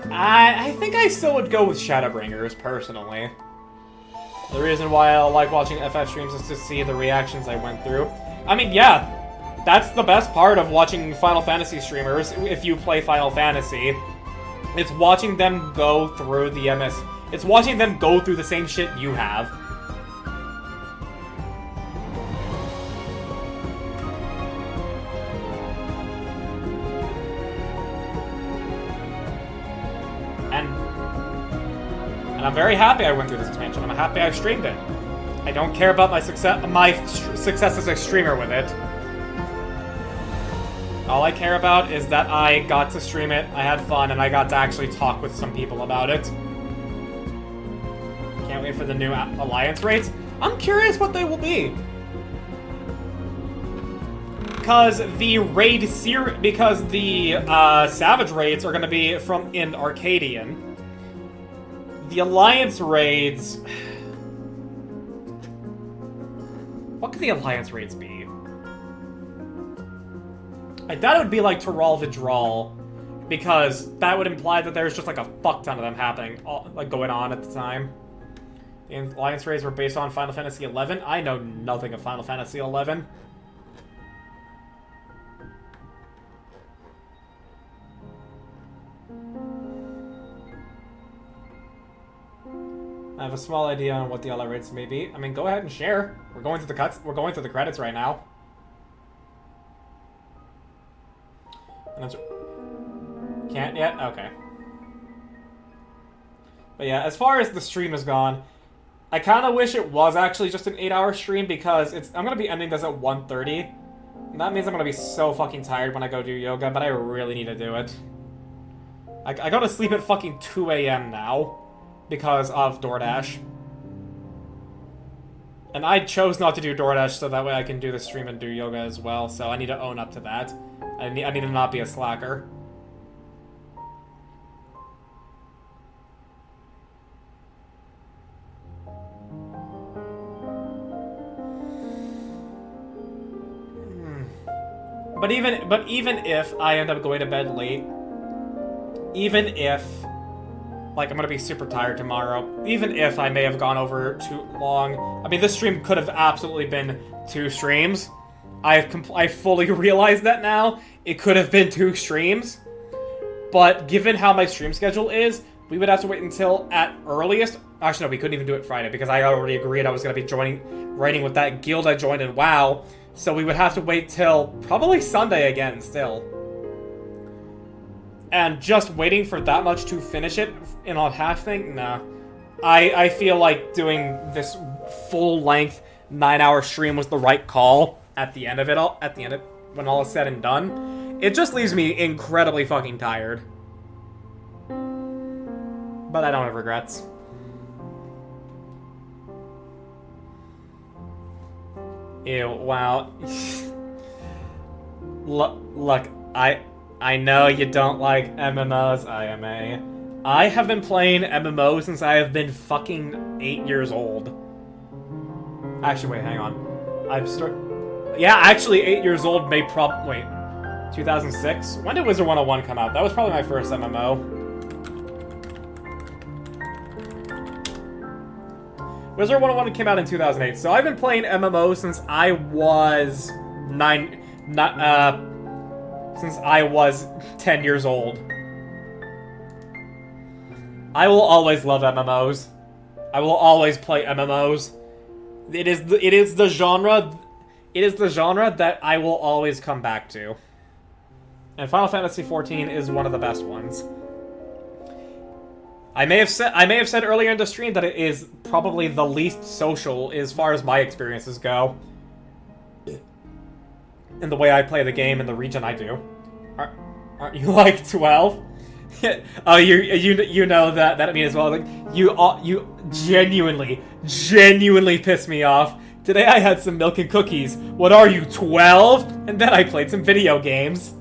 I think I still would go with Shadowbringers, personally. The reason why I like watching FF streams is to see the reactions I went through. I mean, yeah, that's the best part of watching Final Fantasy streamers, if you play Final Fantasy. It's watching them go through the It's watching them go through the same shit you have. And I'm very happy I went through this expansion. I'm happy I streamed it. I don't care about my success as a streamer with it. All I care about is that I got to stream it, I had fun, and I got to actually talk with some people about it. Can't wait for the new alliance raids. I'm curious what they will be. Because the Savage raids are going to be in Arcadian. The Alliance raids... What could the Alliance raids be? I doubt it would be like Tural Vidral, because that would imply that there's just like a fuck ton of them happening, like going on at the time. The Alliance raids were based on Final Fantasy XI. I know nothing of Final Fantasy XI. I have a small idea on what the LR rates may be. I mean, go ahead and share. We're going through the cuts. We're going through the credits right now. Can't yet? Okay. But yeah, as far as the stream has gone, I kind of wish it was actually just an 8-hour stream, because I'm going to be ending this at 1:30. And that means I'm going to be so fucking tired when I go do yoga, but I really need to do it. I go to sleep at fucking 2 a.m. now. Because of DoorDash. And I chose not to do DoorDash so that way I can do the stream and do yoga as well, so I need to own up to that. I need to not be a slacker. But even if I end up going to bed late, even if, like, I'm gonna be super tired tomorrow, even if I may have gone over too long, I mean, this stream could have absolutely been 2 streams. I fully realize that now. It could have been 2 streams. But given how my stream schedule is, we would have to wait until at earliest. Actually, no, we couldn't even do it Friday because I already agreed I was gonna be writing with that guild I joined in WoW. So we would have to wait till probably Sunday again still. And just waiting for that much to finish it in a half thing? Nah. I feel like doing this full-length 9-hour stream was the right call at the end of it all. At the end of when all is said and done. It just leaves me incredibly fucking tired. But I don't have regrets. Ew, wow. Look, I know you don't like MMOs, IMA. I have been playing MMOs since I have been fucking 8 years old. Actually, wait, hang on. Yeah, actually 8 years old may wait. 2006? When did Wizard 101 come out? That was probably my first MMO. Wizard 101 came out in 2008, so I've been playing MMOs since I was 10 years old. I will always love MMOs. I will always play MMOs. It is the genre that I will always come back to. And Final Fantasy XIV is one of the best ones. I may have said earlier in the stream that it is probably the least social as far as my experiences go. In the way I play the game and the region I do. Aren't you like 12? Oh, you know that I mean as well. Like you genuinely pissed me off. Today I had some milk and cookies. What are you, 12? And then I played some video games.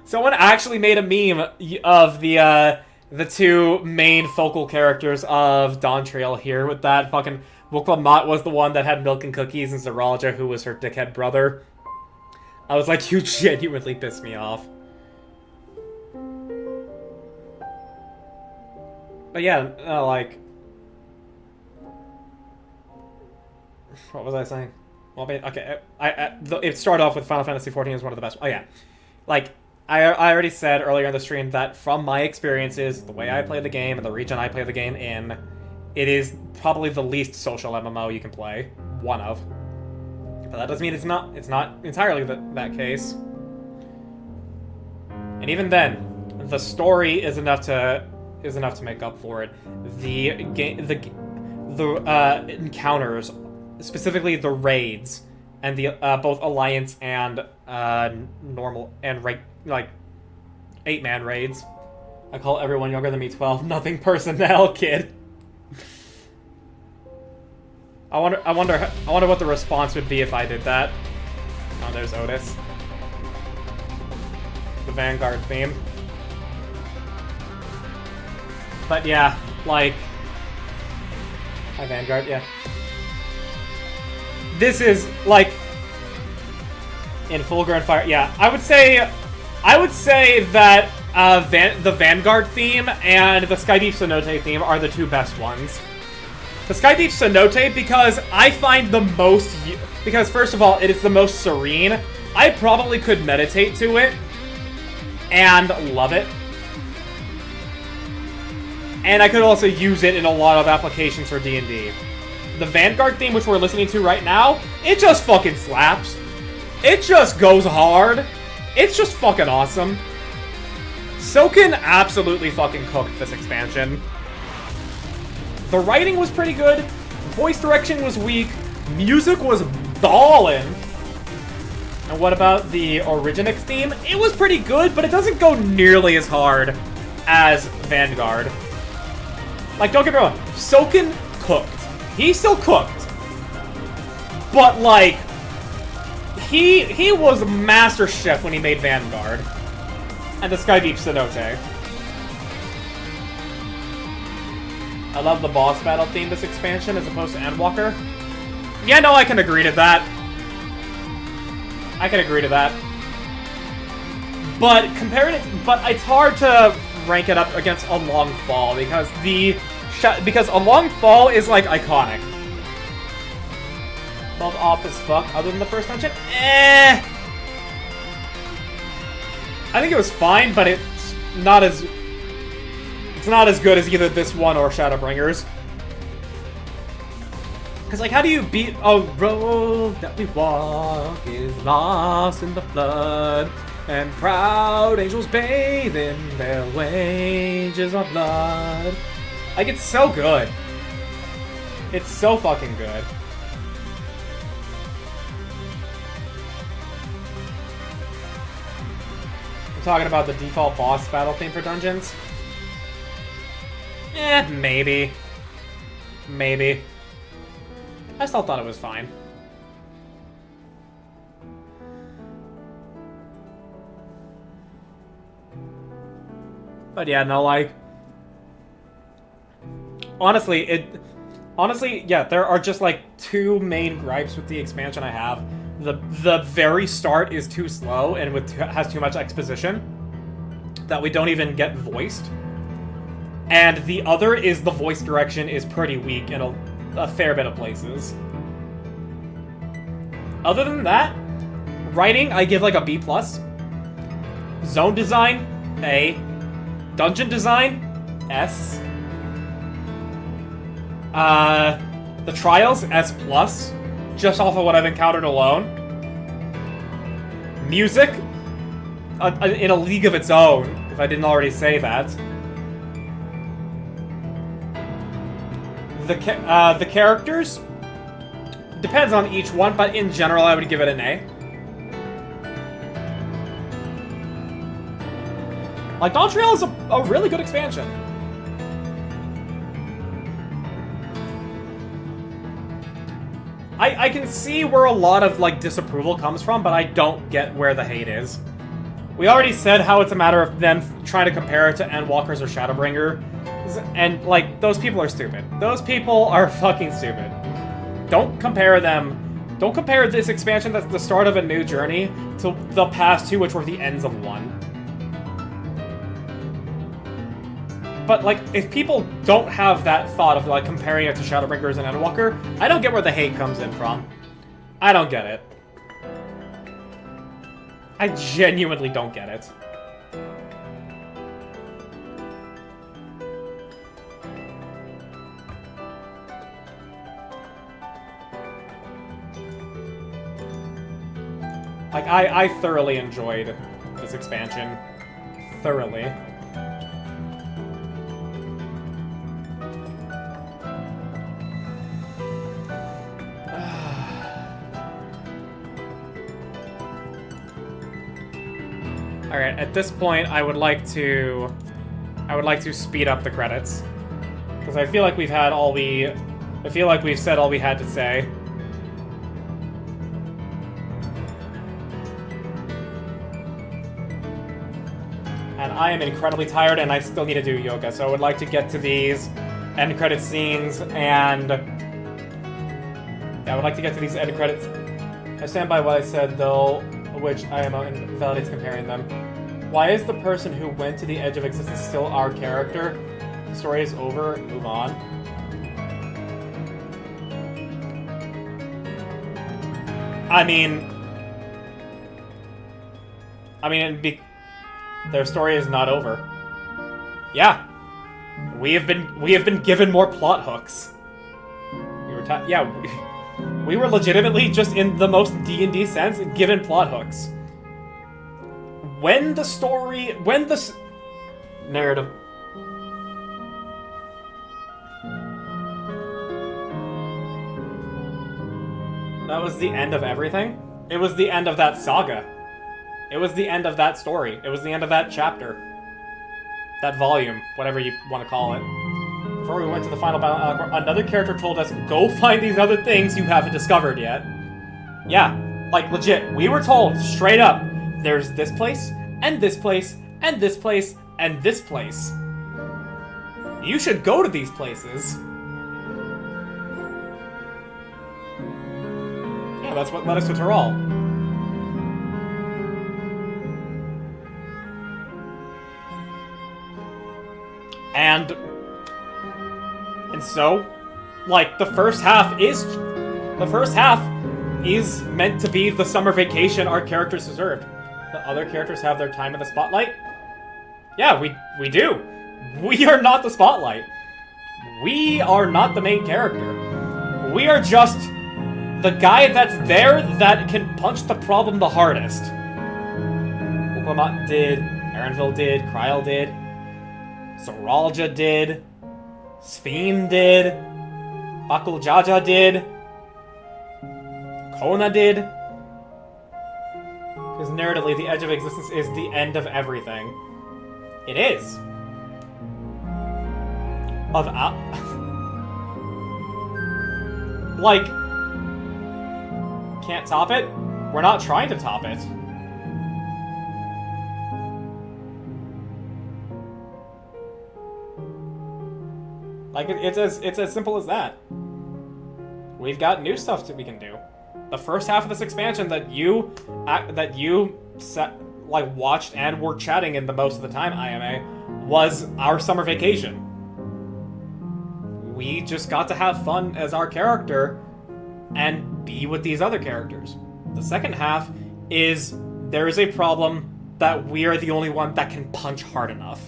Someone actually made a meme of the two main focal characters of Dawntrail here with that fucking Wukwamat was the one that had milk and cookies and Zeralja, who was her dickhead brother. I was like, you genuinely pissed me off. But yeah, like... What was I saying? Well, okay, it started off with Final Fantasy XIV as one of the best... Oh yeah. Like, I already said earlier in the stream that from my experiences, the way I play the game and the region I play the game in, it is probably the least social MMO you can play. One of. But that doesn't mean it's not entirely that case. And even then, the story is enough to make up for it. The encounters, specifically the raids, and the both Alliance and normal and like 8-man raids. I call everyone younger than me 12. Nothing personnel, kid. I wonder what the response would be if I did that. Oh, there's Otis. The Vanguard theme. But yeah, like... Hi, Vanguard, yeah. This is, like... In full-grown fire, yeah. I would say that the Vanguard theme and the Skydeep Cenote theme are the two best ones. The Skydeep Cenote, because I find the most... Because, first of all, it is the most serene. I probably could meditate to it and love it. And I could also use it in a lot of applications for D&D. The Vanguard theme, which we're listening to right now, it just fucking slaps. It just goes hard. It's just fucking awesome. Soken absolutely fucking cooked this expansion. The writing was pretty good. Voice direction was weak. Music was ballin'. And what about the Originix theme? It was pretty good, but it doesn't go nearly as hard as Vanguard. Like, don't get me wrong, Soken cooked. He still cooked. But, like, he was Master Chef when he made Vanguard. And the Skydeep Cenote. I love the boss battle theme this expansion as opposed to Endwalker. Yeah, no, I can agree to that. I can agree to that. But it's hard to rank it up against A Long Fall because A Long Fall is like iconic. Felt off as fuck other than the first dungeon. I think it was fine, but it's not as good as either this one or Shadowbringers. Because, like, how do you beat a road that we walk is lost in the flood, and proud angels bathe in their wages of blood? Like, it's so good. It's so fucking good. I'm talking about the default boss battle theme for dungeons. Maybe. Maybe. I still thought it was fine. But yeah, no, like... Honestly, yeah, there are just, like, two main gripes with the expansion I have. The very start is too slow and has too much exposition that we don't even get voiced. And the other is the voice direction is pretty weak in a fair bit of places. Other than that, writing, I give like a B+. Zone design, A. Dungeon design, S. The trials, S+, just off of what I've encountered alone. Music, in a league of its own, if I didn't already say that. The characters, depends on each one, but in general I would give it an A. Like, Dawntrail is a really good expansion. I can see where a lot of, like, disapproval comes from, but I don't get where the hate is. We already said how it's a matter of them trying to compare it to Endwalkers or Shadowbringer. And, like, those people are stupid. Those people are fucking stupid. Don't compare them. Don't compare this expansion that's the start of a new journey to the past two, which were the ends of one. But, like, if people don't have that thought of, like, comparing it to Shadowbringers and Endwalker, I don't get where the hate comes in from. I don't get it. I genuinely don't get it. Like, I thoroughly enjoyed this expansion. Thoroughly. Alright, at this point, I would like to speed up the credits. Because I feel like we've said all we had to say. And I am incredibly tired, and I still need to do yoga, so I would like to get to these end credit scenes, and... Yeah, I would like to get to these end credits. I stand by what I said, though, which I am invalidates comparing them. Why is the person who went to the edge of existence still our character? The story is over, move on. I mean, their story is not over. Yeah, we have been given more plot hooks. We were legitimately just in the most D&D sense given plot hooks. When the narrative. That was the end of everything? It was the end of that saga. It was the end of that story. It was the end of that chapter. That volume, whatever you want to call it. Before we went to the final battle, another character told us, go find these other things you haven't discovered yet. Yeah, like legit, we were told straight up, there's this place, and this place, and this place, and this place. You should go to these places. Yeah, that's what led us to Tyrol. And so, like, the first half is meant to be the summer vacation our characters deserved. The other characters have their time in the spotlight. Yeah, we do. We are not the spotlight. We are not the main character. We are just the guy that's there that can punch the problem the hardest. Uklamat did, Erenville did, Kryl did, Zoralja did, Sphene did, Bakul Jaja did, Kona did. Because narratively, the edge of existence is the end of everything. It is. of like, can't top it? We're not trying to top it. Like, it's as simple as that. We've got new stuff that we can do. The first half of this expansion that you watched and were chatting in the most of the time, IMA, was our summer vacation. We just got to have fun as our character and be with these other characters. The second half is there is a problem that we are the only one that can punch hard enough.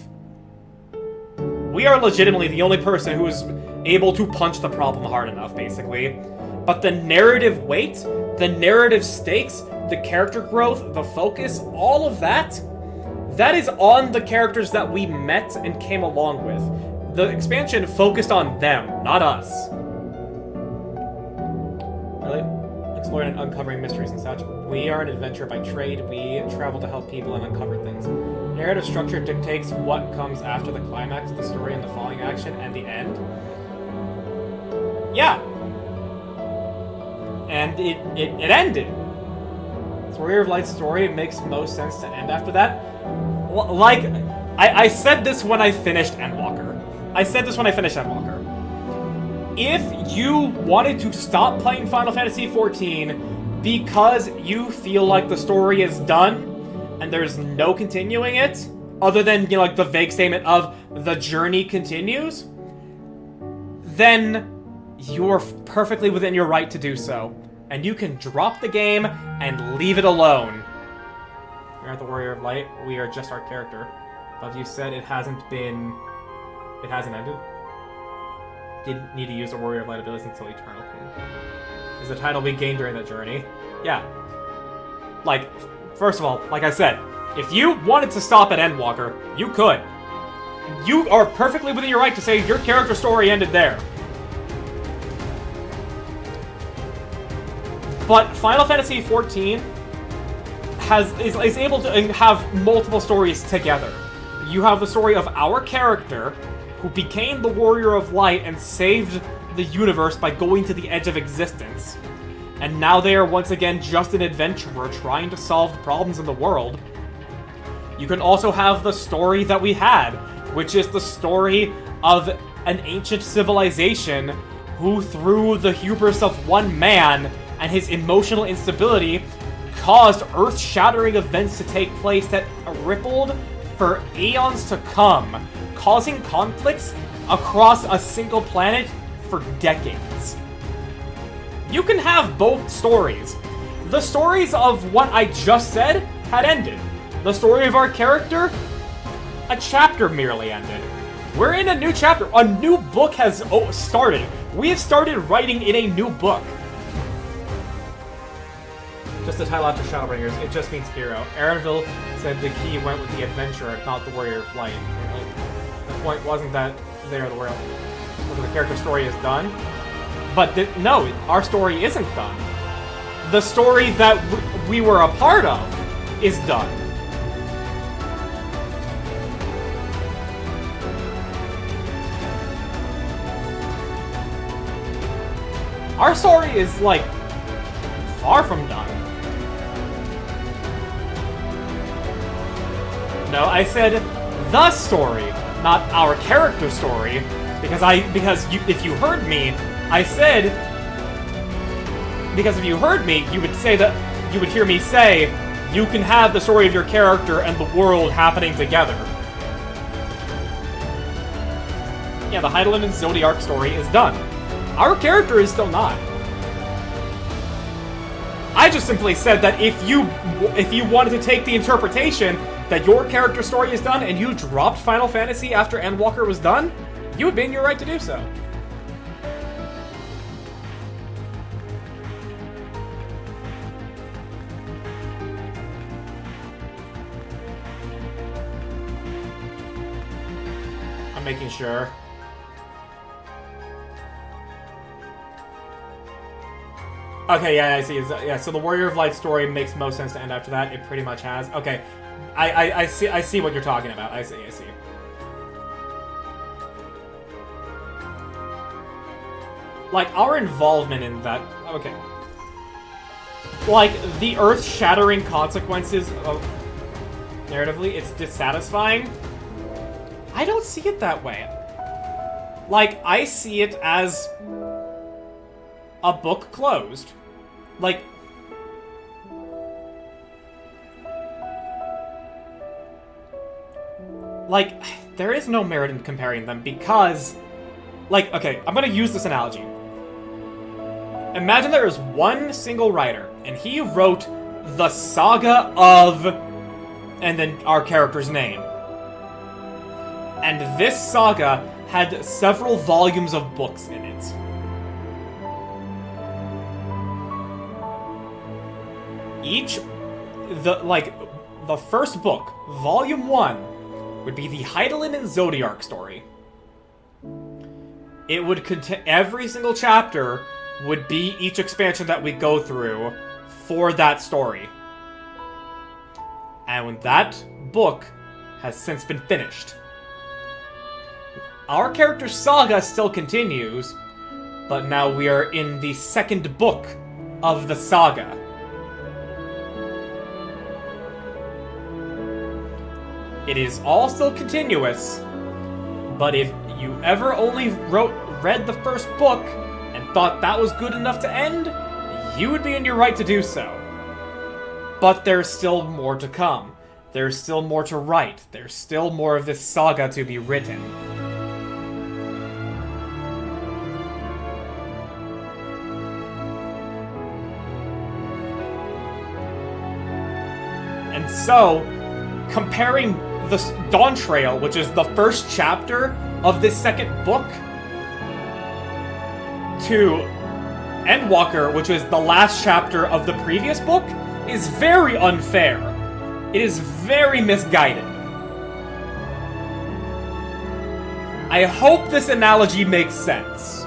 We are legitimately the only person who is able to punch the problem hard enough, basically. But the narrative weight, the narrative stakes, the character growth, the focus, all of that, that is on the characters that we met and came along with. The expansion focused on them, not us. Really? Exploring and uncovering mysteries and such. We are an adventurer by trade. We travel to help people and uncover things. Narrative structure dictates what comes after the climax of the story and the falling action and the end. Yeah. And it ended. Warrior of Light's story makes most sense to end after that. Like, I said this when I finished Endwalker. If you wanted to stop playing Final Fantasy XIV because you feel like the story is done and there's no continuing it, other than, you know, like the vague statement of the journey continues, then you're perfectly within your right to do so. And you can drop the game and leave it alone. We aren't the Warrior of Light, we are just our character. But you said it hasn't ended? Didn't need to use the Warrior of Light abilities until Eternal King. Is the title we gained during that journey? Yeah. Like, first of all, like I said, if you wanted to stop at Endwalker, you could. You are perfectly within your right to say your character story ended there. But Final Fantasy XIV is able to have multiple stories together. You have the story of our character, who became the Warrior of Light and saved the universe by going to the edge of existence. And now they are once again just an adventurer trying to solve the problems in the world. You can also have the story that we had, which is the story of an ancient civilization who, through the hubris of one man and his emotional instability, caused earth-shattering events to take place that rippled for eons to come, causing conflicts across a single planet for decades. You can have both stories. The stories of what I just said had ended. The story of our character, a chapter merely ended. We're in a new chapter. A new book has started. We have started writing in a new book. Just the title after Shadowbringers, it just means hero. Aaronville said the key went with the adventurer, not the Warrior of Light. The point wasn't that they are the Warrior of Light. The character story is done. But no, our story isn't done. The story that we were a part of is done. Our story is, like, far from done. No, I said the story, not our character story, if you heard me, I said, because if you heard me, you would hear me say, you can have the story of your character and the world happening together. Yeah, the Heidelin and Zodiac story is done. Our character is still not. I just simply said that if you wanted to take the interpretation that your character story is done and you dropped Final Fantasy after Endwalker was done, you would be in your right to do so. I'm making sure. Okay, yeah, I see. Yeah, so the Warrior of Light story makes most sense to end after that. It pretty much has. Okay, I see what you're talking about. I see. like, our involvement in that... Okay. Like, the earth-shattering consequences of... Narratively, it's dissatisfying. I don't see it that way. Like, I see it as... a book closed. Like... Like, there is no merit in comparing them because... Like, okay, I'm gonna use this analogy. Imagine there is one single writer, and he wrote the saga of... and then our character's name. And this saga had several volumes of books in it. Each... the first book, Volume 1, would be the Hydaelyn and Zodiark story. It would contain... every single chapter would be each expansion that we go through for that story. And when that book has since been finished. Our character's saga still continues, but now we are in the second book of the saga. It is all still continuous, but if you ever only read the first book and thought that was good enough to end, you would be in your right to do so. But there's still more to come. There's still more to write. There's still more of this saga to be written. And so, comparing the Dawntrail, which is the first chapter of this second book, to Endwalker, which is the last chapter of the previous book, is very unfair. It is very misguided. I hope this analogy makes sense.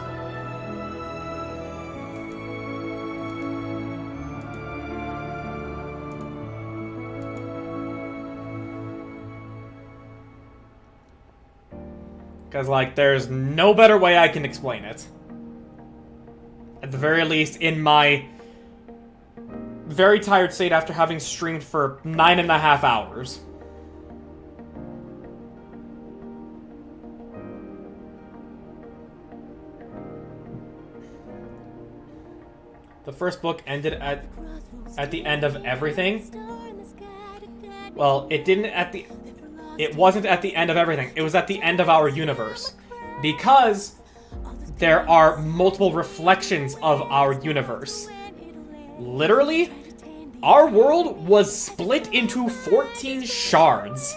Because, like, there's no better way I can explain it. At the very least, in my very tired state after having streamed for 9.5 hours. The first book ended at the end of everything. Well, it didn't at the... It wasn't at the end of everything. It was at the end of our universe. Because there are multiple reflections of our universe. Literally, our world was split into 14 shards.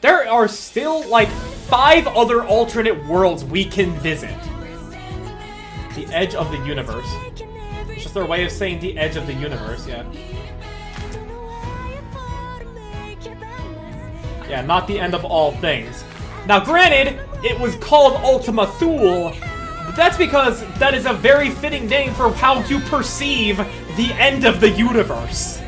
There are still, like, 5 other alternate worlds we can visit. The edge of the universe. It's just their way of saying the edge of the universe, yeah. Yeah, not the end of all things. Now, granted, it was called Ultima Thule, but that's because that is a very fitting name for how to perceive the end of the universe.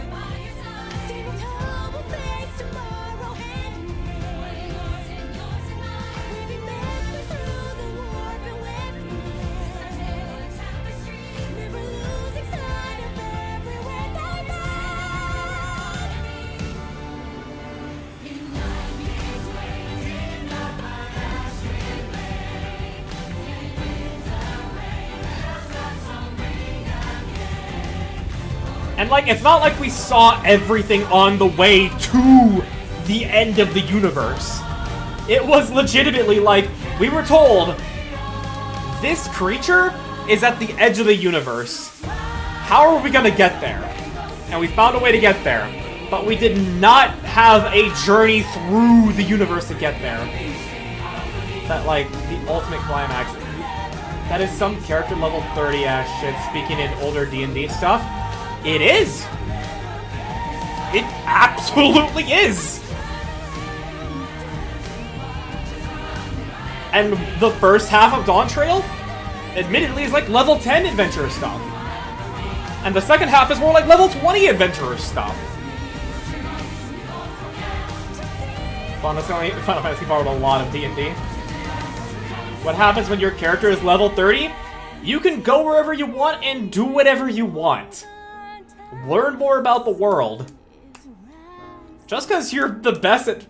And, like, it's not like we saw everything on the way to the end of the universe. It was legitimately like, we were told, this creature is at the edge of the universe. How are we gonna get there? And we found a way to get there. But we did not have a journey through the universe to get there. That, like, the ultimate climax. That is some character level 30-ass shit, speaking in older D&D stuff. It is! It absolutely is! And the first half of Dawntrail, admittedly, is like level 10 adventure stuff. And the second half is more like level 20 adventurer stuff. Final Fantasy borrowed a lot of D&D. What happens when your character is level 30? You can go wherever you want and do whatever you want. Learn more about the world. Just because you're the best at...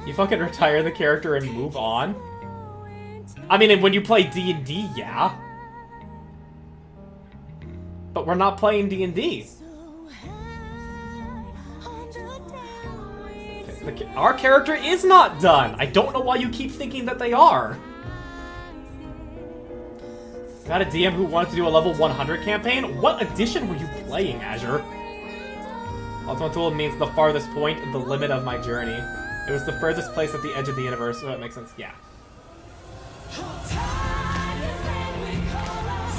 You fucking retire the character and move on? I mean, when you play D&D, yeah. But we're not playing D&D. Our character is not done. I don't know why you keep thinking that they are. Got a DM who wanted to do a level 100 campaign? What edition were you playing, Azure? Ultimate Tool means the farthest point, the limit of my journey. It was the furthest place at the edge of the universe, so that makes sense. Yeah.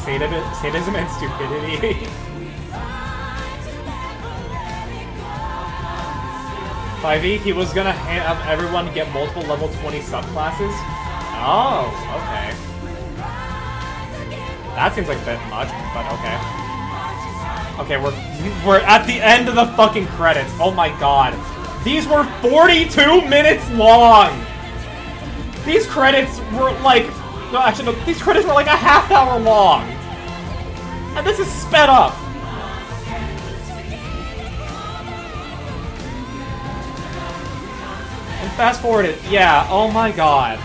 Sadism and stupidity. 5e, he was gonna have everyone get multiple level 20 subclasses. Oh, okay. That seems like a bit much, but okay. Okay, we're at the end of the fucking credits. Oh my god. These were 42 minutes long! These credits were like... No, actually, no, these credits were like a half-hour long! And this is sped up! And fast forwarded, yeah, oh my god.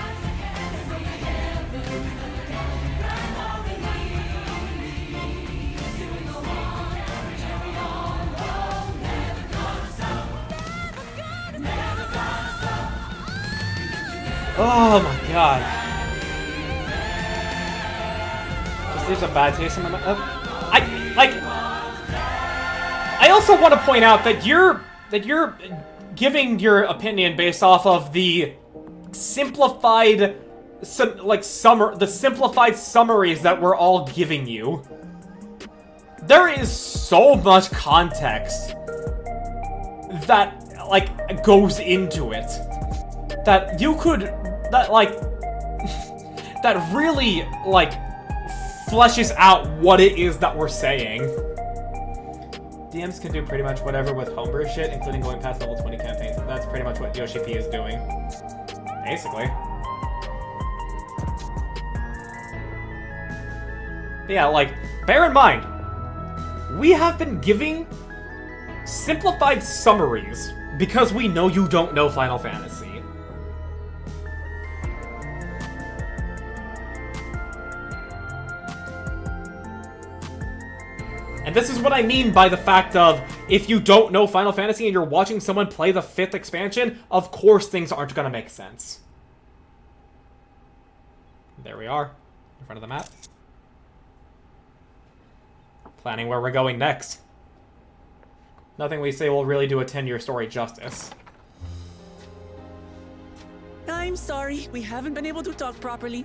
Oh my god. Just leaves a bad taste in my mouth. I also want to point out that you're giving your opinion based off of the simplified simplified summaries that we're all giving you. There is so much context that goes into it that you could that really fleshes out what it is that we're saying. DMs can do pretty much whatever with homebrew shit, including going past level 20 campaigns. That's pretty much what Yoshi P is doing. Basically. But yeah, bear in mind, we have been giving simplified summaries because we know you don't know Final Fantasy. And this is what I mean by the fact of, if you don't know Final Fantasy and you're watching someone play the 5th expansion, of course things aren't gonna make sense. There we are, in front of the map. Planning where we're going next. Nothing we say will really do a 10-year story justice. I'm sorry, we haven't been able to talk properly.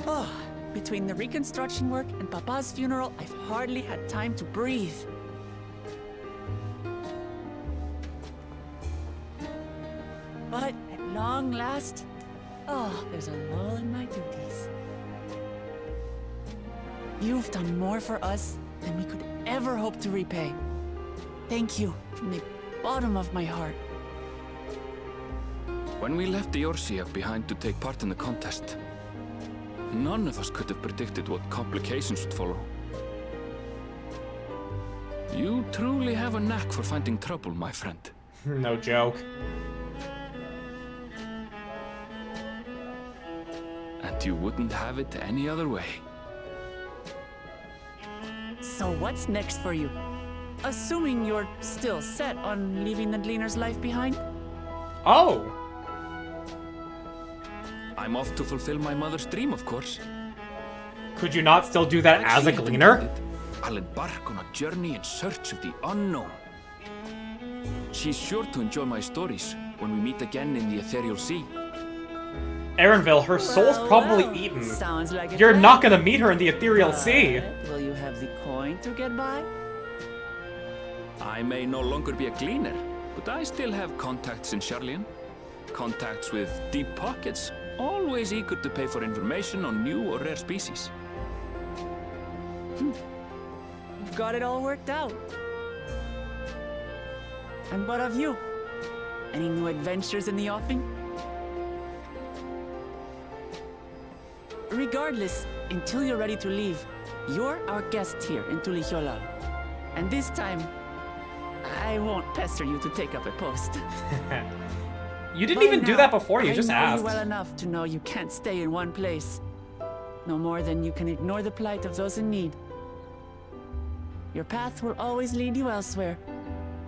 Oh. Between the reconstruction work and Papa's funeral, I've hardly had time to breathe. But at long last, there's a lull in my duties. You've done more for us than we could ever hope to repay. Thank you from the bottom of my heart. When we left the Eorzea behind to take part in the contest, none of us could have predicted what complications would follow. You truly have a knack for finding trouble, my friend. No joke. And you wouldn't have it any other way. So what's next for you? Assuming you're still set on leaving the Gleaner's life behind? Oh! I'm off to fulfill my mother's dream, of course. Could you not still do that as a Gleaner? I'll embark on a journey in search of the unknown. She's sure to enjoy my stories when we meet again in the Ethereal Sea. Erenville, her soul's probably eaten. Sounds like You're not gonna meet her in the Ethereal Sea. Will you have the coin to get by? I may no longer be a Gleaner, but I still have contacts in Sharlayan. Contacts with deep pockets, always eager to pay for information on new or rare species. You've got it all worked out. And what of you? Any new adventures in the offing? Regardless, until you're ready to leave. You're our guest here in Tulichola. And this time, I won't pester you to take up a post. You didn't even do that before, you just I know asked. you well enough to know you can't stay in one place. No more than you can ignore the plight of those in need. Your path will always lead you elsewhere,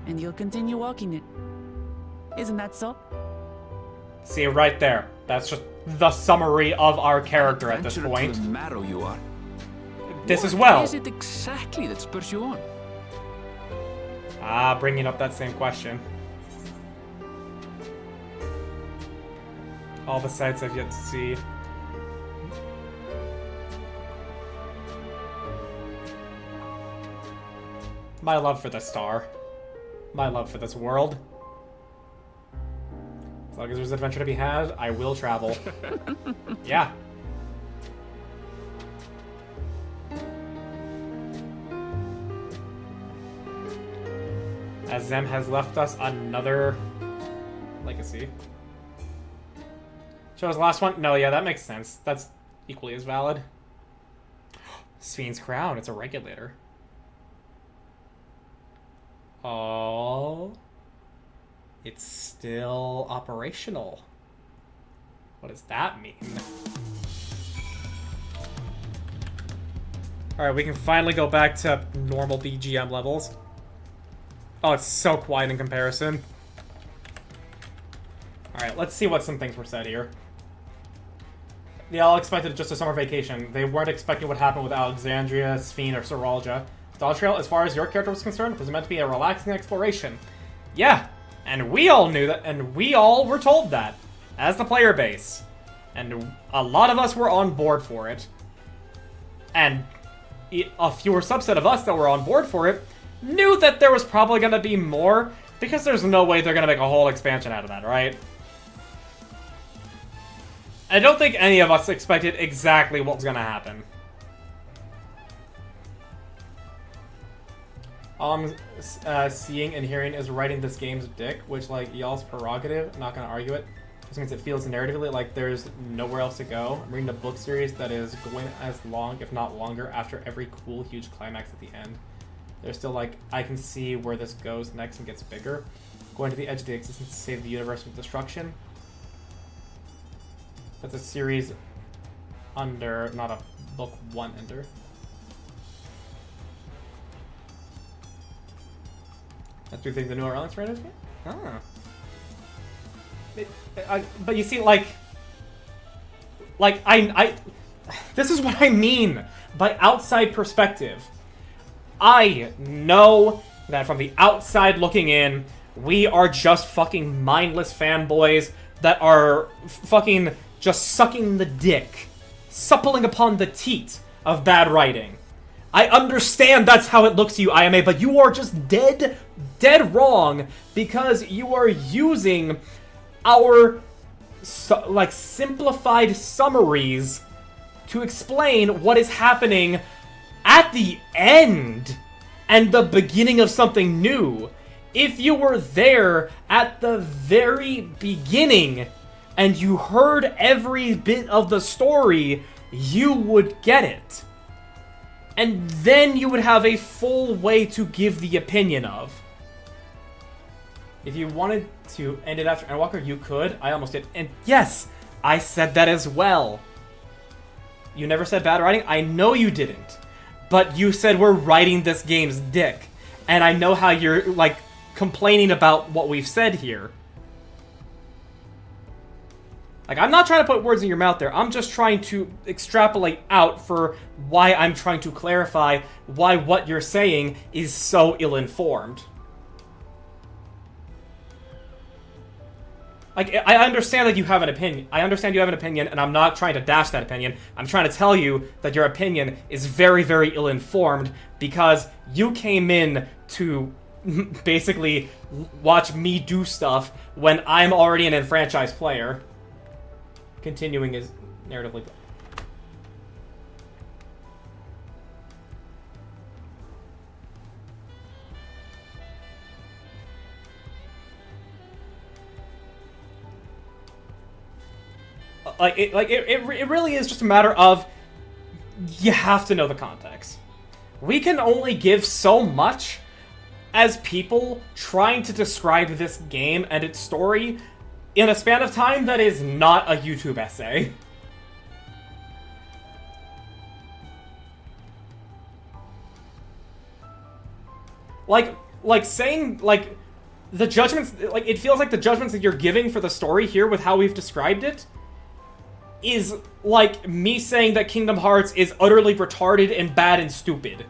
and you'll continue walking it. Isn't that so? See, right there. That's just the summary of our character at this point. To the marrow you are. This as well. What is it exactly that spurs you on? Ah, bringing up that same question. All the sights I've yet to see. My love for the star. My love for this world. As long as there's adventure to be had, I will travel. Yeah. As Zem has left us another legacy. Chose the last one? No, yeah, that makes sense. That's equally as valid. Sphyn's crown, it's a regulator. Oh. It's still operational. What does that mean? Alright, we can finally go back to normal BGM levels. Oh, it's so quiet in comparison. Alright, let's see what some things were said here. They all expected just a summer vacation. They weren't expecting what happened with Alexandria, Sphyn, or Soralja. Dawntrail, as far as your character was concerned, was meant to be a relaxing exploration. Yeah, and we all knew that, and we all were told that, as the player base. And a lot of us were on board for it. And a fewer subset of us that were on board for it knew that there was probably going to be more, because there's no way they're going to make a whole expansion out of that, right? I don't think any of us expected exactly what was going to happen. All I'm seeing and hearing is writing this game's dick, which, like, y'all's prerogative. I'm not gonna argue it. Just means it feels narratively like there's nowhere else to go. I'm reading a book series that is going as long, if not longer, after every cool, huge climax at the end. There's still, like, I can see where this goes next and gets bigger. Going to the edge of the existence to save the universe from destruction. That's a series under, not a book one ender. That's 2 things the newer Alex Raiders game? Ah. But you see, like I this is what I mean by outside perspective. I know that from the outside looking in, we are just fucking mindless fanboys that are fucking just sucking the dick, suppling upon the teat of bad writing. I understand that's how it looks to you, IMA, but you are just dead wrong because you are using our, like, simplified summaries to explain what is happening at the end and the beginning of something new. If you were there at the very beginning and you heard every bit of the story, you would get it. And then you would have a full way to give the opinion of. If you wanted to end it after Endwalker, you could. I almost did. And yes, I said that as well. You never said bad writing? I know you didn't. But you said we're writing this game's dick. And I know how you're, like, complaining about what we've said here. Like, I'm not trying to put words in your mouth there. I'm just trying to extrapolate out for why I'm trying to clarify why what you're saying is so ill-informed. Like, I understand that you have an opinion. I understand you have an opinion, and I'm not trying to dash that opinion. I'm trying to tell you that your opinion is very, very ill-informed because you came in to basically watch me do stuff when I'm already an enfranchised player. Continuing is narratively. It really is just a matter of you have to know the context. We can only give so much as people trying to describe this game and its story in a span of time that is not a YouTube essay. Like saying, like, the judgments, like, it feels like the judgments that you're giving for the story here with how we've described it is like me saying that Kingdom Hearts is utterly retarded and bad and stupid.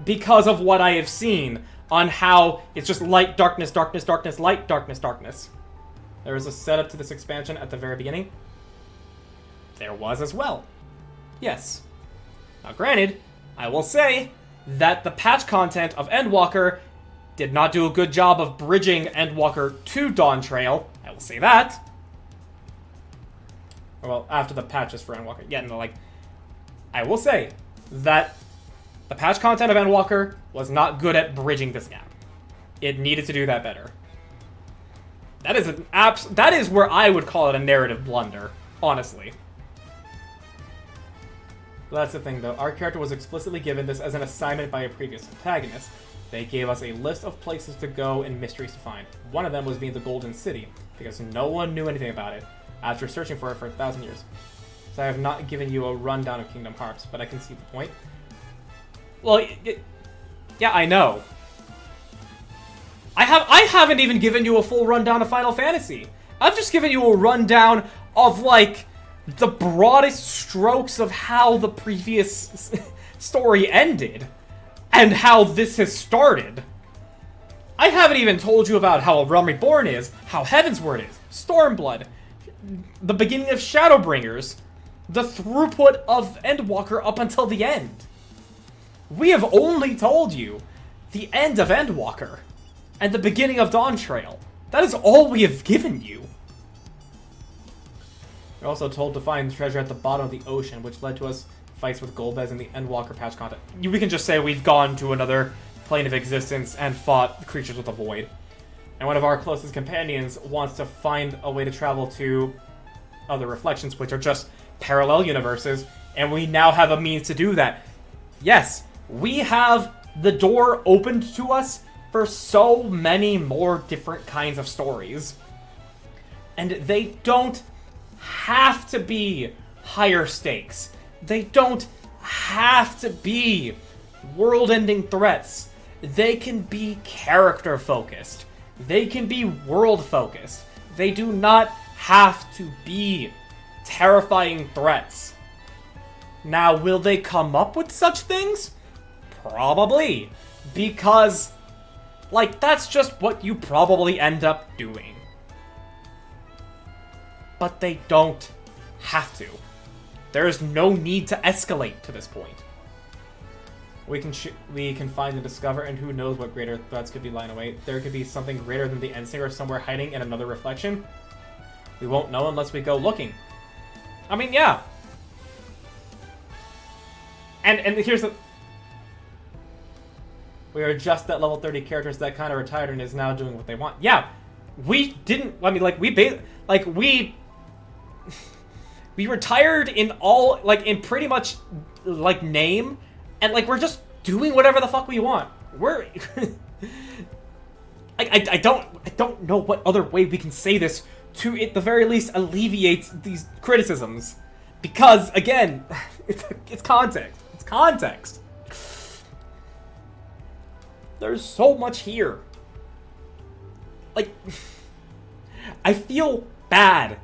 Because of what I have seen on how it's just light, darkness, darkness, darkness, light, darkness, darkness. There was a setup to this expansion at the very beginning. There was as well. Yes. Now granted, I will say that the patch content of Endwalker did not do a good job of bridging Endwalker to Dawntrail. I will say that. Well, after the patches for Endwalker. Yeah, no, like, I will say that the patch content of Endwalker was not good at bridging this gap. It needed to do that better. That is that is where I would call it a narrative blunder, honestly. That's the thing, though. Our character was explicitly given this as an assignment by a previous antagonist. They gave us a list of places to go and mysteries to find. One of them was being the Golden City, because no one knew anything about it after searching for it for 1,000 years. So I have not given you a rundown of Kingdom Hearts, but I can see the point. Well, yeah, I know. I haven't even given you a full rundown of Final Fantasy. I've just given you a rundown of, like, the broadest strokes of how the previous story ended and how this has started. I haven't even told you about how A Realm Reborn is, how Heavensward is, Stormblood, the beginning of Shadowbringers, the throughput of Endwalker up until the end. We have only told you the end of Endwalker and the beginning of Dawntrail. That is all we have given you. We're also told to find treasure at the bottom of the ocean, which led to us fights with Golbez in the Endwalker patch content. We can just say we've gone to another plane of existence and fought creatures with a void. And one of our closest companions wants to find a way to travel to other reflections, which are just parallel universes, and we now have a means to do that. Yes, we have the door opened to us for so many more different kinds of stories. And they don't have to be higher stakes. They don't have to be world-ending threats. They can be character-focused. They can be world-focused. They do not have to be terrifying threats. Now, will they come up with such things? Probably. Because, like, that's just what you probably end up doing. But they don't have to. There is no need to escalate to this point. We can find and discover, and who knows what greater threats could be lying await. There could be something greater than the Endsinger somewhere hiding in another reflection. We won't know unless we go looking. I mean, yeah. And here's the... We are just at level 30 characters that kind of retired and is now doing what they want. Yeah, we didn't... I mean, like, we retired in all, like, in pretty much, like, name, and, like, we're just doing whatever the fuck we want. We're... I don't know what other way we can say this to, at the very least, alleviate these criticisms. Because, again, it's context. It's context. There's so much here. Like, I feel bad.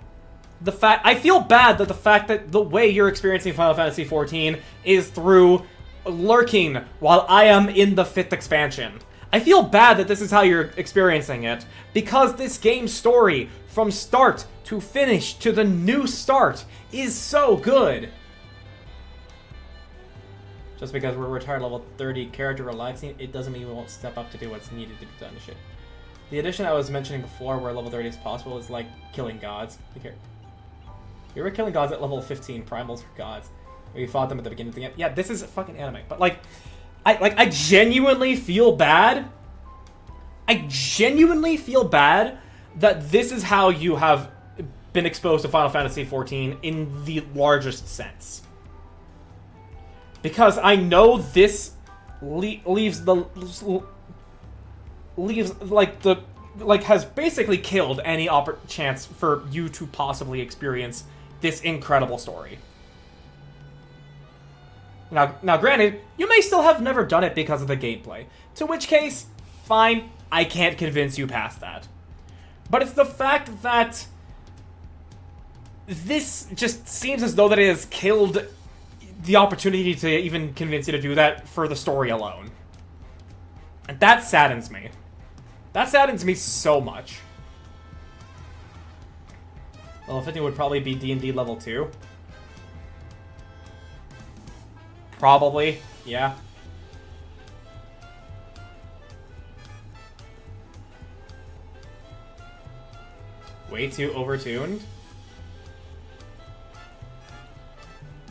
I feel bad that the fact that the way you're experiencing Final Fantasy XIV is through lurking while I am in the 5th expansion. I feel bad that this is how you're experiencing it, because this game's story, from start to finish to the new start, is so good. Just because we're retired level 30 character relaxing, it doesn't mean we won't step up to do what's needed to be done to shit. The addition I was mentioning before, where level 30 is possible, is like killing gods. We were killing gods at level 15, primals for gods. We fought them at the beginning of the game. Yeah, this is fucking anime. But like, I genuinely feel bad. I genuinely feel bad that this is how you have been exposed to Final Fantasy XIV in the largest sense. Because I know this has basically killed any chance for you to possibly experience this incredible story. Now, granted, you may still have never done it because of the gameplay, to which case, fine, I can't convince you past that. But it's the fact that this just seems as though that it has killed the opportunity to even convince you to do that for the story alone. And that saddens me. That saddens me so much. Level 50 would probably be D&D level 2. Probably, yeah. Way too overtuned.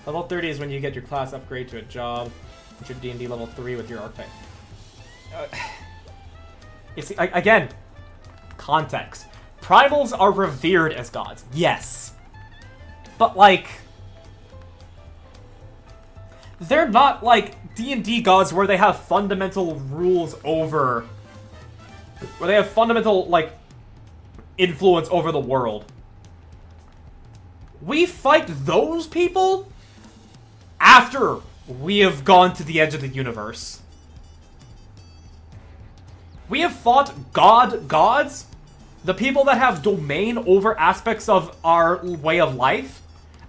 Level 30 is when you get your class upgrade to a job. Which your D&D level 3 with your archetype. Again, context. Primals are revered as gods, yes. But, like, they're not, like, D&D gods where they have fundamental rules over... Where they have fundamental, like, influence over the world. We fight those people after we have gone to the edge of the universe. We have fought gods, the people that have domain over aspects of our way of life,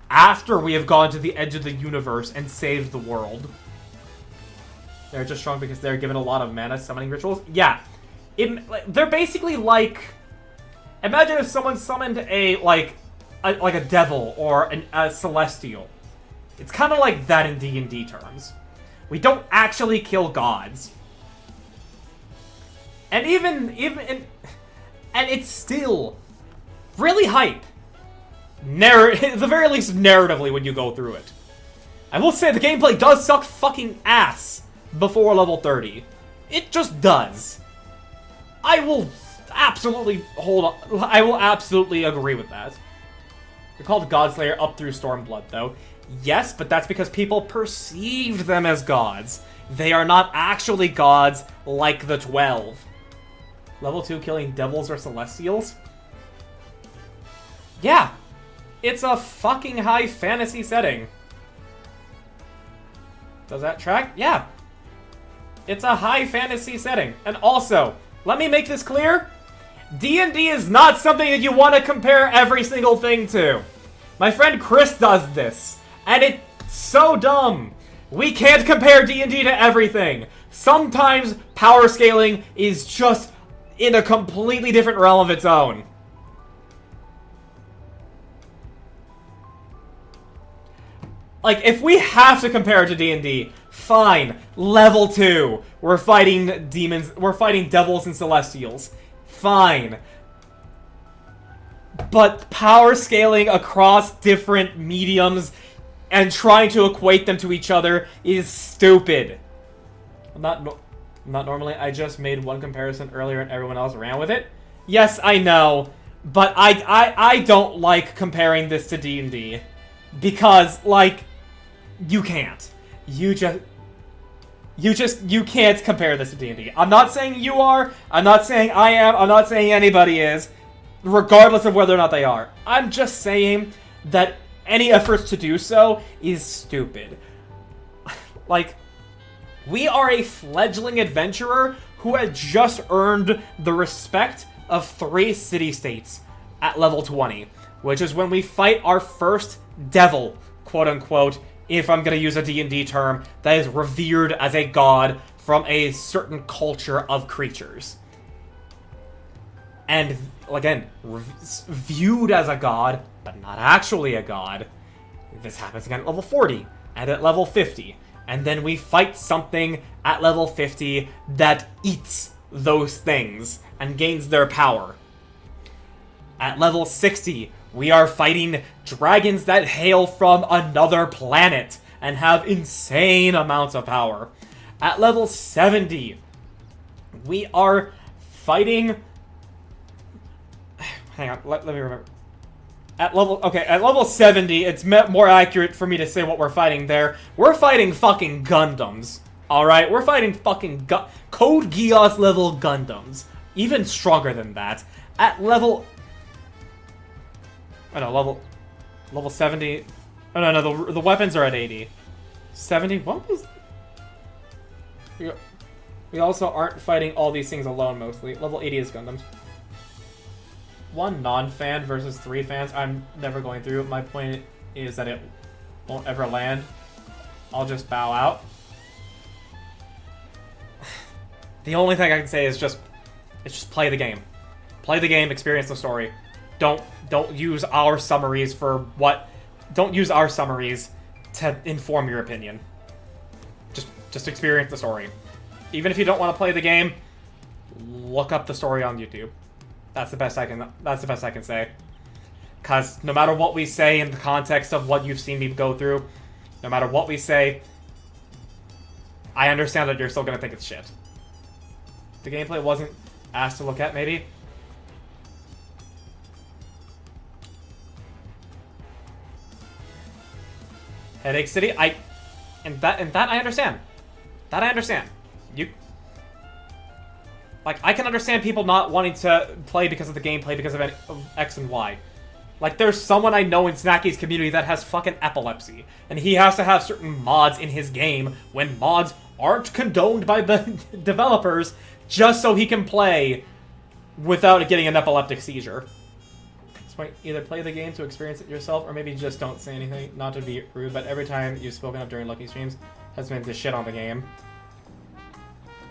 after we have gone to the edge of the universe and saved the world. They're just strong because they're given a lot of mana summoning rituals. Yeah. They're basically like... Imagine if someone summoned a devil or a celestial. It's kind of like that in D&D terms. We don't actually kill gods. And and it's still really hype. At the very least, narratively, when you go through it. I will say the gameplay does suck fucking ass before level 30. It just does. I will absolutely agree with that. They're called Godslayer up through Stormblood, though. Yes, but that's because people perceived them as gods. They are not actually gods like the 12. Level 2 killing devils or celestials? Yeah. It's a fucking high fantasy setting. Does that track? Yeah. It's a high fantasy setting. And also, let me make this clear. D&D is not something that you want to compare every single thing to. My friend Chris does this. And it's so dumb. We can't compare D&D to everything. Sometimes power scaling is just in a completely different realm of its own. Like, if we have to compare it to D&D, fine. Level 2. We're fighting demons. We're fighting devils and celestials. Fine. But power scaling across different mediums and trying to equate them to each other is stupid. Not normally. I just made one comparison earlier and everyone else ran with it. Yes, I know. But I don't like comparing this to D&D. Because, like, you can't. You can't compare this to D&D. I'm not saying you are. I'm not saying I am. I'm not saying anybody is. Regardless of whether or not they are. I'm just saying that any efforts to do so is stupid. Like, we are a fledgling adventurer who had just earned the respect of 3 city-states at level 20. Which is when we fight our first devil, quote-unquote, if I'm going to use a D&D term, that is revered as a god from a certain culture of creatures. And, again, viewed as a god, but not actually a god. This happens again at level 40, and at level 50. And then we fight something at level 50 that eats those things and gains their power. At level 60, we are fighting dragons that hail from another planet and have insane amounts of power. At level 70, we are fighting... Hang on, let me remember. At level 70, it's more accurate for me to say what we're fighting there. We're fighting fucking Gundams. Alright? We're fighting fucking Code Geass level Gundams. Even stronger than that. At level... Oh no, level 70... Oh no, the weapons are at 80. 70? What was... We also aren't fighting all these things alone, mostly. Level 80 is Gundams. 1 non-fan versus 3 fans. I'm never going through. My point is that it won't ever land. I'll just bow out. The only thing I can say is just play the game. Play the game, experience the story. Don't use our summaries for what... Don't use our summaries to inform your opinion. Just experience the story. Even if you don't want to play the game, look up the story on YouTube. That's the best I can say. Cause no matter what we say in the context of what you've seen me go through, no matter what we say, I understand that you're still gonna think it's shit. The gameplay wasn't asked to look at, maybe. Headache City, and that I understand. That I understand. Like, I can understand people not wanting to play because of the gameplay, because of X and Y. Like, there's someone I know in Snacky's community that has fucking epilepsy, and he has to have certain mods in his game when mods aren't condoned by the developers just so he can play without getting an epileptic seizure. So either play the game to experience it yourself, or maybe just don't say anything, not to be rude, but every time you've spoken up during Lucky streams has been to shit on the game.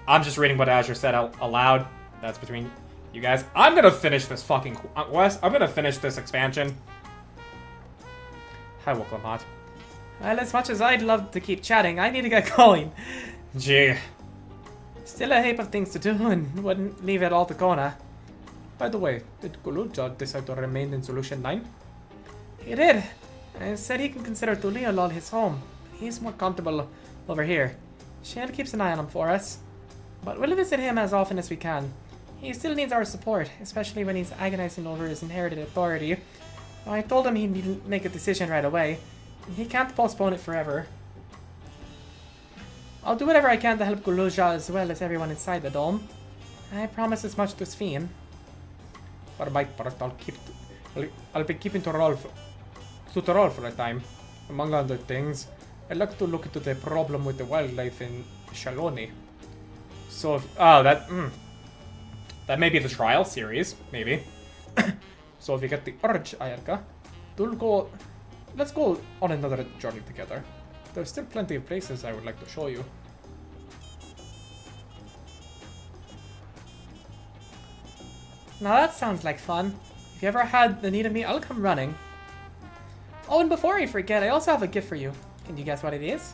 I'm just reading what Azure said out aloud. That's between you guys. I'm gonna finish this fucking quest. I'm gonna finish this expansion. Hi, Woklamat. Well, as much as I'd love to keep chatting, I need to get going. Gee. Still a heap of things to do, and wouldn't leave it all to Kona. By the way, did Guluja decide to remain in Solution 9? He did. And said he can consider Tuliolol his home. He's more comfortable over here. Shale keeps an eye on him for us. But we'll visit him as often as we can. He still needs our support, especially when he's agonizing over his inherited authority. I told him he'd make a decision right away. He can't postpone it forever. I'll do whatever I can to help Guluja as well as everyone inside the dome. I promise as much to Sphene. For my part, I'll be keeping to roll for a time. Among other things, I'd like to look into the problem with the wildlife in Shaloni. So, that may be the trial series, maybe. So if you get the urge, Ayarka, let's go on another journey together. There's still plenty of places I would like to show you. Now that sounds like fun. If you ever had the need of me, I'll come running. Oh, and before I forget, I also have a gift for you. Can you guess what it is?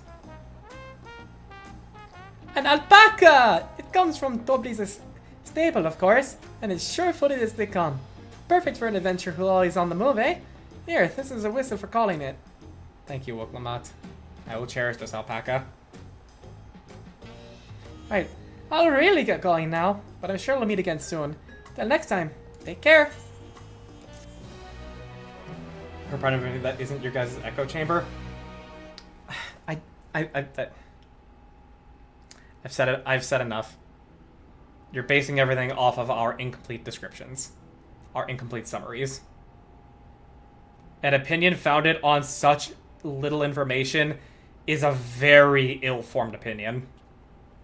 An alpaca! It comes from Tobli's stable, of course, and it's sure-footed as they come. Perfect for an adventurer who's always on the move, eh? Here, this is a whistle for calling it. Thank you, Woklamat. I will cherish this alpaca. Right, I'll really get going now, but I'm sure we'll meet again soon. Till next time, take care! For part of it that isn't your guys' echo chamber. I've said enough. You're basing everything off of our incomplete descriptions. Our incomplete summaries. An opinion founded on such little information is a very ill-formed opinion.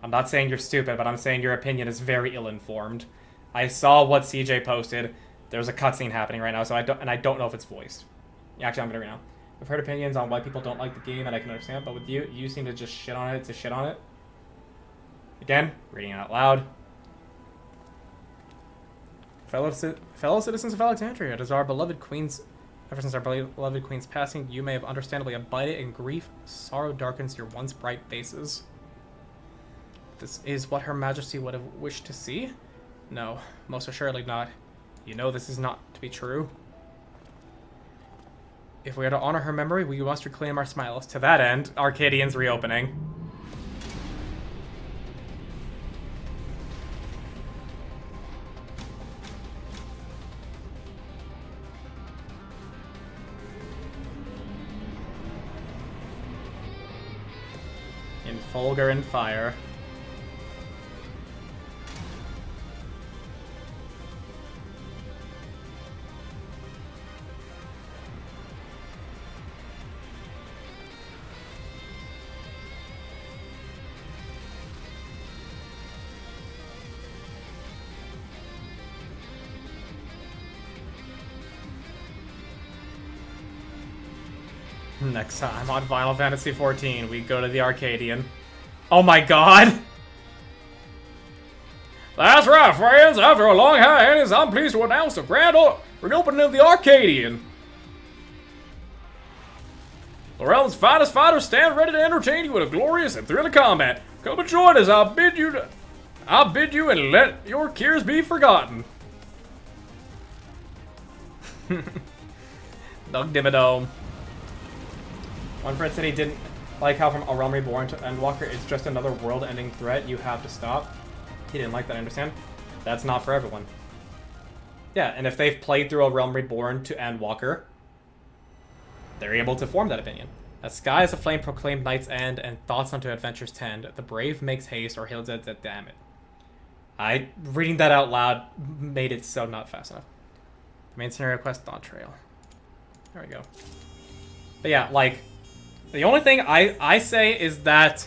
I'm not saying you're stupid, but I'm saying your opinion is very ill-informed. I saw what CJ posted. There's a cutscene happening right now, so I don't know if it's voiced. Actually, I'm gonna read now. I've heard opinions on why people don't like the game, and I can understand, but with you seem to just shit on it to shit on it. Again, reading it out loud. Fellow citizens of Alexandria, it is our beloved queen's... Ever since our beloved queen's passing, you may have understandably abided in grief. Sorrow darkens your once bright faces. This is what Her Majesty would have wished to see? No, most assuredly not. You know this is not to be true. If we are to honor her memory, we must reclaim our smiles. To that end, Arcadian's reopening. in Fulgur and Fire. Next time on Final Fantasy XIV, we go to the Arcadian. Oh my god! That's right, friends! After a long hiatus, I'm pleased to announce the grand reopening of the Arcadian. The realm's finest fighters stand ready to entertain you with a glorious and thrilling combat. Come and join us, I'll bid you and let your cares be forgotten. Doug Dimmadome. One friend said he didn't like how from A Realm Reborn to Endwalker, it's just another world-ending threat you have to stop. He didn't like that, I understand. That's not for everyone. Yeah, and if they've played through A Realm Reborn to Endwalker, they're able to form that opinion. A sky is a flame proclaimed night's end, and thoughts unto adventures tend. The brave makes haste, or he'll dead, damn it. Reading that out loud made it so not fast enough. Main scenario quest, Dawntrail. There we go. But yeah, like, the only thing I say is that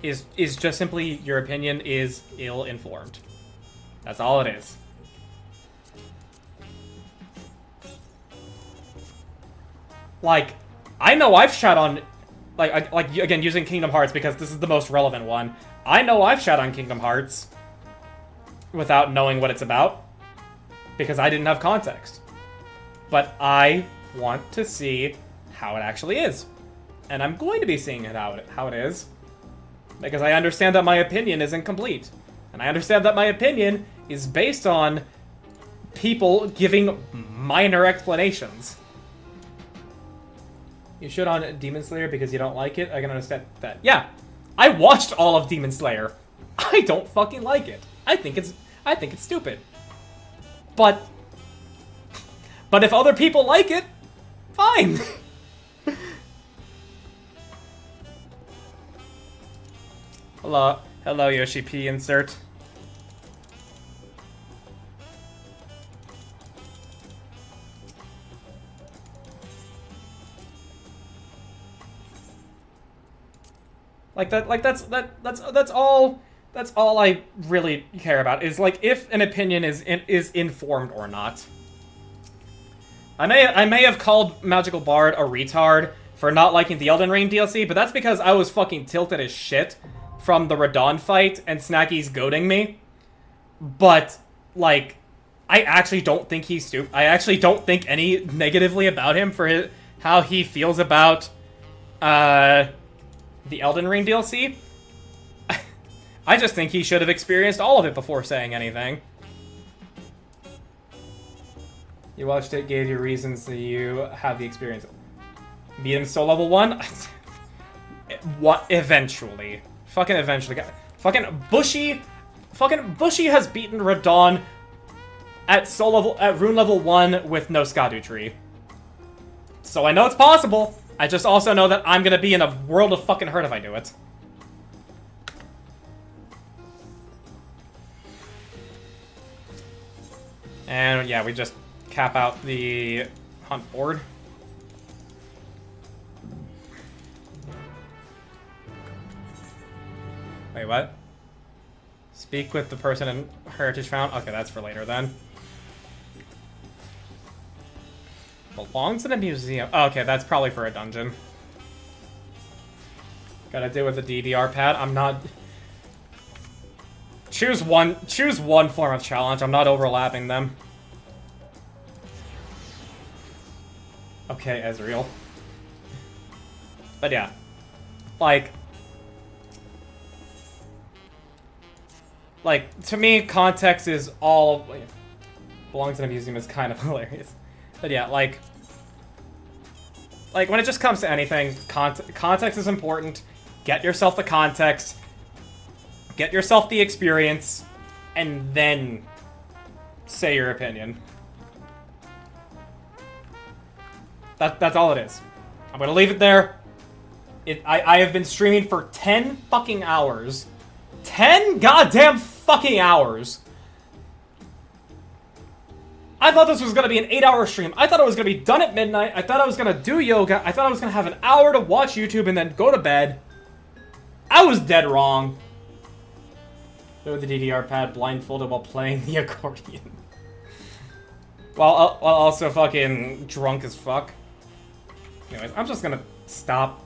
is just simply your opinion is ill-informed. That's all it is. Like, I know I've shot on, like again, using Kingdom Hearts because this is the most relevant one. I know I've shot on Kingdom Hearts without knowing what it's about because I didn't have context. But I want to see how it actually is. And I'm going to be seeing it how it is. Because I understand that my opinion is incomplete. And I understand that my opinion is based on people giving minor explanations. You shit on Demon Slayer because you don't like it? I can understand that. Yeah, I watched all of Demon Slayer. I don't fucking like it. I think it's stupid. But if other people like it, fine. Hello, Yoshi P. Insert. That's all I really care about is like if an opinion is informed or not. I may have called Magical Bard a retard for not liking the Elden Ring DLC, but that's because I was fucking tilted as shit from the Radon fight and Snacky's goading me. But like, I actually don't think he's stupid. I actually don't think any negatively about him for how he feels about the Elden Ring DLC. I just think he should have experienced all of it before saying anything. You watched it, gave you reasons that you have the experience. Beat him soul level 1? What? Eventually. Fucking eventually. Fucking Bushy has beaten Radon at rune level 1 with no Skadu tree. So I know it's possible. I just also know that I'm gonna be in a world of fucking hurt if I do it. And yeah, we just cap out the hunt board. Wait, what? Speak with the person in Heritage Found? Okay, that's for later then. Belongs in a museum. Oh, okay, that's probably for a dungeon. Gotta deal with the DDR pad. I'm not... Choose one form of challenge. I'm not overlapping them. Okay, Ezreal. But yeah. Like, to me, context is all... Belongs in a museum is kind of hilarious. But yeah, like when it just comes to anything, context is important. Get yourself the context. Get yourself the experience. And then say your opinion. That's all it is. I'm gonna leave it there. I have been streaming for 10 fucking hours. 10 goddamn fucking hours. I thought this was gonna be an 8-hour stream. I thought I was gonna be done at midnight. I thought I was gonna do yoga. I thought I was gonna have an hour to watch YouTube and then go to bed. I was dead wrong. With the DDR pad blindfolded while playing the accordion. while also fucking drunk as fuck. Anyways, I'm just gonna stop.